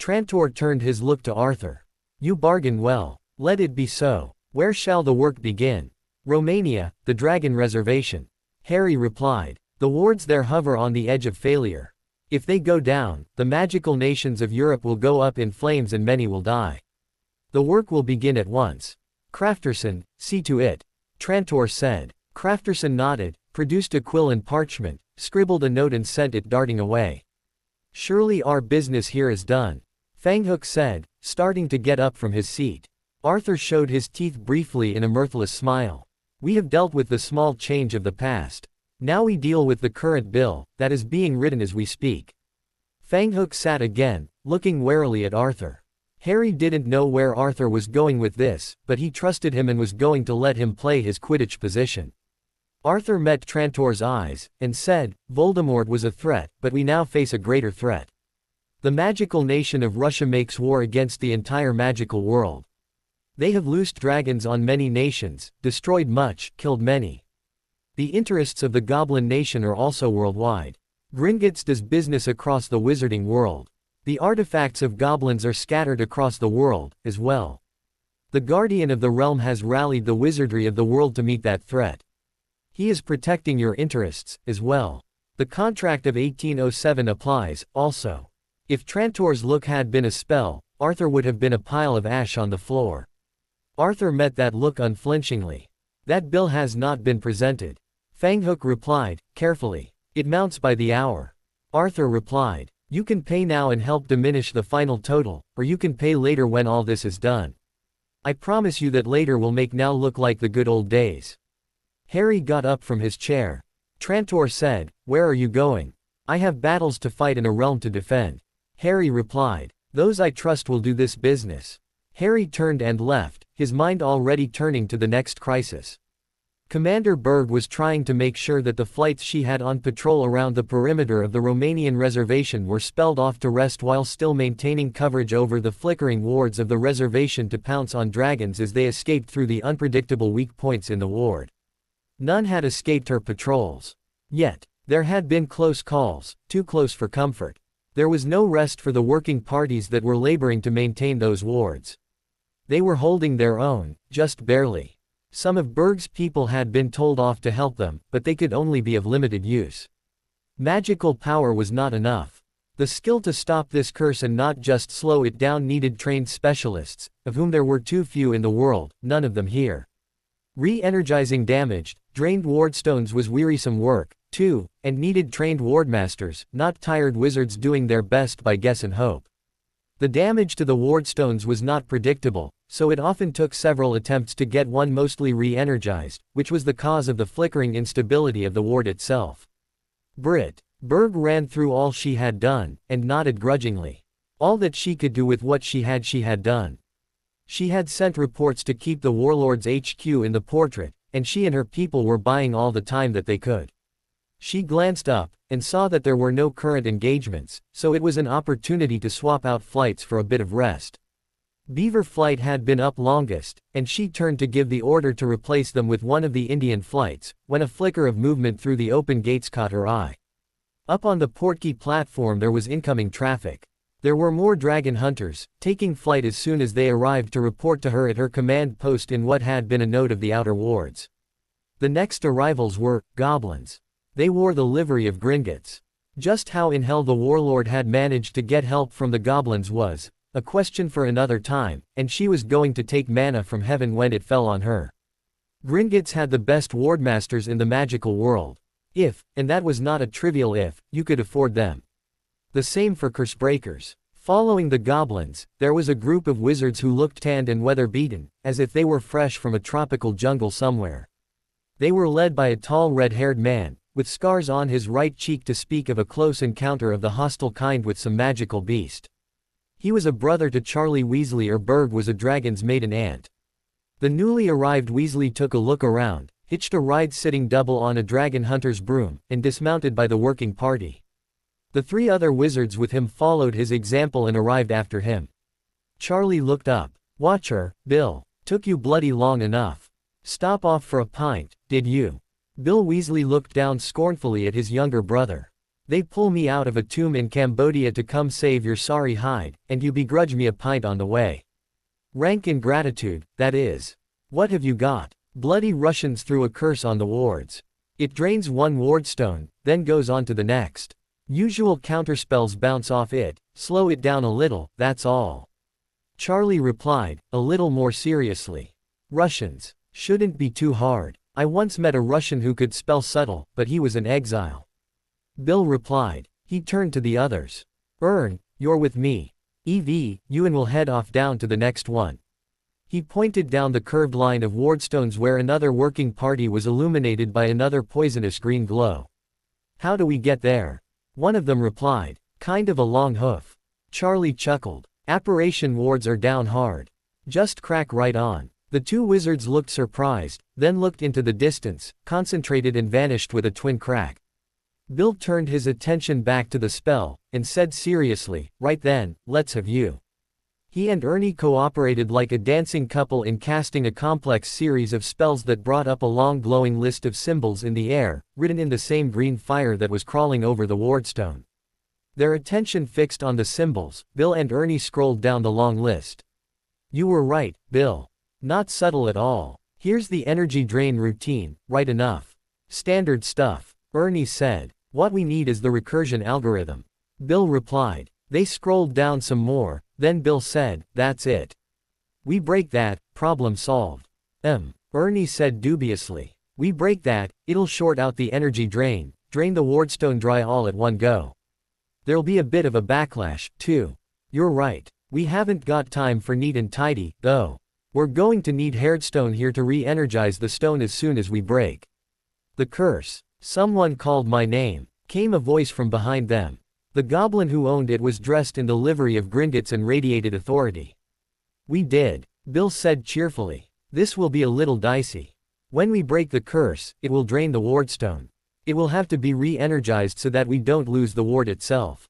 Trantor turned his look to Arthur. You bargain well. Let it be so. Where shall the work begin? Romania, the Dragon Reservation. Harry replied. The wards there hover on the edge of failure. If they go down, the magical nations of Europe will go up in flames and many will die. The work will begin at once. Crafterson, see to it. Trantor said. Crafterson nodded, produced a quill and parchment, scribbled a note and sent it darting away. Surely our business here is done. Fanghook said, starting to get up from his seat. Arthur showed his teeth briefly in a mirthless smile. We have dealt with the small change of the past. Now we deal with the current bill, that is being written as we speak. Fanghook sat again, looking warily at Arthur. Harry didn't know where Arthur was going with this, but he trusted him and was going to let him play his Quidditch position. Arthur met Trantor's eyes, and said, Voldemort was a threat, but we now face a greater threat. The magical nation of Russia makes war against the entire magical world. They have loosed dragons on many nations, destroyed much, killed many. The interests of the Goblin Nation are also worldwide. Gringotts does business across the wizarding world. The artifacts of goblins are scattered across the world, as well. The Guardian of the Realm has rallied the wizardry of the world to meet that threat. He is protecting your interests, as well. The contract of 1807 applies, also. If Trantor's look had been a spell, Arthur would have been a pile of ash on the floor. Arthur met that look unflinchingly. That bill has not been presented. Fanghook replied, carefully. It mounts by the hour. Arthur replied. You can pay now and help diminish the final total, or you can pay later when all this is done. I promise you that later will make now look like the good old days. Harry got up from his chair. Trantor said, Where are you going? I have battles to fight and a realm to defend. Harry replied. Those I trust will do this business. Harry turned and left, his mind already turning to the next crisis. Commander Berg was trying to make sure that the flights she had on patrol around the perimeter of the Romanian reservation were spelled off to rest while still maintaining coverage over the flickering wards of the reservation to pounce on dragons as they escaped through the unpredictable weak points in the ward. None had escaped her patrols. Yet, there had been close calls, too close for comfort. There was no rest for the working parties that were laboring to maintain those wards. They were holding their own, just barely. Some of Berg's people had been told off to help them, but they could only be of limited use. Magical power was not enough. The skill to stop this curse and not just slow it down needed trained specialists, of whom there were too few in the world, none of them here. Re-energizing damaged, drained wardstones was wearisome work, too, and needed trained wardmasters, not tired wizards doing their best by guess and hope. The damage to the wardstones was not predictable, so it often took several attempts to get one mostly re-energized, which was the cause of the flickering instability of the ward itself. Berg ran through all she had done, and nodded grudgingly. All that she could do with what she had done. She had sent reports to keep the warlord's HQ in the portrait, and she and her people were buying all the time that they could. She glanced up, and saw that there were no current engagements, so it was an opportunity to swap out flights for a bit of rest. Beaver flight had been up longest, and she turned to give the order to replace them with one of the Indian flights, when a flicker of movement through the open gates caught her eye. Up on the portkey platform there was incoming traffic. There were more dragon hunters, taking flight as soon as they arrived to report to her at her command post in what had been a node of the outer wards. The next arrivals were goblins. They wore the livery of Gringotts. Just how in hell the warlord had managed to get help from the goblins was a question for another time, and she was going to take manna from heaven when it fell on her. Gringotts had the best wardmasters in the magical world. If, and that was not a trivial if, you could afford them. The same for cursebreakers. Following the goblins, there was a group of wizards who looked tanned and weather-beaten, as if they were fresh from a tropical jungle somewhere. They were led by a tall red-haired man, with scars on his right cheek to speak of a close encounter of the hostile kind with some magical beast. He was a brother to Charlie Weasley, or Berg was a dragon's maiden aunt. The newly arrived Weasley took a look around, hitched a ride sitting double on a dragon hunter's broom, and dismounted by the working party. The three other wizards with him followed his example and arrived after him. Charlie looked up. "Watch her, Bill. Took you bloody long enough. Stop off for a pint, did you?" Bill Weasley looked down scornfully at his younger brother. "They pull me out of a tomb in Cambodia to come save your sorry hide, and you begrudge me a pint on the way. Rank ingratitude, that is. What have you got?" Bloody Russians threw a curse on the wards. It drains one wardstone, then goes on to the next. Usual counterspells bounce off it, slow it down a little, that's all. Charlie replied, a little more seriously. "Russians. Shouldn't be too hard. I once met a Russian who could spell subtle, but he was in exile." Bill replied. He turned to the others. You're with me. Ev, you and will head off down to the next one." He pointed down the curved line of wardstones where another working party was illuminated by another poisonous green glow. "How do we get there?" One of them replied. "Kind of a long hoof." Charlie chuckled. "Apparition wards are down hard. Just crack right on." The two wizards looked surprised, then looked into the distance, concentrated and vanished with a twin crack. Bill turned his attention back to the spell, and said seriously, "Right then, let's have you." He and Ernie cooperated like a dancing couple in casting a complex series of spells that brought up a long glowing list of symbols in the air, written in the same green fire that was crawling over the wardstone. Their attention fixed on the symbols, Bill and Ernie scrolled down the long list. "You were right, Bill. Not subtle at all. Here's the energy drain routine, right enough. Standard stuff." Ernie said. "What we need is the recursion algorithm." Bill replied. They scrolled down some more, then Bill said, "That's it. We break that, problem solved." Ernie said dubiously. "We break that, it'll short out the energy drain the wardstone dry all at one go. There'll be a bit of a backlash, too." "You're right. We haven't got time for neat and tidy, though. We're going to need hairdstone here to re-energize the stone as soon as we break." The curse. "Someone called my name," came a voice from behind them. The goblin who owned it was dressed in the livery of Gringotts and radiated authority. "We did," Bill said cheerfully. "This will be a little dicey." When we break the curse, it will drain the wardstone. It will have to be re-energized so that we don't lose the ward itself.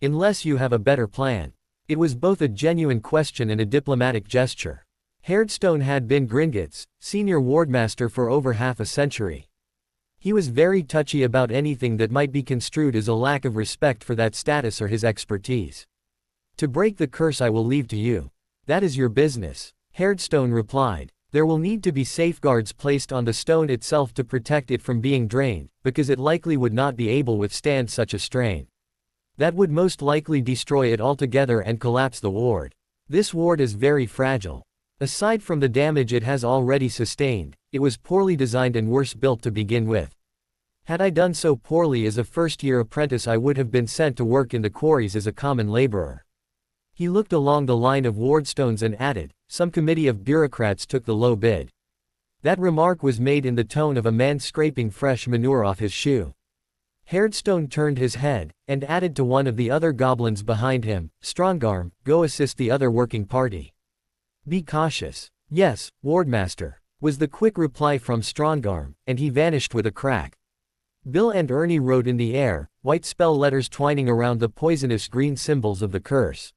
Unless you have a better plan. It was both a genuine question and a diplomatic gesture. Hairdstone had been Gringotts' senior wardmaster for over half a century. He was very touchy about anything that might be construed as a lack of respect for that status or his expertise. To break the curse I will leave to you. That is your business, Hairdstone replied. There will need to be safeguards placed on the stone itself to protect it from being drained, because it likely would not be able to withstand such a strain. That would most likely destroy it altogether and collapse the ward. This ward is very fragile. Aside from the damage it has already sustained, it was poorly designed and worse built to begin with. Had I done so poorly as a first-year apprentice I would have been sent to work in the quarries as a common laborer. He looked along the line of wardstones and added, some committee of bureaucrats took the low bid. That remark was made in the tone of a man scraping fresh manure off his shoe. Hairdstone turned his head, and added to one of the other goblins behind him, Strongarm, go assist the other working party. Be cautious. Yes, Wardmaster, was the quick reply from Strongarm, and he vanished with a crack. Bill and Ernie rode in the air, white spell letters twining around the poisonous green symbols of the curse.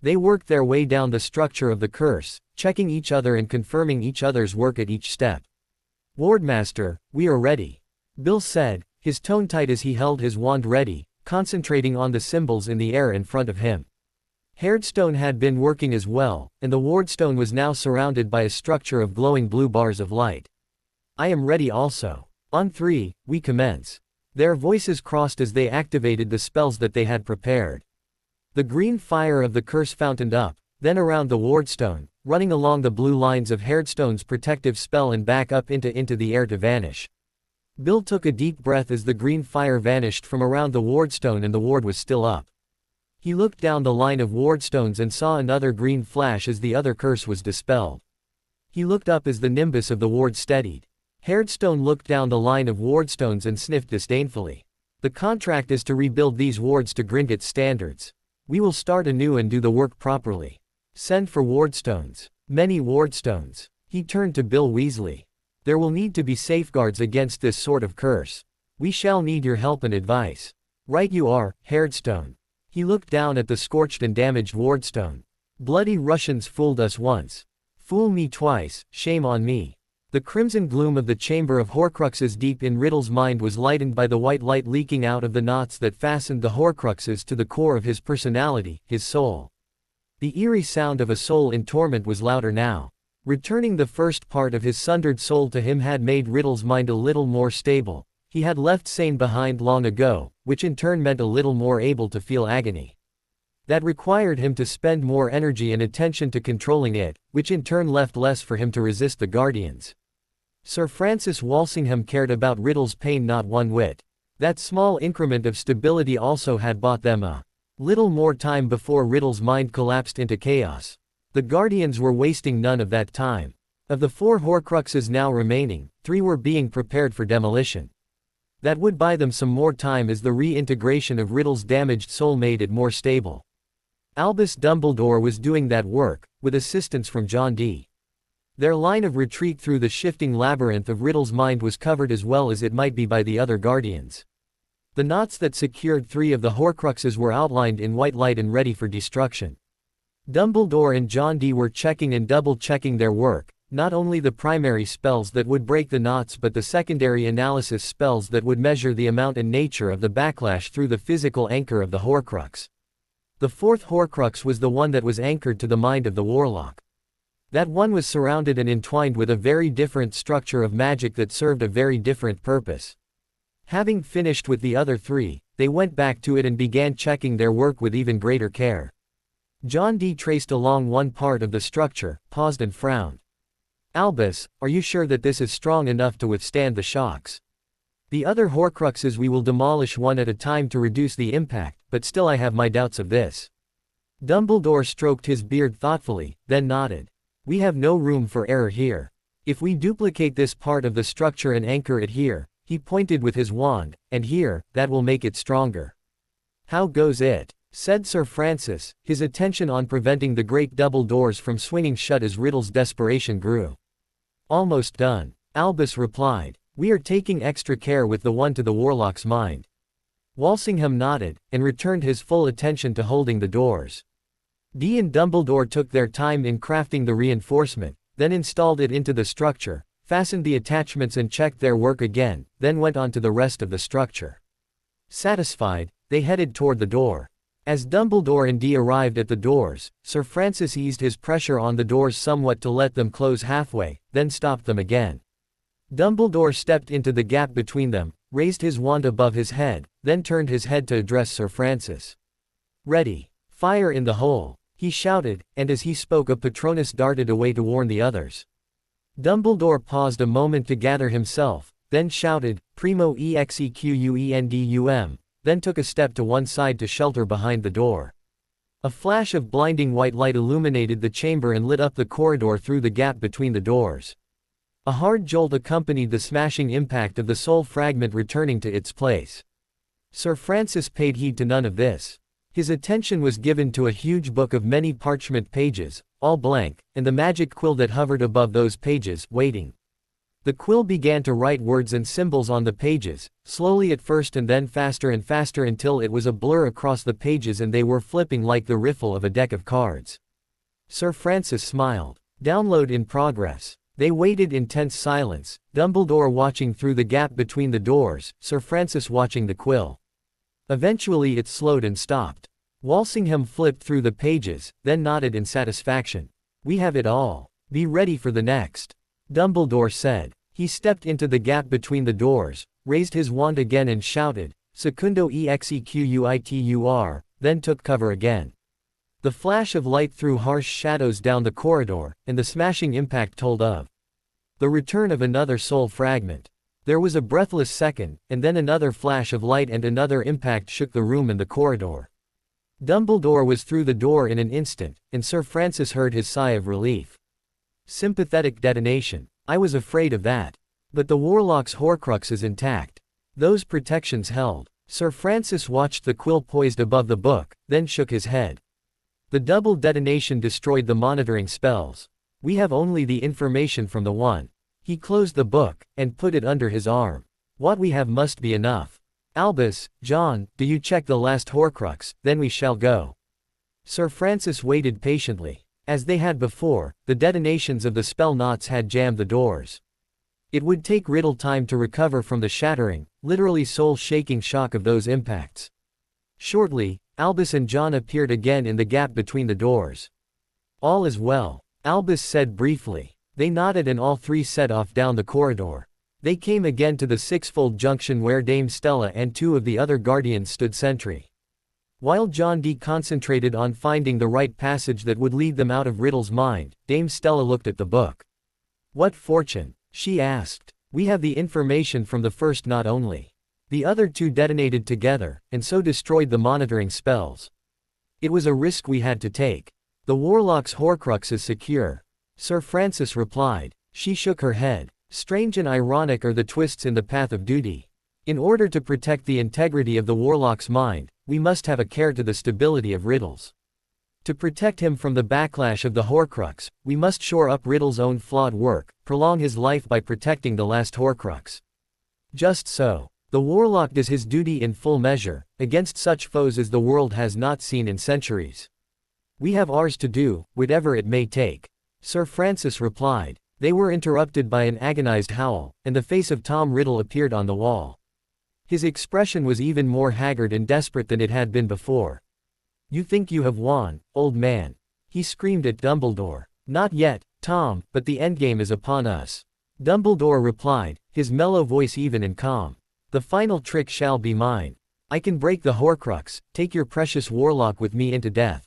They worked their way down the structure of the curse, checking each other and confirming each other's work at each step. Wardmaster, we are ready. Bill said, his tone tight as he held his wand ready, concentrating on the symbols in the air in front of him. Hairdstone had been working as well, and the wardstone was now surrounded by a structure of glowing blue bars of light. I am ready also. On 3, we commence. Their voices crossed as they activated the spells that they had prepared. The green fire of the curse fountained up, then around the wardstone, running along the blue lines of Hairdstone's protective spell and back up into the air to vanish. Bill took a deep breath as the green fire vanished from around the wardstone and the ward was still up. He looked down the line of wardstones and saw another green flash as the other curse was dispelled. He looked up as the nimbus of the ward steadied. Hairdstone looked down the line of wardstones and sniffed disdainfully. The contract is to rebuild these wards to Gringotts standards. We will start anew and do the work properly. Send for wardstones. Many wardstones. He turned to Bill Weasley. There will need to be safeguards against this sort of curse. We shall need your help and advice. Right you are, Hairdstone. He looked down at the scorched and damaged wardstone. Bloody Russians fooled us once. Fool me twice, shame on me. The crimson gloom of the chamber of Horcruxes deep in Riddle's mind was lightened by the white light leaking out of the knots that fastened the Horcruxes to the core of his personality, his soul. The eerie sound of a soul in torment was louder now. Returning the first part of his sundered soul to him had made Riddle's mind a little more stable. He had left sane behind long ago, which in turn meant a little more able to feel agony. That required him to spend more energy and attention to controlling it, which in turn left less for him to resist the Guardians. Sir Francis Walsingham cared about Riddle's pain not one whit. That small increment of stability also had bought them a little more time before Riddle's mind collapsed into chaos. The Guardians were wasting none of that time. Of the 4 Horcruxes now remaining, 3 were being prepared for demolition. That would buy them some more time as the reintegration of Riddle's damaged soul made it more stable. Albus Dumbledore was doing that work, with assistance from John Dee. Their line of retreat through the shifting labyrinth of Riddle's mind was covered as well as it might be by the other Guardians. The knots that secured 3 of the Horcruxes were outlined in white light and ready for destruction. Dumbledore and John Dee were checking and double-checking their work, not only the primary spells that would break the knots but the secondary analysis spells that would measure the amount and nature of the backlash through the physical anchor of the Horcrux. The 4th Horcrux was the one that was anchored to the mind of the Warlock. That one was surrounded and entwined with a very different structure of magic that served a very different purpose. Having finished with the other 3, they went back to it and began checking their work with even greater care. John Dee traced along one part of the structure, paused and frowned. Albus, are you sure that this is strong enough to withstand the shocks? The other Horcruxes we will demolish one at a time to reduce the impact, but still I have my doubts of this. Dumbledore stroked his beard thoughtfully, then nodded. We have no room for error here. If we duplicate this part of the structure and anchor it here, he pointed with his wand, and here, that will make it stronger. How goes it? Said Sir Francis, his attention on preventing the great double doors from swinging shut as Riddle's desperation grew. Almost done. Albus replied. We are taking extra care with the one to the warlock's mind. Walsingham nodded, and returned his full attention to holding the doors. Dee and Dumbledore took their time in crafting the reinforcement, then installed it into the structure, fastened the attachments and checked their work again, then went on to the rest of the structure. Satisfied, they headed toward the door. As Dumbledore and Dee arrived at the doors, Sir Francis eased his pressure on the doors somewhat to let them close halfway, then stopped them again. Dumbledore stepped into the gap between them, raised his wand above his head, then turned his head to address Sir Francis. Ready. Fire in the hole, he shouted, and as he spoke a Patronus darted away to warn the others. Dumbledore paused a moment to gather himself, then shouted, Primo exequendum, then took a step to one side to shelter behind the door. A flash of blinding white light illuminated the chamber and lit up the corridor through the gap between the doors. A hard jolt accompanied the smashing impact of the soul fragment returning to its place. Sir Francis paid heed to none of this. His attention was given to a huge book of many parchment pages, all blank, and the magic quill that hovered above those pages, waiting. The quill began to write words and symbols on the pages, slowly at first and then faster and faster until it was a blur across the pages and they were flipping like the riffle of a deck of cards. Sir Francis smiled. Download in progress. They waited in tense silence, Dumbledore watching through the gap between the doors, Sir Francis watching the quill. Eventually it slowed and stopped. Walsingham flipped through the pages, then nodded in satisfaction. We have it all. Be ready for the next. Dumbledore said. He stepped into the gap between the doors, raised his wand again and shouted, Secundo exequitur, then took cover again. The flash of light threw harsh shadows down the corridor, and the smashing impact told of the return of another soul fragment. There was a breathless second, and then another flash of light and another impact shook the room and the corridor. Dumbledore was through the door in an instant, and Sir Francis heard his sigh of relief. Sympathetic detonation. I was afraid of that. But the warlock's Horcrux is intact. Those protections held. Sir Francis watched the quill poised above the book, then shook his head. The double detonation destroyed the monitoring spells. We have only the information from the one. He closed the book, and put it under his arm. What we have must be enough. Albus, John, do you check the last Horcrux, then we shall go. Sir Francis waited patiently. As they had before, the detonations of the spell knots had jammed the doors. It would take Riddle time to recover from the shattering, literally soul-shaking shock of those impacts. Shortly, Albus and John appeared again in the gap between the doors. All is well, Albus said briefly. They nodded and all three set off down the corridor. They came again to the sixfold junction where Dame Stella and two of the other guardians stood sentry. While John Dee concentrated on finding the right passage that would lead them out of Riddle's mind, Dame Stella looked at the book. What fortune? She asked. We have the information from the first knot only. The other two detonated together, and so destroyed the monitoring spells. It was a risk we had to take. The warlock's Horcrux is secure. Sir Francis replied. She shook her head. Strange and ironic are the twists in the path of duty. In order to protect the integrity of the warlock's mind, we must have a care to the stability of Riddle's. To protect him from the backlash of the Horcrux, we must shore up Riddle's own flawed work, prolong his life by protecting the last Horcrux. Just so, the warlock does his duty in full measure, against such foes as the world has not seen in centuries. We have ours to do, whatever it may take. Sir Francis replied. They were interrupted by an agonized howl, and the face of Tom Riddle appeared on the wall. His expression was even more haggard and desperate than it had been before. You think you have won, old man? He screamed at Dumbledore. Not yet, Tom, but the endgame is upon us. Dumbledore replied, his mellow voice even and calm. The final trick shall be mine. I can break the Horcrux, take your precious warlock with me into death.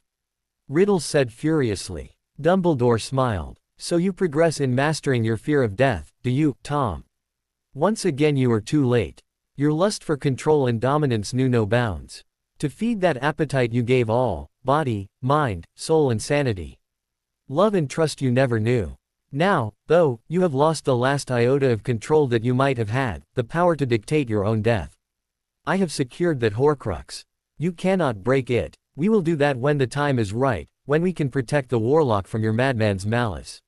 Riddle said furiously. Dumbledore smiled. So you progress in mastering your fear of death, do you, Tom? Once again you are too late. Your lust for control and dominance knew no bounds. To feed that appetite you gave all, body, mind, soul and sanity. Love and trust you never knew. Now, though, you have lost the last iota of control that you might have had, the power to dictate your own death. I have secured that Horcrux. You cannot break it. We will do that when the time is right, when we can protect the warlock from your madman's malice.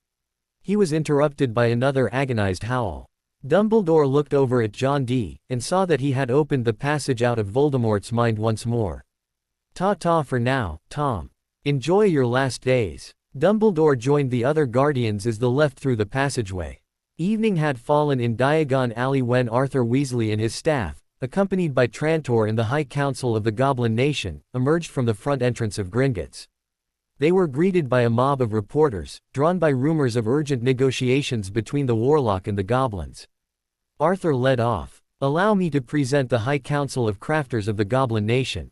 He was interrupted by another agonized howl. Dumbledore looked over at John Dee, and saw that he had opened the passage out of Voldemort's mind once more. Ta-ta for now, Tom. Enjoy your last days. Dumbledore joined the other Guardians as they left through the passageway. Evening had fallen in Diagon Alley when Arthur Weasley and his staff, accompanied by Trantor and the High Council of the Goblin Nation, emerged from the front entrance of Gringotts. They were greeted by a mob of reporters, drawn by rumors of urgent negotiations between the Warlock and the Goblins. Arthur led off. Allow me to present the High Council of Crafters of the Goblin Nation.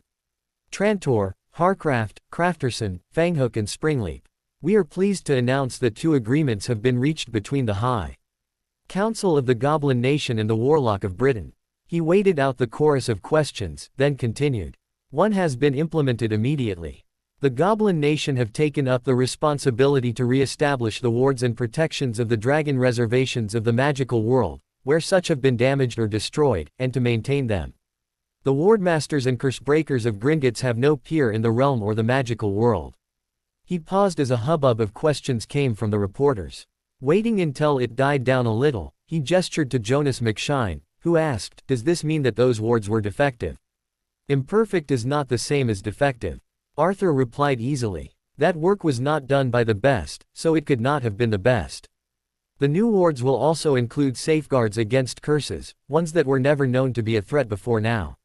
Trantor, Harcraft, Crafterson, Fanghook and Springleap. We are pleased to announce that 2 agreements have been reached between the High Council of the Goblin Nation and the Warlock of Britain. He waited out the chorus of questions, then continued. One has been implemented immediately. The Goblin Nation have taken up the responsibility to re-establish the wards and protections of the dragon reservations of the magical world, where such have been damaged or destroyed, and to maintain them. The Wardmasters and Cursebreakers of Gringotts have no peer in the realm or the magical world. He paused as a hubbub of questions came from the reporters. Waiting until it died down a little, he gestured to Jonas McShine, who asked, "Does this mean that those wards were defective?" "Imperfect is not the same as defective," Arthur replied easily. "That work was not done by the best, so it could not have been the best. The new wards will also include safeguards against curses, ones that were never known to be a threat before now."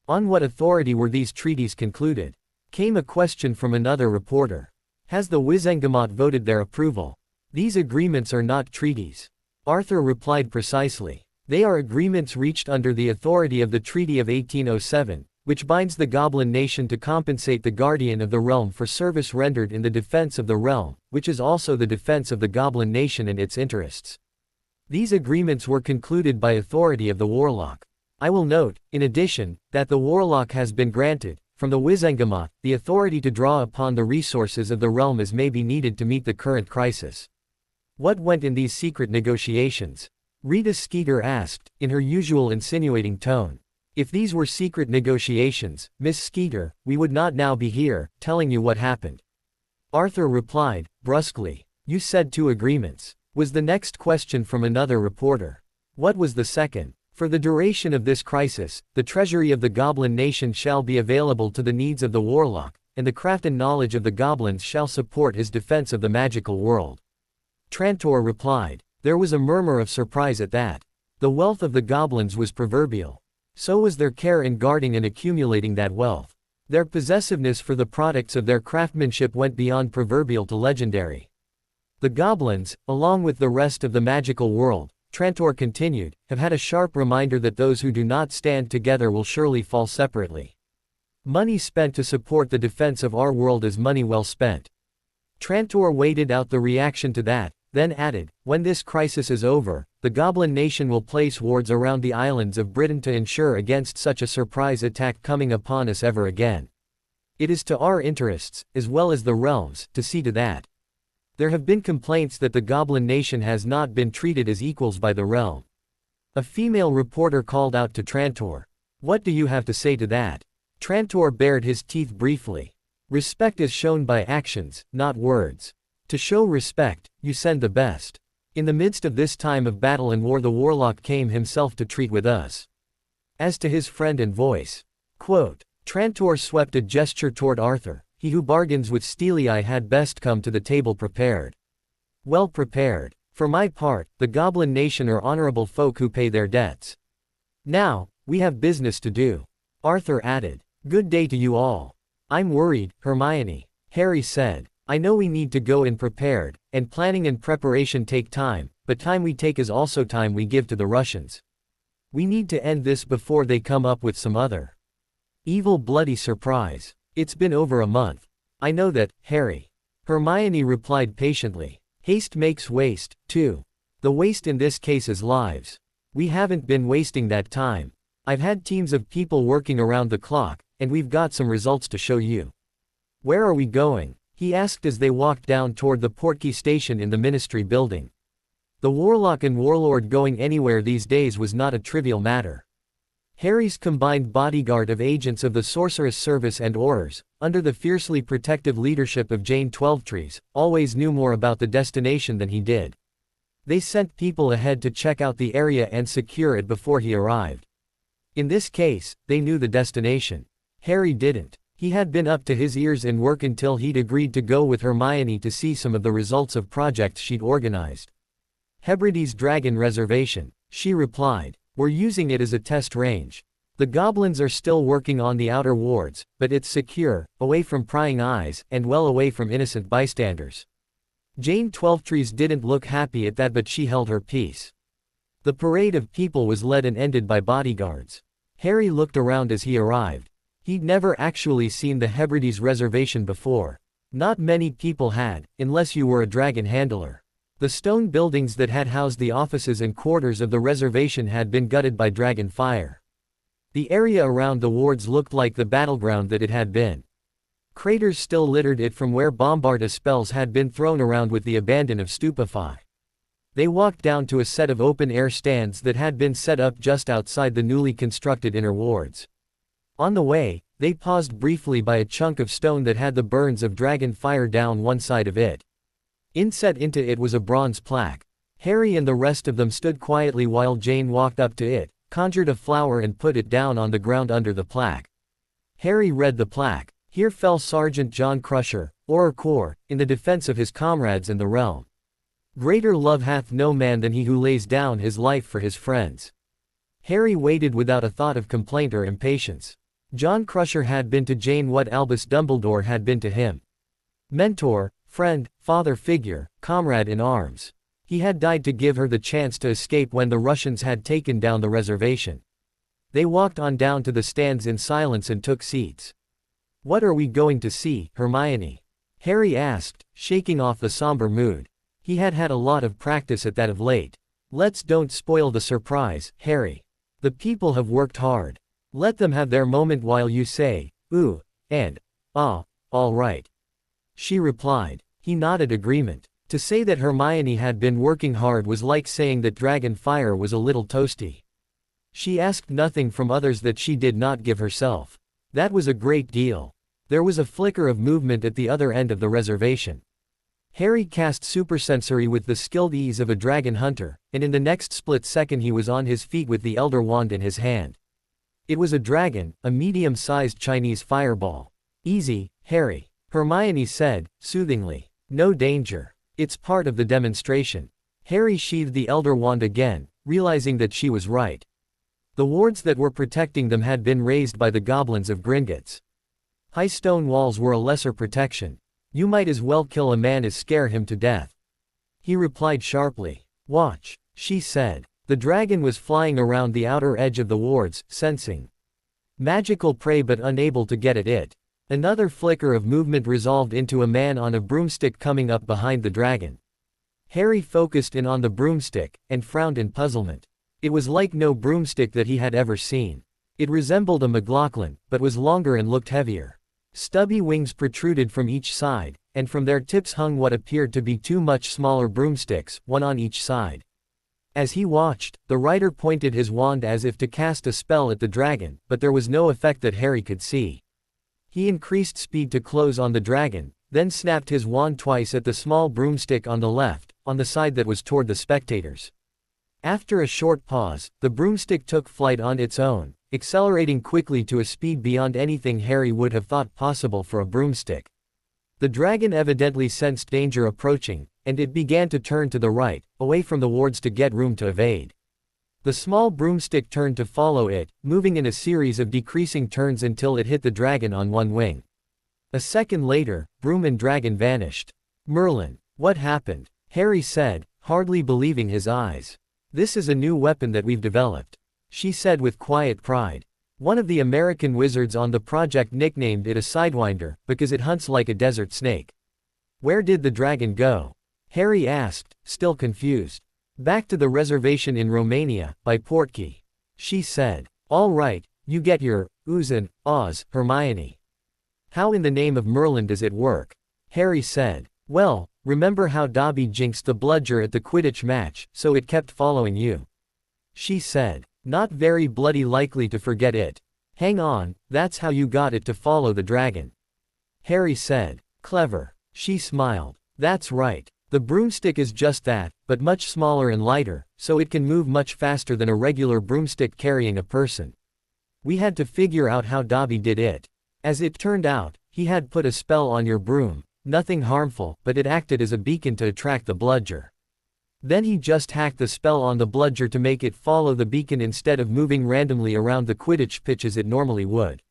"On what authority were these treaties concluded?" came a question from another reporter. "Has the Wizengamot voted their approval?" "These agreements are not treaties," Arthur replied precisely. "They are agreements reached under the authority of the Treaty of 1807, which binds the Goblin Nation to compensate the Guardian of the Realm for service rendered in the defense of the realm, which is also the defense of the Goblin Nation and its interests. These agreements were concluded by authority of the Warlock. I will note, in addition, that the Warlock has been granted, from the Wizengamot, the authority to draw upon the resources of the realm as may be needed to meet the current crisis." "What went in these secret negotiations?" Rita Skeeter asked, in her usual insinuating tone. "If these were secret negotiations, Miss Skeeter, we would not now be here, telling you what happened." Arthur replied, brusquely. "You said 2 agreements," was the next question from another reporter. "What was the second?" "For the duration of this crisis, the treasury of the Goblin Nation shall be available to the needs of the Warlock, and the craft and knowledge of the goblins shall support his defense of the magical world," Trantor replied. There was a murmur of surprise at that. The wealth of the goblins was proverbial. So was their care in guarding and accumulating that wealth. Their possessiveness for the products of their craftsmanship went beyond proverbial to legendary. "The goblins, along with the rest of the magical world," Trantor continued, "have had a sharp reminder that those who do not stand together will surely fall separately. Money spent to support the defense of our world is money well spent." Trantor waited out the reaction to that, then added, "When this crisis is over, the Goblin Nation will place wards around the islands of Britain to ensure against such a surprise attack coming upon us ever again. It is to our interests, as well as the realm's, to see to that. There have been complaints that the Goblin Nation has not been treated as equals by the realm." A female reporter called out to Trantor. "What do you have to say to that?" Trantor bared his teeth briefly. "Respect is shown by actions, not words. To show respect, you send the best. In the midst of this time of battle and war the Warlock came himself to treat with us." As to his friend and voice. Trantor swept a gesture toward Arthur. "He who bargains with Steely Eye had best come to the table prepared." "Well prepared. For my part, the Goblin Nation are honorable folk who pay their debts. Now, we have business to do," Arthur added. "Good day to you all." "I'm worried, Hermione," Harry said. "I know we need to go in prepared, and planning and preparation take time, but time we take is also time we give to the Russians. We need to end this before they come up with some other evil bloody surprise. It's been over a month." "I know that, Harry," Hermione replied patiently. "Haste makes waste, too. The waste in this case is lives. We haven't been wasting that time. I've had teams of people working around the clock, and we've got some results to show you." "Where are we going?" he asked as they walked down toward the Portkey station in the Ministry building. The Warlock and Warlord going anywhere these days was not a trivial matter. Harry's combined bodyguard of agents of the Sorceress Service and Aurors, under the fiercely protective leadership of Jane Twelvetrees, always knew more about the destination than he did. They sent people ahead to check out the area and secure it before he arrived. In this case, they knew the destination. Harry didn't. He had been up to his ears in work until he'd agreed to go with Hermione to see some of the results of projects she'd organized. Hebrides Dragon Reservation, she replied. We're using it as a test range. The goblins are still working on the outer wards, but it's secure, away from prying eyes, and well away from innocent bystanders. Jane Twelvetrees didn't look happy at that, but she held her peace. The parade of people was led and ended by bodyguards. Harry looked around as he arrived. He'd never actually seen the Hebrides Reservation before. Not many people had, unless you were a dragon handler. The stone buildings that had housed the offices and quarters of the reservation had been gutted by dragon fire. The area around the wards looked like the battleground that it had been. Craters still littered it from where Bombarda spells had been thrown around with the abandon of Stupefy. They walked down to a set of open-air stands that had been set up just outside the newly constructed inner wards. On the way, they paused briefly by a chunk of stone that had the burns of dragon fire down one side of it. Inset into it was a bronze plaque. Harry and the rest of them stood quietly while Jane walked up to it, conjured a flower and put it down on the ground under the plaque. Harry read the plaque. Here fell Sergeant John Crusher, Orator, in the defense of his comrades and the realm. Greater love hath no man than he who lays down his life for his friends. Harry waited without a thought of complaint or impatience. John Crusher had been to Jane what Albus Dumbledore had been to him. Mentor, friend, father figure, comrade in arms. He had died to give her the chance to escape when the Russians had taken down the reservation. They walked on down to the stands in silence and took seats. What are we going to see, Hermione? Harry asked, shaking off the somber mood. He had had a lot of practice at that of late. Let's don't spoil the surprise, Harry. The people have worked hard. Let them have their moment while you say, ooh, and, ah, all right. She replied. He nodded agreement. To say that Hermione had been working hard was like saying that dragon fire was a little toasty. She asked nothing from others that she did not give herself. That was a great deal. There was a flicker of movement at the other end of the reservation. Harry cast supersensory with the skilled ease of a dragon hunter, and in the next split second he was on his feet with the Elder Wand in his hand. It was a dragon, a medium-sized Chinese fireball. Easy, Harry, Hermione said, soothingly. No danger. It's part of the demonstration. Harry sheathed the Elder Wand again, realizing that she was right. The wards that were protecting them had been raised by the goblins of Gringotts. High stone walls were a lesser protection. You might as well kill a man as scare him to death. He replied sharply. Watch, she said. The dragon was flying around the outer edge of the wards, sensing magical prey but unable to get at it. Another flicker of movement resolved into a man on a broomstick coming up behind the dragon. Harry focused in on the broomstick, and frowned in puzzlement. It was like no broomstick that he had ever seen. It resembled a McLaughlin, but was longer and looked heavier. Stubby wings protruded from each side, and from their tips hung what appeared to be two much smaller broomsticks, one on each side. As he watched, the rider pointed his wand as if to cast a spell at the dragon, but there was no effect that Harry could see. He increased speed to close on the dragon, then snapped his wand twice at the small broomstick on the left, on the side that was toward the spectators. After a short pause, the broomstick took flight on its own, accelerating quickly to a speed beyond anything Harry would have thought possible for a broomstick. The dragon evidently sensed danger approaching, and it began to turn to the right, away from the wards to get room to evade. The small broomstick turned to follow it, moving in a series of decreasing turns until it hit the dragon on one wing. A second later, broom and dragon vanished. Merlin, what happened? Harry said, hardly believing his eyes. This is a new weapon that we've developed, she said with quiet pride. One of the American wizards on the project nicknamed it a Sidewinder, because it hunts like a desert snake. Where did the dragon go? Harry asked, still confused. Back to the reservation in Romania, by Portkey. She said. All right, you get your oohs and ahs, Hermione. How in the name of Merlin does it work? Harry said. Well, remember how Dobby jinxed the bludger at the Quidditch match, so it kept following you. She said. Not very bloody likely to forget it. Hang on, that's how you got it to follow the dragon. Harry said. Clever. She smiled. That's right. The broomstick is just that, but much smaller and lighter, so it can move much faster than a regular broomstick carrying a person. We had to figure out how Dobby did it. As it turned out, he had put a spell on your broom, nothing harmful, but it acted as a beacon to attract the bludger. Then he just hacked the spell on the bludger to make it follow the beacon instead of moving randomly around the Quidditch pitch as it normally would.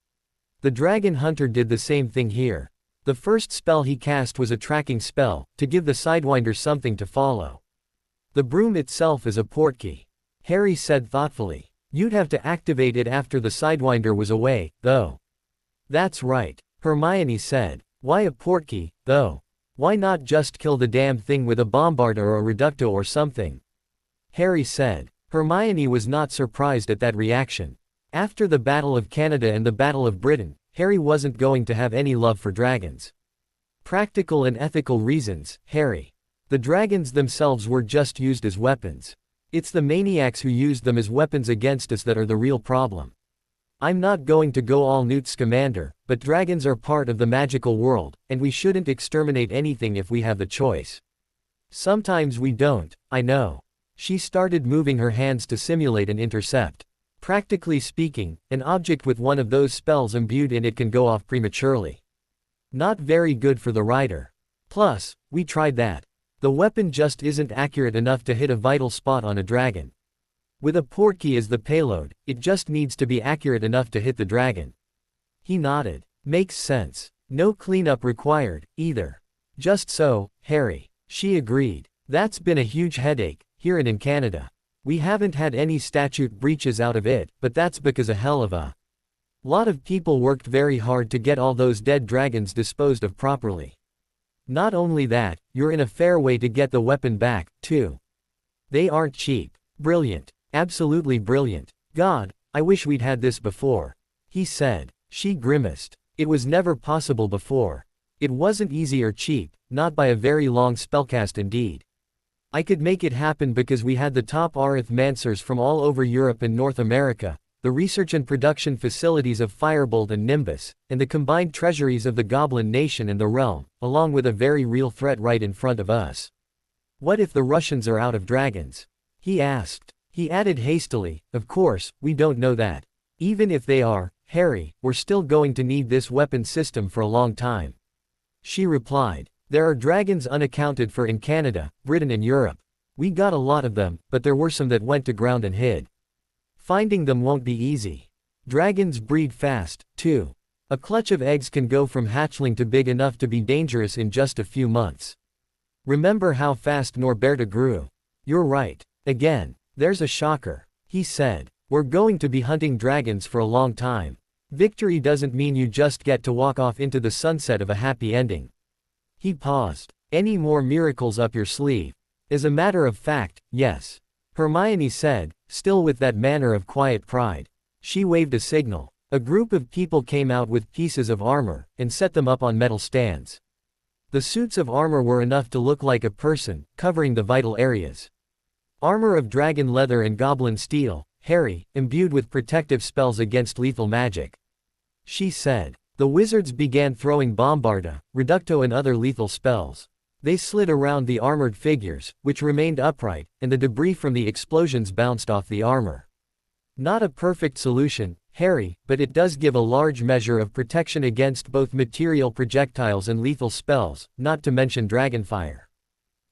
The dragon hunter did the same thing here. The first spell he cast was a tracking spell, to give the Sidewinder something to follow. The broom itself is a portkey. Harry said thoughtfully. You'd have to activate it after the Sidewinder was away, though. That's right, Hermione said. Why a portkey, though? Why not just kill the damn thing with a bombarda or a reducto or something? Harry said. Hermione was not surprised at that reaction. After the Battle of Canada and the Battle of Britain, Harry wasn't going to have any love for dragons. Practical and ethical reasons, Harry. The dragons themselves were just used as weapons. It's the maniacs who used them as weapons against us that are the real problem. I'm not going to go all Newt Scamander, but dragons are part of the magical world, and we shouldn't exterminate anything if we have the choice. Sometimes we don't, I know. She started moving her hands to simulate an intercept. Practically speaking, an object with one of those spells imbued in it can go off prematurely. Not very good for the rider. Plus, we tried that. The weapon just isn't accurate enough to hit a vital spot on a dragon. With a portkey as the payload, it just needs to be accurate enough to hit the dragon. He nodded. Makes sense. No cleanup required, either. Just so, Harry. She agreed. That's been a huge headache, here and in Canada. We haven't had any statute breaches out of it, but that's because a hell of a lot of people worked very hard to get all those dead dragons disposed of properly. Not only that, you're in a fair way to get the weapon back, too. They aren't cheap. Brilliant. Absolutely brilliant. God, I wish we'd had this before. He said. She grimaced. It was never possible before. It wasn't easy or cheap, not by a very long spellcast indeed. I could make it happen because we had the top arithmancers from all over Europe and North America, the research and production facilities of Firebolt and Nimbus, and the combined treasuries of the Goblin Nation and the Realm, along with a very real threat right in front of us. What if the Russians are out of dragons? He asked. He added hastily, of course, we don't know that. Even if they are, Harry, we're still going to need this weapon system for a long time. She replied. There are dragons unaccounted for in Canada, Britain and Europe. We got a lot of them, but there were some that went to ground and hid. Finding them won't be easy. Dragons breed fast, too. A clutch of eggs can go from hatchling to big enough to be dangerous in just a few months. Remember how fast Norberta grew? You're right. Again. There's a shocker. He said. We're going to be hunting dragons for a long time. Victory doesn't mean you just get to walk off into the sunset of a happy ending. He paused. Any more miracles up your sleeve? As a matter of fact, yes. Hermione said, still with that manner of quiet pride. She waved a signal. A group of people came out with pieces of armor, and set them up on metal stands. The suits of armor were enough to look like a person, covering the vital areas. Armor of dragon leather and goblin steel, Harry, imbued with protective spells against lethal magic. She said. The wizards began throwing bombarda, reducto and other lethal spells. They slid around the armored figures, which remained upright, and the debris from the explosions bounced off the armor. Not a perfect solution, Harry, but it does give a large measure of protection against both material projectiles and lethal spells, not to mention dragonfire.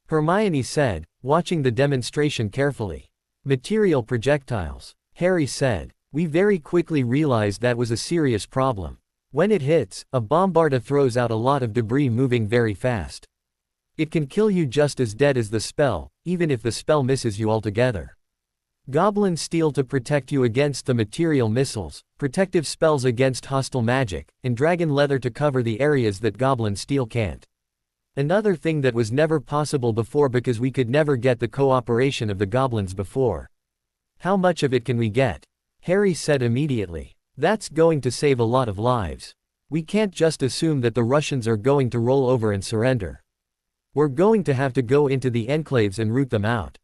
Hermione said, watching the demonstration carefully. Material projectiles. Harry said. We very quickly realized that was a serious problem. When it hits, a bombarda throws out a lot of debris moving very fast. It can kill you just as dead as the spell, even if the spell misses you altogether. Goblin steel to protect you against the material missiles, protective spells against hostile magic, and dragon leather to cover the areas that goblin steel can't. Another thing that was never possible before because we could never get the cooperation of the goblins before. How much of it can we get? Harry said immediately. That's going to save a lot of lives. We can't just assume that the Russians are going to roll over and surrender. We're going to have to go into the enclaves and root them out.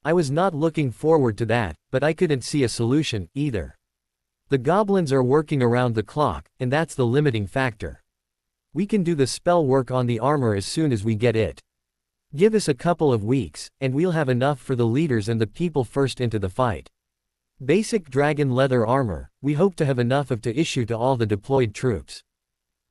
I was not looking forward to that, but I couldn't see a solution, either. The goblins are working around the clock, and that's the limiting factor. We can do the spell work on the armor as soon as we get it. Give us a couple of weeks, and we'll have enough for the leaders and the people first into the fight. Basic dragon leather armor, we hope to have enough of to issue to all the deployed troops.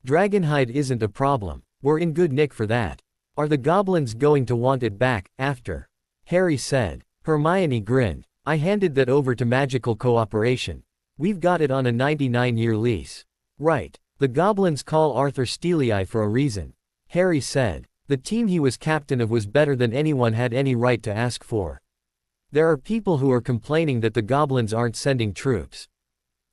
Dragonhide isn't a problem, we're in good nick for that. Are the goblins going to want it back, after? Harry said. Hermione grinned. I handed that over to Magical Cooperation. We've got it on a 99-year lease. Right. The goblins call Arthur Steely for a reason. Harry said. The team he was captain of was better than anyone had any right to ask for. There are people who are complaining that the goblins aren't sending troops.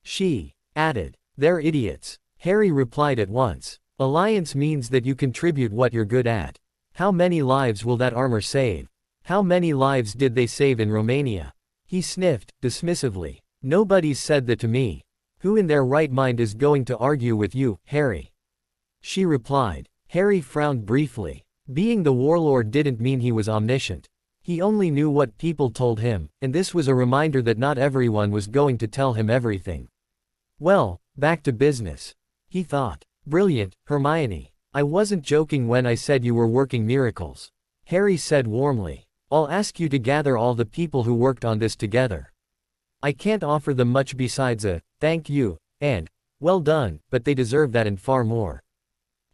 She added. They're idiots. Harry replied at once. Alliance means that you contribute what you're good at. How many lives will that armor save? How many lives did they save in Romania? He sniffed, dismissively. Nobody's said that to me. Who in their right mind is going to argue with you, Harry? She replied. Harry frowned briefly. Being the warlord didn't mean he was omniscient. He only knew what people told him, and this was a reminder that not everyone was going to tell him everything. Well, back to business. He thought. Brilliant, Hermione. I wasn't joking when I said you were working miracles. Harry said warmly. I'll ask you to gather all the people who worked on this together. I can't offer them much besides a, thank you, and, well done, but they deserve that and far more.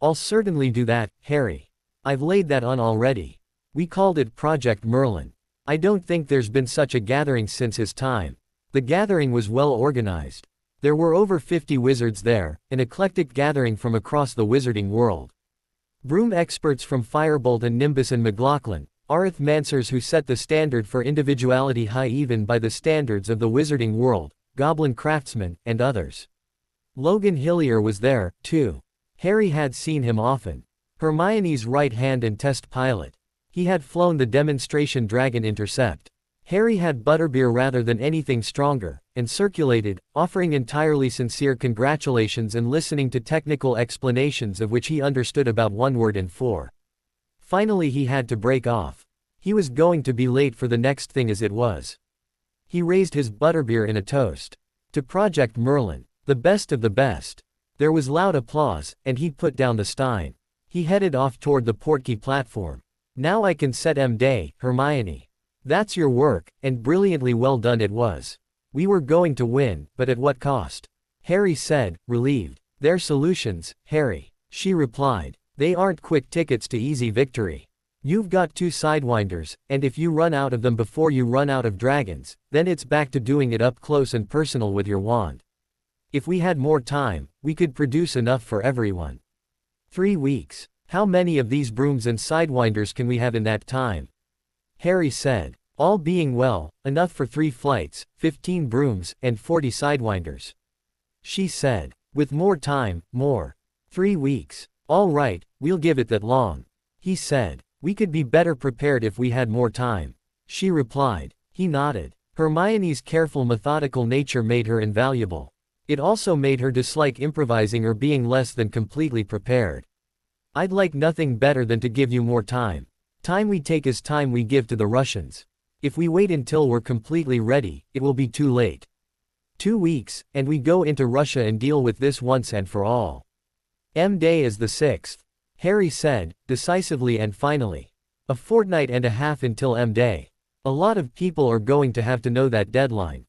I'll certainly do that, Harry. I've laid that on already. We called it Project Merlin. I don't think there's been such a gathering since his time. The gathering was well organized. There were over 50 wizards there, an eclectic gathering from across the wizarding world. Broom experts from Firebolt and Nimbus and McLaughlin, arithmancers who set the standard for individuality high even by the standards of the wizarding world, goblin craftsmen, and others. Logan Hillier was there, too. Harry had seen him often. Hermione's right hand and test pilot. He had flown the demonstration Dragon Intercept. Harry had butterbeer rather than anything stronger, and circulated, offering entirely sincere congratulations and listening to technical explanations of which he understood about 1 word in 4. Finally he had to break off. He was going to be late for the next thing as it was. He raised his butterbeer in a toast. To Project Merlin, the best of the best. There was loud applause, and he put down the stein. He headed off toward the portkey platform. Now I can set M-Day, Hermione. That's your work, and brilliantly well done it was. We were going to win, but at what cost? Harry said, relieved. Their solutions, Harry. She replied. They aren't quick tickets to easy victory. You've got 2 sidewinders, and if you run out of them before you run out of dragons, then it's back to doing it up close and personal with your wand. If we had more time, we could produce enough for everyone. 3 weeks. How many of these brooms and sidewinders can we have in that time? Harry said. All being well, enough for 3 flights, 15 brooms, and 40 sidewinders. She said. With more time, more. 3 weeks. All right, we'll give it that long. He said. We could be better prepared if we had more time. She replied. He nodded. Hermione's careful methodical nature made her invaluable. It also made her dislike improvising or being less than completely prepared. I'd like nothing better than to give you more time. Time we take is time we give to the Russians. If we wait until we're completely ready, it will be too late. 2 weeks, and we go into Russia and deal with this once and for all. M-Day is the 6th. Harry said, decisively and finally. A fortnight and a half until M-Day. A lot of people are going to have to know that deadline.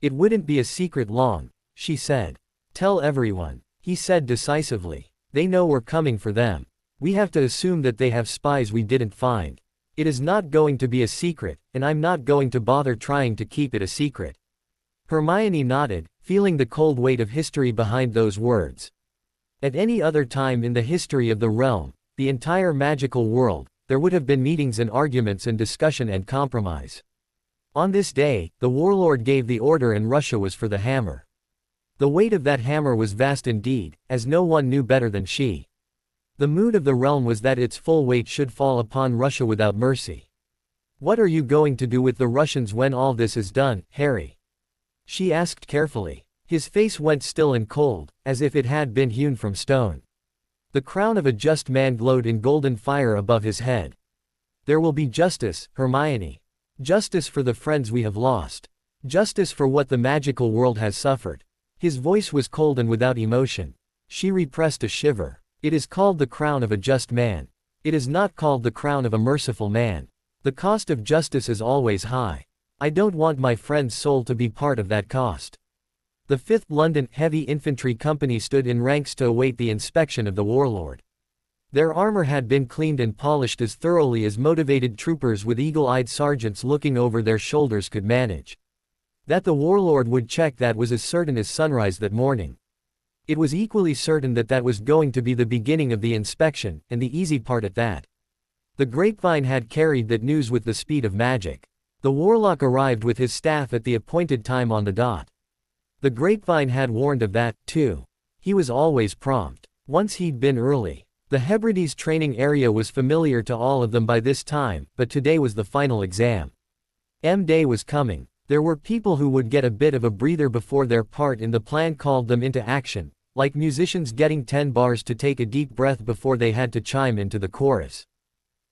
It wouldn't be a secret long, she said. Tell everyone, he said decisively. They know we're coming for them. We have to assume that they have spies we didn't find. It is not going to be a secret, and I'm not going to bother trying to keep it a secret. Hermione nodded, feeling the cold weight of history behind those words. At any other time in the history of the realm, the entire magical world, there would have been meetings and arguments and discussion and compromise. On this day, the warlord gave the order and Russia was for the hammer. The weight of that hammer was vast indeed, as no one knew better than she. The mood of the realm was that its full weight should fall upon Russia without mercy. What are you going to do with the Russians when all this is done, Harry? She asked carefully. His face went still and cold, as if it had been hewn from stone. The crown of a just man glowed in golden fire above his head. There will be justice, Hermione. Justice for the friends we have lost. Justice for what the magical world has suffered. His voice was cold and without emotion. She repressed a shiver. It is called the crown of a just man. It is not called the crown of a merciful man. The cost of justice is always high. I don't want my friend's soul to be part of that cost. The 5th London Heavy Infantry Company stood in ranks to await the inspection of the warlord. Their armor had been cleaned and polished as thoroughly as motivated troopers with eagle-eyed sergeants looking over their shoulders could manage. That the warlord would check that was as certain as sunrise that morning. It was equally certain that that was going to be the beginning of the inspection, and the easy part at that. The grapevine had carried that news with the speed of magic. The warlock arrived with his staff at the appointed time on the dot. The grapevine had warned of that, too. He was always prompt. Once he'd been early. The Hebrides training area was familiar to all of them by this time, but today was the final exam. M-Day was coming. There were people who would get a bit of a breather before their part in the plan called them into action, like musicians getting 10 bars to take a deep breath before they had to chime into the chorus.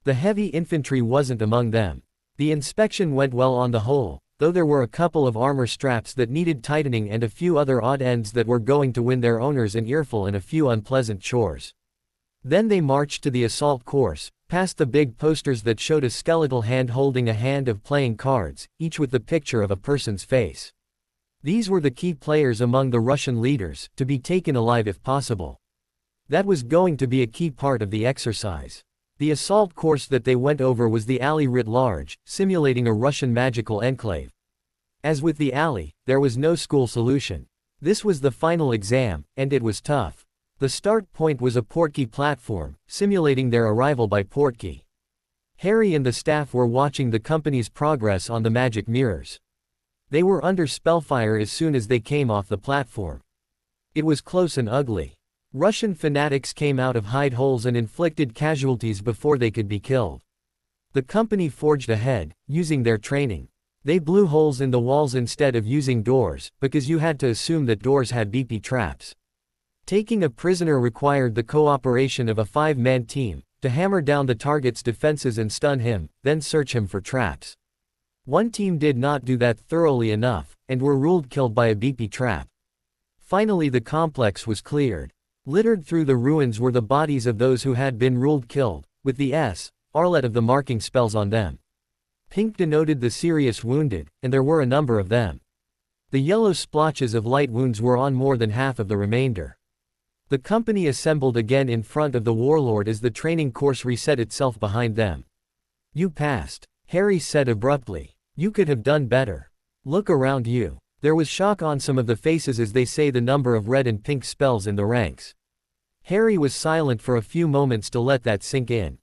The heavy infantry wasn't among them. The inspection went well on the whole, though there were a couple of armor straps that needed tightening and a few other odd ends that were going to win their owners an earful and a few unpleasant chores. Then they marched to the assault course, past the big posters that showed a skeletal hand holding a hand of playing cards, each with the picture of a person's face. These were the key players among the Russian leaders, to be taken alive if possible. That was going to be a key part of the exercise. The assault course that they went over was the alley writ large, simulating a Russian magical enclave. As with the alley, there was no school solution. This was the final exam, and it was tough. The start point was a portkey platform, simulating their arrival by portkey. Harry and the staff were watching the company's progress on the magic mirrors. They were under spellfire as soon as they came off the platform. It was close and ugly. Russian fanatics came out of hide holes and inflicted casualties before they could be killed. The company forged ahead, using their training. They blew holes in the walls instead of using doors, because you had to assume that doors had BP traps. Taking a prisoner required the cooperation of a 5-man team, to hammer down the target's defenses and stun him, then search him for traps. One team did not do that thoroughly enough, and were ruled killed by a BP trap. Finally the complex was cleared. Littered through the ruins were the bodies of those who had been ruled killed, with the Arlet of the marking spells on them. Pink denoted the serious wounded, and there were a number of them. The yellow splotches of light wounds were on more than half of the remainder. The company assembled again in front of the warlord as the training course reset itself behind them. "You passed," Harry said abruptly. "You could have done better. Look around you." There was shock on some of the faces as they say the number of red and pink spells in the ranks. Harry was silent for a few moments to let that sink in.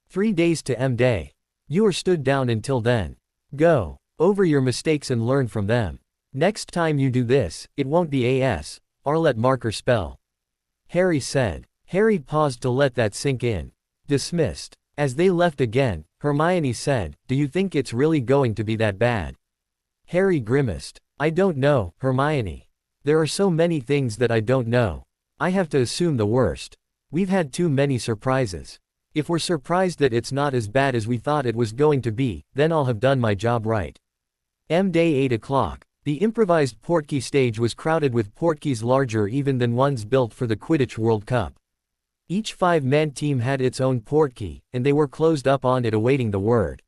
3 days to M-Day. You are stood down until then. Go over your mistakes and learn from them. Next time you do this, it won't be Arlet marker spell. Harry said. Harry paused to let that sink in. Dismissed. As they left again, Hermione said, "Do you think it's really going to be that bad?" Harry grimaced. "I don't know, Hermione. There are so many things that I don't know. I have to assume the worst. We've had too many surprises. If we're surprised that it's not as bad as we thought it was going to be, then I'll have done my job right." M-Day 8 o'clock. The improvised portkey stage was crowded with portkeys larger even than ones built for the Quidditch World Cup. Each 5-man team had its own portkey, and they were closed up on it awaiting the word.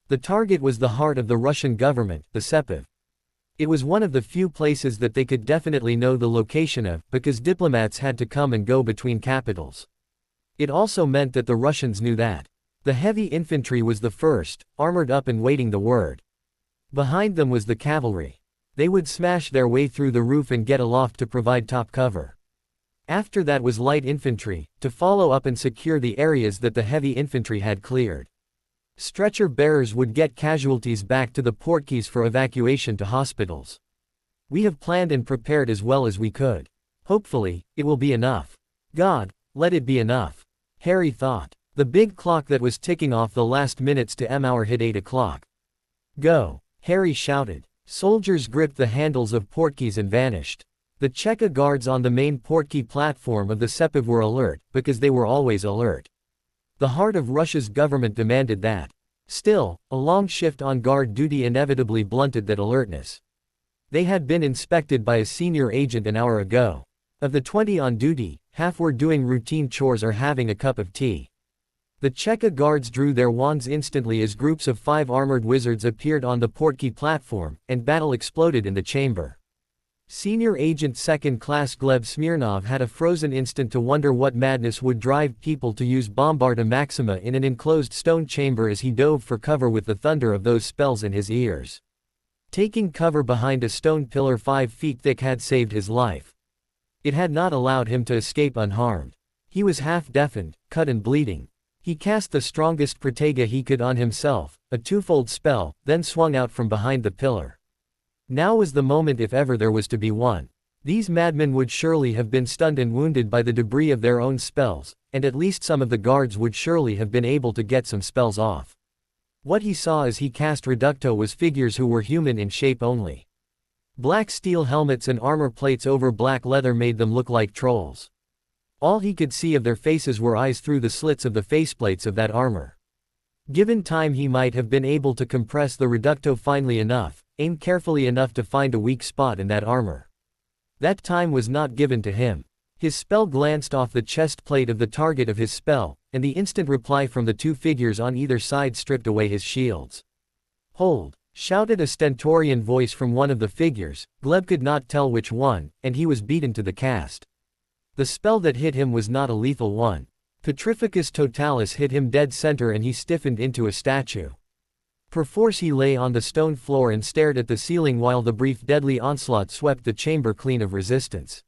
The target was the heart of the Russian government, the Sepiv. It was one of the few places that they could definitely know the location of, because diplomats had to come and go between capitals. It also meant that the Russians knew that. The heavy infantry was the first, armored up and waiting the word. Behind them was the cavalry. They would smash their way through the roof and get aloft to provide top cover. After that was light infantry, to follow up and secure the areas that the heavy infantry had cleared. Stretcher bearers would get casualties back to the portkeys for evacuation to hospitals. We have planned and prepared as well as we could. Hopefully, it will be enough. God, let it be enough. Harry thought. The big clock that was ticking off the last minutes to M-hour hit 8 o'clock. Go, Harry shouted. Soldiers gripped the handles of portkeys and vanished. The Cheka guards on the main portkey platform of the Sepiv were alert, because they were always alert. The heart of Russia's government demanded that. Still, a long shift on guard duty inevitably blunted that alertness. They had been inspected by a senior agent an hour ago. Of the 20 on duty, half were doing routine chores or having a cup of tea. The Cheka guards drew their wands instantly as groups of 5 armored wizards appeared on the portkey platform, and battle exploded in the chamber. Senior Agent Second Class Gleb Smirnov had a frozen instant to wonder what madness would drive people to use Bombarda Maxima in an enclosed stone chamber as he dove for cover with the thunder of those spells in his ears. Taking cover behind a stone pillar 5 feet thick had saved his life. It had not allowed him to escape unharmed. He was half deafened, cut and bleeding. He cast the strongest Protega he could on himself, a twofold spell, then swung out from behind the pillar. Now was the moment if ever there was to be one. These madmen would surely have been stunned and wounded by the debris of their own spells, and at least some of the guards would surely have been able to get some spells off. What he saw as he cast Reducto was figures who were human in shape only. Black steel helmets and armor plates over black leather made them look like trolls. All he could see of their faces were eyes through the slits of the faceplates of that armor. Given time he might have been able to compress the Reducto finely enough, aim carefully enough to find a weak spot in that armor. That time was not given to him. His spell glanced off the chest plate of the target of his spell, and the instant reply from the 2 figures on either side stripped away his shields. "Hold!" shouted a stentorian voice from one of the figures. Gleb could not tell which one, and he was beaten to the cast. The spell that hit him was not a lethal one. Petrificus Totalis hit him dead center and he stiffened into a statue. Perforce he lay on the stone floor and stared at the ceiling while the brief deadly onslaught swept the chamber clean of resistance.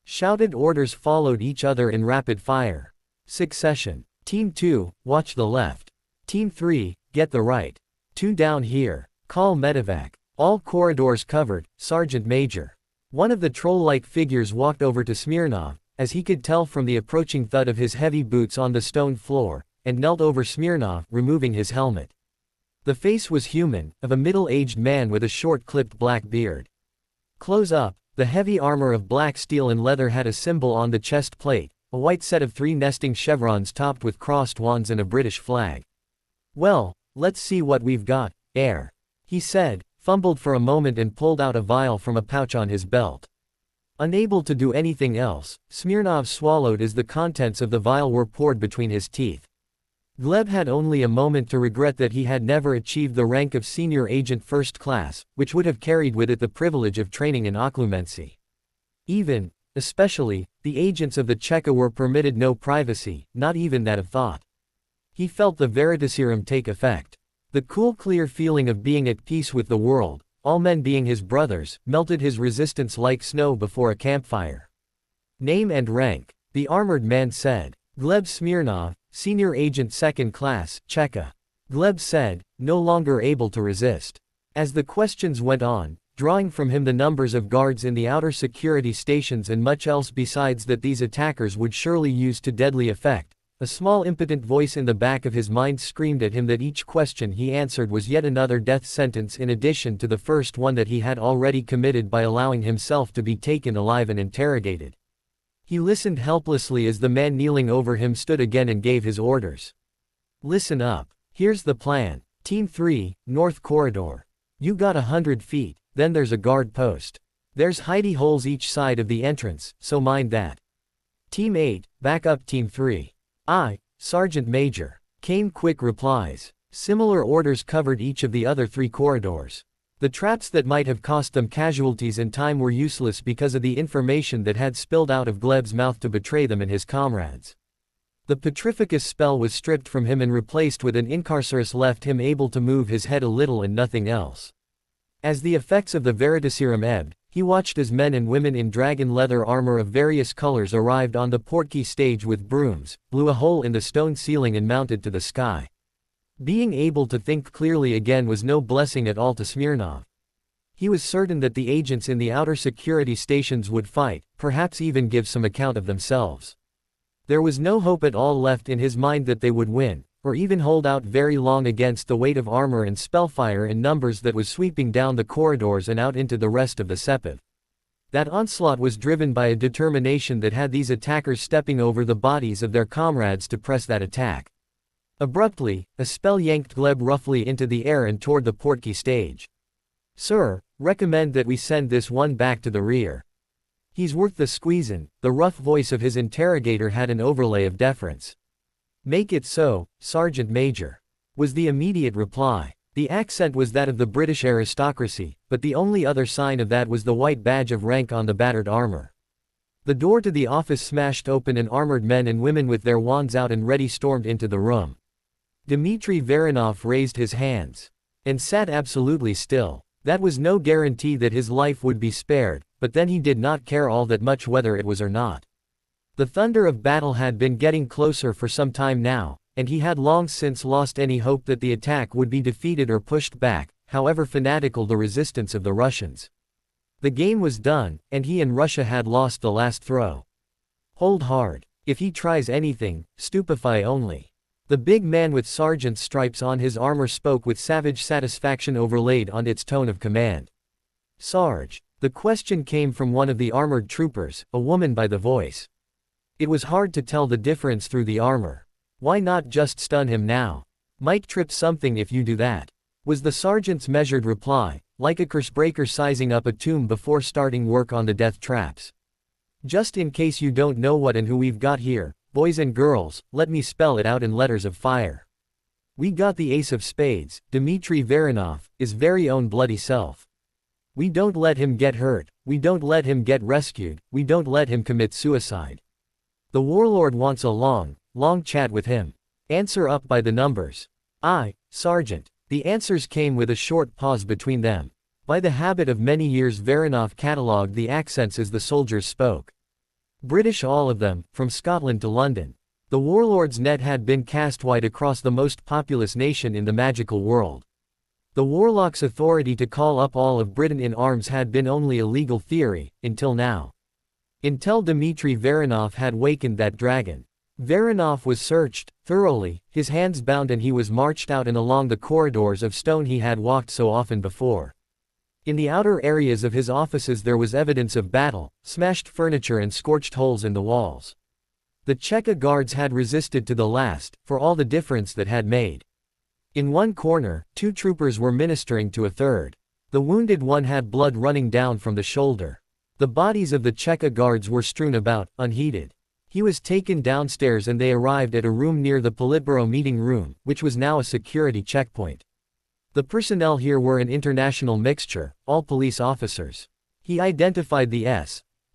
Shouted orders followed each other in rapid fire succession. Team 2, watch the left. Team 3, get the right. 2 down here. Call medevac. All corridors covered, Sergeant Major. One of the troll-like figures walked over to Smirnov, as he could tell from the approaching thud of his heavy boots on the stone floor, and knelt over Smirnov, removing his helmet. The face was human, of a middle-aged man with a short clipped black beard. Close up, the heavy armor of black steel and leather had a symbol on the chest plate, a white set of 3 nesting chevrons topped with crossed wands and a British flag. "Well, let's see what we've got, air," he said, fumbled for a moment and pulled out a vial from a pouch on his belt. Unable to do anything else, Smirnov swallowed as the contents of the vial were poured between his teeth. Gleb had only a moment to regret that he had never achieved the rank of Senior Agent First Class, which would have carried with it the privilege of training in occlumency. Especially, the agents of the Cheka were permitted no privacy, not even that of thought. He felt the Veritaserum take effect. The cool clear feeling of being at peace with the world, all men being his brothers, melted his resistance like snow before a campfire. "Name and rank," the armored man said. "Gleb Smirnov, Senior Agent Second Class, Cheka." Gleb said, no longer able to resist. As the questions went on, drawing from him the numbers of guards in the outer security stations and much else besides that these attackers would surely use to deadly effect, a small impotent voice in the back of his mind screamed at him that each question he answered was yet another death sentence in addition to the first one that he had already committed by allowing himself to be taken alive and interrogated. He listened helplessly as the man kneeling over him stood again and gave his orders. "Listen up. Here's the plan. Team 3, North Corridor. You got 100 feet, then there's a guard post. There's hidey holes each side of the entrance, so mind that. Team 8, back up Team 3. Aye, Sergeant Major," came quick replies. Similar orders covered each of the other 3 corridors. The traps that might have cost them casualties and time were useless because of the information that had spilled out of Gleb's mouth to betray them and his comrades. The Petrificus spell was stripped from him and replaced with an Incarcerus left him able to move his head a little and nothing else. As the effects of the Veritaserum ebbed, he watched as men and women in dragon leather armor of various colors arrived on the portkey stage with brooms, blew a hole in the stone ceiling and mounted to the sky. Being able to think clearly again was no blessing at all to Smirnov. He was certain that the agents in the outer security stations would fight, perhaps even give some account of themselves. There was no hope at all left in his mind that they would win, or even hold out very long against the weight of armor and spellfire in numbers that was sweeping down the corridors and out into the rest of the Sepiv. That onslaught was driven by a determination that had these attackers stepping over the bodies of their comrades to press that attack. Abruptly, a spell yanked Gleb roughly into the air and toward the portkey stage. "Sir, recommend that we send this one back to the rear. He's worth the squeezin'." The rough voice of his interrogator had an overlay of deference. Make it so, Sergeant Major, was the immediate reply. The accent was that of the British aristocracy, but the only other sign of that was the white badge of rank on the battered armor. The door to the office smashed open and armored men and women with their wands out and ready stormed into the room. Dmitry Varanov raised his hands and sat absolutely still. That was no guarantee that his life would be spared, but then he did not care all that much whether it was or not. The thunder of battle had been getting closer for some time now, and he had long since lost any hope that the attack would be defeated or pushed back, however fanatical the resistance of the Russians. The game was done, and he and Russia had lost the last throw. Hold hard. If he tries anything, stupefy only. The big man with sergeant's stripes on his armor spoke with savage satisfaction overlaid on its tone of command. Sarge. The question came from one of the armored troopers, a woman by the voice. It was hard to tell the difference through the armor. Why not just stun him now? Might trip something if you do that, was the sergeant's measured reply, like a cursebreaker sizing up a tomb before starting work on the death traps. Just in case you don't know what and who we've got here, boys and girls, let me spell it out in letters of fire. We got the ace of spades, Dmitry Varanov, his very own bloody self. We don't let him get hurt, we don't let him get rescued, we don't let him commit suicide. The warlord wants a long chat with him. Answer up by the numbers. Aye, Sergeant. The answers came with a short pause between them. By the habit of many years Varanov catalogued the accents as the soldiers spoke. British all of them, from Scotland to London. The warlord's net had been cast wide across the most populous nation in the magical world. The warlock's authority to call up all of Britain in arms had been only a legal theory, until now. Until Dmitry Varanov had wakened that dragon. Varanov was searched, thoroughly, his hands bound, and he was marched out and along the corridors of stone he had walked so often before. In the outer areas of his offices there was evidence of battle, smashed furniture and scorched holes in the walls. The Cheka guards had resisted to the last, for all the difference that had made. In one corner, 2 troopers were ministering to a third. The wounded one had blood running down from the shoulder. The bodies of the Cheka guards were strewn about, unheeded. He was taken downstairs and they arrived at a room near the Politburo meeting room, which was now a security checkpoint. The personnel here were an international mixture, all police officers. He identified the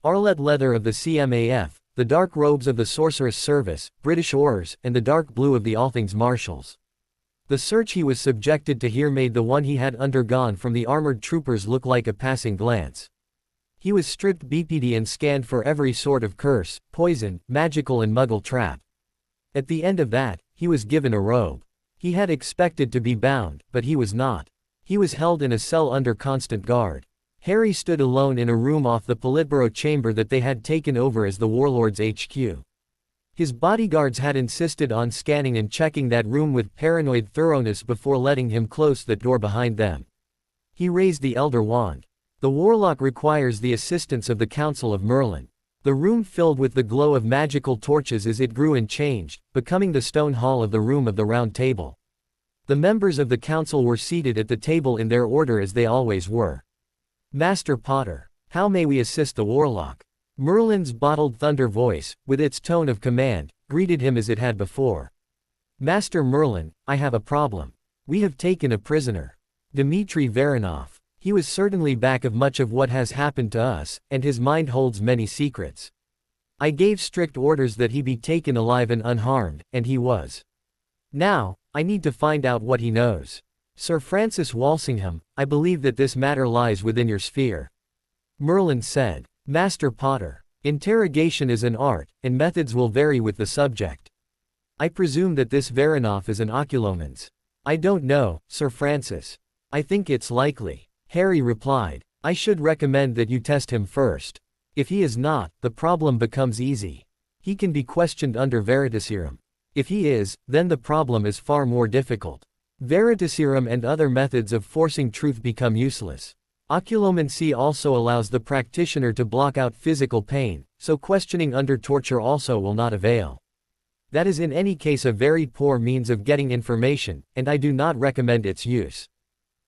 Arlet leather of the CMAF, the dark robes of the Sorceress Service, British oars, and the dark blue of the All Things Marshals. The search he was subjected to here made the one he had undergone from the armored troopers look like a passing glance. He was stripped BPD and scanned for every sort of curse, poison, magical and muggle trap. At the end of that, he was given a robe. He had expected to be bound, but he was not. He was held in a cell under constant guard. Harry stood alone in a room off the Politburo chamber that they had taken over as the warlord's HQ. His bodyguards had insisted on scanning and checking that room with paranoid thoroughness before letting him close that door behind them. He raised the Elder Wand. The warlock requires the assistance of the Council of Merlin. The room filled with the glow of magical torches as it grew and changed, becoming the stone hall of the Room of the Round Table. The members of the council were seated at the table in their order as they always were. Master Potter, how may we assist the warlock? Merlin's bottled thunder voice, with its tone of command, greeted him as it had before. Master Merlin, I have a problem. We have taken a prisoner. Dmitry Varanov. He was certainly back of much of what has happened to us, and his mind holds many secrets. I gave strict orders that he be taken alive and unharmed, and he was. Now, I need to find out what he knows. Sir Francis Walsingham, I believe that this matter lies within your sphere. Merlin said. Master Potter, interrogation is an art, and methods will vary with the subject. I presume that this Varanov is an oculomans. I don't know, Sir Francis. I think it's likely. Harry replied. I should recommend that you test him first. If he is not, the problem becomes easy. He can be questioned under Veritaserum. If he is, then the problem is far more difficult. Veritaserum and other methods of forcing truth become useless. Oculomancy also allows the practitioner to block out physical pain, so questioning under torture also will not avail. That is in any case a very poor means of getting information, and I do not recommend its use.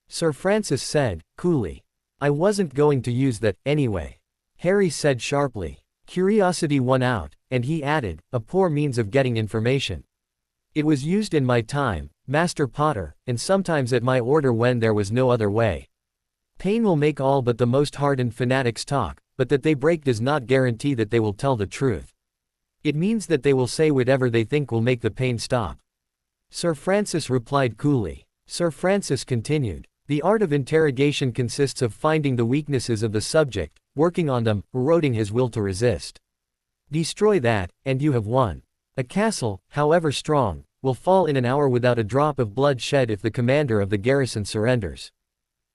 Sir Francis said, coolly. I wasn't going to use that, anyway. Harry said sharply. Curiosity won out, and he added, a poor means of getting information. It was used in my time, Master Potter, and sometimes at my order when there was no other way. Pain will make all but the most hardened fanatics talk, but that they break does not guarantee that they will tell the truth. It means that they will say whatever they think will make the pain stop. Sir Francis replied coolly. Sir Francis continued. The art of interrogation consists of finding the weaknesses of the subject, working on them, eroding his will to resist. Destroy that, and you have won. A castle, however strong, will fall in an hour without a drop of blood shed if the commander of the garrison surrenders.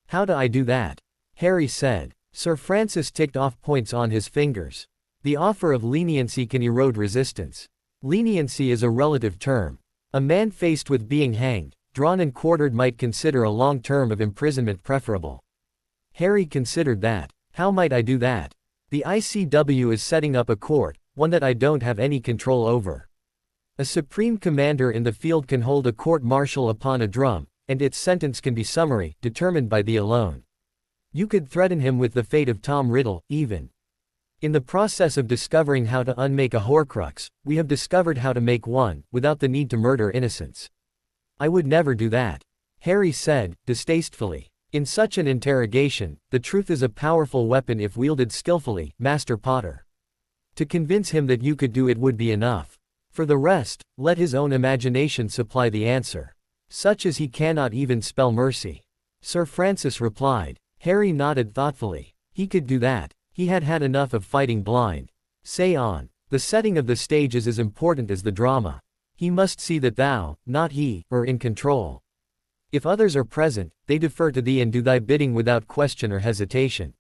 How do I do that? Harry said. Sir Francis ticked off points on his fingers. The offer of leniency can erode resistance. Leniency is a relative term. A man faced with being hanged, drawn and quartered might consider a long term of imprisonment preferable. Harry considered that. How might I do that? The ICW is setting up a court, one that I don't have any control over. A supreme commander in the field can hold a court-martial upon a drum, and its sentence can be summary, determined by thee alone. You could threaten him with the fate of Tom Riddle, even. In the process of discovering how to unmake a Horcrux, we have discovered how to make one, without the need to murder innocents. I would never do that. Harry said, distastefully. In such an interrogation, the truth is a powerful weapon if wielded skillfully, Master Potter. To convince him that you could do it would be enough. For the rest, let his own imagination supply the answer. Such as he cannot even spell mercy. Sir Francis replied. Harry nodded thoughtfully. He could do that. He had had enough of fighting blind. Say on. The setting of the stage is as important as the drama. He must see that thou, not he, are in control. If others are present, they defer to thee and do thy bidding without question or hesitation.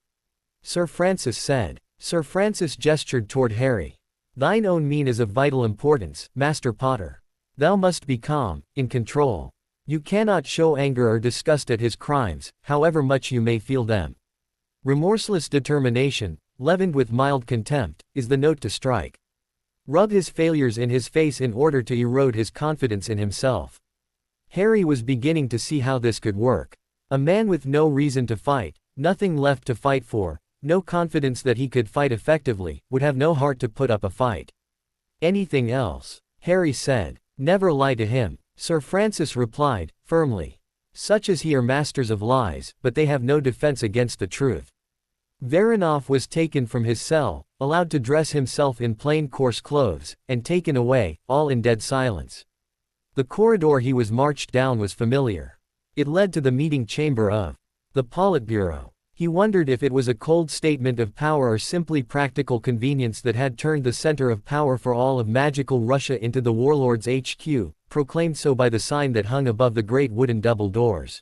Sir Francis said. Sir Francis gestured toward Harry. Thine own mien is of vital importance, Master Potter. Thou must be calm, in control. You cannot show anger or disgust at his crimes, however much you may feel them. Remorseless determination, leavened with mild contempt, is the note to strike. Rub his failures in his face in order to erode his confidence in himself. Harry was beginning to see how this could work. A man with no reason to fight, nothing left to fight for, no confidence that he could fight effectively, would have no heart to put up a fight. Anything else? Harry said. Never lie to him, Sir Francis replied, firmly. Such as he are masters of lies, but they have no defense against the truth. Veronov was taken from his cell, allowed to dress himself in plain coarse clothes, and taken away, all in dead silence. The corridor he was marched down was familiar. It led to the meeting chamber of the Politburo. He wondered if it was a cold statement of power or simply practical convenience that had turned the center of power for all of magical Russia into the warlord's HQ, proclaimed so by the sign that hung above the great wooden double doors.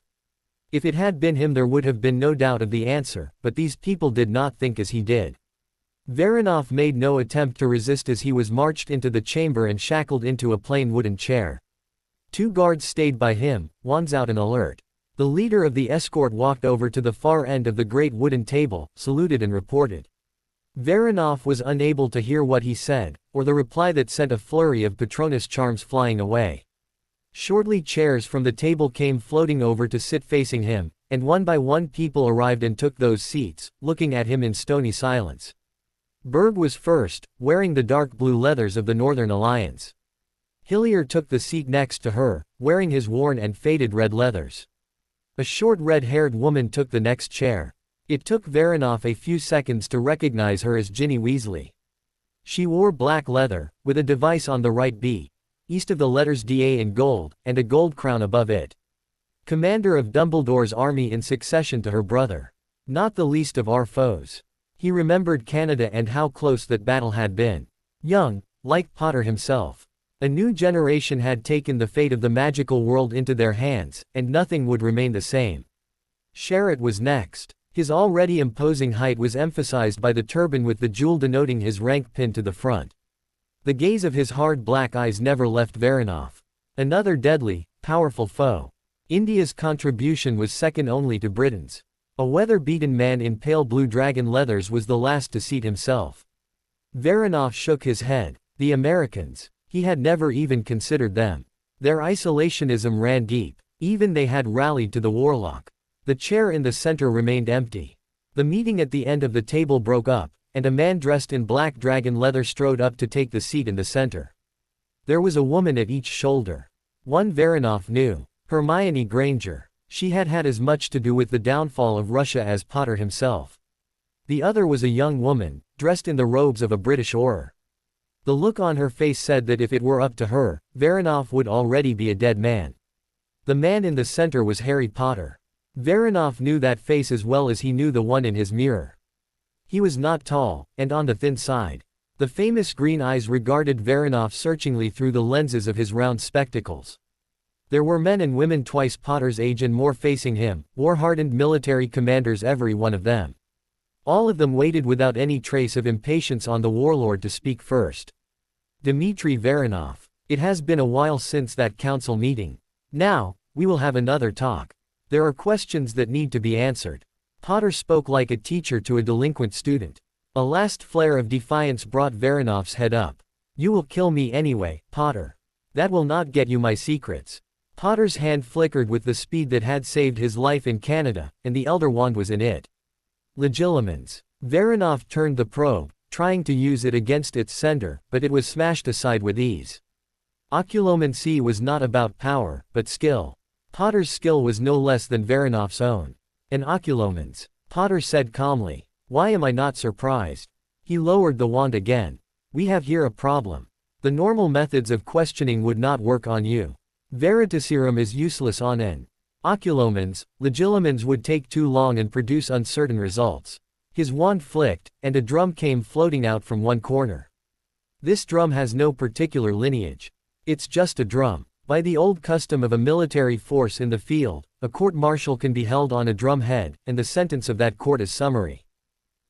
If it had been him there would have been no doubt of the answer, but these people did not think as he did. Veronov made no attempt to resist as he was marched into the chamber and shackled into a plain wooden chair. 2 guards stayed by him, wands out and alert. The leader of the escort walked over to the far end of the great wooden table, saluted and reported. Veronov was unable to hear what he said, or the reply that sent a flurry of Patronus charms flying away. Shortly chairs from the table came floating over to sit facing him, and one by one people arrived and took those seats, looking at him in stony silence. Berg was first, wearing the dark blue leathers of the Northern Alliance. Hillier took the seat next to her, wearing his worn and faded red leathers. A short red-haired woman took the next chair. It took Veronov a few seconds to recognize her as Ginny Weasley. She wore black leather, with a device on the right B, east of the letters DA in gold, and a gold crown above it. Commander of Dumbledore's army in succession to her brother. Not the least of our foes. He remembered Canada and how close that battle had been. Young, like Potter himself. A new generation had taken the fate of the magical world into their hands, and nothing would remain the same. Sherritt was next. His already imposing height was emphasized by the turban with the jewel denoting his rank pinned to the front. The gaze of his hard black eyes never left Veronov. Another deadly, powerful foe. India's contribution was second only to Britain's. A weather-beaten man in pale blue dragon leathers was the last to seat himself. Veronov shook his head. The Americans. He had never even considered them. Their isolationism ran deep. Even they had rallied to the warlock. The chair in the center remained empty. The meeting at the end of the table broke up, and a man dressed in black dragon leather strode up to take the seat in the center. There was a woman at each shoulder. One Varanov knew. Hermione Granger. She had had as much to do with the downfall of Russia as Potter himself. The other was a young woman, dressed in the robes of a British Auror. The look on her face said that if it were up to her, Varanov would already be a dead man. The man in the center was Harry Potter. Varanov knew that face as well as he knew the one in his mirror. He was not tall, and on the thin side. The famous green eyes regarded Varanov searchingly through the lenses of his round spectacles. There were men and women twice Potter's age and more facing him, war-hardened military commanders, every one of them. All of them waited without any trace of impatience on the warlord to speak first. Dmitry Varanov. It has been a while since that council meeting. Now, we will have another talk. There are questions that need to be answered. Potter spoke like a teacher to a delinquent student. A last flare of defiance brought Varanov's head up. You will kill me anyway, Potter. That will not get you my secrets. Potter's hand flickered with the speed that had saved his life in Canada, and the Elder Wand was in it. Legilimens. Varanov turned the probe, trying to use it against its sender, but it was smashed aside with ease. Oculomancy was not about power, but skill. Potter's skill was no less than Varanov's own. An oculomens. Potter said calmly. Why am I not surprised? He lowered the wand again. We have here a problem. The normal methods of questioning would not work on you. Veritaserum is useless on N. Oculomens, legilimens would take too long and produce uncertain results. His wand flicked, and a drum came floating out from one corner. This drum has no particular lineage. It's just a drum. By the old custom of a military force in the field, a court-martial can be held on a drum head, and the sentence of that court is summary.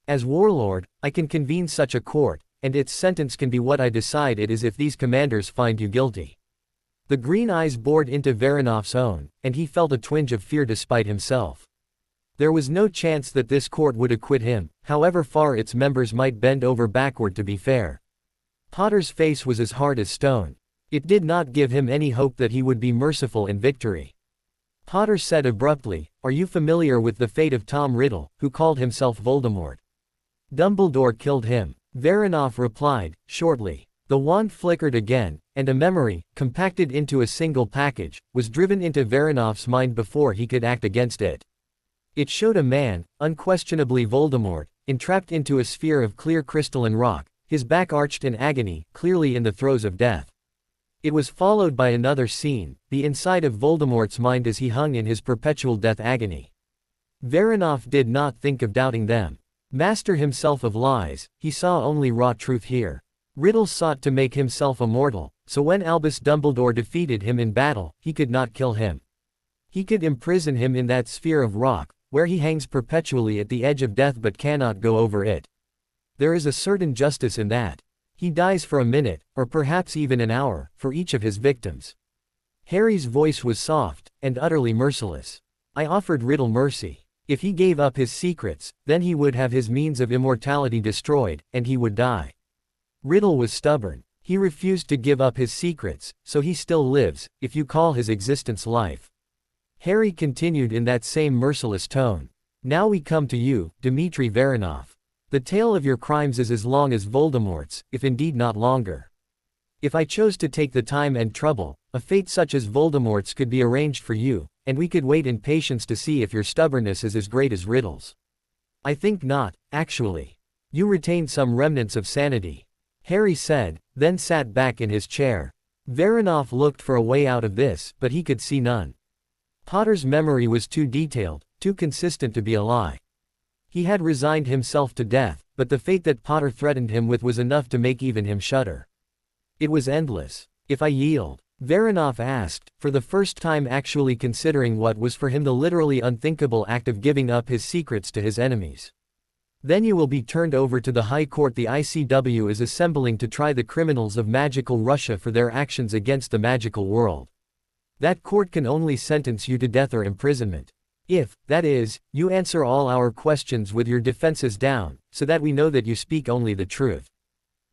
As warlord, I can convene such a court, and its sentence can be what I decide it is if these commanders find you guilty. The green eyes bored into Varanov's own, and he felt a twinge of fear despite himself. There was no chance that this court would acquit him, however far its members might bend over backward to be fair. Potter's face was as hard as stone. It did not give him any hope that he would be merciful in victory. Potter said abruptly, Are you familiar with the fate of Tom Riddle, who called himself Voldemort? Dumbledore killed him. Varanov replied, shortly. The wand flickered again, and a memory, compacted into a single package, was driven into Varanov's mind before he could act against it. It showed a man, unquestionably Voldemort, entrapped into a sphere of clear crystalline rock, his back arched in agony, clearly in the throes of death. It was followed by another scene, the inside of Voldemort's mind as he hung in his perpetual death agony. Varanov did not think of doubting them. Master himself of lies, he saw only raw truth here. Riddle sought to make himself immortal, so when Albus Dumbledore defeated him in battle, he could not kill him. He could imprison him in that sphere of rock, where he hangs perpetually at the edge of death but cannot go over it. There is a certain justice in that. He dies for a minute, or perhaps even an hour, for each of his victims. Harry's voice was soft, and utterly merciless. I offered Riddle mercy. If he gave up his secrets, then he would have his means of immortality destroyed, and he would die. Riddle was stubborn. He refused to give up his secrets, so he still lives, if you call his existence life. Harry continued in that same merciless tone. Now we come to you, Dmitry Varanov. The tale of your crimes is as long as Voldemort's, if indeed not longer. If I chose to take the time and trouble, a fate such as Voldemort's could be arranged for you, and we could wait in patience to see if your stubbornness is as great as Riddle's. I think not, actually. You retain some remnants of sanity. Harry said, then sat back in his chair. Varanov looked for a way out of this, but he could see none. Potter's memory was too detailed, too consistent to be a lie. He had resigned himself to death, but the fate that Potter threatened him with was enough to make even him shudder. It was endless. If I yield? Varanov asked, for the first time actually considering what was for him the literally unthinkable act of giving up his secrets to his enemies. Then you will be turned over to the High Court the ICW is assembling to try the criminals of magical Russia for their actions against the magical world. That court can only sentence you to death or imprisonment. If, that is, you answer all our questions with your defenses down, so that we know that you speak only the truth.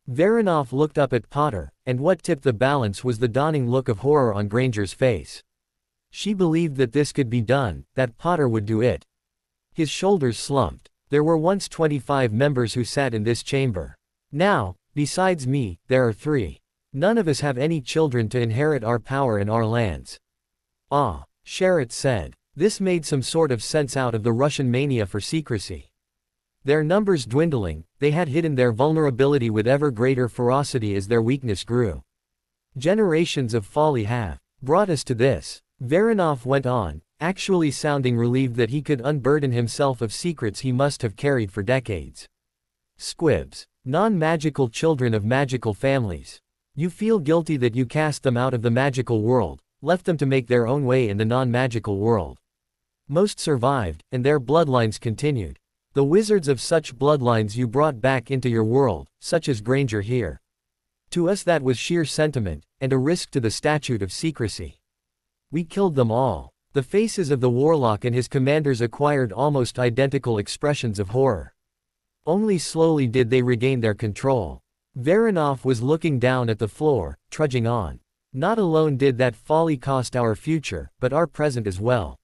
Varanov looked up at Potter, and what tipped the balance was the dawning look of horror on Granger's face. She believed that this could be done, that Potter would do it. His shoulders slumped. There were once 25 members who sat in this chamber. Now, besides me, there are 3. None of us have any children to inherit our power and our lands. Ah, Sherrod said. This made some sort of sense out of the Russian mania for secrecy. Their numbers dwindling, they had hidden their vulnerability with ever greater ferocity as their weakness grew. Generations of folly have brought us to this. Varanov went on, actually sounding relieved that he could unburden himself of secrets he must have carried for decades. Squibs. Non-magical children of magical families. You feel guilty that you cast them out of the magical world, left them to make their own way in the non-magical world. Most survived, and their bloodlines continued. The wizards of such bloodlines you brought back into your world, such as Granger here. To us that was sheer sentiment, and a risk to the statute of secrecy. We killed them all. The faces of the warlock and his commanders acquired almost identical expressions of horror. Only slowly did they regain their control. Varanov was looking down at the floor, trudging on. Not alone did that folly cost our future, but our present as well.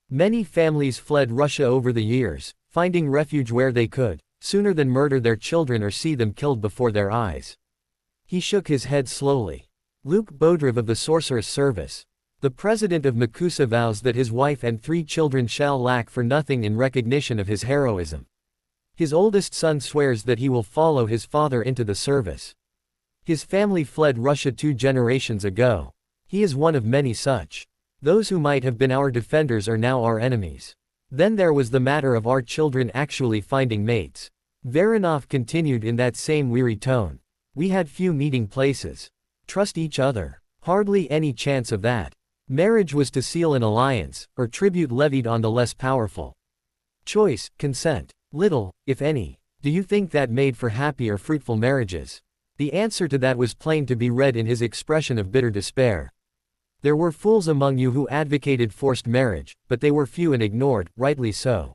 Many families fled Russia over the years, finding refuge where they could, sooner than murder their children or see them killed before their eyes. He shook his head slowly. Luke Bodrev of the Sorceress Service. The president of Makusa vows that his wife and 3 children shall lack for nothing in recognition of his heroism. His oldest son swears that he will follow his father into the service. His family fled Russia 2 generations ago. He is one of many such. Those who might have been our defenders are now our enemies. Then there was the matter of our children actually finding mates. Varanov continued in that same weary tone. We had few meeting places. Trust each other. Hardly any chance of that. Marriage was to seal an alliance, or tribute levied on the less powerful. Choice, consent. Little, if any. Do you think that made for happy or fruitful marriages? The answer to that was plain to be read in his expression of bitter despair. There were fools among you who advocated forced marriage, but they were few and ignored, rightly so.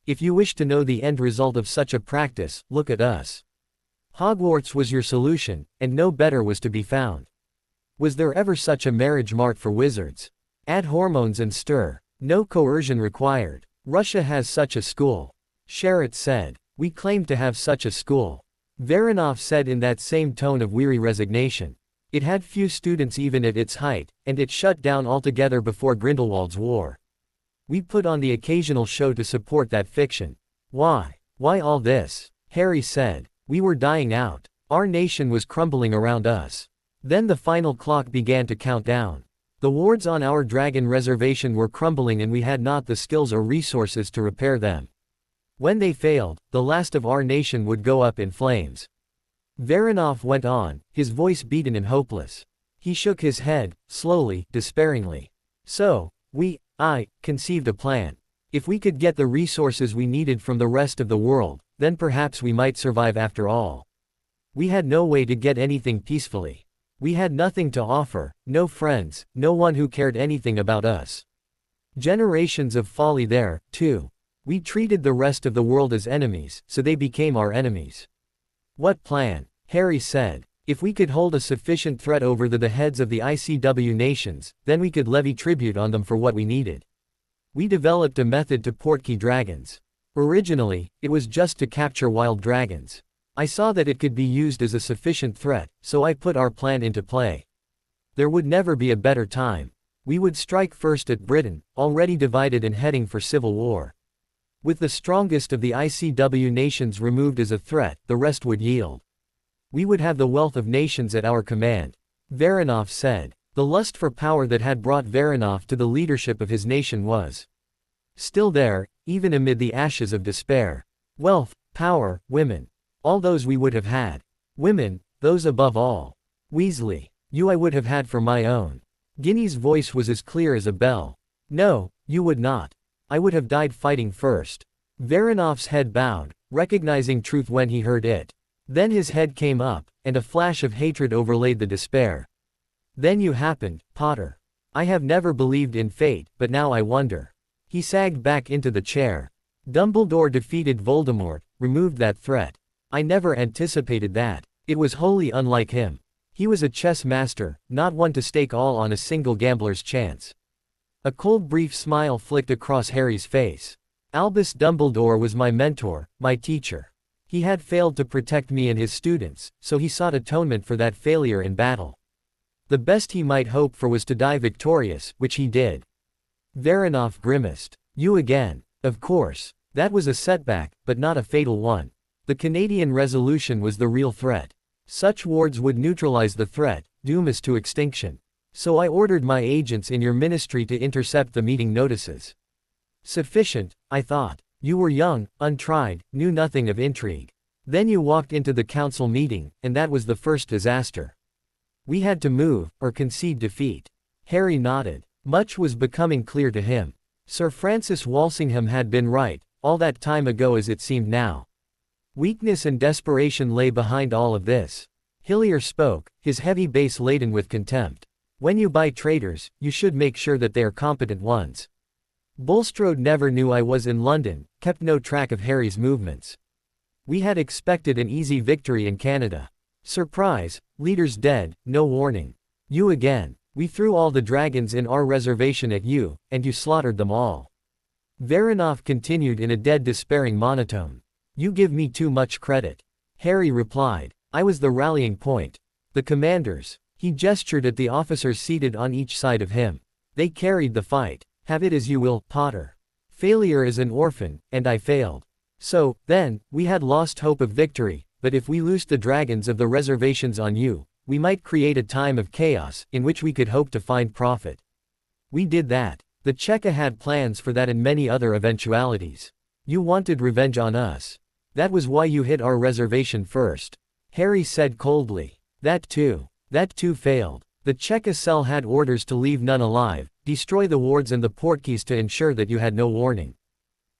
If you wish to know the end result of such a practice, look at us. Hogwarts was your solution, and no better was to be found. Was there ever such a marriage mart for wizards? Add hormones and stir. No coercion required. Russia has such a school. Sherrod said. We claim to have such a school. Varanov said in that same tone of weary resignation. It had few students even at its height, and it shut down altogether before Grindelwald's war. We put on the occasional show to support that fiction. Why? Why all this? Harry said. We were dying out. Our nation was crumbling around us. Then the final clock began to count down. The wards on our dragon reservation were crumbling and we had not the skills or resources to repair them. When they failed, the last of our nation would go up in flames. Varanov went on, his voice beaten and hopeless. He shook his head, slowly, despairingly. So, I conceived a plan. If we could get the resources we needed from the rest of the world, then perhaps we might survive after all. We had no way to get anything peacefully. We had nothing to offer, no friends, no one who cared anything about us. Generations of folly there, too. We treated the rest of the world as enemies, so they became our enemies. What plan? Harry said. If we could hold a sufficient threat over the heads of the ICW nations, then we could levy tribute on them for what we needed. We developed a method to portkey dragons. Originally, it was just to capture wild dragons. I saw that it could be used as a sufficient threat, so I put our plan into play. There would never be a better time. We would strike first at Britain, already divided and heading for civil war. With the strongest of the ICW nations removed as a threat, the rest would yield. We would have the wealth of nations at our command. Varanov said. The lust for power that had brought Varanov to the leadership of his nation was still there, even amid the ashes of despair. Wealth, power, women. All those we would have had. Women, those above all. Weasley. You I would have had for my own. Ginny's voice was as clear as a bell. No, you would not. I would have died fighting first. Varanov's head bowed, recognizing truth when he heard it. Then his head came up, and a flash of hatred overlaid the despair. Then you happened, Potter. I have never believed in fate, but now I wonder. He sagged back into the chair. Dumbledore defeated Voldemort, removed that threat. I never anticipated that. It was wholly unlike him. He was a chess master, not one to stake all on a single gambler's chance. A cold brief smile flicked across Harry's face. Albus Dumbledore was my mentor, my teacher. He had failed to protect me and his students, so he sought atonement for that failure in battle. The best he might hope for was to die victorious, which he did. Varanov grimaced. You again. Of course. That was a setback, but not a fatal one. The Canadian resolution was the real threat. Such wards would neutralize the threat, doom us to extinction. So I ordered my agents in your ministry to intercept the meeting notices. Sufficient, I thought. You were young, untried, knew nothing of intrigue. Then you walked into the council meeting, and that was the first disaster. We had to move, or concede defeat. Harry nodded. Much was becoming clear to him. Sir Francis Walsingham had been right, all that time ago as it seemed now. Weakness and desperation lay behind all of this. Hillier spoke, his heavy bass laden with contempt. When you buy traitors, you should make sure that they are competent ones. Bulstrode never knew I was in London, kept no track of Harry's movements. We had expected an easy victory in Canada. Surprise, leaders dead, no warning. You again. We threw all the dragons in our reservation at you, and you slaughtered them all. Varanov continued in a dead despairing monotone. You give me too much credit. Harry replied. I was the rallying point. The commanders. He gestured at the officers seated on each side of him. They carried the fight. Have it as you will, Potter. Failure is an orphan, and I failed. So, then, we had lost hope of victory, but if we loosed the dragons of the reservations on you, we might create a time of chaos, in which we could hope to find profit. We did that. The Cheka had plans for that and many other eventualities. You wanted revenge on us. That was why you hit our reservation first. Harry said coldly. That too failed. The Cheka cell had orders to leave none alive, destroy the wards and the portkeys to ensure that you had no warning.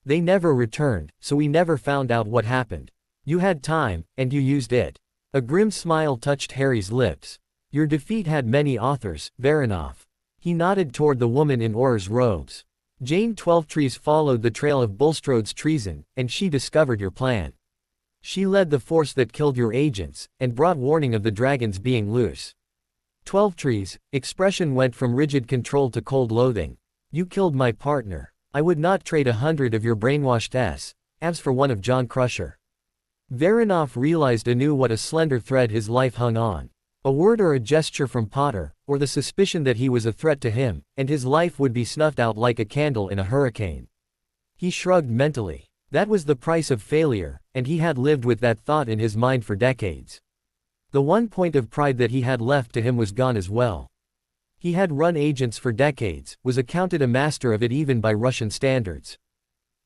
They never returned, so we never found out what happened. You had time, and you used it. A grim smile touched Harry's lips. Your defeat had many authors, Varanov. He nodded toward the woman in Auror's robes. Jane Twelvetrees followed the trail of Bulstrode's treason, and she discovered your plan. She led the force that killed your agents, and brought warning of the dragons being loose. Twelvetrees, expression went from rigid control to cold loathing. You killed my partner. I would not trade 100 of your brainwashed avs for one of John Crusher. Varanov realized anew what a slender thread his life hung on. A word or a gesture from Potter, or the suspicion that he was a threat to him, and his life would be snuffed out like a candle in a hurricane. He shrugged mentally. That was the price of failure, and he had lived with that thought in his mind for decades. The one point of pride that he had left to him was gone as well. He had run agents for decades, was accounted a master of it even by Russian standards.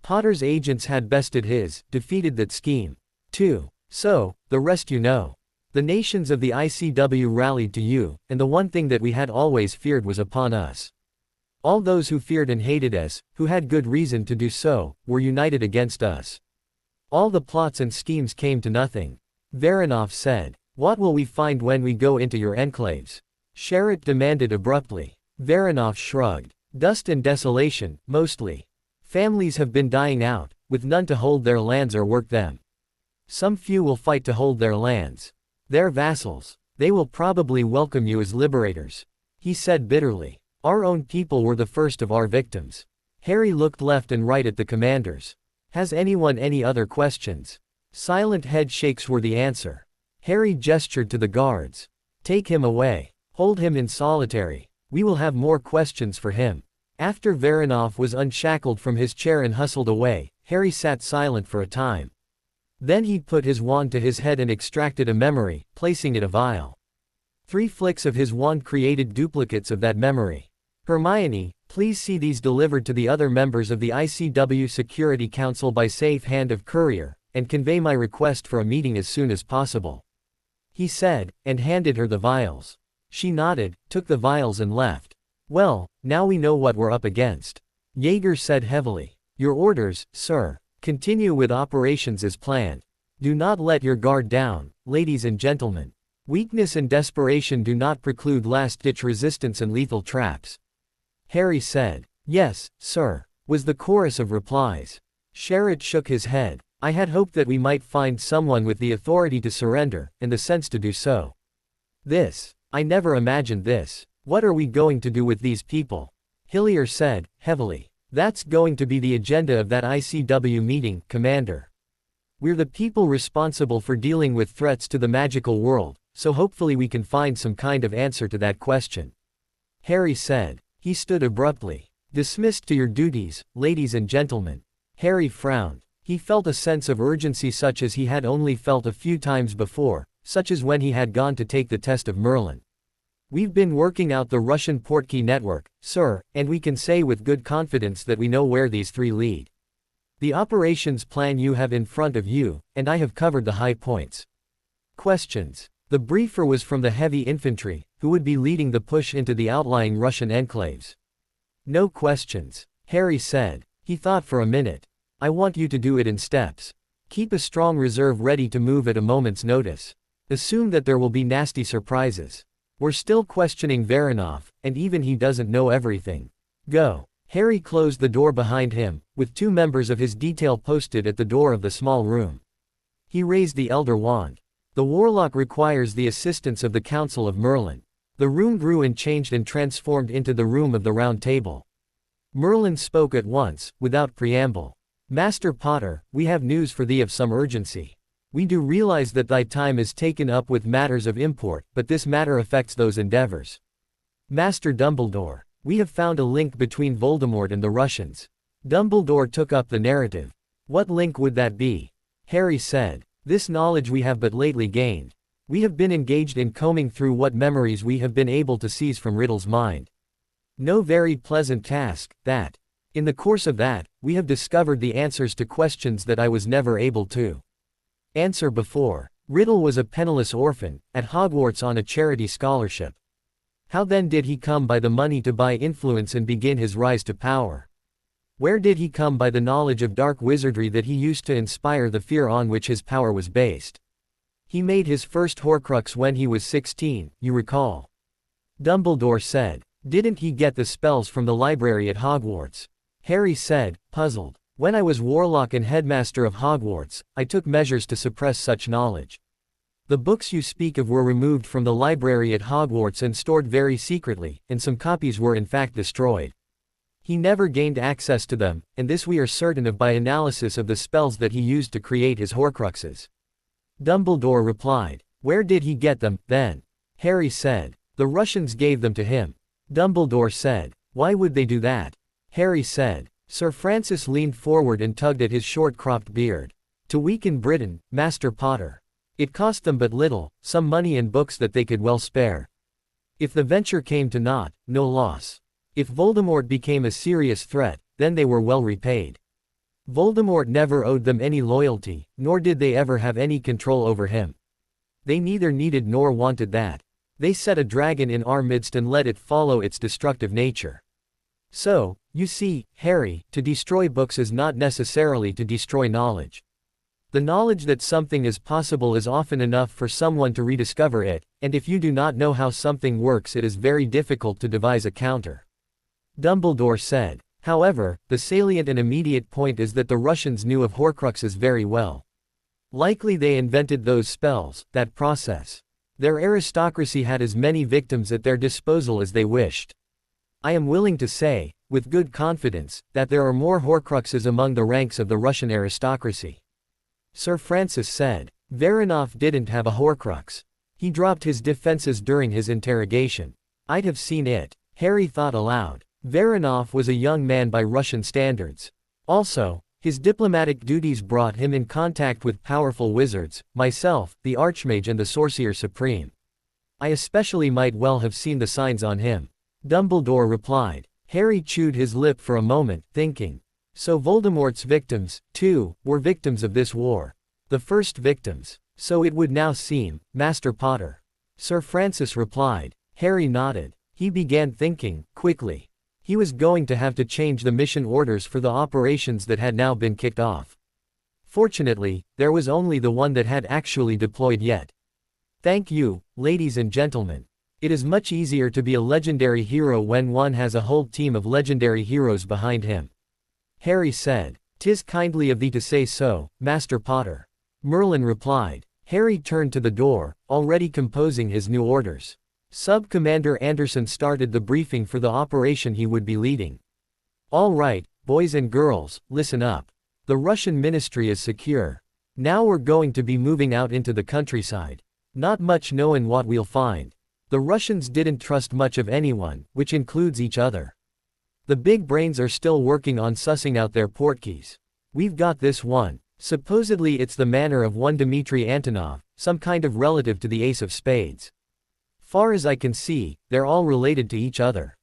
Potter's agents had bested his, defeated that scheme, too. So, the rest you know. The nations of the ICW rallied to you, and the one thing that we had always feared was upon us. All those who feared and hated us, who had good reason to do so, were united against us. All the plots and schemes came to nothing. Varanov said. What will we find when we go into your enclaves? Sherritt demanded abruptly. Varanov shrugged. Dust and desolation, mostly. Families have been dying out, with none to hold their lands or work them. Some few will fight to hold their lands. They're vassals. They will probably welcome you as liberators. He said bitterly. Our own people were the first of our victims. Harry looked left and right at the commanders. Has anyone any other questions? Silent head shakes were the answer. Harry gestured to the guards. Take him away. Hold him in solitary. We will have more questions for him. After Varanov was unshackled from his chair and hustled away, Harry sat silent for a time. Then he put his wand to his head and extracted a memory, placing it a vial. 3 flicks of his wand created duplicates of that memory. Hermione, please see these delivered to the other members of the ICW Security Council by safe hand of courier, and convey my request for a meeting as soon as possible. He said, and handed her the vials. She nodded, took the vials and left. Well, now we know what we're up against. Jaeger said heavily. Your orders, sir. Continue with operations as planned. Do not let your guard down, ladies and gentlemen. Weakness and desperation do not preclude last-ditch resistance and lethal traps. Harry said. Yes, sir, was the chorus of replies. Sherritt shook his head. I had hoped that we might find someone with the authority to surrender, and the sense to do so. I never imagined this. What are we going to do with these people? Hillier said, heavily. That's going to be the agenda of that ICW meeting, Commander. We're the people responsible for dealing with threats to the magical world, so hopefully we can find some kind of answer to that question. Harry said. He stood abruptly. Dismissed to your duties, ladies and gentlemen. Harry frowned. He felt a sense of urgency such as he had only felt a few times before, such as when he had gone to take the test of Merlin. We've been working out the Russian portkey network, sir, and we can say with good confidence that we know where these three lead. The operations plan you have in front of you, and I have covered the high points. Questions. The briefer was from the heavy infantry, who would be leading the push into the outlying Russian enclaves. No questions, Harry said. He thought for a minute. I want you to do it in steps. Keep a strong reserve ready to move at a moment's notice. Assume that there will be nasty surprises. We're still questioning Voronov, and even he doesn't know everything. Go. Harry closed the door behind him, with two members of his detail posted at the door of the small room. He raised the Elder Wand. The warlock requires the assistance of the Council of Merlin. The room grew and changed and transformed into the Room of the Round Table. Merlin spoke at once, without preamble. Master Potter, we have news for thee of some urgency. We do realize that thy time is taken up with matters of import, but this matter affects those endeavors. Master Dumbledore, we have found a link between Voldemort and the Russians. Dumbledore took up the narrative. What link would that be? Harry said. This knowledge we have but lately gained. We have been engaged in combing through what memories we have been able to seize from Riddle's mind. No very pleasant task, that. In the course of that, we have discovered the answers to questions that I was never able to answer before. Riddle was a penniless orphan, at Hogwarts on a charity scholarship. How then did he come by the money to buy influence and begin his rise to power? Where did he come by the knowledge of dark wizardry that he used to inspire the fear on which his power was based? He made his first Horcrux when he was 16, you recall. Dumbledore said. Didn't he get the spells from the library at Hogwarts? Harry said, puzzled. When I was warlock and headmaster of Hogwarts, I took measures to suppress such knowledge. The books you speak of were removed from the library at Hogwarts and stored very secretly, and some copies were in fact destroyed. He never gained access to them, and this we are certain of by analysis of the spells that he used to create his Horcruxes. Dumbledore replied. Where did he get them, then? Harry said. The Russians gave them to him. Dumbledore said. Why would they do that? Harry said. Sir Francis leaned forward and tugged at his short-cropped beard. To weaken Britain, Master Potter. It cost them but little, some money and books that they could well spare. If the venture came to naught, no loss. If Voldemort became a serious threat, then they were well repaid. Voldemort never owed them any loyalty, nor did they ever have any control over him. They neither needed nor wanted that. They set a dragon in our midst and let it follow its destructive nature. So, you see, Harry, to destroy books is not necessarily to destroy knowledge. The knowledge that something is possible is often enough for someone to rediscover it, and if you do not know how something works, it is very difficult to devise a counter. Dumbledore said. However, the salient and immediate point is that the Russians knew of Horcruxes very well. Likely they invented those spells, that process. Their aristocracy had as many victims at their disposal as they wished. I am willing to say, with good confidence, that there are more Horcruxes among the ranks of the Russian aristocracy. Sir Francis said. Voronov didn't have a Horcrux. He dropped his defenses during his interrogation. I'd have seen it. Harry thought aloud. Voronov was a young man by Russian standards. Also, his diplomatic duties brought him in contact with powerful wizards, myself, the Archmage and the Sorcerer Supreme. I especially might well have seen the signs on him. Dumbledore replied. Harry chewed his lip for a moment, thinking. So Voldemort's victims, too, were victims of this war. The first victims. So it would now seem, Master Potter. Sir Francis replied. Harry nodded. He began thinking, quickly. He was going to have to change the mission orders for the operations that had now been kicked off. Fortunately, there was only the one that had actually deployed yet. Thank you, ladies and gentlemen. It is much easier to be a legendary hero when one has a whole team of legendary heroes behind him. Harry said. 'Tis kindly of thee to say so, Master Potter. Merlin replied. Harry turned to the door, already composing his new orders. Sub-Commander Anderson started the briefing for the operation he would be leading. All right, boys and girls, listen up. The Russian ministry is secure. Now we're going to be moving out into the countryside. Not much knowing what we'll find. The Russians didn't trust much of anyone, which includes each other. The big brains are still working on sussing out their portkeys. We've got this one. Supposedly it's the manor of one Dmitry Antonov, some kind of relative to the Ace of Spades. Far as I can see, they're all related to each other.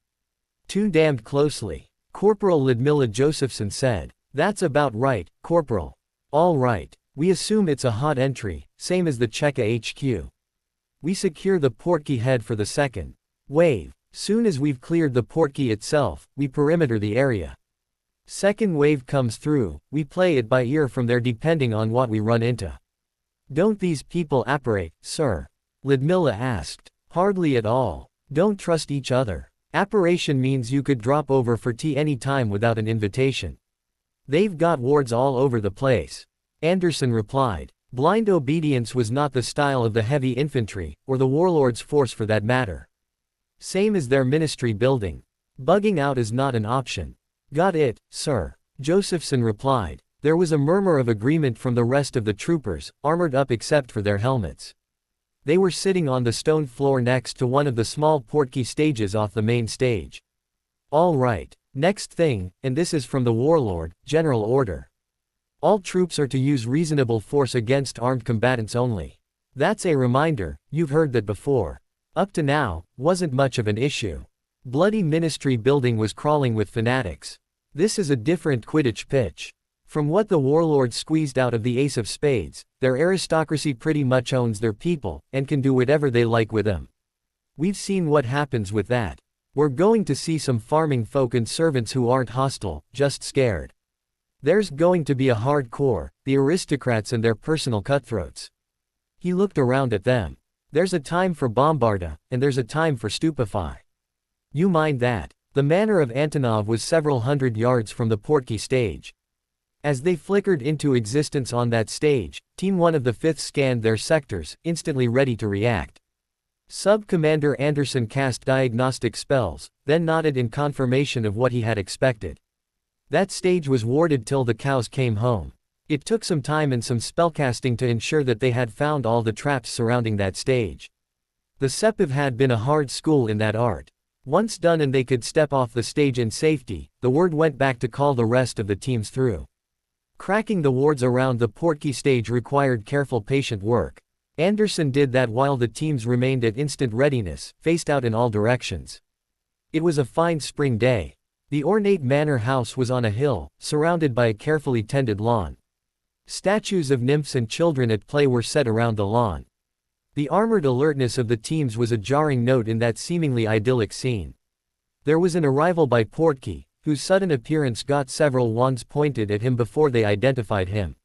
Too damned closely. Corporal Ludmila Josephson said. That's about right, Corporal. All right. We assume it's a hot entry, same as the Cheka HQ. We secure the portkey head for the second wave. Soon as we've cleared the portkey itself, we perimeter the area. Second wave comes through, we play it by ear from there depending on what we run into. Don't these people apparate, sir? Ludmila asked. Hardly at all. Don't trust each other. Apparition means you could drop over for tea any time without an invitation. They've got wards all over the place. Anderson replied. Blind obedience was not the style of the heavy infantry, or the warlord's force for that matter. Same as their ministry building. Bugging out is not an option. Got it, sir. Josephson replied. There was a murmur of agreement from the rest of the troopers, armored up except for their helmets. They were sitting on the stone floor next to one of the small portkey stages off the main stage. All right. Next thing, and this is from the warlord, general order. All troops are to use reasonable force against armed combatants only. That's a reminder, you've heard that before. Up to now, wasn't much of an issue. Bloody ministry building was crawling with fanatics. This is a different Quidditch pitch. From what the warlord squeezed out of the Ace of Spades, their aristocracy pretty much owns their people, and can do whatever they like with them. We've seen what happens with that. We're going to see some farming folk and servants who aren't hostile, just scared. There's going to be a hard core, the aristocrats and their personal cutthroats. He looked around at them. There's a time for bombarda, and there's a time for stupefy. You mind that. The manor of Antonov was several hundred yards from the portkey stage. As they flickered into existence on that stage, Team 1 of the 5th scanned their sectors, instantly ready to react. Sub-Commander Anderson cast diagnostic spells, then nodded in confirmation of what he had expected. That stage was warded till the cows came home. It took some time and some spellcasting to ensure that they had found all the traps surrounding that stage. The Sepiv had been a hard school in that art. Once done and they could step off the stage in safety, the word went back to call the rest of the teams through. Cracking the wards around the portkey stage required careful patient work. Anderson did that while the teams remained at instant readiness, faced out in all directions. It was a fine spring day. The ornate manor house was on a hill, surrounded by a carefully tended lawn. Statues of nymphs and children at play were set around the lawn. The armored alertness of the teams was a jarring note in that seemingly idyllic scene. There was an arrival by Portkey, whose sudden appearance got several wands pointed at him before they identified him.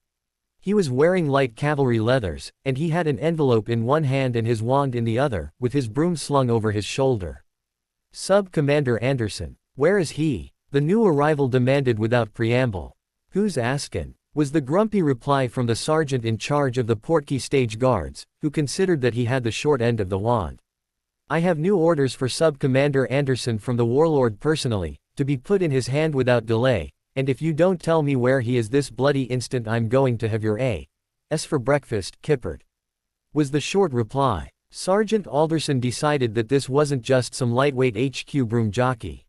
He was wearing light cavalry leathers, and he had an envelope in one hand and his wand in the other, with his broom slung over his shoulder. Sub-Commander Anderson. Where is he? The new arrival demanded without preamble. Who's askin'? Was the grumpy reply from the sergeant in charge of the Portkey stage guards, who considered that he had the short end of the wand. I have new orders for Sub-Commander Anderson from the warlord personally, to be put in his hand without delay, and if you don't tell me where he is this bloody instant I'm going to have your A.S. for breakfast, kippered. Was the short reply. Sergeant Alderson decided that this wasn't just some lightweight HQ broom jockey.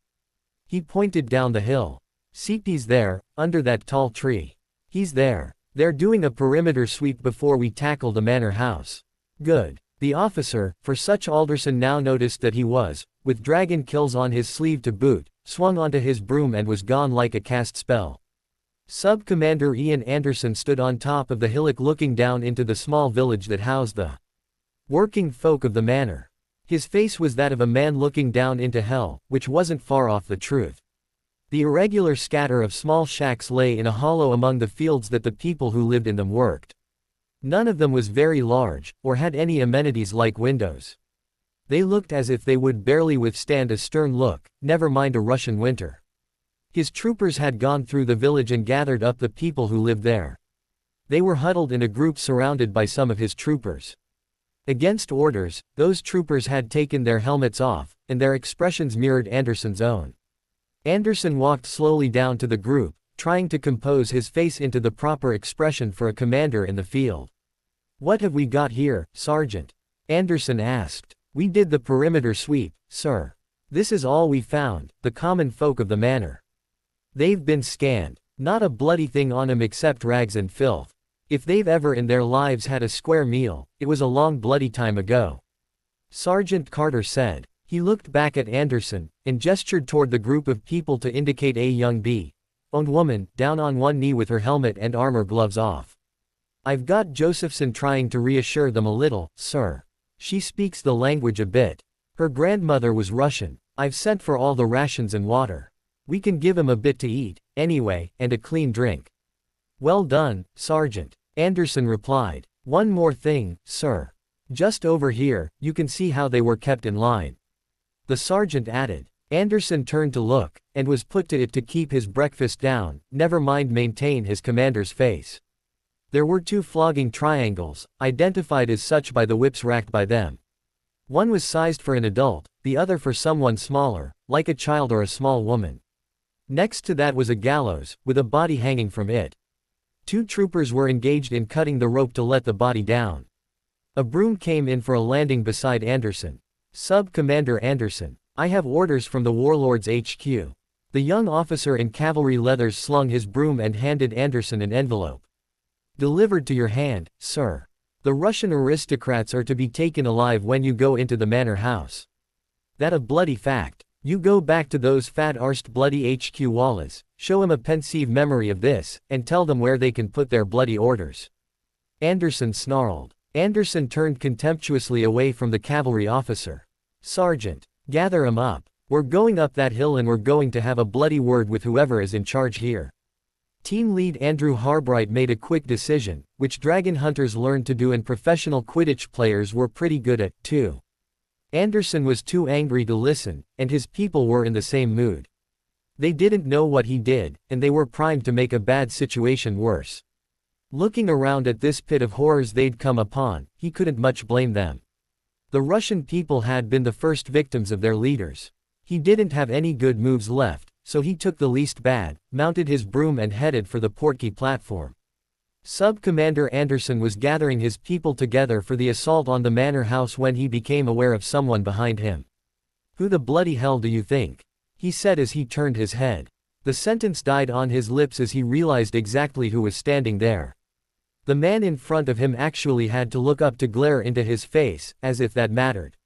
He pointed down the hill. He's there, under that tall tree. He's there. They're doing a perimeter sweep before we tackle the manor house. Good. The officer, for such Alderson now noticed that he was, with dragon kills on his sleeve to boot, swung onto his broom and was gone like a cast spell. Sub-Commander Ian Anderson stood on top of the hillock looking down into the small village that housed the working folk of the manor. His face was that of a man looking down into hell, which wasn't far off the truth. The irregular scatter of small shacks lay in a hollow among the fields that the people who lived in them worked. None of them was very large, or had any amenities like windows. They looked as if they would barely withstand a stern look, never mind a Russian winter. His troopers had gone through the village and gathered up the people who lived there. They were huddled in a group surrounded by some of his troopers. Against orders, those troopers had taken their helmets off, and their expressions mirrored Anderson's own. Anderson walked slowly down to the group, trying to compose his face into the proper expression for a commander in the field. "What have we got here, Sergeant?" Anderson asked. "We did the perimeter sweep, sir. This is all we found, the common folk of the manor. They've been scanned. Not a bloody thing on 'em except rags and filth. If they've ever in their lives had a square meal, it was a long bloody time ago," Sergeant Carter said. He looked back at Anderson, and gestured toward the group of people to indicate a young owned woman, down on one knee with her helmet and armor gloves off. "I've got Josephson trying to reassure them a little, sir. She speaks the language a bit. Her grandmother was Russian. I've sent for all the rations and water. We can give 'em a bit to eat, anyway, and a clean drink." "Well done, Sergeant," Anderson replied. "One more thing, sir. Just over here, you can see how they were kept in line," the sergeant added. Anderson turned to look, and was put to it to keep his breakfast down, never mind maintain his commander's face. There were 2 flogging triangles, identified as such by the whips racked by them. One was sized for an adult, the other for someone smaller, like a child or a small woman. Next to that was a gallows, with a body hanging from it. 2 troopers were engaged in cutting the rope to let the body down. A broom came in for a landing beside Anderson. "Sub-Commander Anderson, I have orders from the Warlord's HQ." The young officer in cavalry leathers slung his broom and handed Anderson an envelope. "Delivered to your hand, sir. The Russian aristocrats are to be taken alive when you go into the manor house. That a bloody fact. You go back to those fat-arsed bloody HQ wallas, show 'em a pensive memory of this, and tell them where they can put their bloody orders." Anderson snarled. Anderson turned contemptuously away from the cavalry officer. "Sergeant, gather 'em up. We're going up that hill and we're going to have a bloody word with whoever is in charge here." Team lead Andrew Harbright made a quick decision, which dragon hunters learned to do and professional Quidditch players were pretty good at, too. Anderson was too angry to listen, and his people were in the same mood. They didn't know what he did, and they were primed to make a bad situation worse. Looking around at this pit of horrors they'd come upon, he couldn't much blame them. The Russian people had been the first victims of their leaders. He didn't have any good moves left, so he took the least bad, mounted his broom and headed for the portkey platform. Sub-Commander Anderson was gathering his people together for the assault on the manor house when he became aware of someone behind him. "Who the bloody hell do you think?" he said as he turned his head. The sentence died on his lips as he realized exactly who was standing there. The man in front of him actually had to look up to glare into his face, as if that mattered.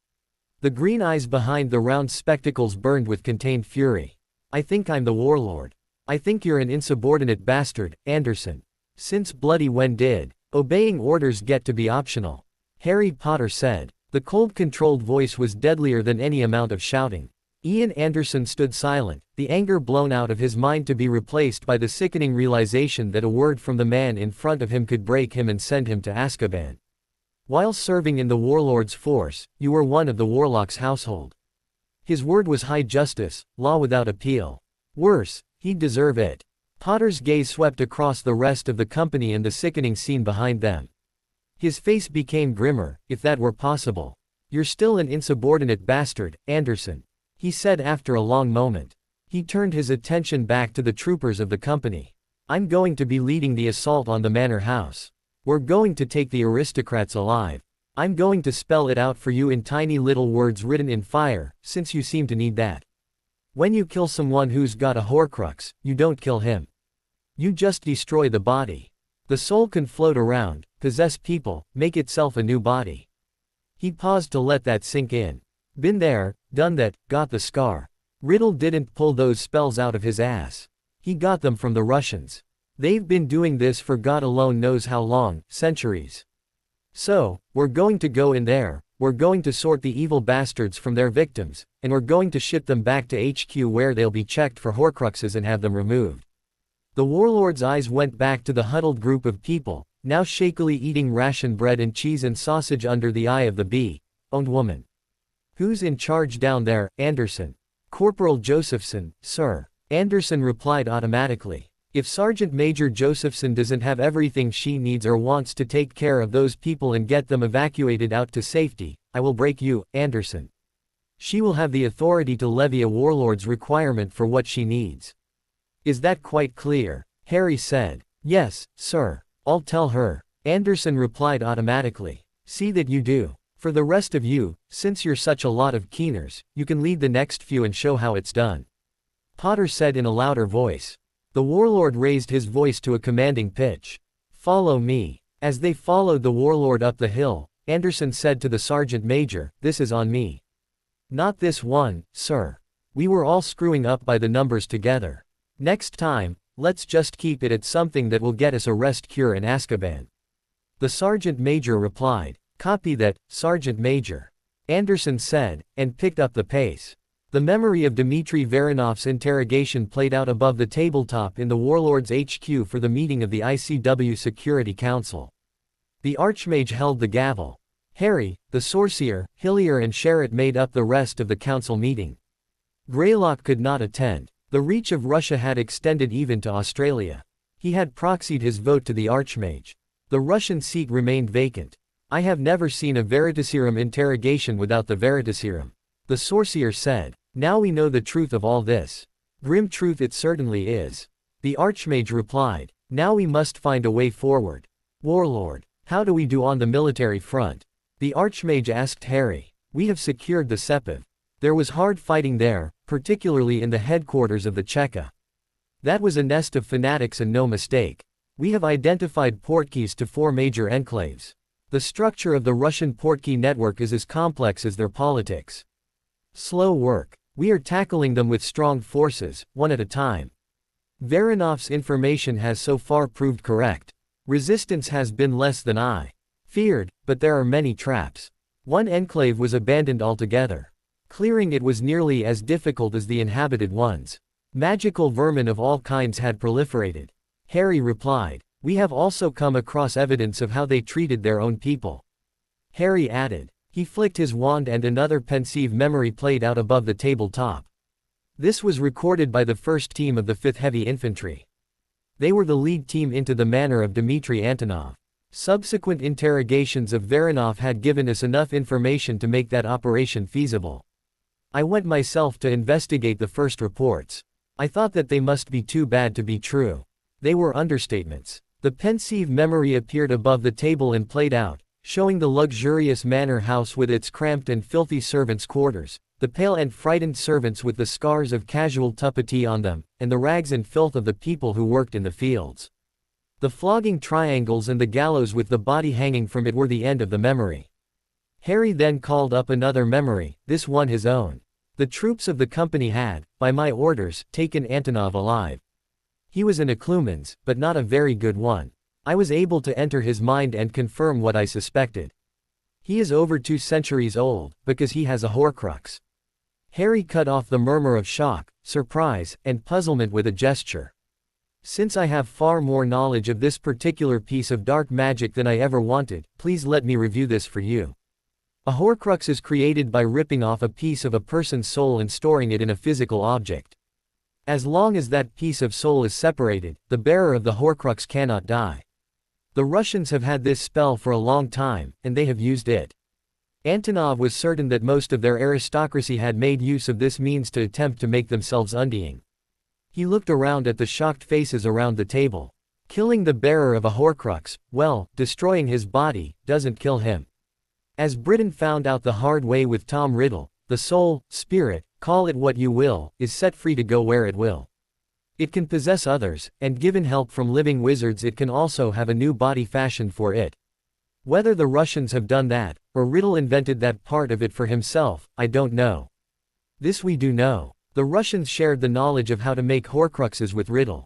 The green eyes behind the round spectacles burned with contained fury. "I think I'm the warlord. I think you're an insubordinate bastard, Anderson. Since bloody when did obeying orders get to be optional?" Harry Potter said. The cold controlled voice was deadlier than any amount of shouting. Ian Anderson stood silent, the anger blown out of his mind to be replaced by the sickening realization that a word from the man in front of him could break him and send him to Azkaban. "While serving in the warlord's force, you were one of the warlock's household." His word was high justice, law without appeal. Worse, he'd deserve it. Potter's gaze swept across the rest of the company and the sickening scene behind them. His face became grimmer, if that were possible. "You're still an insubordinate bastard, Anderson," he said after a long moment. He turned his attention back to the troopers of the company. "I'm going to be leading the assault on the manor house. We're going to take the aristocrats alive. I'm going to spell it out for you in tiny little words written in fire, since you seem to need that. When you kill someone who's got a Horcrux, you don't kill him. You just destroy the body. The soul can float around, possess people, make itself a new body." He paused to let that sink in. Been there, done that, got the scar. Riddle didn't pull those spells out of his ass. He got them from the Russians. They've been doing this for God alone knows how long, centuries. "So, we're going to go in there, we're going to sort the evil bastards from their victims, and we're going to ship them back to HQ where they'll be checked for Horcruxes and have them removed." The warlord's eyes went back to the huddled group of people, now shakily eating ration bread and cheese and sausage under the eye of the owned woman. "Who's in charge down there, Anderson?" "Corporal Josephson, sir," Anderson replied automatically. "If Sergeant Major Josephson doesn't have everything she needs or wants to take care of those people and get them evacuated out to safety, I will break you, Anderson. She will have the authority to levy a warlord's requirement for what she needs." Is that quite clear? Harry said. Yes, sir. I'll tell her. Anderson replied automatically. See that you do. For the rest of you, since you're such a lot of keeners, you can lead the next few and show how it's done. Potter said in a louder voice. The warlord raised his voice to a commanding pitch. Follow me. As they followed the warlord up the hill, Anderson said to the sergeant major, this is on me. Not this one, sir. We were all screwing up by the numbers together. Next time, let's just keep it at something that will get us a rest cure in Azkaban. The sergeant major replied. Copy that, Sergeant Major. Anderson said, and picked up the pace. The memory of Dmitry Voronov's interrogation played out above the tabletop in the Warlord's HQ for the meeting of the ICW Security Council. The Archmage held the gavel. Harry, the Sorcerer, Hillier and Sherritt made up the rest of the council meeting. Greylock could not attend. The reach of Russia had extended even to Australia. He had proxied his vote to the Archmage. The Russian seat remained vacant. I have never seen a Veritaserum interrogation without the Veritaserum. The Sorcerer said. Now we know the truth of all this. Grim truth it certainly is. The Archmage replied. Now we must find a way forward. Warlord, how do we do on the military front? The Archmage asked Harry. We have secured the Sepiv. There was hard fighting there, particularly in the headquarters of the Cheka. That was a nest of fanatics and no mistake. We have identified portkeys to 4 major enclaves. The structure of the Russian portkey network is as complex as their politics. Slow work. We are tackling them with strong forces, one at a time. Voronov's information has so far proved correct. Resistance has been less than I feared, but there are many traps. One enclave was abandoned altogether. Clearing it was nearly as difficult as the inhabited ones. Magical vermin of all kinds had proliferated. Harry replied. We have also come across evidence of how they treated their own people. Harry added. He flicked his wand and another pensive memory played out above the tabletop. This was recorded by the first team of the 5th Heavy Infantry. They were the lead team into the manor of Dmitry Antonov. Subsequent interrogations of Voronov had given us enough information to make that operation feasible. I went myself to investigate the first reports. I thought that they must be too bad to be true. They were understatements. The pensive memory appeared above the table and played out, showing the luxurious manor house with its cramped and filthy servants' quarters, the pale and frightened servants with the scars of casual tuppety on them, and the rags and filth of the people who worked in the fields. The flogging triangles and the gallows with the body hanging from it were the end of the memory. Harry then called up another memory, this one his own. The troops of the company had, by my orders, taken Antonov alive. He was an Occlumens, but not a very good one. I was able to enter his mind and confirm what I suspected. He is over 2 centuries old, because he has a Horcrux. Harry cut off the murmur of shock, surprise, and puzzlement with a gesture. Since I have far more knowledge of this particular piece of dark magic than I ever wanted, please let me review this for you. A Horcrux is created by ripping off a piece of a person's soul and storing it in a physical object. As long as that piece of soul is separated, the bearer of the Horcrux cannot die. The Russians have had this spell for a long time, and they have used it. Antonov was certain that most of their aristocracy had made use of this means to attempt to make themselves undying. He looked around at the shocked faces around the table. Killing the bearer of a Horcrux, well, destroying his body, doesn't kill him. As Britain found out the hard way with Tom Riddle, the soul, spirit, call it what you will, is set free to go where it will. It can possess others, and given help from living wizards it can also have a new body fashioned for it. Whether the Russians have done that, or Riddle invented that part of it for himself, I don't know. This we do know. The Russians shared the knowledge of how to make Horcruxes with Riddle.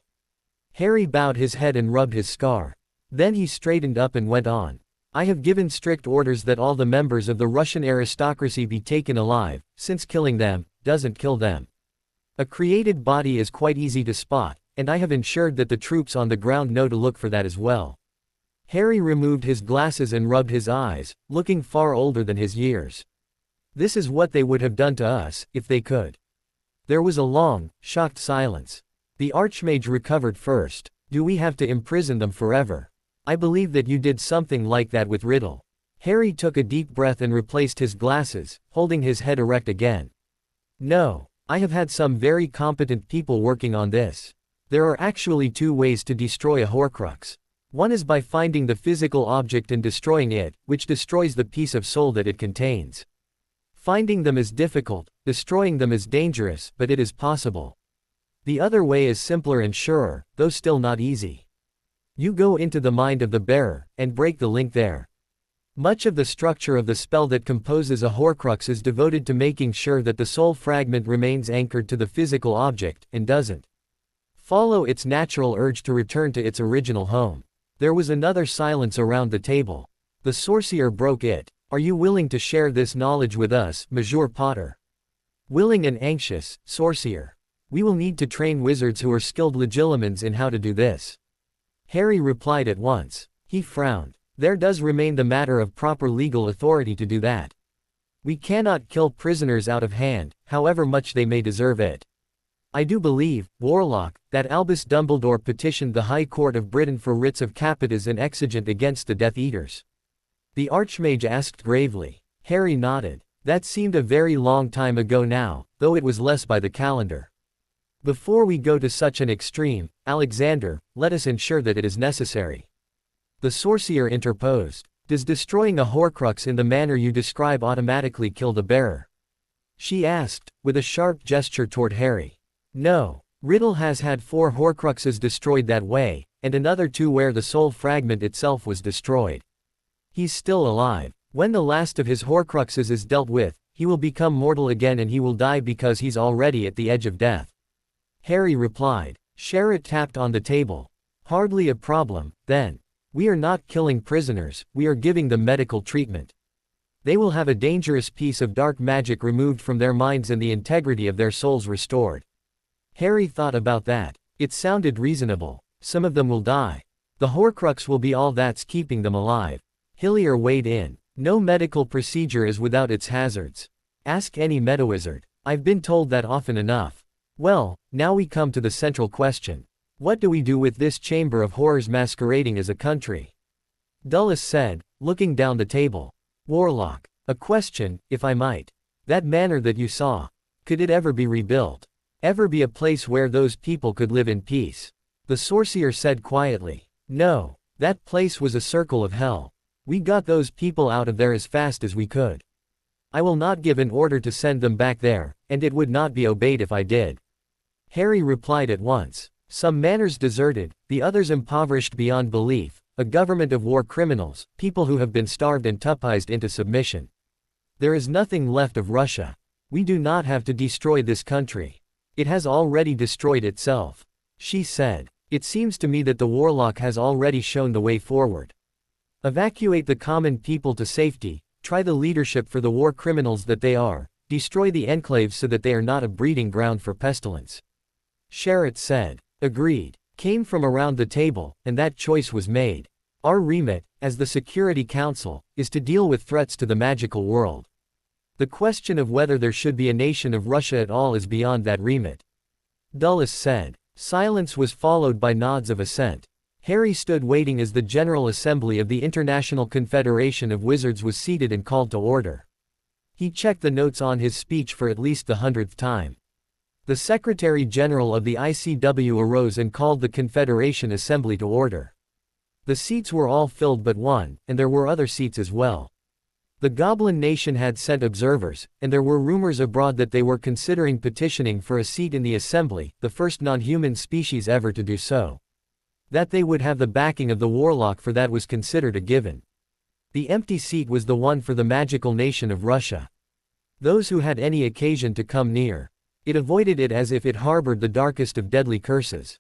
Harry bowed his head and rubbed his scar. Then he straightened up and went on. I have given strict orders that all the members of the Russian aristocracy be taken alive, since killing them doesn't kill them. A created body is quite easy to spot, and I have ensured that the troops on the ground know to look for that as well. Harry removed his glasses and rubbed his eyes, looking far older than his years. This is what they would have done to us, if they could. There was a long, shocked silence. The Archmage recovered first. Do we have to imprison them forever? I believe that you did something like that with Riddle. Harry took a deep breath and replaced his glasses, holding his head erect again. No. I have had some very competent people working on this. There are actually two ways to destroy a Horcrux. One is by finding the physical object and destroying it, which destroys the piece of soul that it contains. Finding them is difficult, destroying them is dangerous, but it is possible. The other way is simpler and surer, though still not easy. You go into the mind of the bearer, and break the link there. Much of the structure of the spell that composes a Horcrux is devoted to making sure that the soul fragment remains anchored to the physical object, and doesn't follow its natural urge to return to its original home. There was another silence around the table. The sorcerer broke it. Are you willing to share this knowledge with us, Monsieur Potter? Willing and anxious, sorcerer. We will need to train wizards who are skilled legilimens in how to do this. Harry replied at once. He frowned. There does remain the matter of proper legal authority to do that. We cannot kill prisoners out of hand, however much they may deserve it. I do believe, Warlock, that Albus Dumbledore petitioned the High Court of Britain for writs of capitis and exigent against the Death Eaters. The Archmage asked gravely. Harry nodded. That seemed a very long time ago now, though it was less by the calendar. Before we go to such an extreme, Alexander, let us ensure that it is necessary. The sorcerer interposed. Does destroying a Horcrux in the manner you describe automatically kill the bearer? She asked, with a sharp gesture toward Harry. No. Riddle has had 4 Horcruxes destroyed that way, and another 2 where the soul fragment itself was destroyed. He's still alive. When the last of his Horcruxes is dealt with, he will become mortal again and he will die because he's already at the edge of death. Harry replied. Sherrod tapped on the table. Hardly a problem, then. We are not killing prisoners, we are giving them medical treatment. They will have a dangerous piece of dark magic removed from their minds and the integrity of their souls restored. Harry thought about that. It sounded reasonable. Some of them will die. The Horcrux will be all that's keeping them alive. Hillier weighed in. No medical procedure is without its hazards. Ask any metawizard. I've been told that often enough. Well, now we come to the central question. What do we do with this chamber of horrors masquerading as a country? Dulles said, looking down the table. Warlock. A question, if I might. That manor that you saw. Could it ever be rebuilt? Ever be a place where those people could live in peace? The sorcerer said quietly. No. That place was a circle of hell. We got those people out of there as fast as we could. I will not give an order to send them back there, and it would not be obeyed if I did. Harry replied at once. Some manors deserted, the others impoverished beyond belief, a government of war criminals, people who have been starved and tuppized into submission. There is nothing left of Russia. We do not have to destroy this country. It has already destroyed itself. She said. It seems to me that the Warlock has already shown the way forward. Evacuate the common people to safety, try the leadership for the war criminals that they are, destroy the enclaves so that they are not a breeding ground for pestilence. Sherrod said. Agreed. Came from around the table, and that choice was made. Our remit, as the Security Council, is to deal with threats to the magical world. The question of whether there should be a nation of Russia at all is beyond that remit. Dulles said. Silence was followed by nods of assent. Harry stood waiting as the General Assembly of the International Confederation of Wizards was seated and called to order. He checked the notes on his speech for at least the 100th time. The Secretary General of the ICW arose and called the Confederation Assembly to order. The seats were all filled but one, and there were other seats as well. The Goblin Nation had sent observers, and there were rumors abroad that they were considering petitioning for a seat in the Assembly, the first non-human species ever to do so. That they would have the backing of the Warlock for that was considered a given. The empty seat was the one for the magical nation of Russia. Those who had any occasion to come near it avoided it as if it harbored the darkest of deadly curses.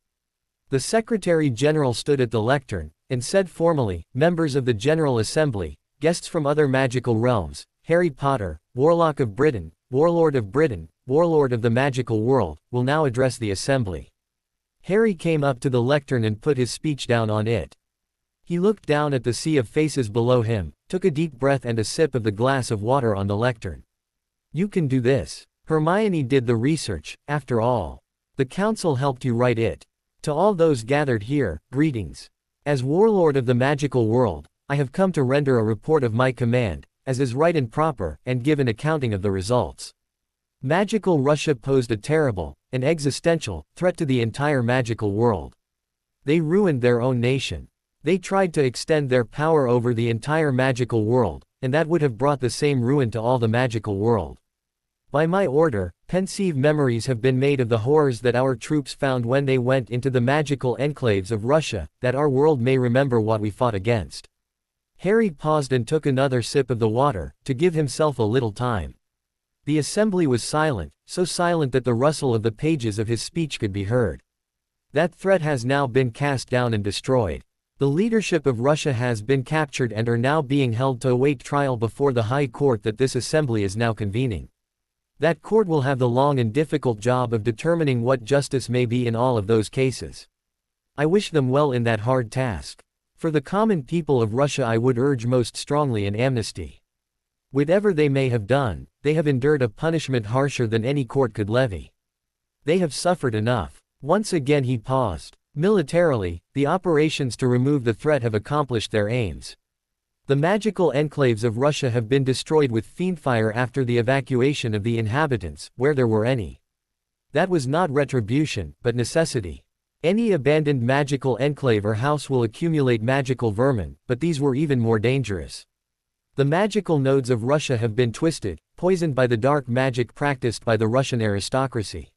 The Secretary General stood at the lectern, and said formally, members of the General Assembly, guests from other magical realms, Harry Potter, Warlock of Britain, Warlord of Britain, Warlord of the magical world, will now address the Assembly. Harry came up to the lectern and put his speech down on it. He looked down at the sea of faces below him, took a deep breath and a sip of the glass of water on the lectern. You can do this. Hermione did the research, after all. The council helped you write it. To all those gathered here, greetings. As Warlord of the magical world, I have come to render a report of my command, as is right and proper, and give an accounting of the results. Magical Russia posed a terrible, an existential, threat to the entire magical world. They ruined their own nation. They tried to extend their power over the entire magical world, and that would have brought the same ruin to all the magical world. By my order, pensive memories have been made of the horrors that our troops found when they went into the magical enclaves of Russia, that our world may remember what we fought against. Harry paused and took another sip of the water, to give himself a little time. The assembly was silent, so silent that the rustle of the pages of his speech could be heard. That threat has now been cast down and destroyed. The leadership of Russia has been captured and are now being held to await trial before the High Court that this assembly is now convening. That court will have the long and difficult job of determining what justice may be in all of those cases. I wish them well in that hard task. For the common people of Russia I would urge most strongly an amnesty. Whatever they may have done, they have endured a punishment harsher than any court could levy. They have suffered enough. Once again he paused. Militarily, the operations to remove the threat have accomplished their aims. The magical enclaves of Russia have been destroyed with fiendfire after the evacuation of the inhabitants, where there were any. That was not retribution, but necessity. Any abandoned magical enclave or house will accumulate magical vermin, but these were even more dangerous. The magical nodes of Russia have been twisted, poisoned by the dark magic practiced by the Russian aristocracy.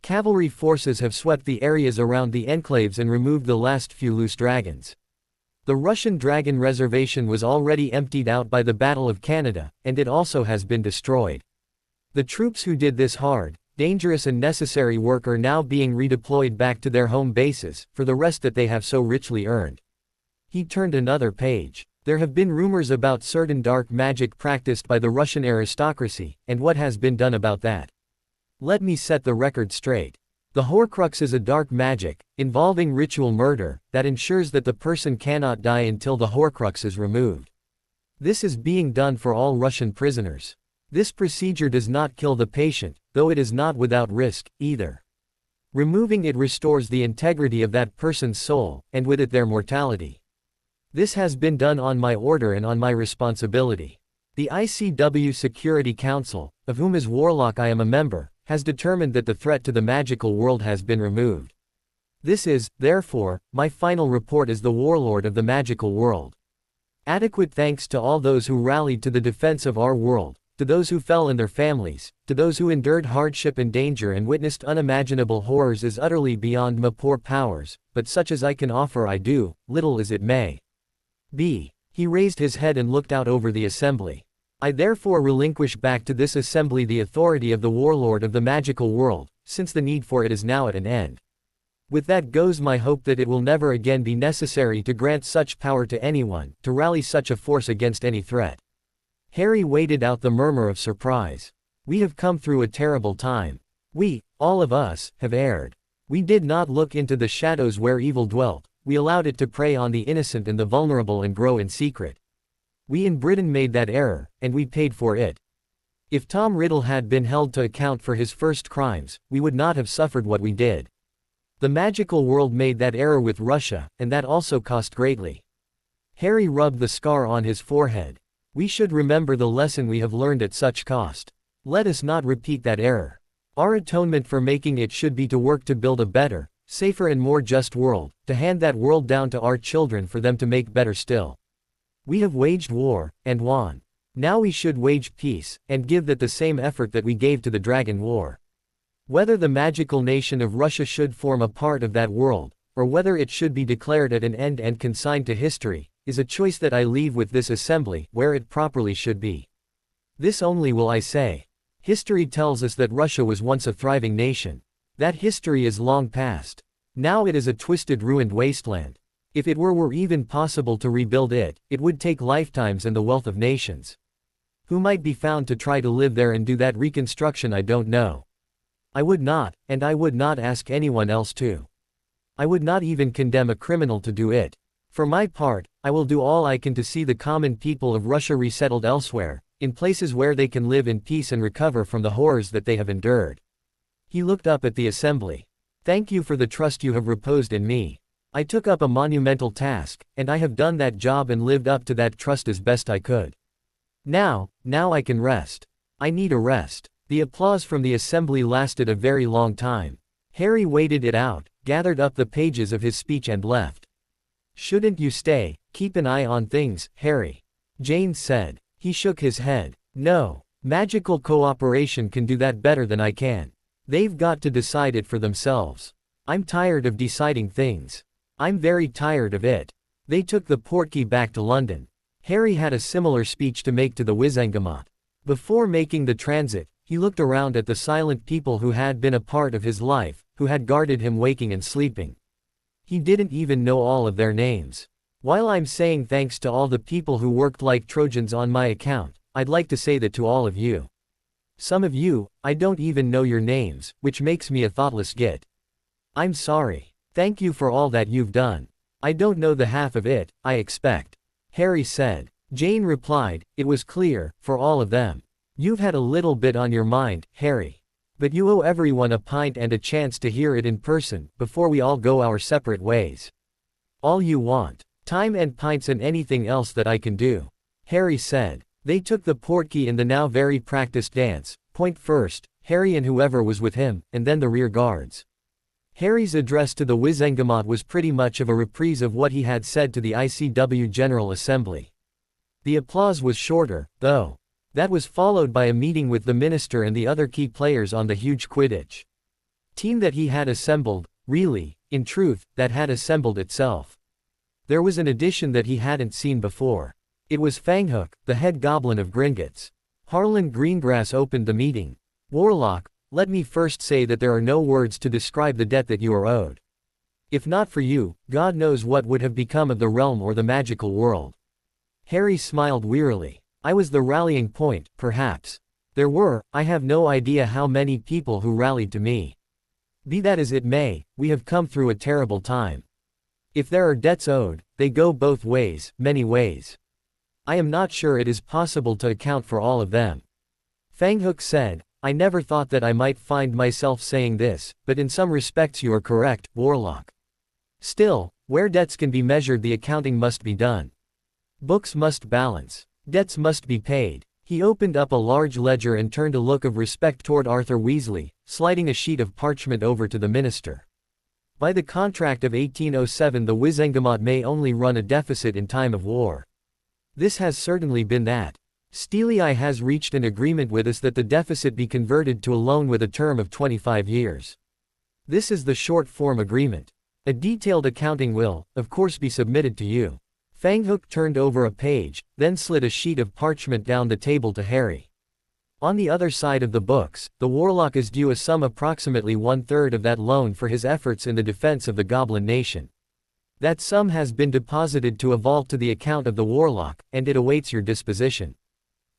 Cavalry forces have swept the areas around the enclaves and removed the last few loose dragons. The Russian dragon reservation was already emptied out by the Battle of Canada, and it also has been destroyed. The troops who did this hard, dangerous and necessary work are now being redeployed back to their home bases, for the rest that they have so richly earned. He turned another page. There have been rumors about certain dark magic practiced by the Russian aristocracy, and what has been done about that. Let me set the record straight. The Horcrux is a dark magic, involving ritual murder, that ensures that the person cannot die until the Horcrux is removed. This is being done for all Russian prisoners. This procedure does not kill the patient, though it is not without risk, either. Removing it restores the integrity of that person's soul, and with it their mortality. This has been done on my order and on my responsibility. The ICW Security Council, of whom as Warlock I am a member, has determined that the threat to the magical world has been removed. This is, therefore, my final report as the warlord of the magical world. Adequate thanks to all those who rallied to the defense of our world, to those who fell and their families, to those who endured hardship and danger and witnessed unimaginable horrors is utterly beyond my poor powers, but such as I can offer I do, little as it may be. He raised his head and looked out over the assembly. I therefore relinquish back to this assembly the authority of the warlord of the magical world, since the need for it is now at an end. With that goes my hope that it will never again be necessary to grant such power to anyone, to rally such a force against any threat. Harry waited out the murmur of surprise. We have come through a terrible time. We, all of us, have erred. We did not look into the shadows where evil dwelt, we allowed it to prey on the innocent and the vulnerable and grow in secret. We in Britain made that error, and we paid for it. If Tom Riddle had been held to account for his first crimes, we would not have suffered what we did. The magical world made that error with Russia, and that also cost greatly. Harry rubbed the scar on his forehead. We should remember the lesson we have learned at such cost. Let us not repeat that error. Our atonement for making it should be to work to build a better, safer and more just world, to hand that world down to our children for them to make better still. We have waged war, and won. Now we should wage peace, and give that the same effort that we gave to the Dragon War. Whether the magical nation of Russia should form a part of that world, or whether it should be declared at an end and consigned to history, is a choice that I leave with this assembly, where it properly should be. This only will I say. History tells us that Russia was once a thriving nation. That history is long past. Now it is a twisted, ruined wasteland. If it were even possible to rebuild it, it would take lifetimes and the wealth of nations. Who might be found to try to live there and do that reconstruction I don't know. I would not, and I would not ask anyone else to. I would not even condemn a criminal to do it. For my part, I will do all I can to see the common people of Russia resettled elsewhere, in places where they can live in peace and recover from the horrors that they have endured. He looked up at the assembly. Thank you for the trust you have reposed in me. I took up a monumental task, and I have done that job and lived up to that trust as best I could. Now I can rest. I need a rest. The applause from the assembly lasted a very long time. Harry waited it out, gathered up the pages of his speech and left. "Shouldn't you stay? Keep an eye on things, Harry," Jane said. He shook his head. "No. Magical cooperation can do that better than I can. They've got to decide it for themselves. I'm tired of deciding things. I'm very tired of it." They took the portkey back to London. Harry had a similar speech to make to the Wizengamot. Before making the transit, he looked around at the silent people who had been a part of his life, who had guarded him waking and sleeping. He didn't even know all of their names. "While I'm saying thanks to all the people who worked like Trojans on my account, I'd like to say that to all of you. Some of you, I don't even know your names, which makes me a thoughtless git. I'm sorry. Thank you for all that you've done. I don't know the half of it, I expect," Harry said. Jane replied, "It was clear, for all of them. You've had a little bit on your mind, Harry. But you owe everyone a pint and a chance to hear it in person, before we all go our separate ways. All you want. Time and pints and anything else that I can do," Harry said. They took the portkey in the now very practiced dance, point first, Harry and whoever was with him, and then the rear guards. Harry's address to the Wizengamot was pretty much of a reprise of what he had said to the ICW General Assembly. The applause was shorter, though. That was followed by a meeting with the minister and the other key players on the huge Quidditch team that he had assembled, really, in truth, that had assembled itself. There was an addition that he hadn't seen before. It was Fanghook, the head goblin of Gringotts. Harlan Greengrass opened the meeting. "Warlock, let me first say that there are no words to describe the debt that you are owed. If not for you, God knows what would have become of the realm or the magical world." Harry smiled wearily. "I was the rallying point, perhaps. There were, I have no idea how many people who rallied to me. Be that as it may, we have come through a terrible time. If there are debts owed, they go both ways, many ways. I am not sure it is possible to account for all of them." Fanghook said, "I never thought that I might find myself saying this, but in some respects you are correct, Warlock. Still, where debts can be measured, the accounting must be done. Books must balance. Debts must be paid." He opened up a large ledger and turned a look of respect toward Arthur Weasley, sliding a sheet of parchment over to the minister. "By the contract of 1807 the Wizengamot may only run a deficit in time of war. This has certainly been that. Steely Eye has reached an agreement with us that the deficit be converted to a loan with a term of 25 years. This is the short-form agreement. A detailed accounting will, of course, be submitted to you." Fanghook turned over a page, then slid a sheet of parchment down the table to Harry. "On the other side of the books, the Warlock is due a sum approximately 1/3 of that loan for his efforts in the defense of the Goblin Nation. That sum has been deposited to a vault to the account of the Warlock, and it awaits your disposition."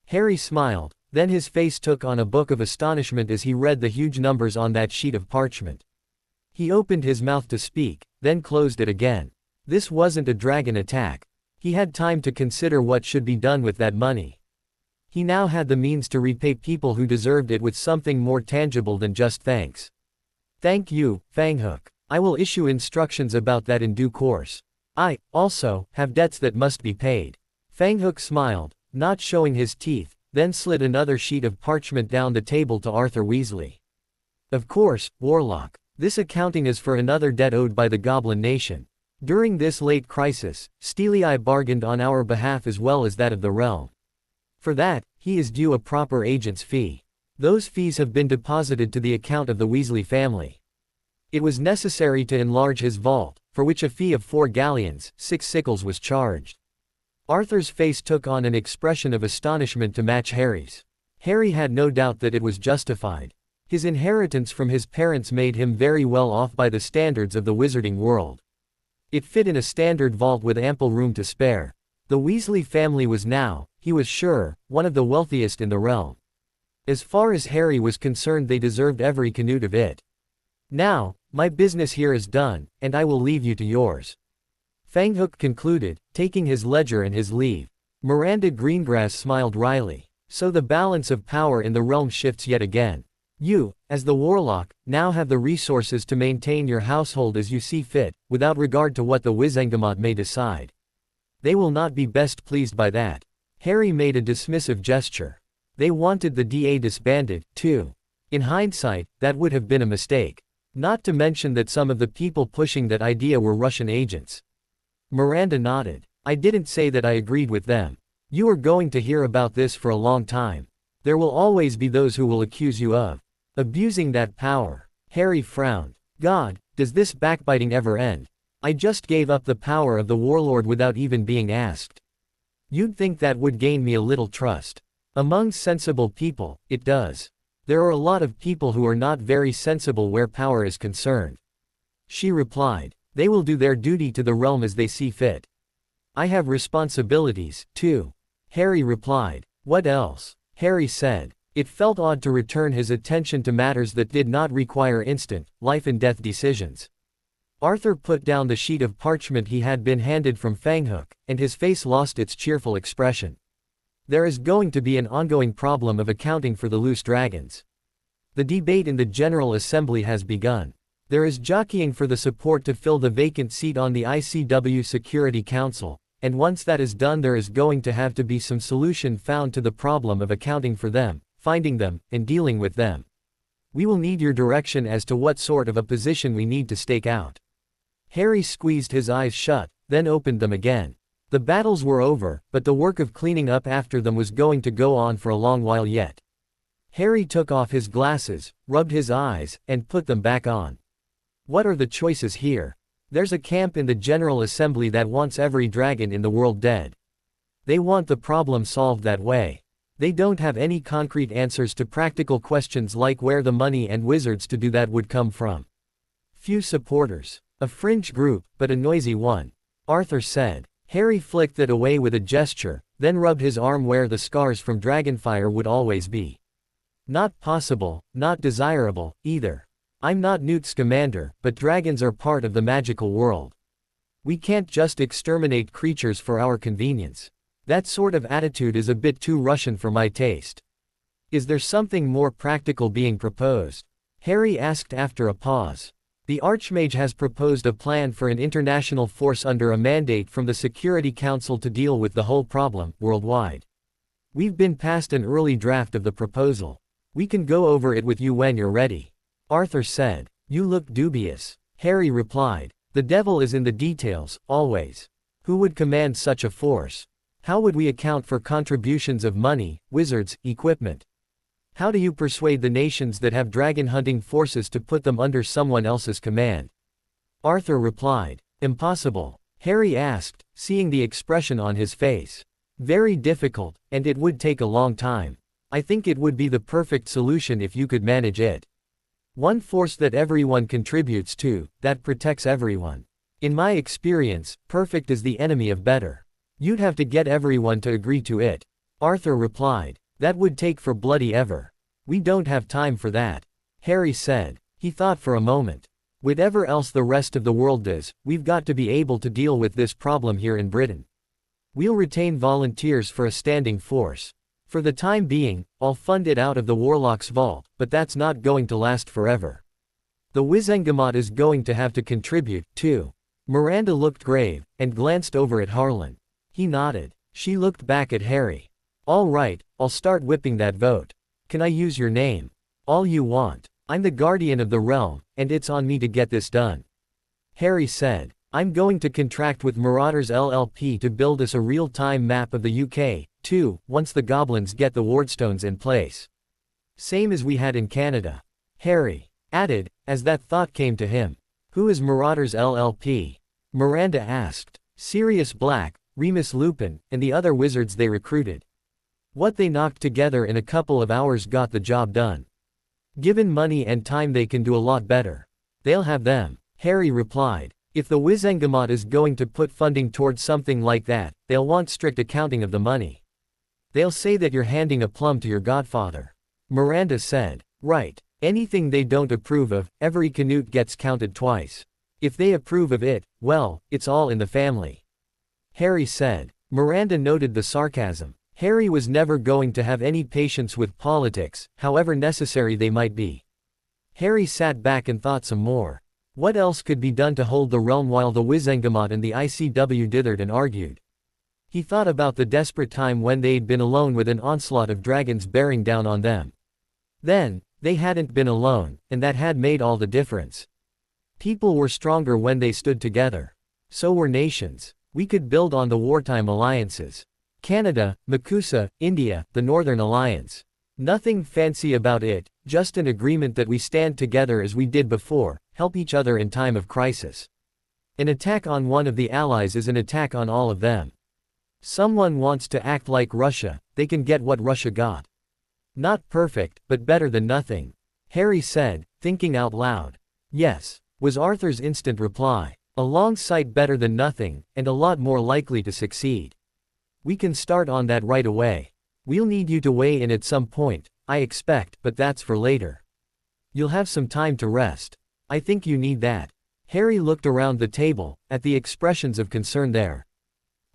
Harry smiled, then his face took on a look of astonishment as he read the huge numbers on that sheet of parchment. He opened his mouth to speak, then closed it again. This wasn't a dragon attack. He had time to consider what should be done with that money. He now had the means to repay people who deserved it with something more tangible than just thanks. "Thank you, Fanghook. I will issue instructions about that in due course. I, also, have debts that must be paid." Fanghook smiled, not showing his teeth, then slid another sheet of parchment down the table to Arthur Weasley. "Of course, Warlock. This accounting is for another debt owed by the Goblin Nation. During this late crisis, Steely Eye bargained on our behalf as well as that of the realm. For that, he is due a proper agent's fee. Those fees have been deposited to the account of the Weasley family. It was necessary to enlarge his vault, for which a fee of 4 galleons, 6 sickles was charged." Arthur's face took on an expression of astonishment to match Harry's. Harry had no doubt that it was justified. His inheritance from his parents made him very well off by the standards of the wizarding world. It fit in a standard vault with ample room to spare. The Weasley family was now, he was sure, one of the wealthiest in the realm. As far as Harry was concerned, they deserved every canute of it. "Now, my business here is done, and I will leave you to yours," Fanghook concluded, taking his ledger and his leave. Miranda Greengrass smiled wryly. "So the balance of power in the realm shifts yet again. You, as the Warlock, now have the resources to maintain your household as you see fit, without regard to what the Wizengamot may decide. They will not be best pleased by that." Harry made a dismissive gesture. They wanted the DA disbanded, too. In hindsight, that would have been a mistake. Not to mention that some of the people pushing that idea were Russian agents. Miranda nodded. I didn't say that I agreed with them. You are going to hear about this for a long time. There will always be those who will accuse you of abusing that power. Harry frowned. God, does this backbiting ever end? I just gave up the power of the warlord without even being asked. You'd think that would gain me a little trust. Among sensible people, it does. There are a lot of people who are not very sensible where power is concerned. She replied. They will do their duty to the realm as they see fit. I have responsibilities, too. Harry replied. What else? Harry said. It felt odd to return his attention to matters that did not require instant, life-and-death decisions. Arthur put down the sheet of parchment he had been handed from Fanghook, and his face lost its cheerful expression. There is going to be an ongoing problem of accounting for the loose dragons. The debate in the General Assembly has begun. There is jockeying for the support to fill the vacant seat on the ICW Security Council, and once that is done there is going to have to be some solution found to the problem of accounting for them, finding them, and dealing with them. We will need your direction as to what sort of a position we need to stake out. Harry squeezed his eyes shut, then opened them again. The battles were over, but the work of cleaning up after them was going to go on for a long while yet. Harry took off his glasses, rubbed his eyes, and put them back on. What are the choices here? There's a camp in the General Assembly that wants every dragon in the world dead. They want the problem solved that way. They don't have any concrete answers to practical questions like where the money and wizards to do that would come from. Few supporters. A fringe group, but a noisy one. Arthur said. Harry flicked it away with a gesture, then rubbed his arm where the scars from dragonfire would always be. Not possible, not desirable, either. I'm not Newt Scamander, but dragons are part of the magical world. We can't just exterminate creatures for our convenience. That sort of attitude is a bit too Russian for my taste. Is there something more practical being proposed? Harry asked after a pause. The Archmage has proposed a plan for an international force under a mandate from the Security Council to deal with the whole problem, worldwide. We've been passed an early draft of the proposal. We can go over it with you when you're ready. Arthur said. You look dubious. Harry replied. The devil is in the details, always. Who would command such a force? How would we account for contributions of money, wizards, equipment? How do you persuade the nations that have dragon-hunting forces to put them under someone else's command? Arthur replied. Impossible. Harry asked, seeing the expression on his face. Very difficult, and it would take a long time. I think it would be the perfect solution if you could manage it. One force that everyone contributes to, that protects everyone. In my experience, perfect is the enemy of better. You'd have to get everyone to agree to it. Arthur replied. That would take for bloody ever. We don't have time for that. Harry said. He thought for a moment. Whatever else the rest of the world does, we've got to be able to deal with this problem here in Britain. We'll retain volunteers for a standing force. For the time being, I'll fund it out of the Warlock's vault, but that's not going to last forever. The Wizengamot is going to have to contribute, too. Miranda looked grave, and glanced over at Harlan. He nodded. She looked back at Harry. All right, I'll start whipping that vote. Can I use your name? All you want. I'm the guardian of the realm, and it's on me to get this done. Harry said. I'm going to contract with Marauders LLP to build us a real-time map of the UK, too, once the goblins get the wardstones in place. Same as we had in Canada. Harry added, as that thought came to him. Who is Marauders LLP? Miranda asked. Sirius Black, Remus Lupin, and the other wizards they recruited. What they knocked together in a couple of hours got the job done. Given money and time they can do a lot better. They'll have them. Harry replied. If the Wizengamot is going to put funding towards something like that, they'll want strict accounting of the money. They'll say that you're handing a plum to your godfather. Miranda said. Right. Anything they don't approve of, every Canute gets counted twice. If they approve of it, well, it's all in the family. Harry said. Miranda noted the sarcasm. Harry was never going to have any patience with politics, however necessary they might be. Harry sat back and thought some more. What else could be done to hold the realm while the Wizengamot and the ICW dithered and argued? He thought about the desperate time when they'd been alone with an onslaught of dragons bearing down on them. Then, they hadn't been alone, and that had made all the difference. People were stronger when they stood together. So were nations. We could build on the wartime alliances. Canada, Makusa, India, the Northern Alliance. Nothing fancy about it, just an agreement that we stand together as we did before, help each other in time of crisis. An attack on one of the allies is an attack on all of them. Someone wants to act like Russia, they can get what Russia got. Not perfect, but better than nothing. Harry said, thinking out loud. Yes, was Arthur's instant reply. A long sight better than nothing, and a lot more likely to succeed. We can start on that right away. We'll need you to weigh in at some point, I expect, but that's for later. You'll have some time to rest. I think you need that. Harry looked around the table, at the expressions of concern there.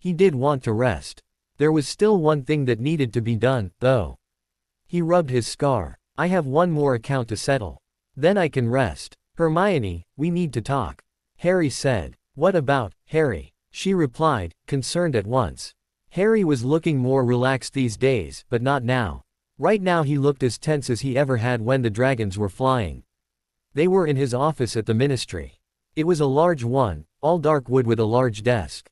He did want to rest. There was still one thing that needed to be done, though. He rubbed his scar. I have one more account to settle. Then I can rest. Hermione, we need to talk. Harry said. What about, Harry? She replied, concerned at once. Harry was looking more relaxed these days, but not now. Right now he looked as tense as he ever had when the dragons were flying. They were in his office at the ministry. It was a large one, all dark wood with a large desk.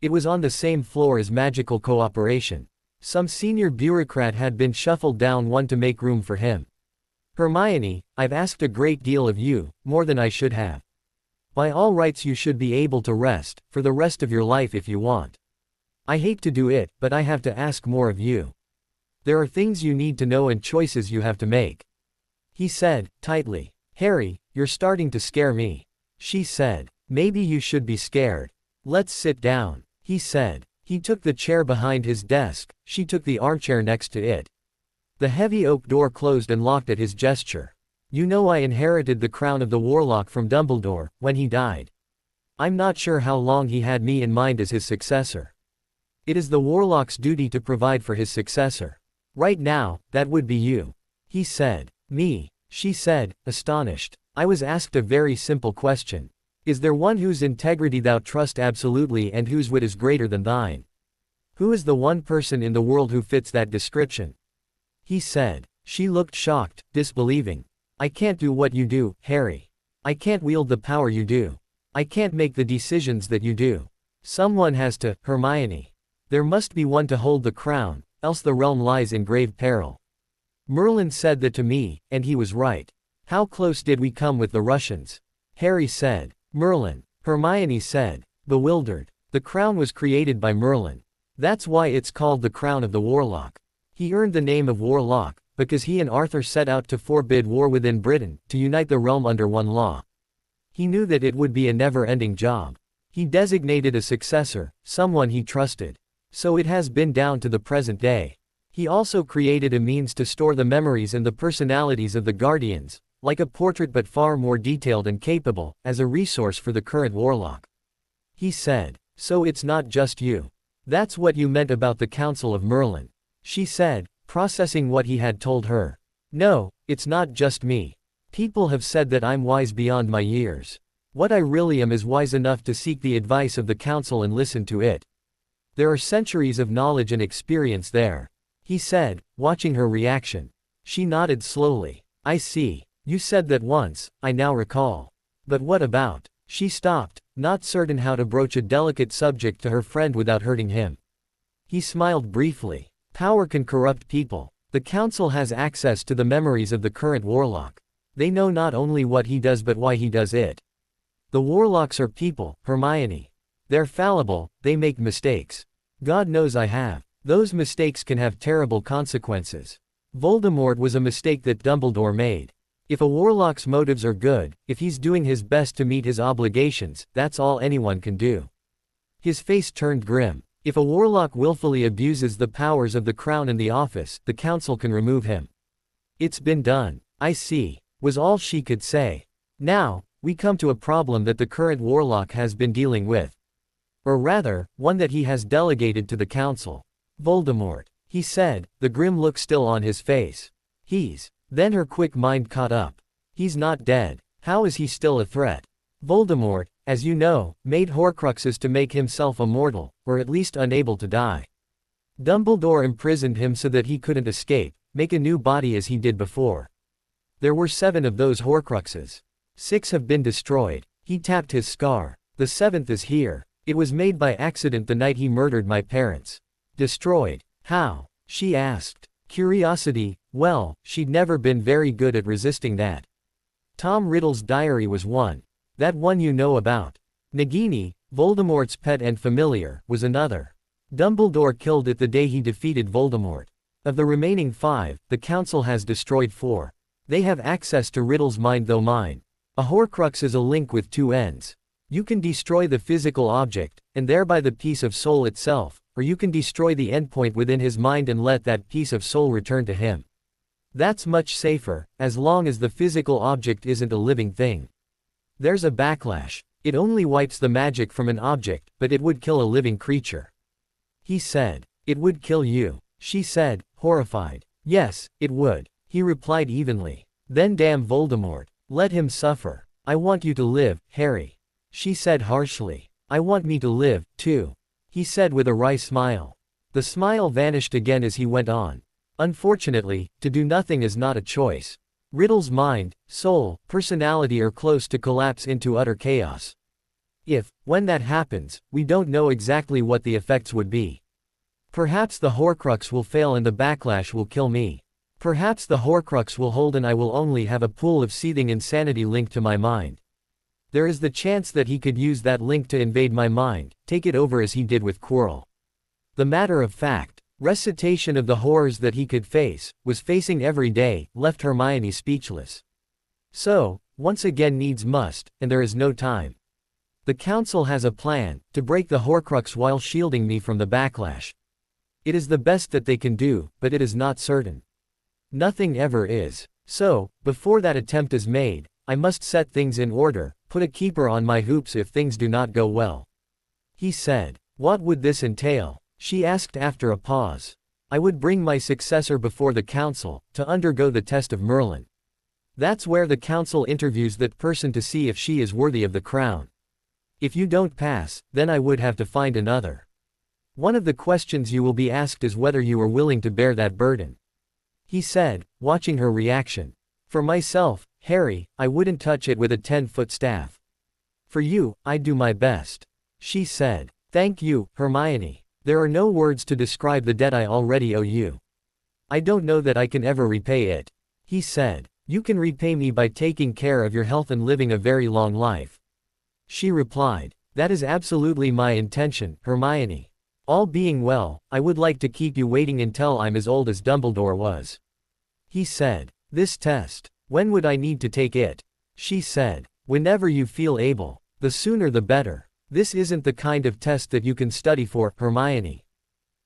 It was on the same floor as magical cooperation. Some senior bureaucrat had been shuffled down one to make room for him. Hermione, I've asked a great deal of you, more than I should have. By all rights you should be able to rest, for the rest of your life if you want. I hate to do it, but I have to ask more of you. There are things you need to know and choices you have to make. He said, tightly. Harry, you're starting to scare me. She said. Maybe you should be scared. Let's sit down. He said. He took the chair behind his desk, she took the armchair next to it. The heavy oak door closed and locked at his gesture. You know I inherited the crown of the Warlock from Dumbledore, when he died. I'm not sure how long he had me in mind as his successor. It is the Warlock's duty to provide for his successor. Right now, that would be you. He said. Me, she said, astonished. I was asked a very simple question. Is there one whose integrity thou trust absolutely and whose wit is greater than thine? Who is the one person in the world who fits that description? He said. She looked shocked, disbelieving. I can't do what you do, Harry. I can't wield the power you do. I can't make the decisions that you do. Someone has to, Hermione. There must be one to hold the crown, else the realm lies in grave peril. Merlin said that to me, and he was right. How close did we come with the Russians? Harry said. Merlin. Hermione said, bewildered. The crown was created by Merlin. That's why it's called the crown of the Warlock. He earned the name of Warlock, because he and Arthur set out to forbid war within Britain, to unite the realm under one law. He knew that it would be a never-ending job. He designated a successor, someone he trusted. So it has been down to the present day. He also created a means to store the memories and the personalities of the Guardians, like a portrait but far more detailed and capable, as a resource for the current Warlock. He said. So it's not just you. That's what you meant about the Council of Merlin. She said, processing what he had told her. No, it's not just me. People have said that I'm wise beyond my years. What I really am is wise enough to seek the advice of the council and listen to it. There are centuries of knowledge and experience there. He said, watching her reaction. She nodded slowly. I see. You said that once, I now recall. But what about? She stopped, not certain how to broach a delicate subject to her friend without hurting him. He smiled briefly. Power can corrupt people. The council has access to the memories of the current Warlock. They know not only what he does but why he does it. The Warlocks are people, Hermione. They're fallible, they make mistakes. God knows I have. Those mistakes can have terrible consequences. Voldemort was a mistake that Dumbledore made. If a Warlock's motives are good, if he's doing his best to meet his obligations, that's all anyone can do. His face turned grim. If a Warlock willfully abuses the powers of the crown and the office, the council can remove him. It's been done. I see, was all she could say. Now, we come to a problem that the current Warlock has been dealing with. Or rather, one that he has delegated to the council. Voldemort, he said, the grim look still on his face. Then her quick mind caught up. He's not dead. How is he still a threat? Voldemort, as you know, made Horcruxes to make himself immortal, or at least unable to die. Dumbledore imprisoned him so that he couldn't escape, make a new body as he did before. There were 7 of those Horcruxes. 6 have been destroyed. He tapped his scar. The 7th is here. It was made by accident the night he murdered my parents. Destroyed. How? She asked. Curiosity, well, she'd never been very good at resisting that. Tom Riddle's diary was one. That one you know about. Nagini, Voldemort's pet and familiar, was another. Dumbledore killed it the day he defeated Voldemort. Of the remaining 5, the Council has destroyed 4. They have access to Riddle's mind though mine. A Horcrux is a link with 2 ends. You can destroy the physical object, and thereby the piece of soul itself, or you can destroy the endpoint within his mind and let that piece of soul return to him. That's much safer, as long as the physical object isn't a living thing. There's a backlash. It only wipes the magic from an object, but it would kill a living creature. He said. It would kill you. She said, horrified. Yes, it would. He replied evenly. Then damn Voldemort. Let him suffer. I want you to live, Harry. She said harshly. I want me to live, too. He said with a wry smile. The smile vanished again as he went on. Unfortunately, to do nothing is not a choice. Riddle's mind, soul, personality are close to collapse into utter chaos. When that happens, we don't know exactly what the effects would be. Perhaps the Horcrux will fail and the backlash will kill me. Perhaps the Horcrux will hold and I will only have a pool of seething insanity linked to my mind. There is the chance that he could use that link to invade my mind, take it over as he did with Quirrell. The matter of fact, recitation of the horrors that he could face, was facing every day, left Hermione speechless. So, once again needs must, and there is no time. The Council has a plan, to break the Horcrux while shielding me from the backlash. It is the best that they can do, but it is not certain. Nothing ever is. So, before that attempt is made, I must set things in order, put a keeper on my hoops if things do not go well. He said. What would this entail? She asked after a pause. I would bring my successor before the Council, to undergo the test of Merlin. That's where the Council interviews that person to see if she is worthy of the crown. If you don't pass, then I would have to find another. One of the questions you will be asked is whether you are willing to bear that burden. He said, watching her reaction. For myself, Harry, I wouldn't touch it with a 10-foot staff. For you, I'd do my best. She said. Thank you, Hermione. There are no words to describe the debt I already owe you. I don't know that I can ever repay it. He said. You can repay me by taking care of your health and living a very long life. She replied. That is absolutely my intention, Hermione. All being well, I would like to keep you waiting until I'm as old as Dumbledore was. He said. This test. When would I need to take it? She said. Whenever you feel able. The sooner the better. This isn't the kind of test that you can study for, Hermione.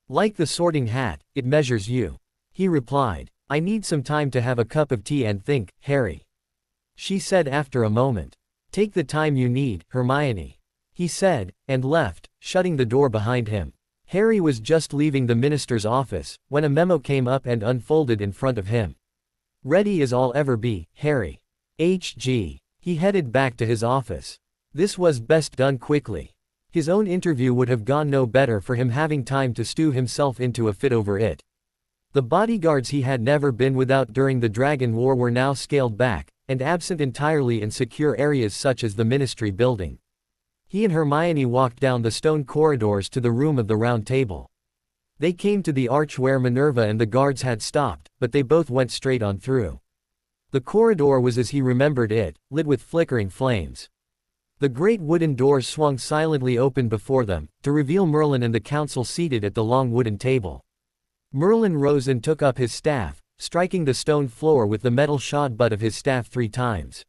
Like the sorting hat, it measures you. He replied. I need some time to have a cup of tea and think, Harry. She said after a moment. Take the time you need, Hermione. He said, and left, shutting the door behind him. Harry was just leaving the minister's office, when a memo came up and unfolded in front of him. Ready as I'll ever be, Harry. H.G. He headed back to his office. This was best done quickly. His own interview would have gone no better for him having time to stew himself into a fit over it. The bodyguards he had never been without during the Dragon War were now scaled back, and absent entirely in secure areas such as the Ministry building. He and Hermione walked down the stone corridors to the room of the Round Table. They came to the arch where Minerva and the guards had stopped, but they both went straight on through. The corridor was as he remembered it, lit with flickering flames. The great wooden doors swung silently open before them, to reveal Merlin and the council seated at the long wooden table. Merlin rose and took up his staff, striking the stone floor with the metal-shod butt of his staff 3 times.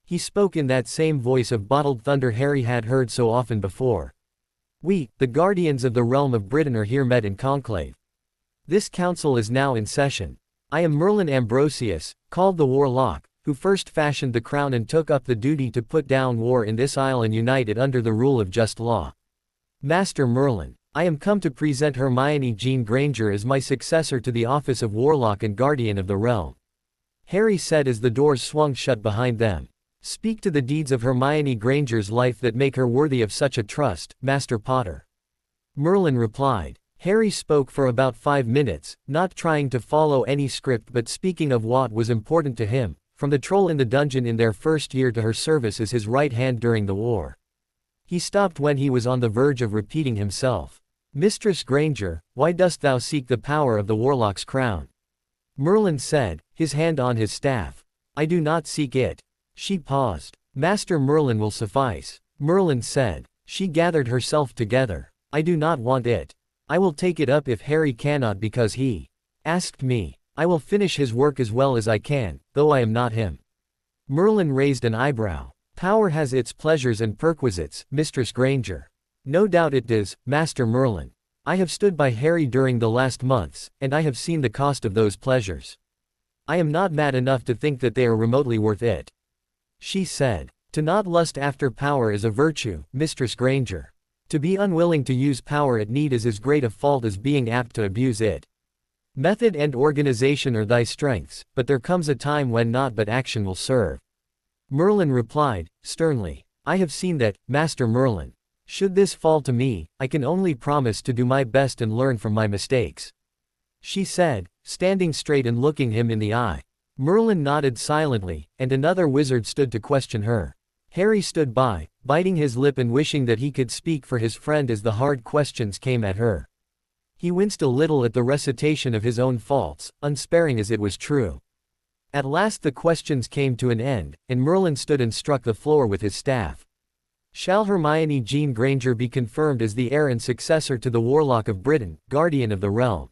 He spoke in that same voice of bottled thunder Harry had heard so often before. We, the guardians of the realm of Britain, are here met in conclave. This council is now in session. I am Merlin Ambrosius, called the Warlock, who first fashioned the crown and took up the duty to put down war in this isle and unite it under the rule of just law. Master Merlin, I am come to present Hermione Jean Granger as my successor to the office of Warlock and Guardian of the Realm. Harry said as the doors swung shut behind them. Speak to the deeds of Hermione Granger's life that make her worthy of such a trust, Master Potter. Merlin replied. Harry spoke for about 5 minutes, not trying to follow any script but speaking of what was important to him, from the troll in the dungeon in their first year to her service as his right hand during the war. He stopped when he was on the verge of repeating himself. Mistress Granger, why dost thou seek the power of the warlock's crown? Merlin said, his hand on his staff. I do not seek it. She paused. Master Merlin will suffice. Merlin said. She gathered herself together. I do not want it. I will take it up if Harry cannot because he asked me. I will finish his work as well as I can, though I am not him. Merlin raised an eyebrow. Power has its pleasures and perquisites, Mistress Granger. No doubt it does, Master Merlin. I have stood by Harry during the last months, and I have seen the cost of those pleasures. I am not mad enough to think that they are remotely worth it. She said. To not lust after power is a virtue, Mistress Granger. To be unwilling to use power at need is as great a fault as being apt to abuse it. Method and organization are thy strengths, but there comes a time when not but action will serve. Merlin replied, sternly. I have seen that, Master Merlin. Should this fall to me, I can only promise to do my best and learn from my mistakes. She said, standing straight and looking him in the eye. Merlin nodded silently, and another wizard stood to question her. Harry stood by, biting his lip and wishing that he could speak for his friend as the hard questions came at her. He winced a little at the recitation of his own faults, unsparing as it was true. At last the questions came to an end, and Merlin stood and struck the floor with his staff. Shall Hermione Jean Granger be confirmed as the heir and successor to the Warlock of Britain, guardian of the realm?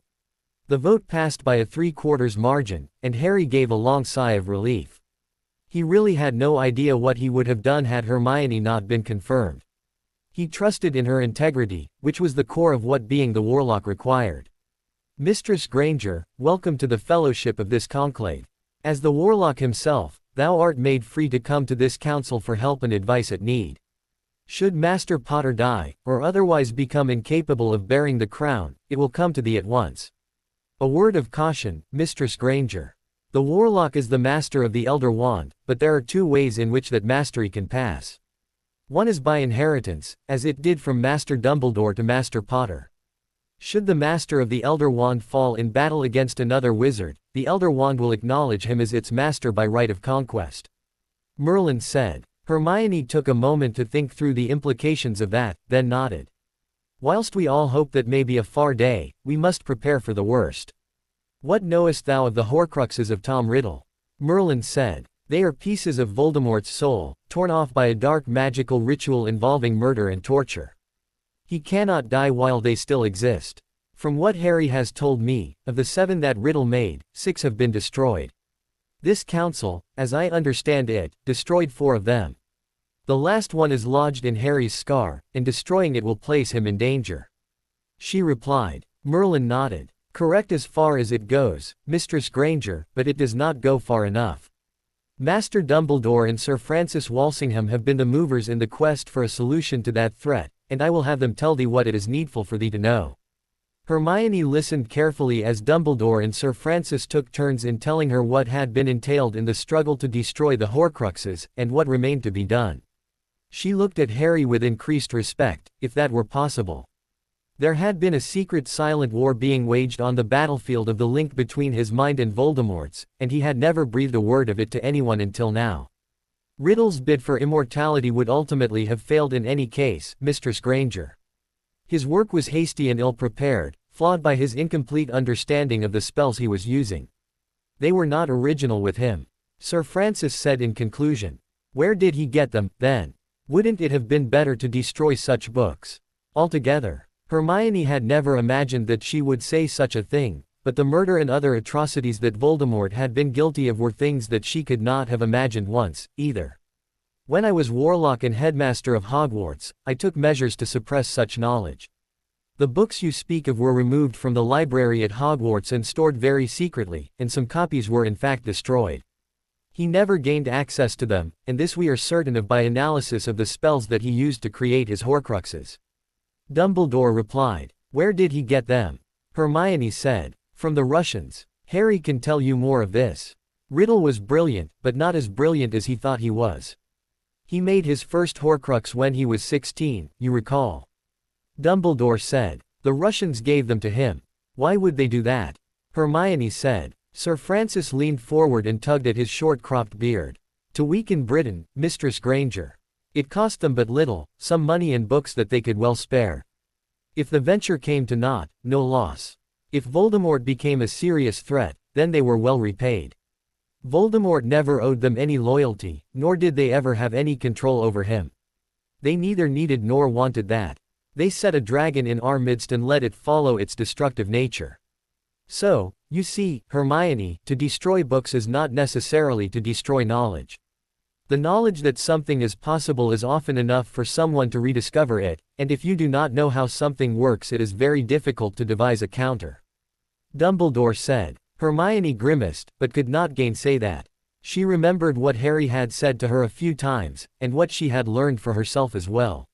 The vote passed by a 3/4 margin, and Harry gave a long sigh of relief. He really had no idea what he would have done had Hermione not been confirmed. He trusted in her integrity, which was the core of what being the Warlock required. Mistress Granger, welcome to the fellowship of this conclave. As the Warlock himself, thou art made free to come to this council for help and advice at need. Should Master Potter die, or otherwise become incapable of bearing the crown, it will come to thee at once. A word of caution, Mistress Granger. The Warlock is the master of the Elder Wand, but there are 2 ways in which that mastery can pass. One is by inheritance, as it did from Master Dumbledore to Master Potter. Should the master of the Elder Wand fall in battle against another wizard, the Elder Wand will acknowledge him as its master by right of conquest. Merlin said. Hermione took a moment to think through the implications of that, then nodded. Whilst we all hope that may be a far day, we must prepare for the worst. What knowest thou of the Horcruxes of Tom Riddle? Merlin said. They are pieces of Voldemort's soul, torn off by a dark magical ritual involving murder and torture. He cannot die while they still exist. From what Harry has told me, of the 7 that Riddle made, 6 have been destroyed. This council, as I understand it, destroyed 4 of them. The last one is lodged in Harry's scar, and destroying it will place him in danger. She replied. Merlin nodded. Correct as far as it goes, Mistress Granger, but it does not go far enough. Master Dumbledore and Sir Francis Walsingham have been the movers in the quest for a solution to that threat, and I will have them tell thee what it is needful for thee to know. Hermione listened carefully as Dumbledore and Sir Francis took turns in telling her what had been entailed in the struggle to destroy the Horcruxes, and what remained to be done. She looked at Harry with increased respect, if that were possible. There had been a secret silent war being waged on the battlefield of the link between his mind and Voldemort's, and he had never breathed a word of it to anyone until now. Riddle's bid for immortality would ultimately have failed in any case, Mistress Granger. His work was hasty and ill-prepared, flawed by his incomplete understanding of the spells he was using. They were not original with him. Sir Francis said in conclusion. Where did he get them, then? Wouldn't it have been better to destroy such books altogether? Hermione had never imagined that she would say such a thing, but the murder and other atrocities that Voldemort had been guilty of were things that she could not have imagined once, either. When I was Warlock and Headmaster of Hogwarts, I took measures to suppress such knowledge. The books you speak of were removed from the library at Hogwarts and stored very secretly, and some copies were in fact destroyed. He never gained access to them, and this we are certain of by analysis of the spells that he used to create his Horcruxes. Dumbledore replied. Where did he get them? Hermione said. From the Russians. Harry can tell you more of this. Riddle was brilliant, but not as brilliant as he thought he was. He made his first Horcrux when he was 16, you recall. Dumbledore said. The Russians gave them to him. Why would they do that? Hermione said. Sir Francis leaned forward and tugged at his short-cropped beard. To weaken Britain, Mistress Granger. It cost them but little, some money and books that they could well spare. If the venture came to naught, no loss. If Voldemort became a serious threat, then they were well repaid. Voldemort never owed them any loyalty, nor did they ever have any control over him. They neither needed nor wanted that. They set a dragon in our midst and let it follow its destructive nature. So, you see, Hermione, to destroy books is not necessarily to destroy knowledge. The knowledge that something is possible is often enough for someone to rediscover it, and if you do not know how something works, it is very difficult to devise a counter. Dumbledore said. Hermione grimaced, but could not gainsay that. She remembered what Harry had said to her a few times, and what she had learned for herself as well.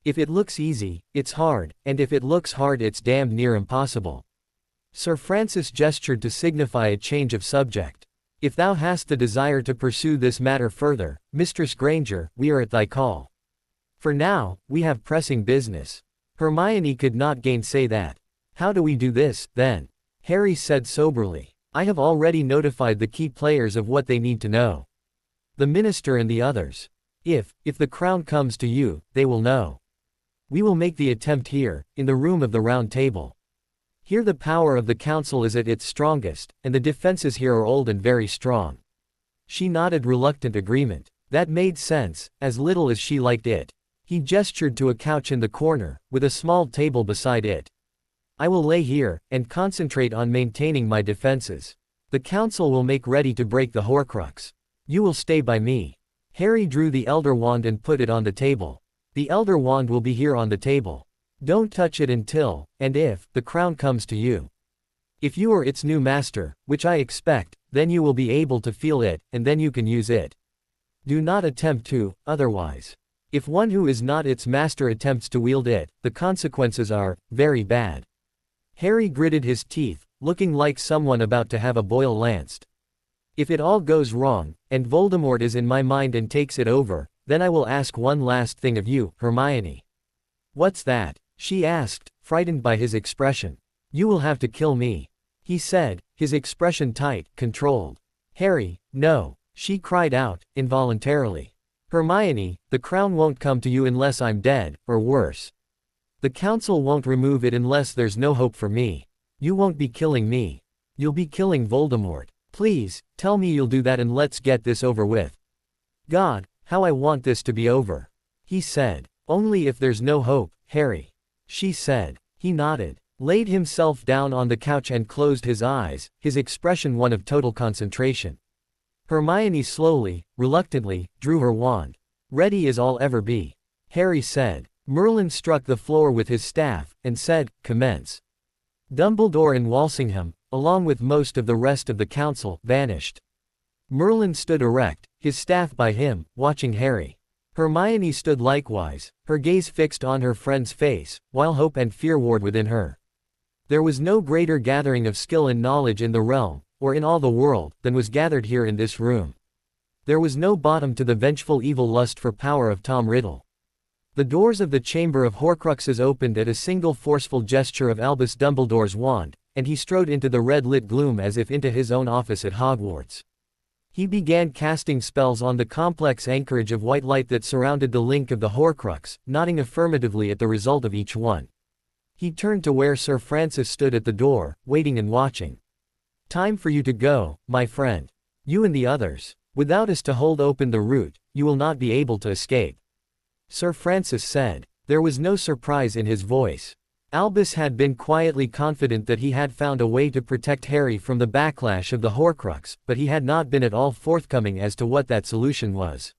If it looks easy, it's hard, and if it looks hard, it's damned near impossible. Sir Francis gestured to signify a change of subject. If thou hast the desire to pursue this matter further, Mistress Granger, we are at thy call. For now, we have pressing business. Hermione could not gainsay that. How do we do this, then? Harry said soberly. I have already notified the key players of what they need to know. The minister and the others. If the crown comes to you, they will know. We will make the attempt here, in the room of the Round Table. Here the power of the council is at its strongest, and the defenses here are old and very strong. She nodded reluctant agreement. That made sense, as little as she liked it. He gestured to a couch in the corner, with a small table beside it. I will lay here, and concentrate on maintaining my defenses. The council will make ready to break the Horcrux. You will stay by me. Harry drew the Elder Wand and put it on the table. The Elder Wand will be here on the table. Don't touch it until, and if, the crown comes to you. If you are its new master, which I expect, then you will be able to feel it, and then you can use it. Do not attempt to, otherwise. If one who is not its master attempts to wield it, the consequences are very bad. Harry gritted his teeth, looking like someone about to have a boil lanced. If it all goes wrong, and Voldemort is in my mind and takes it over, then I will ask one last thing of you, Hermione. What's that? She asked, frightened by his expression. You will have to kill me. He said, his expression tight, controlled. Harry, no, she cried out, involuntarily. Hermione, the crown won't come to you unless I'm dead, or worse. The council won't remove it unless there's no hope for me. You won't be killing me. You'll be killing Voldemort. Please, tell me you'll do that and let's get this over with. God, how I want this to be over. He said. Only if there's no hope, Harry. She said. He nodded, laid himself down on the couch and closed his eyes, his expression one of total concentration. Hermione slowly, reluctantly, drew her wand. Ready as I'll ever be. Harry said. Merlin struck the floor with his staff, and said, commence. Dumbledore and Walsingham, along with most of the rest of the council, vanished. Merlin stood erect, his staff by him, watching Harry. Hermione stood likewise, her gaze fixed on her friend's face, while hope and fear warred within her. There was no greater gathering of skill and knowledge in the realm, or in all the world, than was gathered here in this room. There was no bottom to the vengeful evil lust for power of Tom Riddle. The doors of the Chamber of Horcruxes opened at a single forceful gesture of Albus Dumbledore's wand, and he strode into the red-lit gloom as if into his own office at Hogwarts. He began casting spells on the complex anchorage of white light that surrounded the link of the Horcrux, nodding affirmatively at the result of each one. He turned to where Sir Francis stood at the door, waiting and watching. Time for you to go, my friend. You and the others. Without us to hold open the route, you will not be able to escape. Sir Francis said. There was no surprise in his voice. Albus had been quietly confident that he had found a way to protect Harry from the backlash of the Horcrux, but he had not been at all forthcoming as to what that solution was.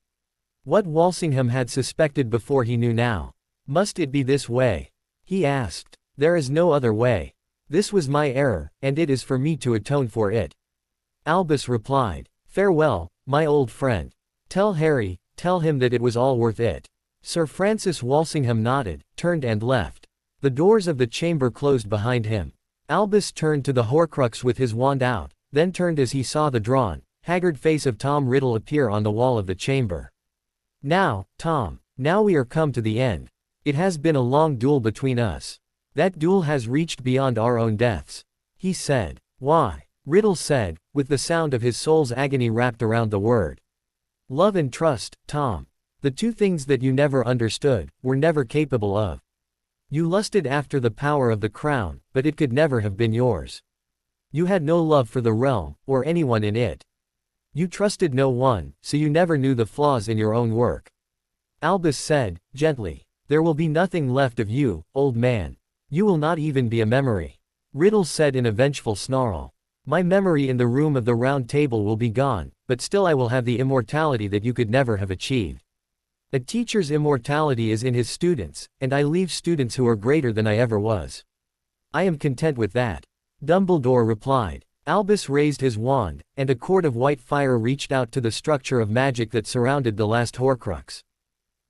What Walsingham had suspected before he knew now. Must it be this way? He asked. There is no other way. This was my error, and it is for me to atone for it. Albus replied. Farewell, my old friend. Tell Harry, tell him that it was all worth it. Sir Francis Walsingham nodded, turned and left. The doors of the chamber closed behind him. Albus turned to the Horcrux with his wand out, then turned as he saw the drawn, haggard face of Tom Riddle appear on the wall of the chamber. Now, Tom, now we are come to the end. It has been a long duel between us. That duel has reached beyond our own deaths. He said. Why? Riddle said, with the sound of his soul's agony wrapped around the word. Love and trust, Tom. The two things that you never understood, were never capable of. You lusted after the power of the crown, but it could never have been yours. You had no love for the realm, or anyone in it. You trusted no one, so you never knew the flaws in your own work. Albus said, gently. There will be nothing left of you, old man. You will not even be a memory. Riddle said in a vengeful snarl. My memory in the room of the round table will be gone, but still I will have the immortality that you could never have achieved. A teacher's immortality is in his students, and I leave students who are greater than I ever was. I am content with that. Dumbledore replied. Albus raised his wand, and a cord of white fire reached out to the structure of magic that surrounded the last Horcrux.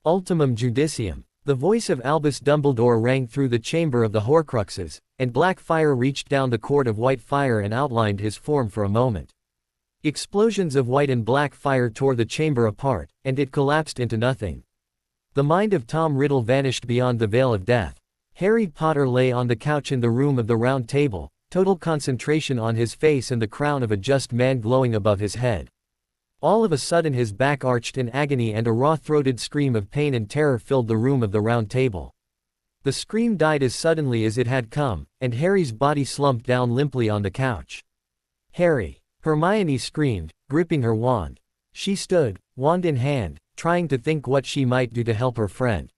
Ultimum Judicium. The voice of Albus Dumbledore rang through the chamber of the Horcruxes, and black fire reached down the cord of white fire and outlined his form for a moment. Explosions of white and black fire tore the chamber apart, and it collapsed into nothing. The mind of Tom Riddle vanished beyond the veil of death. Harry Potter lay on the couch in the room of the round table, total concentration on his face and the crown of a just man glowing above his head. All of a sudden his back arched in agony and a raw-throated scream of pain and terror filled the room of the round table. The scream died as suddenly as it had come, and Harry's body slumped down limply on the couch. Harry! Hermione screamed, gripping her wand. She stood, wand in hand, trying to think what she might do to help her friend.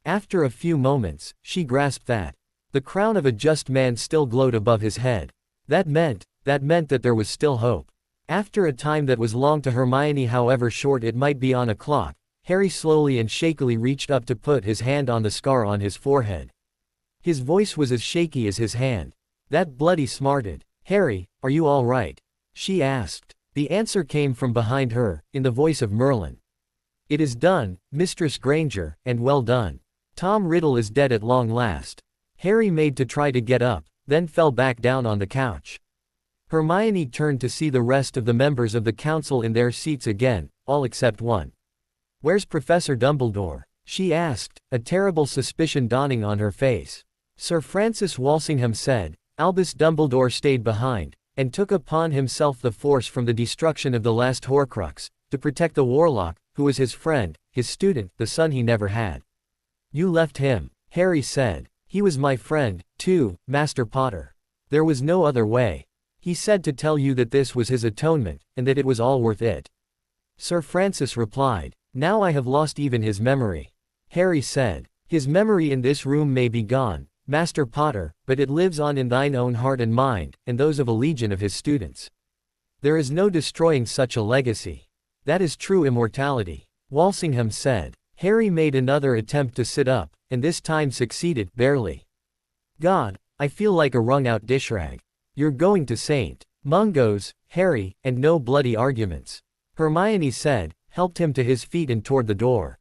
After a few moments, she grasped that the crown of a just man still glowed above his head. That meant that there was still hope. After a time that was long to Hermione, however short it might be on a clock, Harry slowly and shakily reached up to put his hand on the scar on his forehead. His voice was as shaky as his hand. That bloody smarted. Harry, are you all right? She asked. The answer came from behind her, in the voice of Merlin. It is done, Mistress Granger, and well done. Tom Riddle is dead at long last. Harry made to try to get up, then fell back down on the couch. Hermione turned to see the rest of the members of the council in their seats again, all except one. Where's Professor Dumbledore? She asked, a terrible suspicion dawning on her face. Sir Francis Walsingham said. Albus Dumbledore stayed behind, and took upon himself the force from the destruction of the last Horcrux, to protect the warlock, who was his friend, his student, the son he never had. You left him, Harry said. He was my friend, too, Master Potter. There was no other way. He said to tell you that this was his atonement, and that it was all worth it. Sir Francis replied. Now I have lost even his memory. Harry said. His memory in this room may be gone, Master Potter, but it lives on in thine own heart and mind, and those of a legion of his students. There is no destroying such a legacy. That is true immortality. Walsingham said. Harry made another attempt to sit up, and this time succeeded, barely. God, I feel like a wrung-out dishrag. You're going to St. Mungo's, Harry, and no bloody arguments. Hermione said, helped him to his feet and toward the door.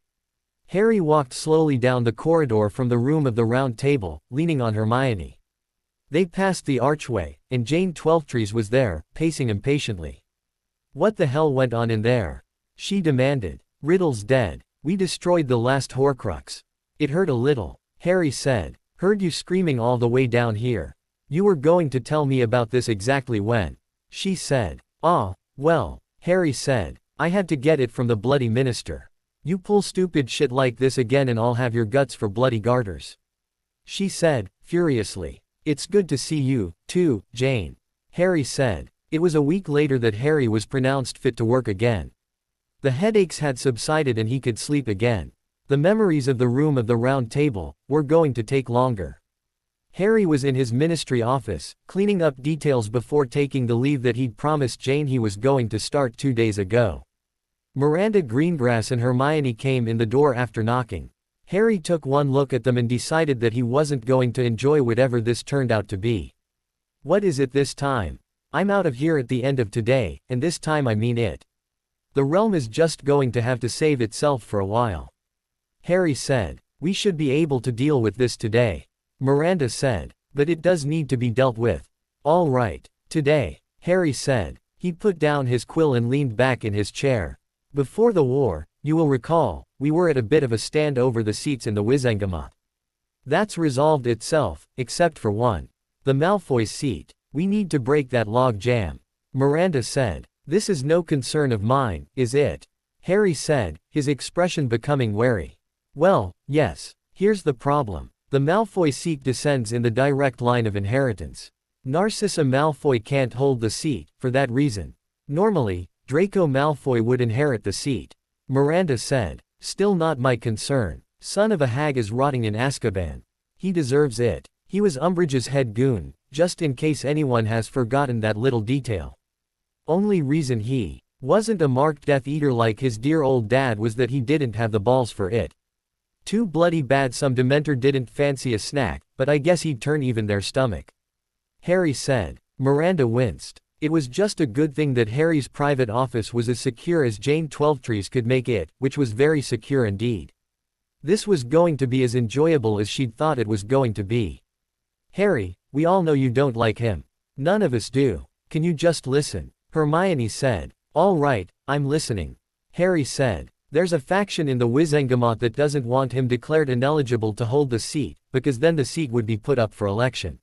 Harry walked slowly down the corridor from the room of the round table, leaning on Hermione. They passed the archway, and Jane Twelvetrees was there, pacing impatiently. What the hell went on in there? She demanded. Riddle's dead. We destroyed the last Horcrux. It hurt a little, Harry said. Heard you screaming all the way down here. You were going to tell me about this exactly when? She said. Ah, well, Harry said. I had to get it from the bloody minister. You pull stupid shit like this again and I'll have your guts for bloody garters. She said, furiously. It's good to see you, too, Jane. Harry said. It was a week later that Harry was pronounced fit to work again. The headaches had subsided and he could sleep again. The memories of the room of the round table were going to take longer. Harry was in his ministry office, cleaning up details before taking the leave that he'd promised Jane he was going to start 2 days ago. Miranda Greengrass and Hermione came in the door after knocking. Harry took one look at them and decided that he wasn't going to enjoy whatever this turned out to be. What is it this time? I'm out of here at the end of today, and this time I mean it. The realm is just going to have to save itself for a while. Harry said. We should be able to deal with this today. Miranda said. But it does need to be dealt with. All right. Today, Harry said. He put down his quill and leaned back in his chair. Before the war, You will recall, we were at a bit of a stand over the seats in the Wizengamot. That's resolved itself, except for one. The Malfoy seat. We need to break that log jam. Miranda said. This is no concern of mine, is it? Harry said, his expression becoming wary. Well, yes. Here's the problem. The Malfoy seat descends in the direct line of inheritance. Narcissa Malfoy can't hold the seat, for that reason. Normally, Draco Malfoy would inherit the seat. Miranda said. Still not my concern. Son of a hag is rotting in Azkaban. He deserves it. He was Umbridge's head goon, just in case anyone has forgotten that little detail. Only reason he wasn't a marked Death Eater like his dear old dad was that he didn't have the balls for it. Too bloody bad some Dementor didn't fancy a snack, but I guess he'd turn even their stomach. Harry said. Miranda winced. It was just a good thing that Harry's private office was as secure as Jane Twelvetrees could make it, which was very secure indeed. This was going to be as enjoyable as she'd thought it was going to be. Harry, we all know you don't like him. None of us do. Can you just listen? Hermione said. All right, I'm listening. Harry said. There's a faction in the Wizengamot that doesn't want him declared ineligible to hold the seat, because then the seat would be put up for election.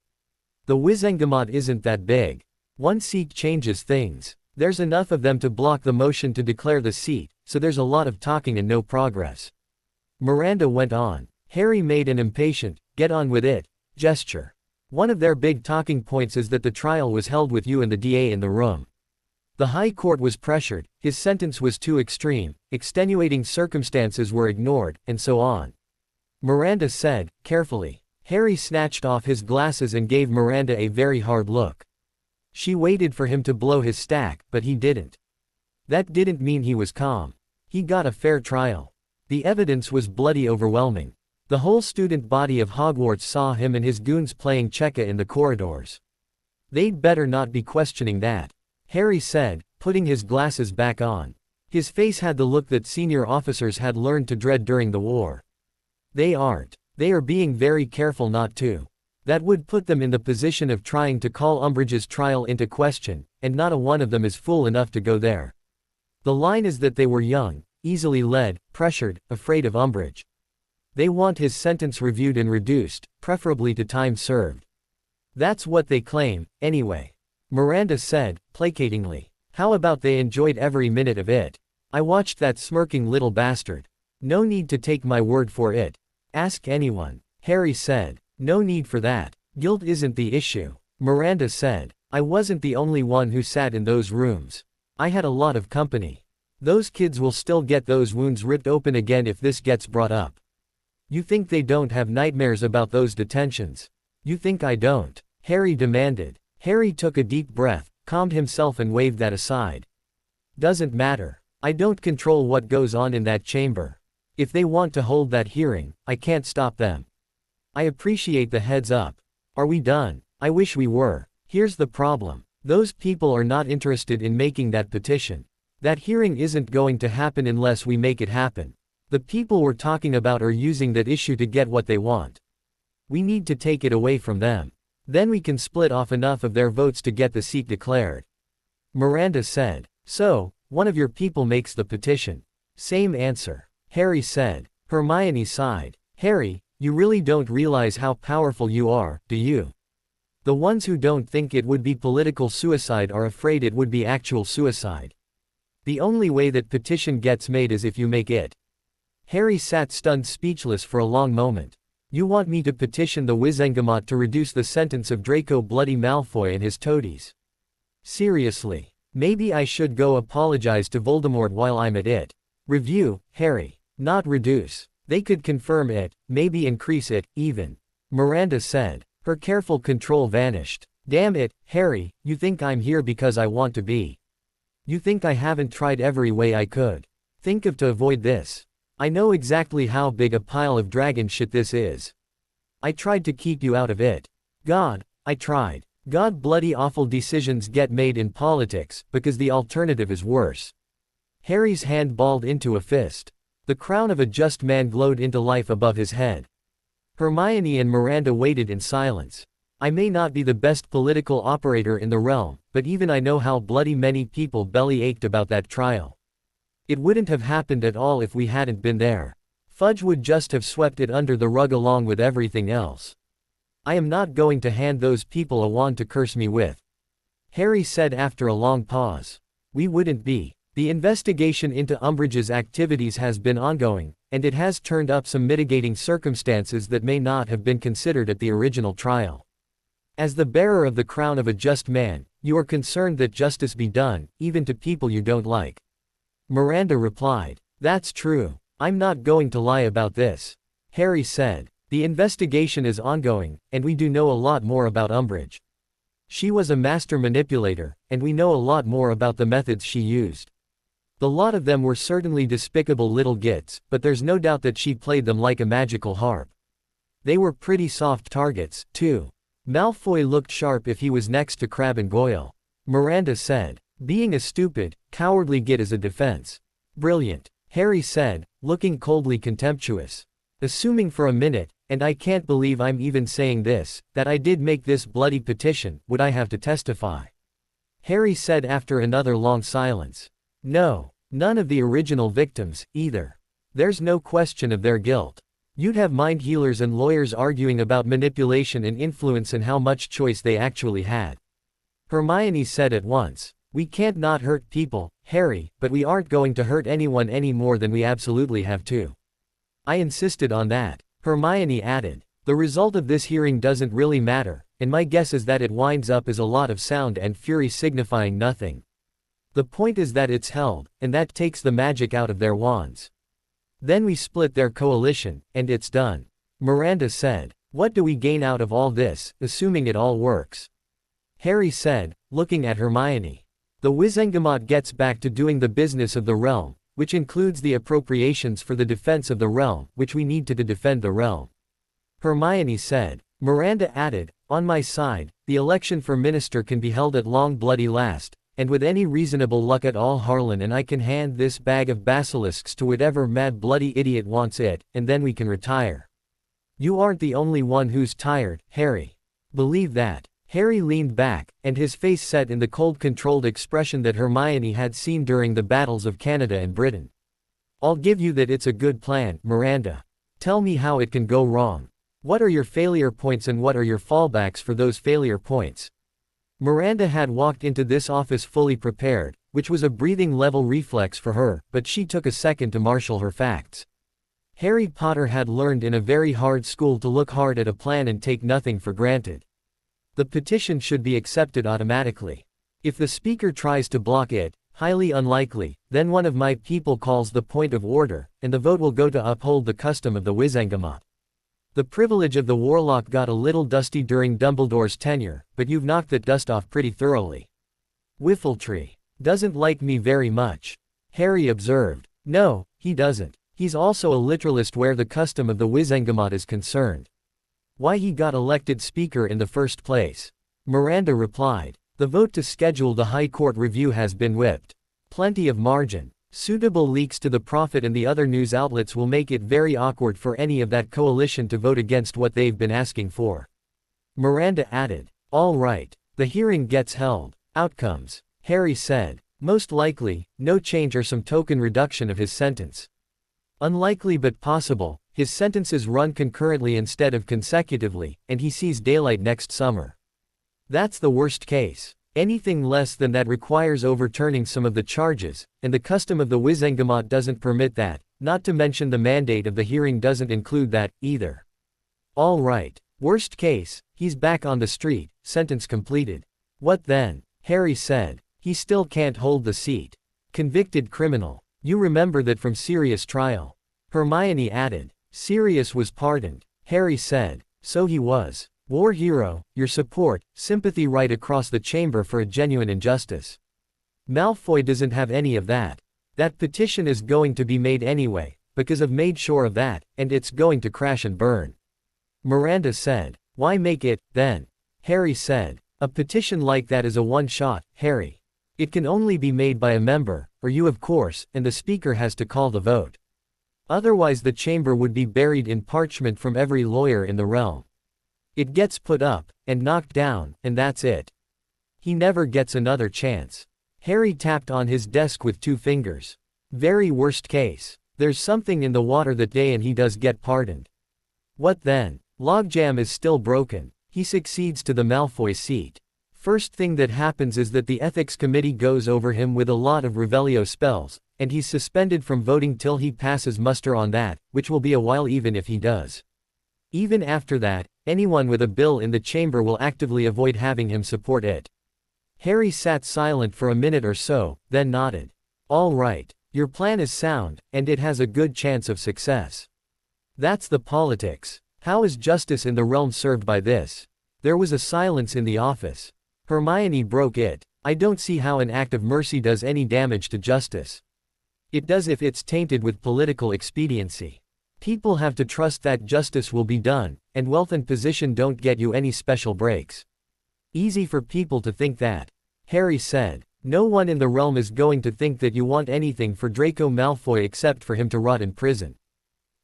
The Wizengamot isn't that big. One seat changes things. There's enough of them to block the motion to declare the seat, so there's a lot of talking and no progress. Miranda went on. Harry made an impatient, get on with it, gesture. One of their big talking points is that the trial was held with you and the DA in the room. The High Court was pressured, his sentence was too extreme, extenuating circumstances were ignored, and so on. Miranda said, carefully. Harry snatched off his glasses and gave Miranda a very hard look. She waited for him to blow his stack, but he didn't. That didn't mean he was calm. He got a fair trial. The evidence was bloody overwhelming. The whole student body of Hogwarts saw him and his goons playing Checa in the corridors. They'd better not be questioning that. Harry said, putting his glasses back on. His face had the look that senior officers had learned to dread during the war. They aren't. They are being very careful not to. That would put them in the position of trying to call Umbridge's trial into question, and not a one of them is fool enough to go there. The line is that they were young, easily led, pressured, afraid of Umbridge. They want his sentence reviewed and reduced, preferably to time served. That's what they claim, anyway. Miranda said, placatingly. How about they enjoyed every minute of it? I watched that smirking little bastard. No need to take my word for it. Ask anyone. Harry said. No need for that. Guilt isn't the issue. Miranda said. I wasn't the only one who sat in those rooms. I had a lot of company. Those kids will still get those wounds ripped open again if this gets brought up. You think they don't have nightmares about those detentions? You think I don't? Harry demanded. Harry took a deep breath, calmed himself and waved that aside. Doesn't matter. I don't control what goes on in that chamber. If they want to hold that hearing, I can't stop them. I appreciate the heads up. Are we done? I wish we were. Here's the problem. Those people are not interested in making that petition. That hearing isn't going to happen unless we make it happen. The people we're talking about are using that issue to get what they want. We need to take it away from them. Then we can split off enough of their votes to get the seat declared. Miranda said. So, one of your people makes the petition. Same answer. Harry said. Hermione sighed. Harry, you really don't realize how powerful you are, do you? The ones who don't think it would be political suicide are afraid it would be actual suicide. The only way that petition gets made is if you make it. Harry sat stunned speechless for a long moment. You want me to petition the Wizengamot to reduce the sentence of Draco Bloody Malfoy and his toadies? Seriously. Maybe I should go apologize to Voldemort while I'm at it. Review, Harry. Not reduce. They could confirm it, maybe increase it, even. Miranda said. Her careful control vanished. Damn it, Harry, you think I'm here because I want to be. You think I haven't tried every way I could. Think of to avoid this. I know exactly how big a pile of dragon shit this is. I tried to keep you out of it. God, I tried. God bloody awful decisions get made in politics, because the alternative is worse. Harry's hand balled into a fist. The crown of a just man glowed into life above his head. Hermione and Miranda waited in silence. I may not be the best political operator in the realm, but even I know how bloody many people belly ached about that trial. It wouldn't have happened at all if we hadn't been there. Fudge would just have swept it under the rug along with everything else. I am not going to hand those people a wand to curse me with, Harry said after a long pause. We wouldn't be. The investigation into Umbridge's activities has been ongoing, and it has turned up some mitigating circumstances that may not have been considered at the original trial. As the bearer of the crown of a just man, you are concerned that justice be done, even to people you don't like. Miranda replied. That's true. I'm not going to lie about this, Harry said. The investigation is ongoing, and we do know a lot more about Umbridge. She was a master manipulator, and we know a lot more about the methods she used. The lot of them were certainly despicable little gits, but there's no doubt that she played them like a magical harp. They were pretty soft targets, too. Malfoy looked sharp if he was next to Crabbe and Goyle. Miranda said. Being a stupid, cowardly git is a defense. Brilliant, Harry said, looking coldly contemptuous. Assuming for a minute, and I can't believe I'm even saying this, that I did make this bloody petition, would I have to testify? Harry said after another long silence. No, none of the original victims, either. There's no question of their guilt. You'd have mind healers and lawyers arguing about manipulation and influence and how much choice they actually had. Hermione said at once. We can't not hurt people, Harry, but we aren't going to hurt anyone any more than we absolutely have to. I insisted on that. Hermione added. The result of this hearing doesn't really matter, and my guess is that it winds up as a lot of sound and fury signifying nothing. The point is that it's held, and that takes the magic out of their wands. Then we split their coalition, and it's done. Miranda said. What do we gain out of all this, assuming it all works? Harry said, looking at Hermione. The Wizengamot gets back to doing the business of the realm, which includes the appropriations for the defense of the realm, which we need to defend the realm. Hermione said. Miranda added, on my side, the election for minister can be held at long bloody last, and with any reasonable luck at all Harlan and I can hand this bag of basilisks to whatever mad bloody idiot wants it, and then we can retire. You aren't the only one who's tired, Harry. Believe that. Harry leaned back, and his face set in the cold controlled expression that Hermione had seen during the battles of Canada and Britain. I'll give you that it's a good plan, Miranda. Tell me how it can go wrong. What are your failure points and what are your fallbacks for those failure points? Miranda had walked into this office fully prepared, which was a breathing level reflex for her, but she took a second to marshal her facts. Harry Potter had learned in a very hard school to look hard at a plan and take nothing for granted. The petition should be accepted automatically. If the speaker tries to block it, highly unlikely, then one of my people calls the point of order, and the vote will go to uphold the custom of the Wizengamot. The privilege of the warlock got a little dusty during Dumbledore's tenure, but you've knocked that dust off pretty thoroughly. Whiffletree doesn't like me very much, Harry observed. No, he doesn't. He's also a literalist where the custom of the Wizengamot is concerned. Why he got elected speaker in the first place? Miranda replied. The vote to schedule the High Court review has been whipped. Plenty of margin. Suitable leaks to the Prophet and the other news outlets will make it very awkward for any of that coalition to vote against what they've been asking for. Miranda added. All right. The hearing gets held. Outcomes. Harry said. Most likely, no change or some token reduction of his sentence. Unlikely but possible. His sentences run concurrently instead of consecutively, and he sees daylight next summer. That's the worst case. Anything less than that requires overturning some of the charges, and the custom of the Wizengamot doesn't permit that, not to mention the mandate of the hearing doesn't include that, either. All right. Worst case, he's back on the street, sentence completed. What then? Harry said. He still can't hold the seat. Convicted criminal. You remember that from Sirius' trial. Hermione added. Sirius was pardoned. Harry said. So he was. War hero, your support, sympathy right across the chamber for a genuine injustice. Malfoy doesn't have any of that. That petition is going to be made anyway, because I've made sure of that, and it's going to crash and burn. Miranda said. Why make it, then? Harry said. A petition like that is a one-shot, Harry. It can only be made by a member, or you of course, and the speaker has to call the vote. Otherwise the chamber would be buried in parchment from every lawyer in the realm. It gets put up, and knocked down, and that's it. He never gets another chance. Harry tapped on his desk with 2 fingers. Very worst case. There's something in the water that day and he does get pardoned. What then? Logjam is still broken. He succeeds to the Malfoy seat. First thing that happens is that the ethics committee goes over him with a lot of Revelio spells, and he's suspended from voting till he passes muster on that, which will be a while even if he does. Even after that, anyone with a bill in the chamber will actively avoid having him support it. Harry sat silent for a minute or so, then nodded. All right. Your plan is sound, and it has a good chance of success. That's the politics. How is justice in the realm served by this? There was a silence in the office. Hermione broke it. I don't see how an act of mercy does any damage to justice. It does if it's tainted with political expediency. People have to trust that justice will be done, and wealth and position don't get you any special breaks. Easy for people to think that. Harry said. No one in the realm is going to think that you want anything for Draco Malfoy except for him to rot in prison.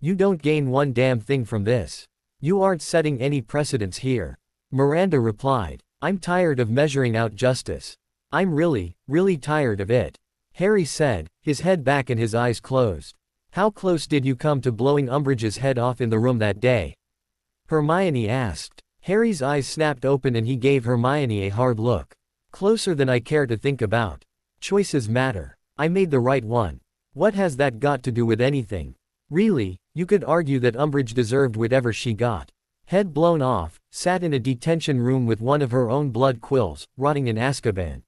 You don't gain one damn thing from this. You aren't setting any precedents here. Miranda replied. I'm tired of measuring out justice. I'm really, really tired of it. Harry said, his head back and his eyes closed. How close did you come to blowing Umbridge's head off in the room that day? Hermione asked. Harry's eyes snapped open and he gave Hermione a hard look. Closer than I care to think about. Choices matter. I made the right one. What has that got to do with anything? Really, you could argue that Umbridge deserved whatever she got. Head blown off, sat in a detention room with one of her own blood quills, rotting in Azkaban.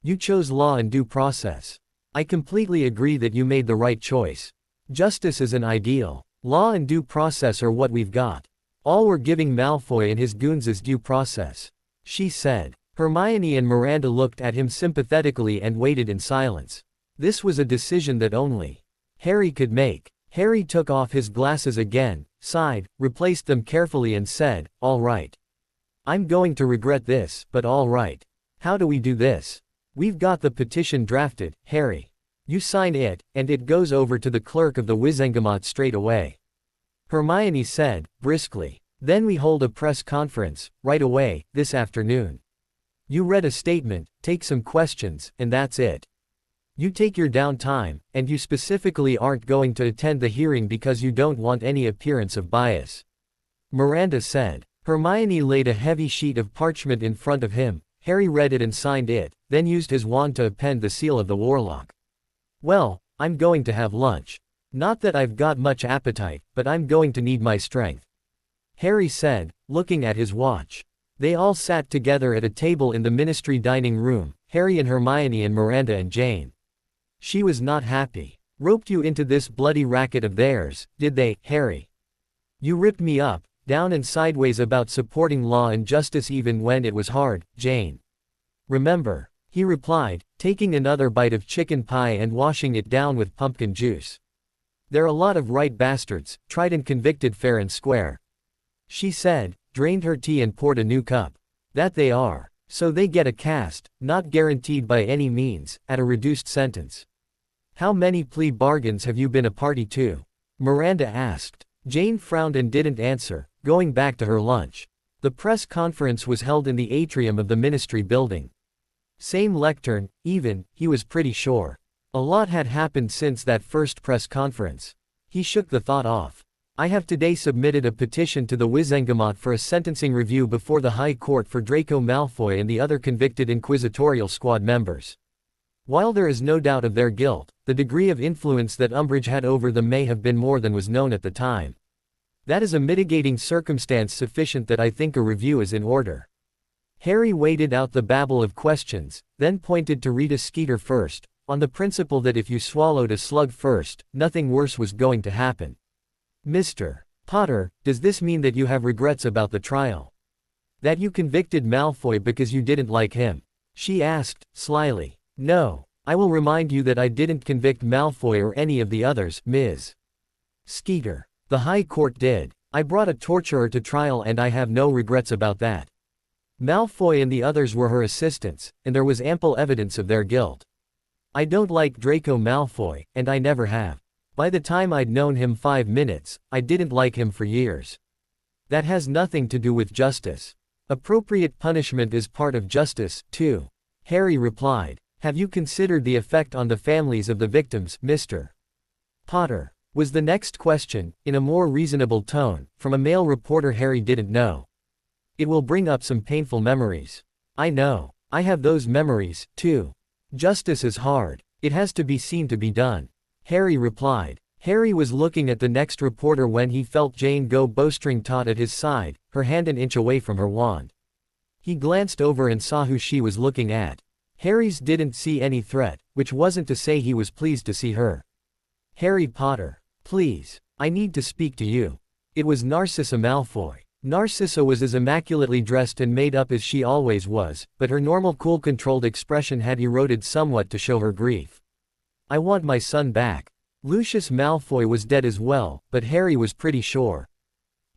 You chose law and due process. I completely agree that you made the right choice. Justice is an ideal. Law and due process are what we've got. All we're giving Malfoy and his goons is due process. She said. Hermione and Miranda looked at him sympathetically and waited in silence. This was a decision that only Harry could make. Harry took off his glasses again, sighed, replaced them carefully and said, all right. I'm going to regret this, but all right. How do we do this? We've got the petition drafted, Harry. You sign it, and it goes over to the clerk of the Wizengamot straight away. Hermione said, briskly. Then we hold a press conference, right away, this afternoon. You read a statement, take some questions, and that's it. You take your downtime, and you specifically aren't going to attend the hearing because you don't want any appearance of bias. Miranda said. Hermione laid a heavy sheet of parchment in front of him. Harry read it and signed it, then used his wand to append the seal of the Warlock. Well, I'm going to have lunch. Not that I've got much appetite, but I'm going to need my strength. Harry said, looking at his watch. They all sat together at a table in the ministry dining room, Harry and Hermione and Miranda and Jane. She was not happy. Roped you into this bloody racket of theirs, did they, Harry? You ripped me up, down and sideways about supporting law and justice even when it was hard, Jane. Remember, he replied, taking another bite of chicken pie and washing it down with pumpkin juice. They're a lot of right bastards, tried and convicted fair and square. She said, drained her tea and poured a new cup. That they are. So they get a cast, not guaranteed by any means, at a reduced sentence. How many plea bargains have you been a party to? Miranda asked. Jane frowned and didn't answer, going back to her lunch. The press conference was held in the atrium of the ministry building. Same lectern, even, he was pretty sure. A lot had happened since that first press conference. He shook the thought off. I have today submitted a petition to the Wizengamot for a sentencing review before the High Court for Draco Malfoy and the other convicted Inquisitorial Squad members. While there is no doubt of their guilt, the degree of influence that Umbridge had over them may have been more than was known at the time. That is a mitigating circumstance sufficient that I think a review is in order. Harry waited out the babble of questions, then pointed to Rita Skeeter first, on the principle that if you swallowed a slug first, nothing worse was going to happen. Mr. Potter, does this mean that you have regrets about the trial? That you convicted Malfoy because you didn't like him? She asked, slyly. No. I will remind you that I didn't convict Malfoy or any of the others, Ms. Skeeter. The High Court did. I brought a torturer to trial and I have no regrets about that. Malfoy and the others were her assistants, and there was ample evidence of their guilt. I don't like Draco Malfoy, and I never have. By the time I'd known him 5 minutes, I didn't like him for years. That has nothing to do with justice. Appropriate punishment is part of justice, too. Harry replied. Have you considered the effect on the families of the victims, Mr. Potter? Was the next question, in a more reasonable tone, from a male reporter Harry didn't know. It will bring up some painful memories. I know. I have those memories, too. Justice is hard. It has to be seen to be done. Harry replied. Harry was looking at the next reporter when he felt Jane go bowstring taut at his side, her hand an inch away from her wand. He glanced over and saw who she was looking at. Harry's didn't see any threat, which wasn't to say he was pleased to see her. Harry Potter. Please. I need to speak to you. It was Narcissa Malfoy. Narcissa was as immaculately dressed and made up as she always was, but her normal cool controlled expression had eroded somewhat to show her grief. I want my son back. Lucius Malfoy was dead as well, but Harry was pretty sure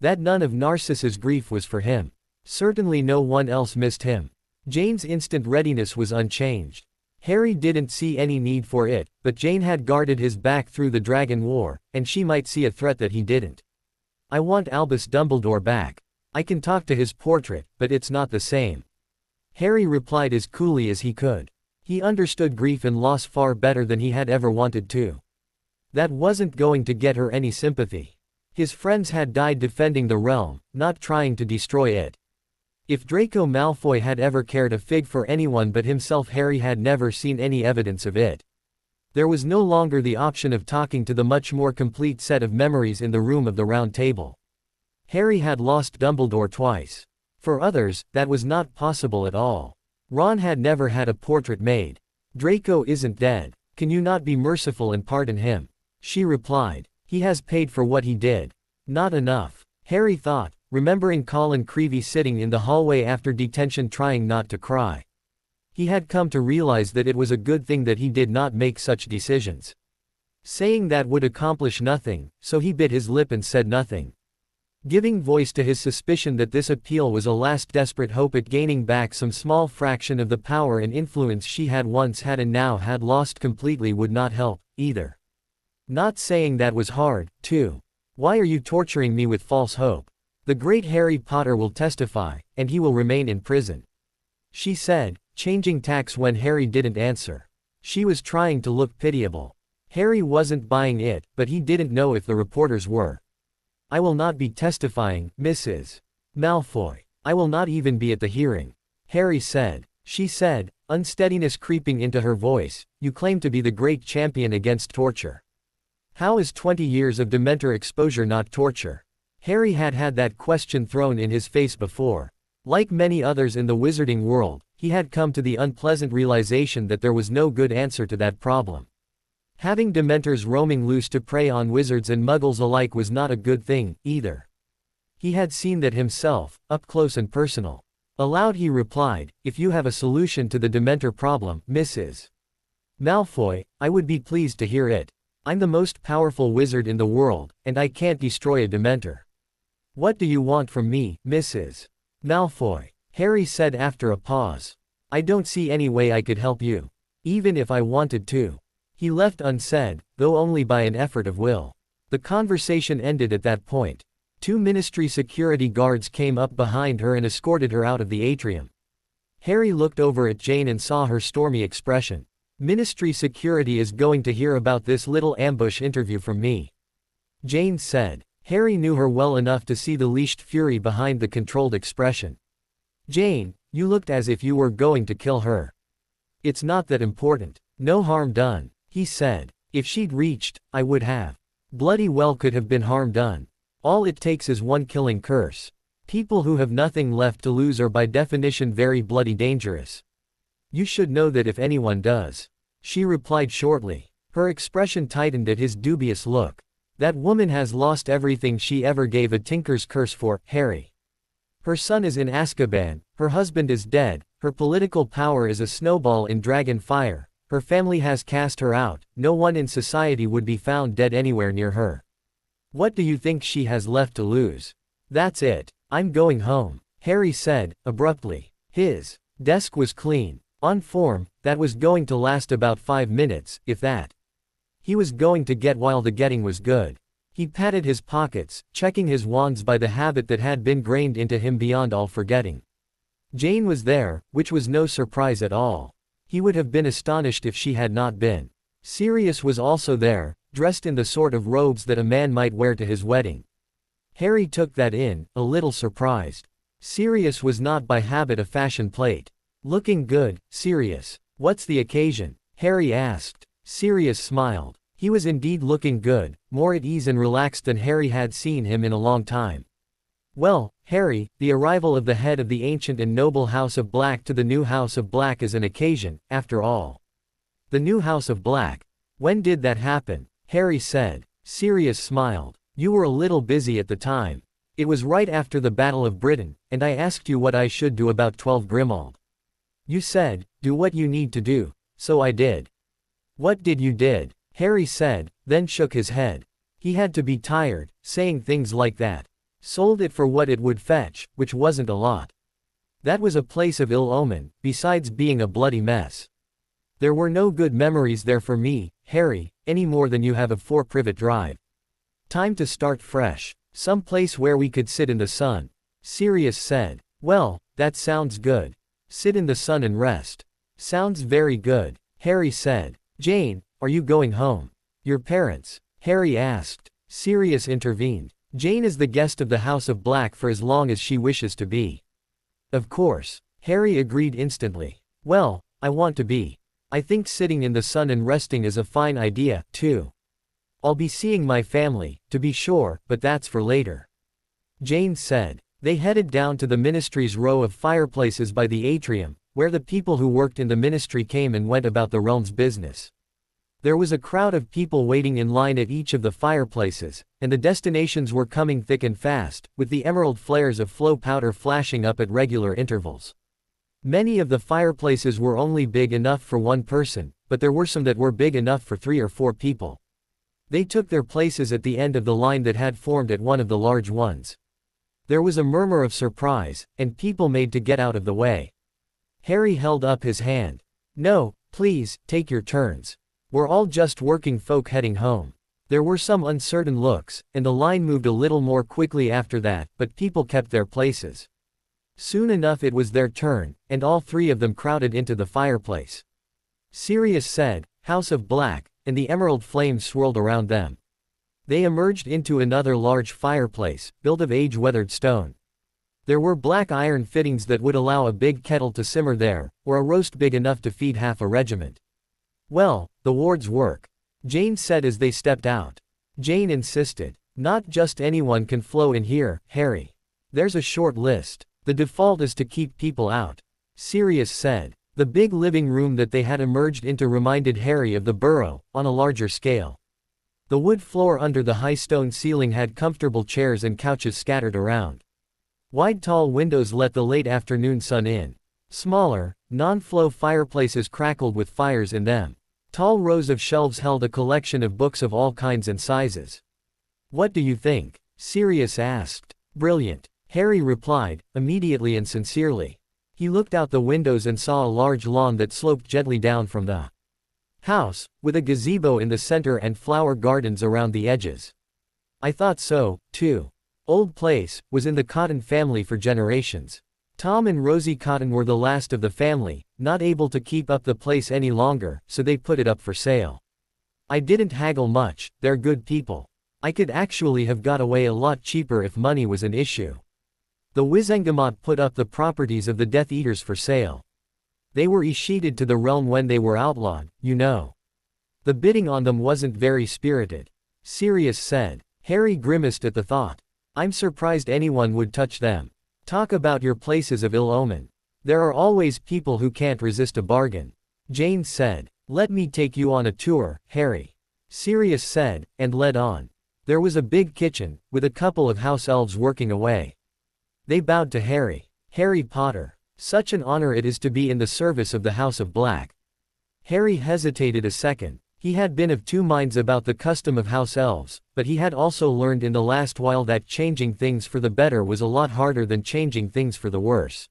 that none of Narcissa's grief was for him. Certainly no one else missed him. Jane's instant readiness was unchanged. Harry didn't see any need for it, but Jane had guarded his back through the Dragon War, and she might see a threat that he didn't. I want Albus Dumbledore back. I can talk to his portrait, but it's not the same. Harry replied as coolly as he could. He understood grief and loss far better than he had ever wanted to. That wasn't going to get her any sympathy. His friends had died defending the realm, not trying to destroy it. If Draco Malfoy had ever cared a fig for anyone but himself, Harry had never seen any evidence of it. There was no longer the option of talking to the much more complete set of memories in the Room of the Round Table. Harry had lost Dumbledore twice. For others, that was not possible at all. Ron had never had a portrait made. Draco isn't dead. Can you not be merciful and pardon him? She replied. He has paid for what he did. Not enough. Harry thought, remembering Colin Creevey sitting in the hallway after detention trying not to cry. He had come to realize that it was a good thing that he did not make such decisions. Saying that would accomplish nothing, so he bit his lip and said nothing. Giving voice to his suspicion that this appeal was a last desperate hope at gaining back some small fraction of the power and influence she had once had and now had lost completely would not help, either. Not saying that was hard, too. Why are you torturing me with false hope? The great Harry Potter will testify, and he will remain in prison. She said, changing tacks when Harry didn't answer. She was trying to look pitiable. Harry wasn't buying it, but he didn't know if the reporters were. I will not be testifying, Mrs. Malfoy. I will not even be at the hearing. Harry said. She said, unsteadiness creeping into her voice, you claim to be the great champion against torture. How is 20 years of Dementor exposure not torture? Harry had had that question thrown in his face before. Like many others in the wizarding world, he had come to the unpleasant realization that there was no good answer to that problem. Having Dementors roaming loose to prey on wizards and muggles alike was not a good thing, either. He had seen that himself, up close and personal. Aloud he replied, if you have a solution to the Dementor problem, Mrs. Malfoy, I would be pleased to hear it. I'm the most powerful wizard in the world, and I can't destroy a Dementor. What do you want from me, Mrs. Malfoy? Harry said after a pause. I don't see any way I could help you. Even if I wanted to. He left unsaid, though only by an effort of will. The conversation ended at that point. 2 ministry security guards came up behind her and escorted her out of the atrium. Harry looked over at Jane and saw her stormy expression. Ministry security is going to hear about this little ambush interview from me. Jane said. Harry knew her well enough to see the leashed fury behind the controlled expression. Jane, you looked as if you were going to kill her. It's not that important. No harm done, he said. If she'd reached, I would have. Bloody well could have been harm done. All it takes is one killing curse. People who have nothing left to lose are by definition very bloody dangerous. You should know that if anyone does. She replied shortly. Her expression tightened at his dubious look. That woman has lost everything she ever gave a tinker's curse for, Harry. Her son is in Azkaban, her husband is dead, her political power is a snowball in dragon fire, her family has cast her out, no one in society would be found dead anywhere near her. What do you think she has left to lose? That's it. I'm going home, Harry said, abruptly. His desk was clean. On form, that was going to last about 5 minutes, if that. He was going to get while the getting was good. He patted his pockets, checking his wands by the habit that had been grained into him beyond all forgetting. Jane was there, which was no surprise at all. He would have been astonished if she had not been. Sirius was also there, dressed in the sort of robes that a man might wear to his wedding. Harry took that in, a little surprised. Sirius was not by habit a fashion plate. Looking good, Sirius. What's the occasion? Harry asked. Sirius smiled. He was indeed looking good, more at ease and relaxed than Harry had seen him in a long time. Well, Harry, the arrival of the head of the ancient and noble House of Black to the new House of Black is an occasion, after all. The new House of Black. When did that happen? Harry said. Sirius smiled. You were a little busy at the time. It was right after the Battle of Britain, and I asked you what I should do about 12 Grimmauld. You said, do what you need to do, so I did. What did you did? Harry said, then shook his head. He had to be tired, saying things like that. Sold it for what it would fetch, which wasn't a lot. That was a place of ill omen, besides being a bloody mess. There were no good memories there for me, Harry, any more than you have of 4 Privet Drive. Time to start fresh. Some place where we could sit in the sun. Sirius said. Well, that sounds good. Sit in the sun and rest. Sounds very good, Harry said. Jane, are you going home? Your parents? Harry asked. Sirius intervened. Jane is the guest of the House of Black for as long as she wishes to be. Of course. Harry agreed instantly. Well, I want to be. I think sitting in the sun and resting is a fine idea, too. I'll be seeing my family, to be sure, but that's for later. Jane said. They headed down to the ministry's row of fireplaces by the atrium, where the people who worked in the ministry came and went about the realm's business. There was a crowd of people waiting in line at each of the fireplaces, and the destinations were coming thick and fast, with the emerald flares of flow powder flashing up at regular intervals. Many of the fireplaces were only big enough for one person, but there were some that were big enough for 3 or 4 people. They took their places at the end of the line that had formed at one of the large ones. There was a murmur of surprise, and people made to get out of the way. Harry held up his hand. No, please, take your turns. We're all just working folk heading home. There were some uncertain looks, and the line moved a little more quickly after that, but people kept their places. Soon enough it was their turn, and all 3 of them crowded into the fireplace. Sirius said, House of Black, and the emerald flames swirled around them. They emerged into another large fireplace, built of age-weathered stone. There were black iron fittings that would allow a big kettle to simmer there, or a roast big enough to feed half a regiment. Well, the ward's work, Jane said as they stepped out. Jane insisted. Not just anyone can flow in here, Harry. There's a short list. The default is to keep people out. Sirius said. The big living room that they had emerged into reminded Harry of the burrow, on a larger scale. The wood floor under the high stone ceiling had comfortable chairs and couches scattered around. Wide tall windows let the late afternoon sun in. Smaller, non-flow fireplaces crackled with fires in them. Tall rows of shelves held a collection of books of all kinds and sizes. What do you think? Sirius asked. Brilliant. Harry replied, immediately and sincerely. He looked out the windows and saw a large lawn that sloped gently down from the house, with a gazebo in the center and flower gardens around the edges. I thought so, too. Old place, was in the Cotton family for generations. Tom and Rosie Cotton were the last of the family, not able to keep up the place any longer, so they put it up for sale. I didn't haggle much, they're good people. I could actually have got away a lot cheaper if money was an issue. The Wizengamot put up the properties of the Death Eaters for sale. They were escheated to the realm when they were outlawed, you know. The bidding on them wasn't very spirited. Sirius said. Harry grimaced at the thought. I'm surprised anyone would touch them. Talk about your places of ill omen. There are always people who can't resist a bargain. Jane said. Let me take you on a tour, Harry. Sirius said, and led on. There was a big kitchen, with a couple of house elves working away. They bowed to Harry. Harry Potter. Such an honor it is to be in the service of the House of Black. Harry hesitated a second. He had been of 2 minds about the custom of house elves, but he had also learned in the last while that changing things for the better was a lot harder than changing things for the worse.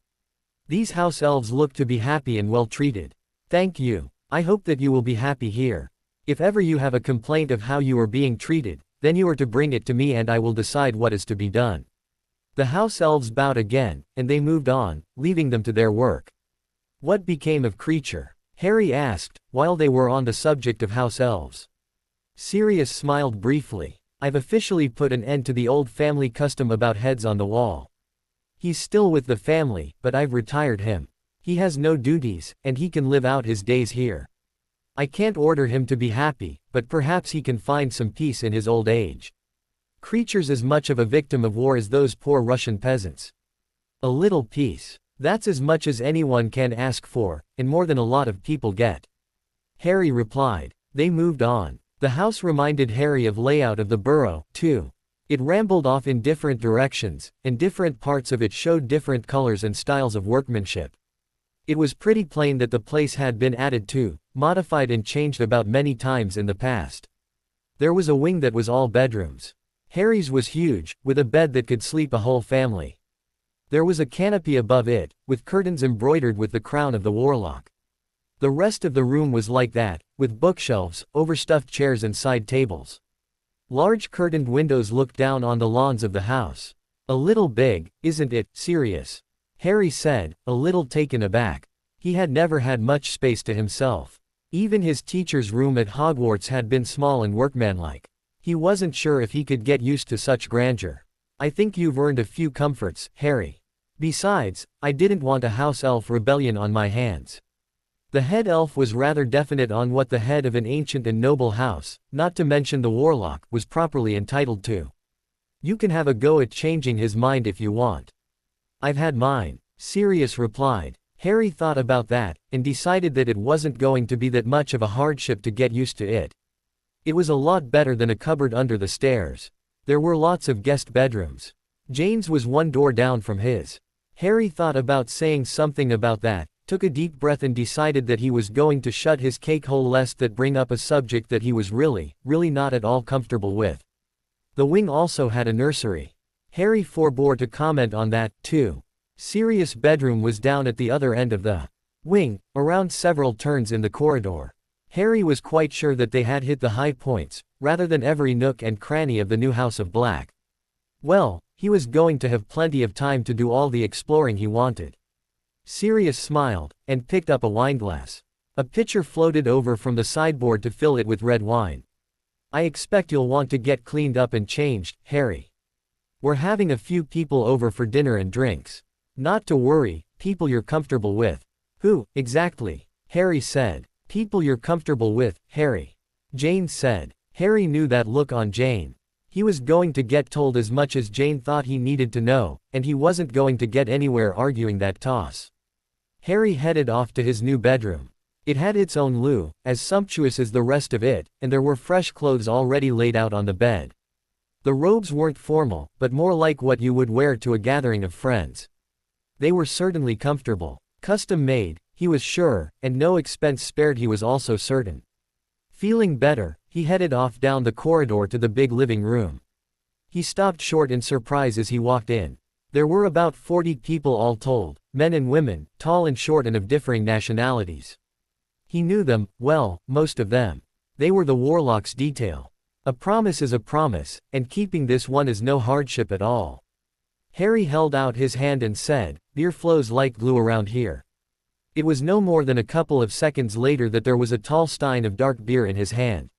These house elves looked to be happy and well treated. Thank you. I hope that you will be happy here. If ever you have a complaint of how you are being treated, then you are to bring it to me and I will decide what is to be done. The house elves bowed again, and they moved on, leaving them to their work. What became of Creature? Harry asked, while they were on the subject of house elves. Sirius smiled briefly. I've officially put an end to the old family custom about heads on the wall. He's still with the family, but I've retired him. He has no duties, and he can live out his days here. I can't order him to be happy, but perhaps he can find some peace in his old age. Creature's as much of a victim of war as those poor Russian peasants. A little peace. That's as much as anyone can ask for, and more than a lot of people get. Harry replied. They moved on. The house reminded Harry of layout of the burrow, too. It rambled off in different directions, and different parts of it showed different colors and styles of workmanship. It was pretty plain that the place had been added to, modified and changed about many times in the past. There was a wing that was all bedrooms. Harry's was huge, with a bed that could sleep a whole family. There was a canopy above it, with curtains embroidered with the crown of the warlock. The rest of the room was like that, with bookshelves, overstuffed chairs and side tables. Large curtained windows looked down on the lawns of the house. A little big, isn't it, Sirius? Harry said, a little taken aback. He had never had much space to himself. Even his teacher's room at Hogwarts had been small and workmanlike. He wasn't sure if he could get used to such grandeur. I think you've earned a few comforts, Harry. Besides, I didn't want a house elf rebellion on my hands. The head elf was rather definite on what the head of an ancient and noble house, not to mention the warlock, was properly entitled to. You can have a go at changing his mind if you want. I've had mine, Sirius replied. Harry thought about that, and decided that it wasn't going to be that much of a hardship to get used to it. It was a lot better than a cupboard under the stairs. There were lots of guest bedrooms. Jane's was one door down from his. Harry thought about saying something about that, took a deep breath and decided that he was going to shut his cake hole lest that bring up a subject that he was really not at all comfortable with. The wing also had a nursery. Harry forbore to comment on that, too. Sirius' bedroom was down at the other end of the wing, around several turns in the corridor. Harry was quite sure that they had hit the high points, rather than every nook and cranny of the new House of Black. Well, he was going to have plenty of time to do all the exploring he wanted. Sirius smiled, and picked up a wineglass. A pitcher floated over from the sideboard to fill it with red wine. I expect you'll want to get cleaned up and changed, Harry. We're having a few people over for dinner and drinks. Not to worry, people you're comfortable with. Who, exactly? Harry said. People you're comfortable with, Harry. Jane said. Harry knew that look on Jane. He was going to get told as much as Jane thought he needed to know, and he wasn't going to get anywhere arguing that toss. Harry headed off to his new bedroom. It had its own loo, as sumptuous as the rest of it, and there were fresh clothes already laid out on the bed. The robes weren't formal, but more like what you would wear to a gathering of friends. They were certainly comfortable. Custom made, he was sure, and no expense spared, he was also certain. Feeling better, he headed off down the corridor to the big living room. He stopped short in surprise as he walked in. There were about 40 people all told, men and women, tall and short and of differing nationalities. He knew them, well, most of them. They were the warlock's detail. A promise is a promise, and keeping this one is no hardship at all. Harry held out his hand and said, beer flows like glue around here. It was no more than a couple of seconds later that there was a tall stein of dark beer in his hand.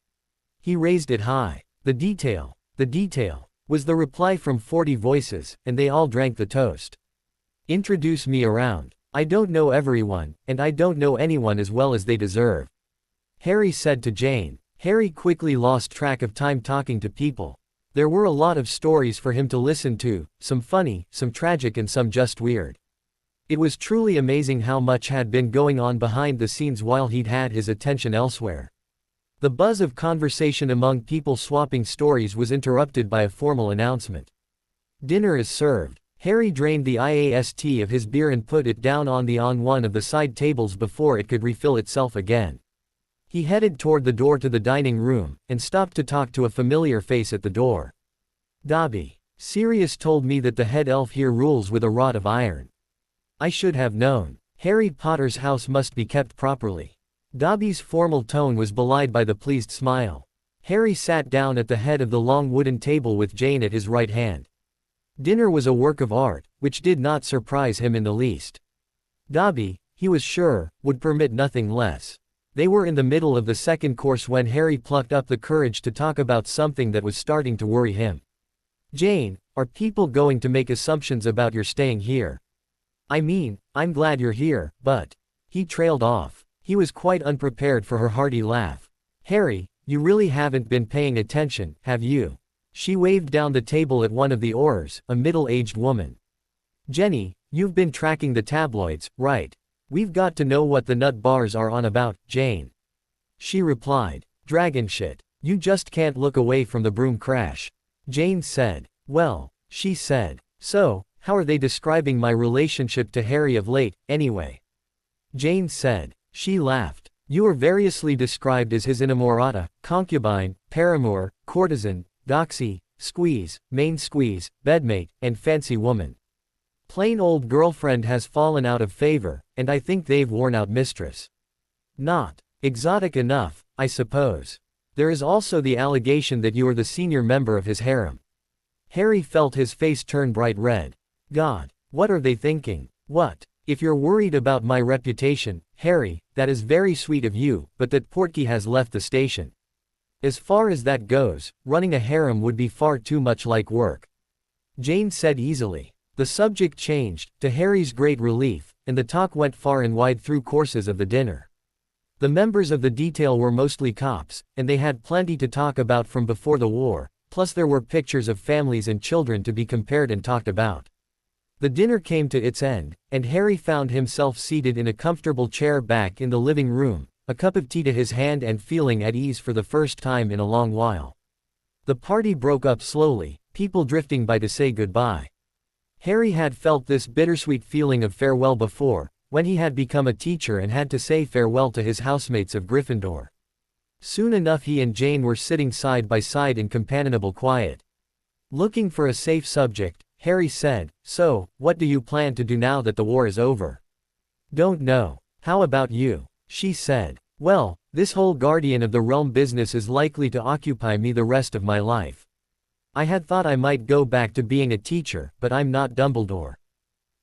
He raised it high. The detail, was the reply from 40 voices, and they all drank the toast. Introduce me around. I don't know everyone, and I don't know anyone as well as they deserve. Harry said to Jane. Harry quickly lost track of time talking to people. There were a lot of stories for him to listen to, some funny, some tragic and some just weird. It was truly amazing how much had been going on behind the scenes while he'd had his attention elsewhere. The buzz of conversation among people swapping stories was interrupted by a formal announcement. Dinner is served. Harry drained the last of his beer and put it down on one of the side tables before it could refill itself again. He headed toward the door to the dining room, and stopped to talk to a familiar face at the door. Dobby. Sirius told me that the head elf here rules with a rod of iron. I should have known. Harry Potter's house must be kept properly. Dobby's formal tone was belied by the pleased smile. Harry sat down at the head of the long wooden table with Jane at his right hand. Dinner was a work of art, which did not surprise him in the least. Dobby, he was sure, would permit nothing less. They were in the middle of the second course when Harry plucked up the courage to talk about something that was starting to worry him. "Jane, are people going to make assumptions about your staying here? I mean, I'm glad you're here, but..." He trailed off. He was quite unprepared for her hearty laugh. "Harry, you really haven't been paying attention, have you?" She waved down the table at one of the Aurors, a middle-aged woman. "Jenny, you've been tracking the tabloids, right? We've got to know what the nut bars are on about, Jane." She replied. "Dragon shit. You just can't look away from the broom crash." Jane said. "Well," she said. "So, how are they describing my relationship to Harry of late, anyway?" Jane said. She laughed. "You are variously described as his inamorata, concubine, paramour, courtesan, doxy, squeeze, main squeeze, bedmate, and fancy woman. Plain old girlfriend has fallen out of favor, and I think they've worn out mistress. Not exotic enough, I suppose. There is also the allegation that you are the senior member of his harem." Harry felt his face turn bright red. God, what are they thinking? What? If you're worried about my reputation, Harry, that is very sweet of you, but that Portkey has left the station. As far as that goes, running a harem would be far too much like work. Jane said easily. The subject changed, to Harry's great relief, and the talk went far and wide through courses of the dinner. The members of the detail were mostly cops, and they had plenty to talk about from before the war, plus there were pictures of families and children to be compared and talked about. The dinner came to its end, and Harry found himself seated in a comfortable chair back in the living room, a cup of tea to his hand and feeling at ease for the first time in a long while. The party broke up slowly, people drifting by to say goodbye. Harry had felt this bittersweet feeling of farewell before, when he had become a teacher and had to say farewell to his housemates of Gryffindor. Soon enough he and Jane were sitting side by side in companionable quiet. Looking for a safe subject, Harry said, "So, what do you plan to do now that the war is over?" "Don't know. How about you?" She said. "Well, this whole Guardian of the Realm business is likely to occupy me the rest of my life. I had thought I might go back to being a teacher, but I'm not Dumbledore.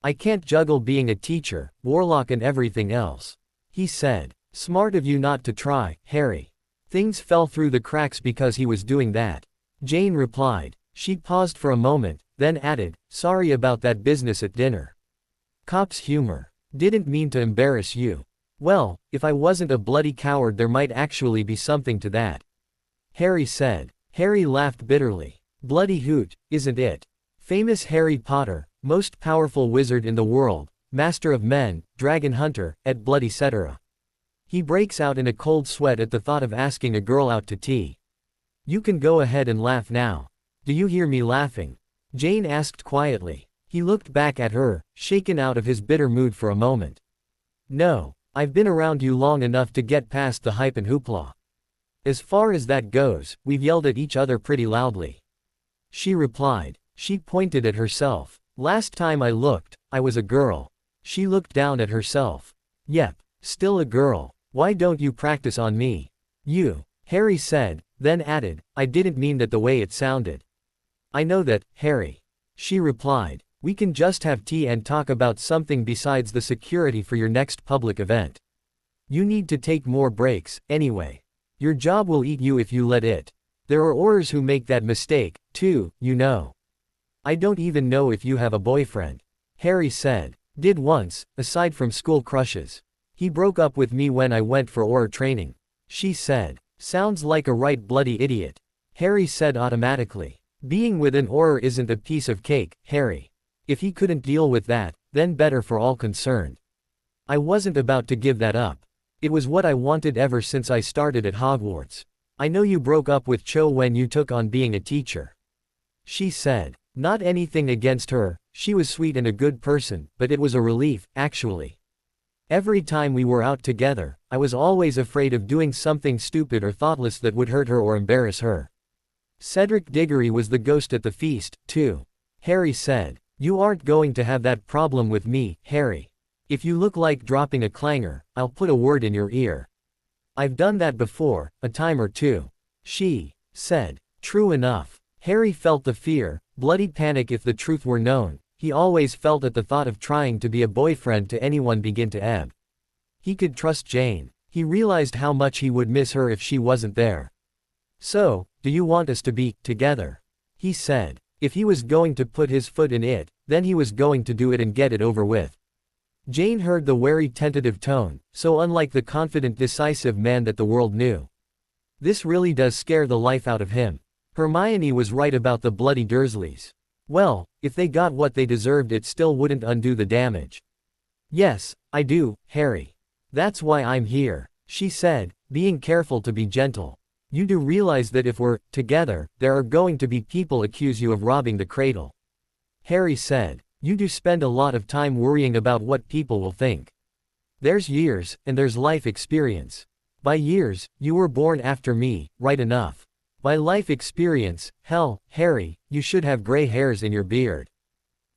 I can't juggle being a teacher, warlock and everything else." He said. "Smart of you not to try, Harry. Things fell through the cracks because he was doing that." Jane replied. She paused for a moment, then added, "Sorry about that business at dinner. Cop's humor. Didn't mean to embarrass you." "Well, if I wasn't a bloody coward there might actually be something to that," Harry said. Harry laughed bitterly. "Bloody hoot, isn't it? Famous Harry Potter, most powerful wizard in the world, master of men, dragon hunter, et bloody cetera. He breaks out in a cold sweat at the thought of asking a girl out to tea. You can go ahead and laugh now. Do you hear me laughing?" Jane asked quietly. He looked back at her, shaken out of his bitter mood for a moment. "No, I've been around you long enough to get past the hype and hoopla. As far as that goes, we've yelled at each other pretty loudly." She replied. She pointed at herself. "Last time I looked, I was a girl." She looked down at herself. "Yep, still a girl. Why don't you practice on me?" "You," Harry said, then added, "I didn't mean that the way it sounded." "I know that, Harry." She replied. "We can just have tea and talk about something besides the security for your next public event. You need to take more breaks, anyway. Your job will eat you if you let it. There are Aurors who make that mistake, too, you know." "I don't even know if you have a boyfriend," Harry said. "Did once, aside from school crushes. He broke up with me when I went for Auror training." She said. "Sounds like a right bloody idiot," Harry said automatically. "Being with an Auror isn't a piece of cake, Harry. If he couldn't deal with that, then better for all concerned. I wasn't about to give that up. It was what I wanted ever since I started at Hogwarts. I know you broke up with Cho when you took on being a teacher," she said. Not anything against her, she was sweet and a good person, but it was a relief, actually. Every time we were out together, I was always afraid of doing something stupid or thoughtless that would hurt her or embarrass her. Cedric Diggory was the ghost at the feast, too," Harry said. "You aren't going to have that problem with me, Harry. If you look like dropping a clanger, I'll put a word in your ear. I've done that before, a time or two," she said. True enough. Harry felt the fear, bloody panic if the truth were known. He always felt at the thought of trying to be a boyfriend to anyone begin to ebb. He could trust Jane. He realized how much he would miss her if she wasn't there. "So, do you want us to be together?" he said. If he was going to put his foot in it, then he was going to do it and get it over with. Jane heard the wary tentative tone, so unlike the confident decisive man that the world knew. This really does scare the life out of him. Hermione was right about the bloody Dursleys. Well, if they got what they deserved, it still wouldn't undo the damage. "Yes, I do, Harry. That's why I'm here," she said, being careful to be gentle. "You do realize that if we're together, there are going to be people accuse you of robbing the cradle." Harry said, "You do spend a lot of time worrying about what people will think. There's years, and there's life experience. By years, you were born after me, right enough. By life experience, hell, Harry, you should have gray hairs in your beard,"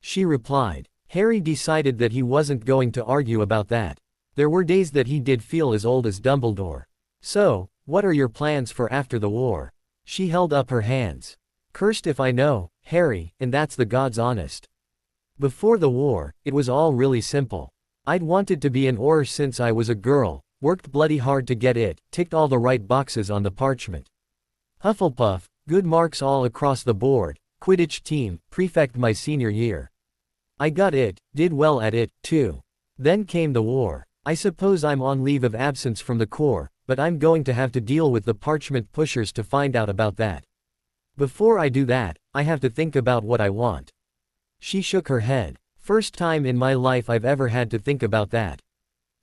she replied. Harry decided that he wasn't going to argue about that. There were days that he did feel as old as Dumbledore. "So, what are your plans for after the war?" She held up her hands. "Cursed if I know, Harry, and that's the God's honest. Before the war, it was all really simple. I'd wanted to be an Auror since I was a girl, worked bloody hard to get it, ticked all the right boxes on the parchment. Hufflepuff, good marks all across the board, Quidditch team, prefect my senior year. I got it, did well at it, too. Then came the war. I suppose I'm on leave of absence from the Corps, but I'm going to have to deal with the parchment pushers to find out about that. Before I do that, I have to think about what I want." She shook her head. "First time in my life I've ever had to think about that.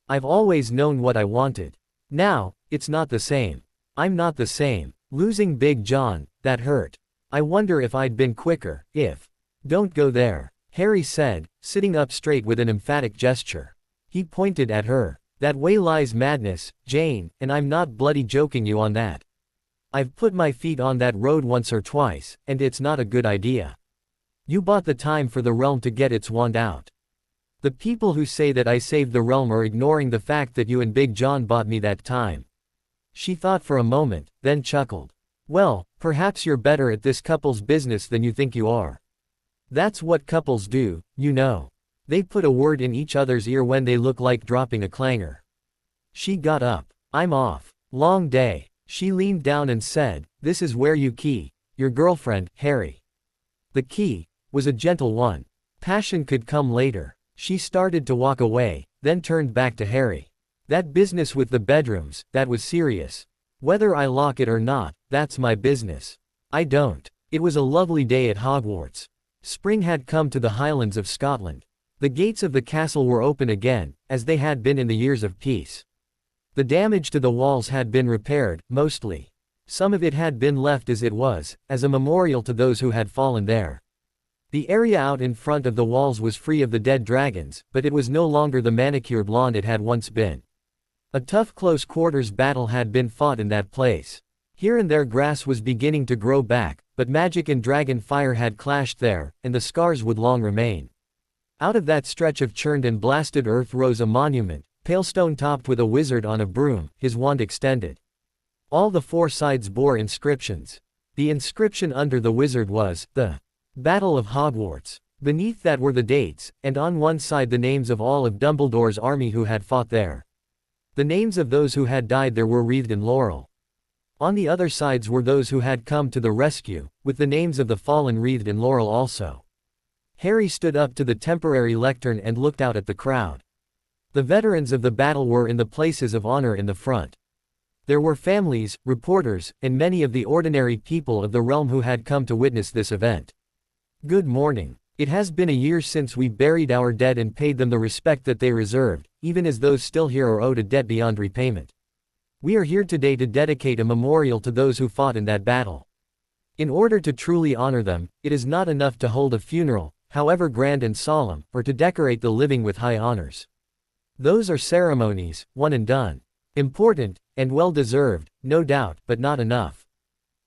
I've always known what I wanted. Now, it's not the same. I'm not the same. Losing Big John, that hurt. I wonder if I'd been quicker, if—" "Don't go there," Harry said, sitting up straight with an emphatic gesture. He pointed at her. "That way lies madness, Jane, and I'm not bloody joking you on that. I've put my feet on that road once or twice, and it's not a good idea. You bought the time for the realm to get its wand out. The people who say that I saved the realm are ignoring the fact that you and Big John bought me that time." She thought for a moment, then chuckled. "Well, perhaps you're better at this couple's business than you think you are. That's what couples do, you know. They put a word in each other's ear when they look like dropping a clanger." She got up. "I'm off. Long day." She leaned down and said, "This is where you key your girlfriend, Harry." The key was a gentle one. Passion could come later. She started to walk away, then turned back to Harry. "That business with the bedrooms, that was serious. Whether I lock it or not, that's my business. I don't." It was a lovely day at Hogwarts. Spring had come to the Highlands of Scotland. The gates of the castle were open again, as they had been in the years of peace. The damage to the walls had been repaired, mostly. Some of it had been left as it was, as a memorial to those who had fallen there. The area out in front of the walls was free of the dead dragons, but it was no longer the manicured lawn it had once been. A tough close-quarters battle had been fought in that place. Here and there grass was beginning to grow back, but magic and dragon fire had clashed there, and the scars would long remain. Out of that stretch of churned and blasted earth rose a monument, pale stone topped with a wizard on a broom, his wand extended. All the four sides bore inscriptions. The inscription under the wizard was, "The Battle of Hogwarts." Beneath that were the dates, and on one side the names of all of Dumbledore's army who had fought there. The names of those who had died there were wreathed in laurel. On the other sides were those who had come to the rescue, with the names of the fallen wreathed in laurel also. Harry stood up to the temporary lectern and looked out at the crowd. The veterans of the battle were in the places of honor in the front. There were families, reporters, and many of the ordinary people of the realm who had come to witness this event. "Good morning. It has been a year since we buried our dead and paid them the respect that they deserved, even as those still here are owed a debt beyond repayment. We are here today to dedicate a memorial to those who fought in that battle. In order to truly honor them, it is not enough to hold a funeral, however grand and solemn, or to decorate the living with high honors. Those are ceremonies, one and done. Important, and well-deserved, no doubt, but not enough."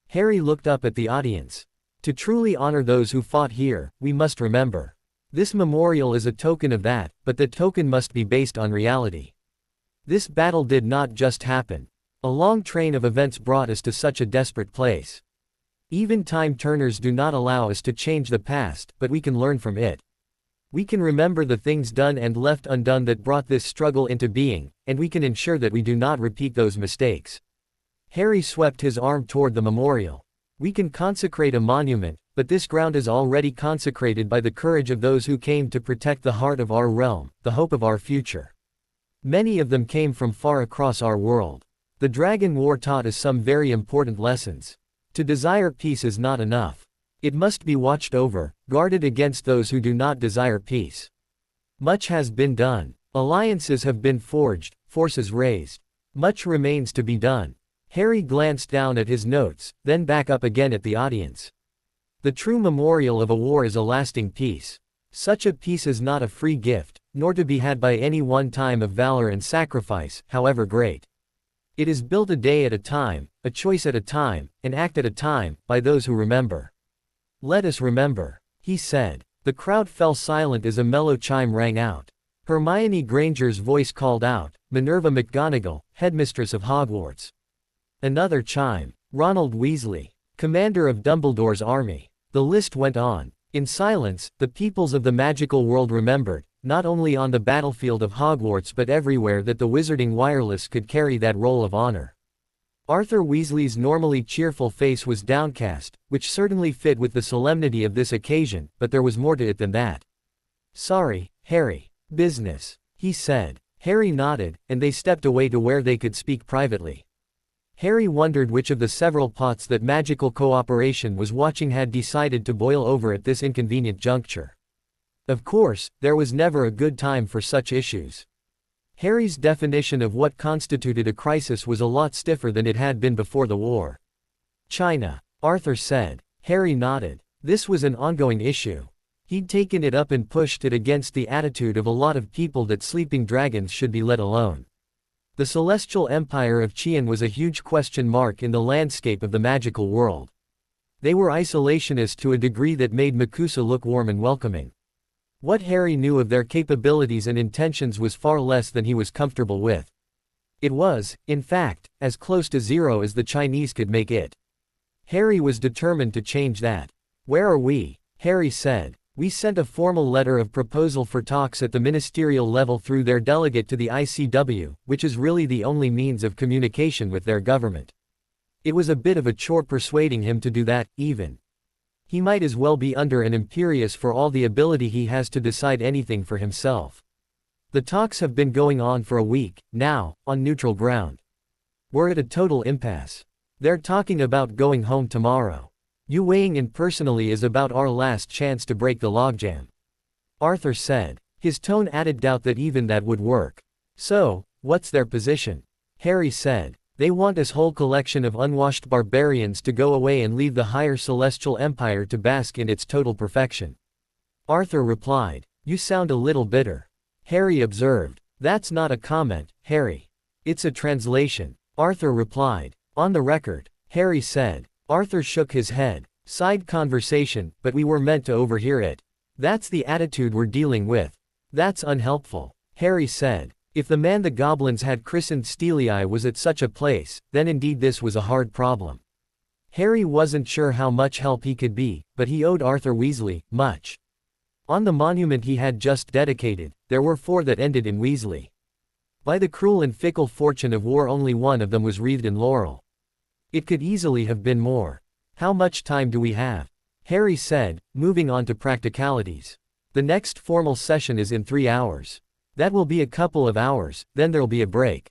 Harry looked up at the audience. "To truly honor those who fought here, we must remember. This memorial is a token of that, but the token must be based on reality. This battle did not just happen. A long train of events brought us to such a desperate place. Even time turners do not allow us to change the past, but we can learn from it. We can remember the things done and left undone that brought this struggle into being, and we can ensure that we do not repeat those mistakes. Harry swept his arm toward the memorial. We can consecrate a monument, but this ground is already consecrated by the courage of those who came to protect the heart of our realm, the hope of our future. Many of them came from far across our world. The Dragon War taught us some very important lessons. To desire peace is not enough. It must be watched over, guarded against those who do not desire peace. Much has been done. Alliances have been forged, forces raised. Much remains to be done. Harry glanced down at his notes, then back up again at the audience. The true memorial of a war is a lasting peace. Such a peace is not a free gift, nor to be had by any one time of valor and sacrifice, however great. It is built a day at a time, a choice at a time, an act at a time, by those who remember. Let us remember, he said. The crowd fell silent as a mellow chime rang out. Hermione Granger's voice called out, Minerva McGonagall, headmistress of Hogwarts. Another chime, Ronald Weasley, commander of Dumbledore's army. The list went on. In silence, the peoples of the magical world remembered, not only on the battlefield of Hogwarts but everywhere that the Wizarding Wireless could carry that roll of honor. Arthur Weasley's normally cheerful face was downcast, which certainly fit with the solemnity of this occasion, but there was more to it than that. Sorry, Harry. Business, he said. Harry nodded, and they stepped away to where they could speak privately. Harry wondered which of the several pots that magical cooperation was watching had decided to boil over at this inconvenient juncture. Of course, there was never a good time for such issues. Harry's definition of what constituted a crisis was a lot stiffer than it had been before the war. China, Arthur said. Harry nodded. This was an ongoing issue. He'd taken it up and pushed it against the attitude of a lot of people that sleeping dragons should be let alone. The celestial empire of Qian was a huge question mark in the landscape of the magical world. They were isolationist to a degree that made Makusa look warm and welcoming. What Harry knew of their capabilities and intentions was far less than he was comfortable with. It was, in fact, as close to zero as the Chinese could make it. Harry was determined to change that. Where are we? Harry said. We sent a formal letter of proposal for talks at the ministerial level through their delegate to the ICW, which is really the only means of communication with their government. It was a bit of a chore persuading him to do that, even. He might as well be under an imperious for all the ability he has to decide anything for himself. The talks have been going on for a week, now, on neutral ground. We're at a total impasse. They're talking about going home tomorrow. You weighing in personally is about our last chance to break the logjam. Arthur said. His tone added doubt that even that would work. So, what's their position? Harry said. They want this whole collection of unwashed barbarians to go away and leave the higher celestial empire to bask in its total perfection. Arthur replied. You sound a little bitter. Harry observed. That's not a comment, Harry. It's a translation. Arthur replied. On the record, Harry said. Arthur shook his head. Side conversation, but we were meant to overhear it. That's the attitude we're dealing with. That's unhelpful. Harry said. If the man the goblins had christened Steely Eye was at such a place, then indeed this was a hard problem. Harry wasn't sure how much help he could be, but he owed Arthur Weasley much. On the monument he had just dedicated, there were 4 that ended in Weasley. By the cruel and fickle fortune of war only one of them was wreathed in laurel. It could easily have been more. How much time do we have? Harry said, moving on to practicalities. The next formal session is in 3 hours. That will be a couple of hours, then there'll be a break.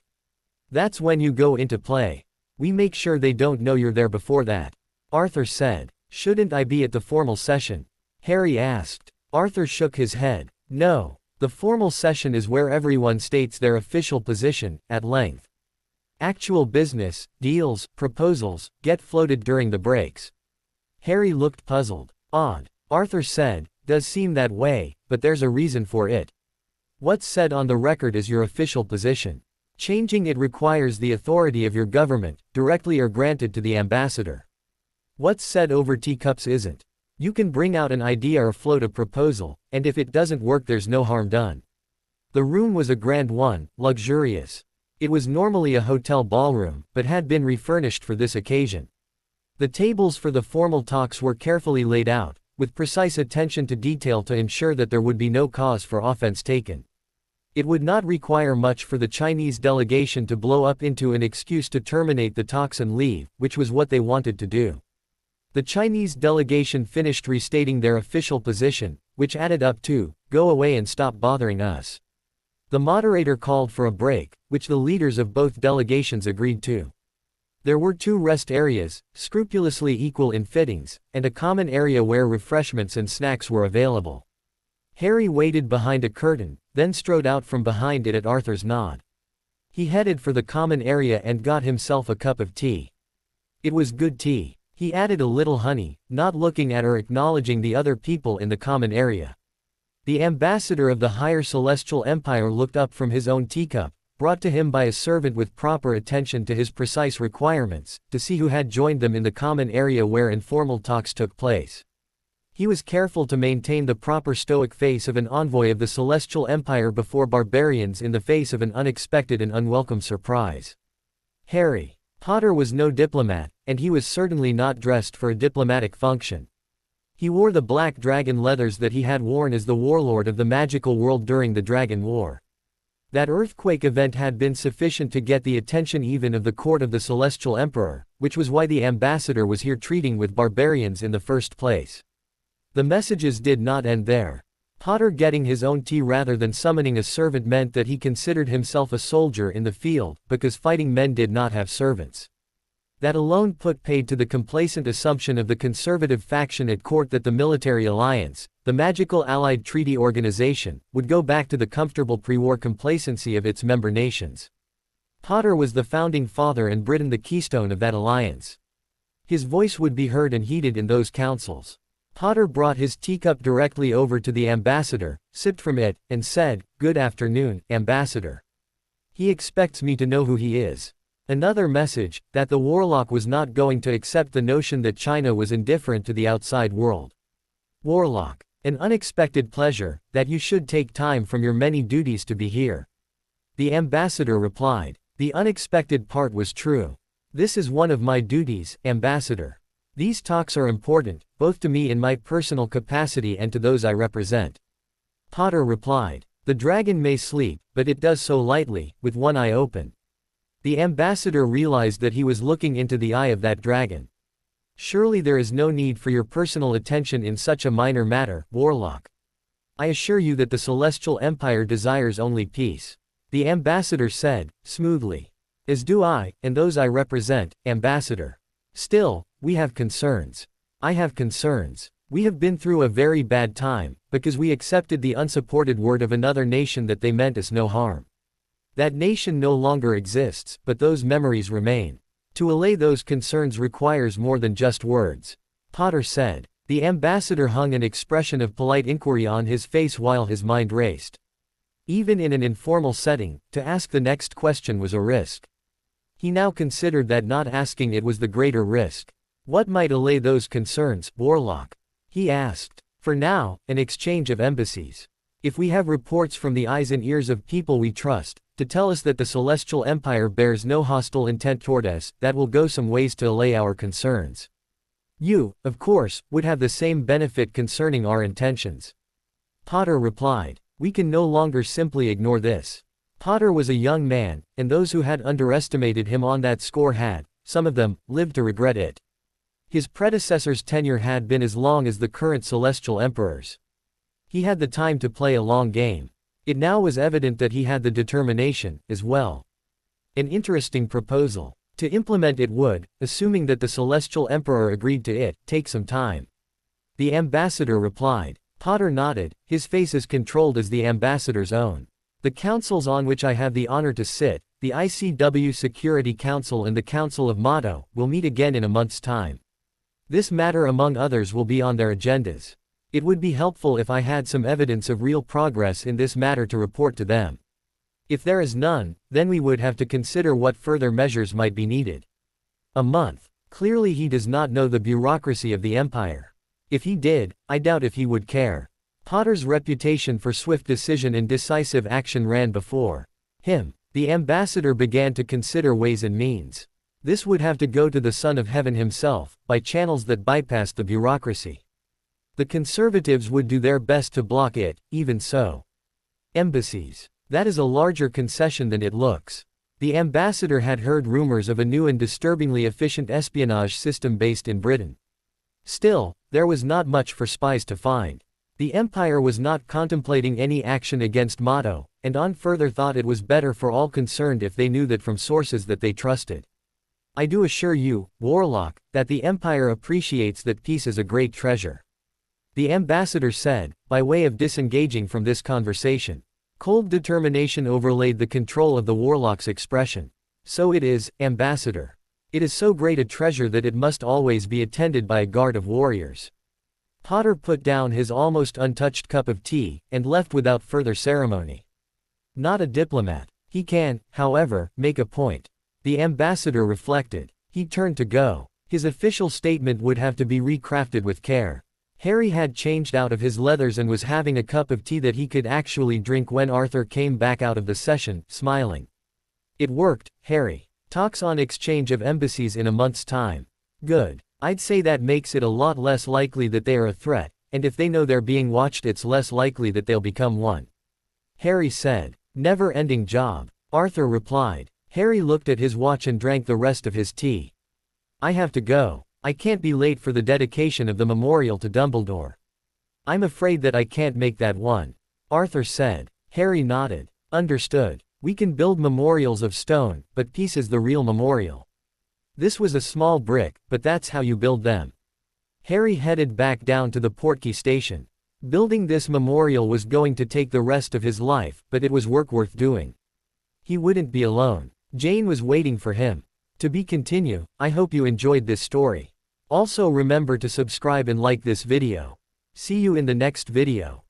That's when you go into play. We make sure they don't know you're there before that. Arthur said. Shouldn't I be at the formal session? Harry asked. Arthur shook his head. No. The formal session is where everyone states their official position, at length. Actual business, deals, proposals, get floated during the breaks. Harry looked puzzled. Odd. Arthur said. Does seem that way, but there's a reason for it. What's said on the record is your official position. Changing it requires the authority of your government, directly or granted to the ambassador. What's said over teacups isn't. You can bring out an idea or float a proposal, and if it doesn't work there's no harm done. The room was a grand one, luxurious. It was normally a hotel ballroom, but had been refurnished for this occasion. The tables for the formal talks were carefully laid out, with precise attention to detail to ensure that there would be no cause for offense taken. It would not require much for the Chinese delegation to blow up into an excuse to terminate the talks and leave, which was what they wanted to do. The Chinese delegation finished restating their official position, which added up to, "Go away and stop bothering us." The moderator called for a break, which the leaders of both delegations agreed to. There were 2 rest areas, scrupulously equal in fittings, and a common area where refreshments and snacks were available. Harry waited behind a curtain, then strode out from behind it at Arthur's nod. He headed for the common area and got himself a cup of tea. It was good tea. He added a little honey, not looking at or acknowledging the other people in the common area. The ambassador of the Higher Celestial Empire looked up from his own teacup, brought to him by a servant with proper attention to his precise requirements, to see who had joined them in the common area where informal talks took place. He was careful to maintain the proper stoic face of an envoy of the Celestial Empire before barbarians in the face of an unexpected and unwelcome surprise. Harry Potter was no diplomat, and he was certainly not dressed for a diplomatic function. He wore the black dragon leathers that he had worn as the warlord of the magical world during the Dragon War. That earthquake event had been sufficient to get the attention even of the court of the Celestial Emperor, which was why the ambassador was here treating with barbarians in the first place. The messages did not end there. Potter getting his own tea rather than summoning a servant meant that he considered himself a soldier in the field, because fighting men did not have servants. That alone put paid to the complacent assumption of the conservative faction at court that the military alliance, the magical Allied Treaty Organization, would go back to the comfortable pre-war complacency of its member nations. Potter was the founding father and Britain the keystone of that alliance. His voice would be heard and heeded in those councils. Potter brought his teacup directly over to the ambassador, sipped from it, and said, "Good afternoon, ambassador. He expects me to know who he is." Another message, that the warlock was not going to accept the notion that China was indifferent to the outside world. Warlock. An unexpected pleasure, that you should take time from your many duties to be here. The ambassador replied. The unexpected part was true. This is one of my duties, ambassador. These talks are important, both to me in my personal capacity and to those I represent. Potter replied. The dragon may sleep, but it does so lightly, with one eye open. The ambassador realized that he was looking into the eye of that dragon. Surely there is no need for your personal attention in such a minor matter, warlock. I assure you that the Celestial Empire desires only peace. The ambassador said, smoothly. As do I, and those I represent, ambassador. Still, we have concerns. I have concerns. We have been through a very bad time, because we accepted the unsupported word of another nation that they meant us no harm. That nation no longer exists, but those memories remain. To allay those concerns requires more than just words. Potter said. The ambassador hung an expression of polite inquiry on his face while his mind raced. Even in an informal setting, to ask the next question was a risk. He now considered that not asking it was the greater risk. What might allay those concerns, warlock? He asked. For now, an exchange of embassies. If we have reports from the eyes and ears of people we trust, to tell us that the Celestial Empire bears no hostile intent toward us, that will go some ways to allay our concerns. You, of course, would have the same benefit concerning our intentions. Potter replied. We can no longer simply ignore this. Potter was a young man, and those who had underestimated him on that score had, some of them, lived to regret it. His predecessor's tenure had been as long as the current Celestial Emperor's. He had the time to play a long game. It now was evident that he had the determination, as well. An interesting proposal. To implement it would, assuming that the Celestial Emperor agreed to it, take some time. The ambassador replied. Potter nodded, his face as controlled as the ambassador's own. The councils on which I have the honor to sit, the ICW Security Council and the Council of Motto, will meet again in a month's time. This matter among others will be on their agendas. It would be helpful if I had some evidence of real progress in this matter to report to them. If there is none, then we would have to consider what further measures might be needed. A month. Clearly he does not know the bureaucracy of the Empire. If he did, I doubt if he would care. Potter's reputation for swift decision and decisive action ran before him. The ambassador began to consider ways and means. This would have to go to the Son of Heaven himself, by channels that bypassed the bureaucracy. The conservatives would do their best to block it, even so. Embassies. That is a larger concession than it looks. The ambassador had heard rumors of a new and disturbingly efficient espionage system based in Britain. Still, there was not much for spies to find. The Empire was not contemplating any action against Motto, and on further thought it was better for all concerned if they knew that from sources that they trusted. I do assure you, Warlock, that the Empire appreciates that peace is a great treasure. The ambassador said, by way of disengaging from this conversation. Cold determination overlaid the control of the Warlock's expression. So it is, ambassador. It is so great a treasure that it must always be attended by a guard of warriors. Potter put down his almost untouched cup of tea, and left without further ceremony. Not a diplomat. He can, however, make a point. The ambassador reflected. He turned to go. His official statement would have to be recrafted with care. Harry had changed out of his leathers and was having a cup of tea that he could actually drink when Arthur came back out of the session, smiling. It worked, Harry. Talks on exchange of embassies in a month's time. Good. I'd say that makes it a lot less likely that they are a threat, and if they know they're being watched it's less likely that they'll become one. Harry said. Never-ending job. Arthur replied. Harry looked at his watch and drank the rest of his tea. I have to go. I can't be late for the dedication of the memorial to Dumbledore. I'm afraid that I can't make that one. Arthur said. Harry nodded. Understood. We can build memorials of stone, but peace is the real memorial. This was a small brick, but that's how you build them. Harry headed back down to the Portkey station. Building this memorial was going to take the rest of his life, but it was work worth doing. He wouldn't be alone. Jane was waiting for him. To be continued. I hope you enjoyed this story. Also remember to subscribe and like this video. See you in the next video.